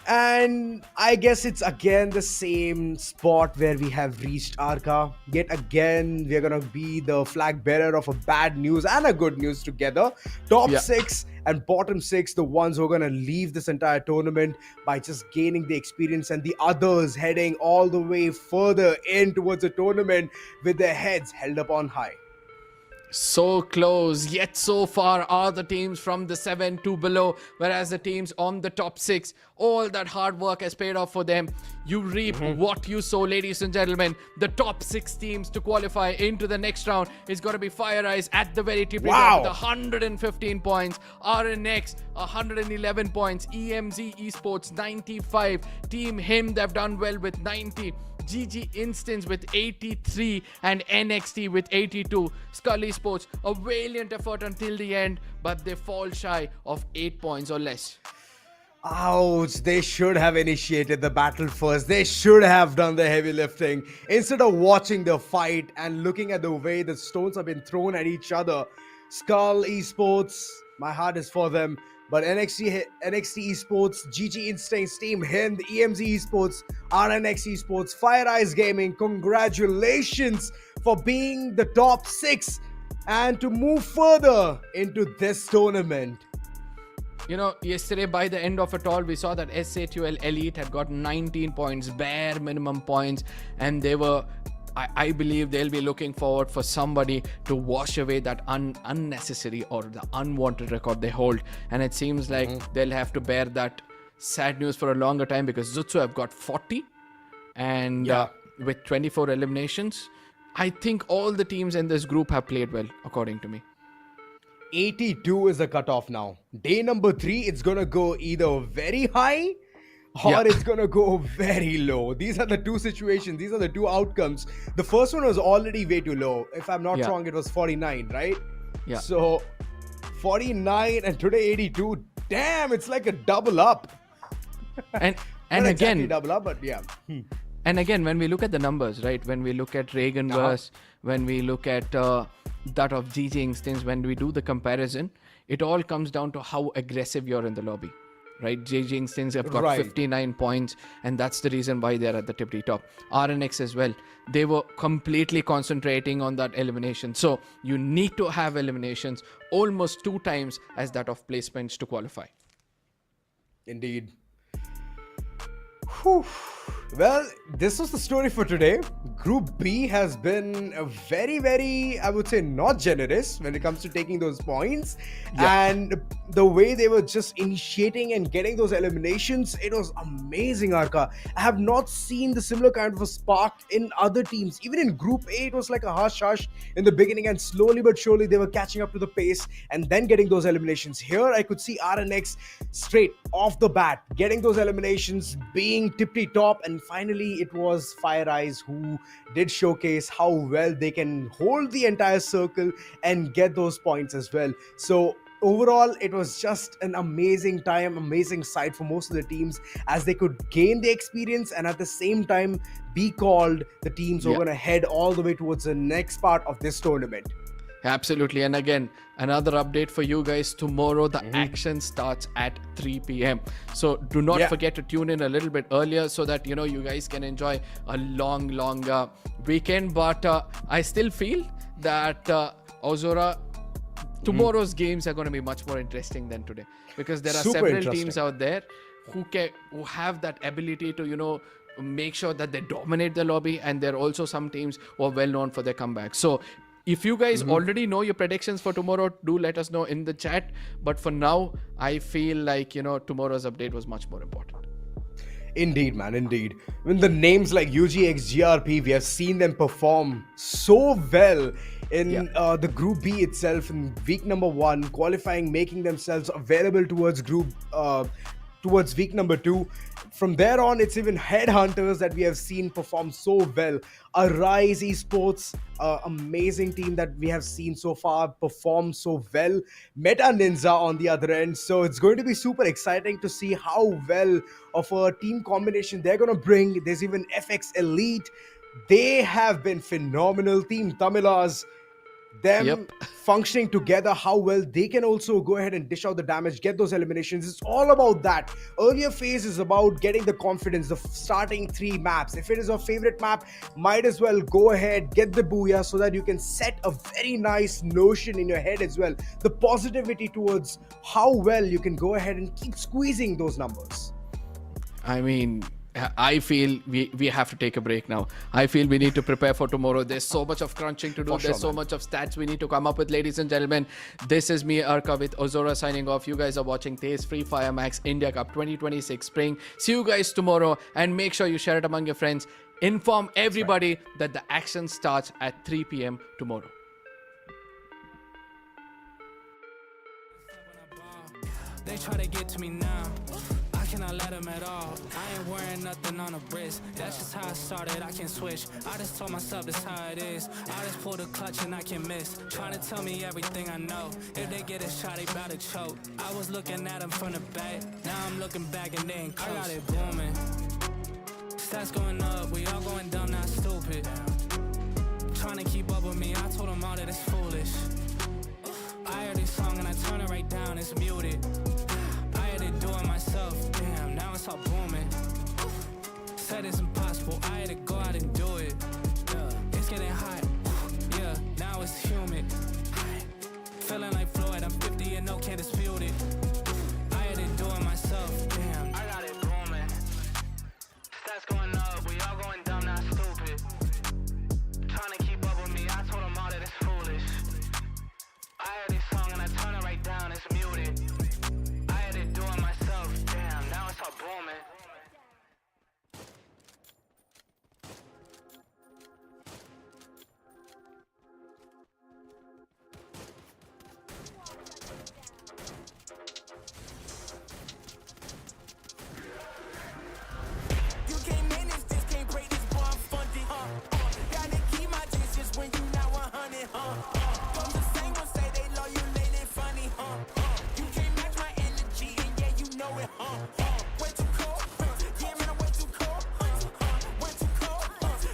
And I guess it's again the same spot where we have reached, Arka. Yet again, we're gonna be the flag bearer of a bad news and a good news together. Top 6 and bottom 6, the ones who are gonna leave this entire tournament by just gaining the experience, and the others heading all the way further in towards the tournament with their heads held up on high. So close, yet so far are the teams from the 7 to below, whereas the teams on the top 6, all that hard work has paid off for them. You reap what you sow, ladies and gentlemen. The top 6 teams to qualify into the next round is going to be FIREEYES at the very tip with 115 points, RNX 111 points, EMZ Esports 95, Team HIND they've done well with 90, GG Instance with 83, and NXT with 82. Scully Sports, a valiant effort until the end, but they fall shy of 8 points or less. Ouch, they should have initiated the battle first. They should have done the heavy lifting. Instead of watching the fight and looking at the way the stones have been thrown at each other. Skull Esports, my heart is for them. But NXT Esports, GG Instincts, Team HIND, EMZ Esports, RNX Esports, FIREEYES Gaming, congratulations for being the top 6 and to move further into this tournament. You know, yesterday by the end of it all, we saw that SATL Elite had got 19 points, bare minimum points, and they were, I believe they'll be looking forward for somebody to wash away that unnecessary or the unwanted record they hold. And it seems like they'll have to bear that sad news for a longer time, because ZUTSU have got 40 and with 24 eliminations. I think all the teams in this group have played well, according to me. 82 is the cutoff now. Day number 3, it's gonna go either very high or it's gonna go very low. These are the two situations. These are the two outcomes. The first one was already way too low. If I'm not wrong, it was 49, right? Yeah. So 49 and today 82. Damn, it's like a double up. And Not again, exactly double up, but yeah. And again, when we look at the numbers, right? When we look at REAGANVERSE, when we look at that of GG Instance, when we do the comparison, it all comes down to how aggressive you're in the lobby, right? GG Instance have got 59 points, and that's the reason why they're at the tippy top. RNX as well. They were completely concentrating on that elimination. So you need to have eliminations almost 2 times as that of placements to qualify. Indeed. Whew. Well, this was the story for today. Group B has been very, I would say, not generous when it comes to taking those points. And the way they were just initiating and getting those eliminations, it was amazing, Arka. I have not seen the similar kind of a spark in other teams. Even in Group A, it was like a hush-hush in the beginning, and slowly but surely they were catching up to the pace and then getting those eliminations. Here, I could see RNX straight off the bat, getting those eliminations, being tippy-top, and finally it was FIREEYES who did showcase how well they can hold the entire circle and get those points as well. So overall, it was just an amazing time, amazing sight for most of the teams, as they could gain the experience and at the same time be called the teams who are going to head all the way towards the next part of this tournament. Absolutely. And again, another update for you guys. Tomorrow, the action starts at 3 p.m. So do not forget to tune in a little bit earlier so that, you guys can enjoy a long weekend. But I still feel that Ozora, tomorrow's games are going to be much more interesting than today, because there are Super several interesting. teams out there who have that ability to, make sure that they dominate the lobby, and there are also some teams who are well known for their comeback. So if you guys already know your predictions for tomorrow, do let us know in the chat. But for now, I feel like, tomorrow's update was much more important. Indeed, man, indeed. When the names like UGX, GRP, we have seen them perform so well in the Group B itself in week number 1, qualifying, making themselves available towards towards week number 2. From there on, it's even Headhunters that we have seen perform so well. Arise Esports, amazing team that we have seen so far perform so well. Meta Ninja on the other end. So it's going to be super exciting to see how well of a team combination they're going to bring. There's even FX Elite. They have been phenomenal. Team Tamilas, them functioning together, how well they can also go ahead and dish out the damage, get those eliminations. It's all about that. Earlier phase is about getting the confidence, the starting 3 maps. If it is your favorite map, might as well go ahead, get the booyah so that you can set a very nice notion in your head as well. The positivity towards how well you can go ahead and keep squeezing those numbers. I mean, I feel we have to take a break now. I feel we need to prepare for tomorrow. There's so much of crunching to do. There's so much of stats we need to come up with, ladies and gentlemen. This is me, Arka, with Ozora signing off. You guys are watching TEZ Free Fire Max India Cup 2026 Spring. See you guys tomorrow, and make sure you share it among your friends. Inform everybody that the action starts at 3 p.m. tomorrow. They try to get to me now. I cannot let them at all. I ain't wearing nothing on the wrist. That's just how I started. I can switch. I just told myself that's how it is. I just pull the clutch and I can miss. Trying to tell me everything I know. If they get a shot, they bout to choke. I was looking at them from the back. Now I'm looking back and they ain't close. I got it booming. Stats going up. We all going dumb, not stupid. Trying to keep up with me. I told them all that it's foolish. I heard this song and I turn it right down. It's muted. I had to do it myself, damn, now it's all booming. Said it's impossible, I had to go out and do it. It's getting hot, yeah, now it's humid. Feeling like Floyd, I'm 50 and no can't dispute it. I had to do it myself, damn. I got it booming. Stats going up, we all going dumb, not stupid. Trying to keep up with me, I told them all that it's foolish. I heard this song and I turn it right down, it's muted. Doing myself, damn, now it's all booming. You can't manage this, can't break this, boy, I'm funded. Gotta keep my distance when you not 100, From the same one say they love you, they funny, You can't match my energy, and yeah, you know it, Way too cold, yeah, man, I'm way too cold, Way too cold,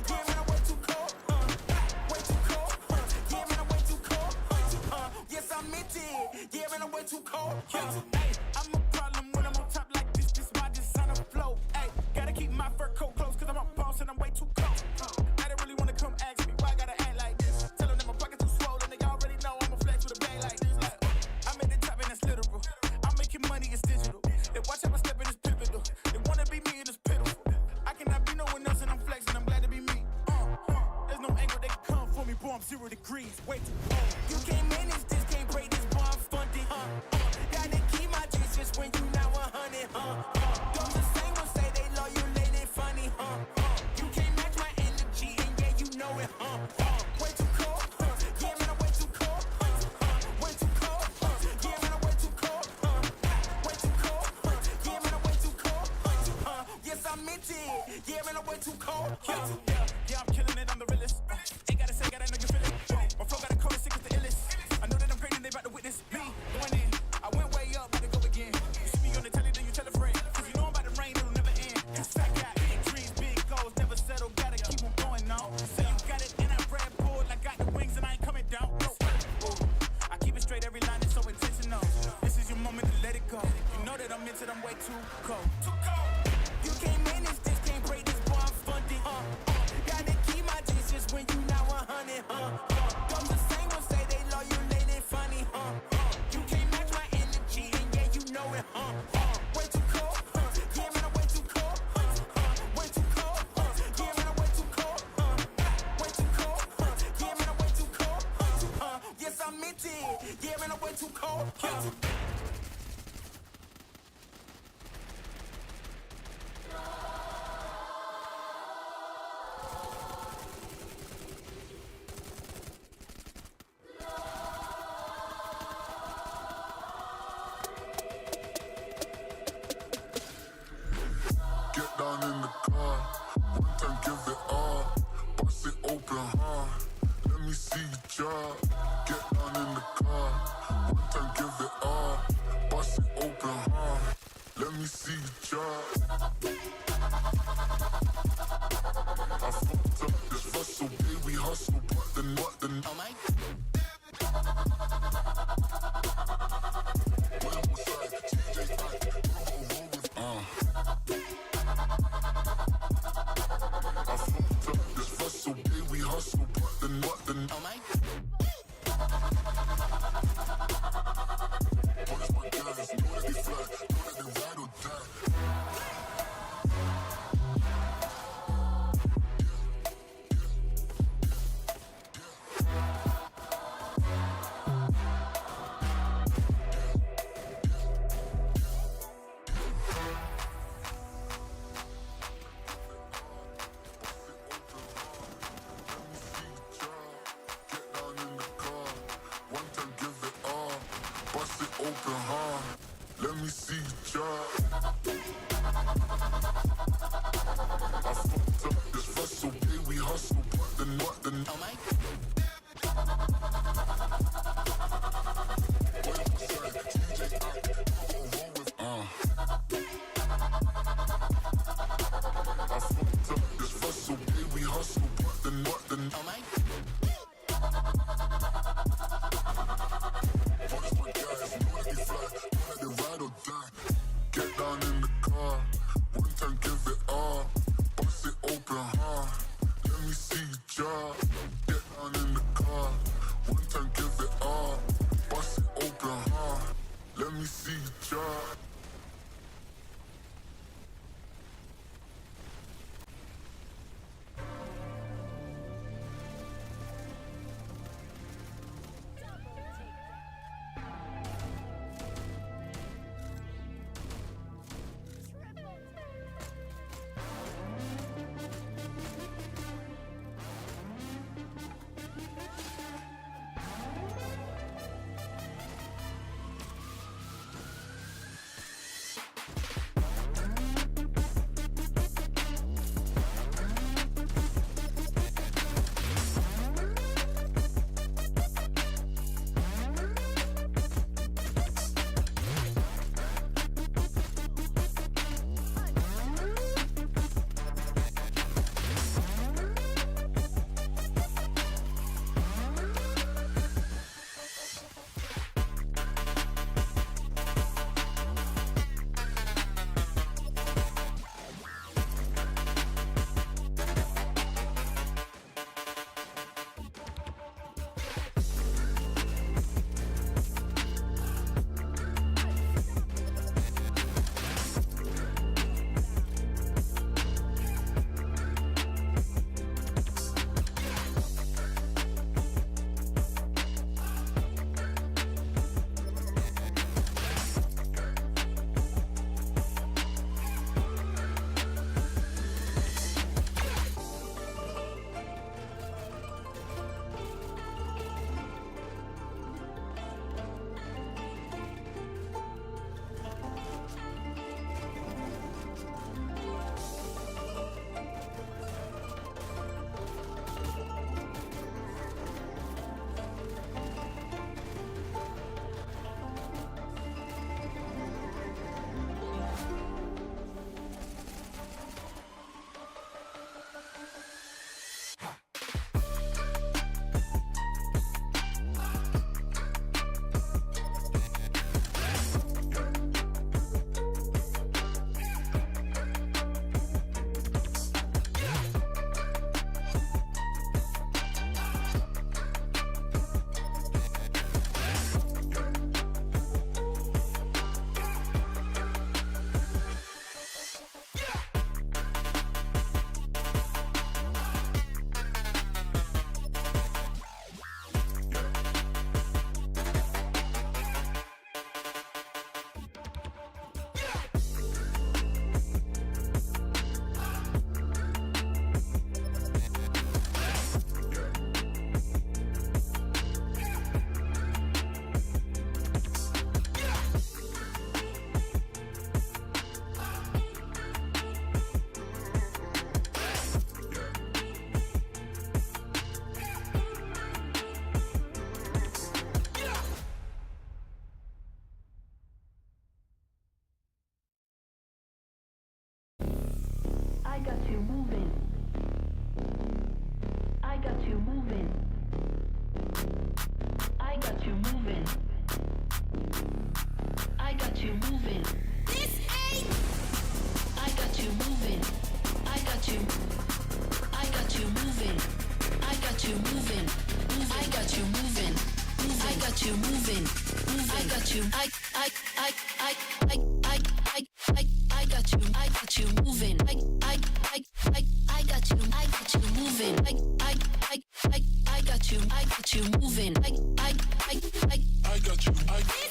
yeah, man, I'm way too cold, Way too cold, yeah, man, I'm way too cold, Yes, I meant it, yeah, man, I'm way too cold, Hey, I'm a problem when I'm on top like this my designer flow, hey, gotta keep my fur coat close, cause I'm a boss and I'm way too cold, I don't really wanna come ask me why I gotta act like this, tell them that my pocket too swollen, they already know I'm a flex with a bag like this, like, I'm at the top and that's literal, I'm making money, it's digital, they watch how I step in, it's pivotal, they wanna be me and it's pitiful, I cannot be no one else and I'm flexing, I'm glad to be me, there's no angle they can come for me, boy, I'm 0 degrees, way too cold, you can't manage this, can't break this, boy, I'm funded, gotta keep my distance when you not 100, Don't the same one say they love you, they funny, You can't match my energy, and yeah, you know it, Way too cold, yeah, man, I'm way too cold, Way too cold, yeah, man, I'm way too cold, Way too cold, yeah, man, I'm way too cold, Yes, I meant it, yeah, man, I'm way too cold, Yeah, I'm killing it, I'm the realest, Ain't gotta say, gotta know you feel it, My flow got a cold, sick as the illest, I know that I'm great and they about to witness me, going in, I went way up, about to go again, You see me on the telly, then you tell a friend, Cause you know I'm about to rain, it'll never end, Cause I got big dreams, big goals, never settle, gotta keep on going, no, So you got it in that Red Bull, I got the wings and I ain't coming down, no. shit, I'm way too cold. You can't manage this, can't break this, boy, I'm funded. Gotta keep my distance when you not 100. Those the same ones say they love you, they ain't funny. You can't match my energy, and yeah, you know it. Way too cold. Yeah, man, I'm way too cold. Way too cold. Yeah, man, I'm way too cold. Way too cold. Yeah, man, I'm way too cold. Yes, I meant it. Yeah, man, I'm way too cold. Get down in the car, one time give it all. Bust it open, let me see you jump. Get down in the car, one time give it all. Bust it open, let me see you jump. I fucked up this hustle, baby, hustle, but then what then? Oh my. I fucked up this hustle, baby, hustle, but then what then? Oh my. What is my guys? Know that they fly, know that they ride or die. Get down in the car, one time give it all. Bust it open, let me see you jump. I fucked up this hustle, baby, hustle, but then what then? Oh my. I fucked up this hustle, baby, hustle, but then what then? Oh my. What is my guys? Know that they fly, know that they ride or die. Get down in the car, one time give it all. Bust it open, let me see you jump. Get got you moving. This ain't. I got you moving. I got you. I got you moving. I got you moving. I got you moving. I got you moving. I got you. I got you. I got you moving. I got you. I got you moving. I got you. I got you moving. I got you.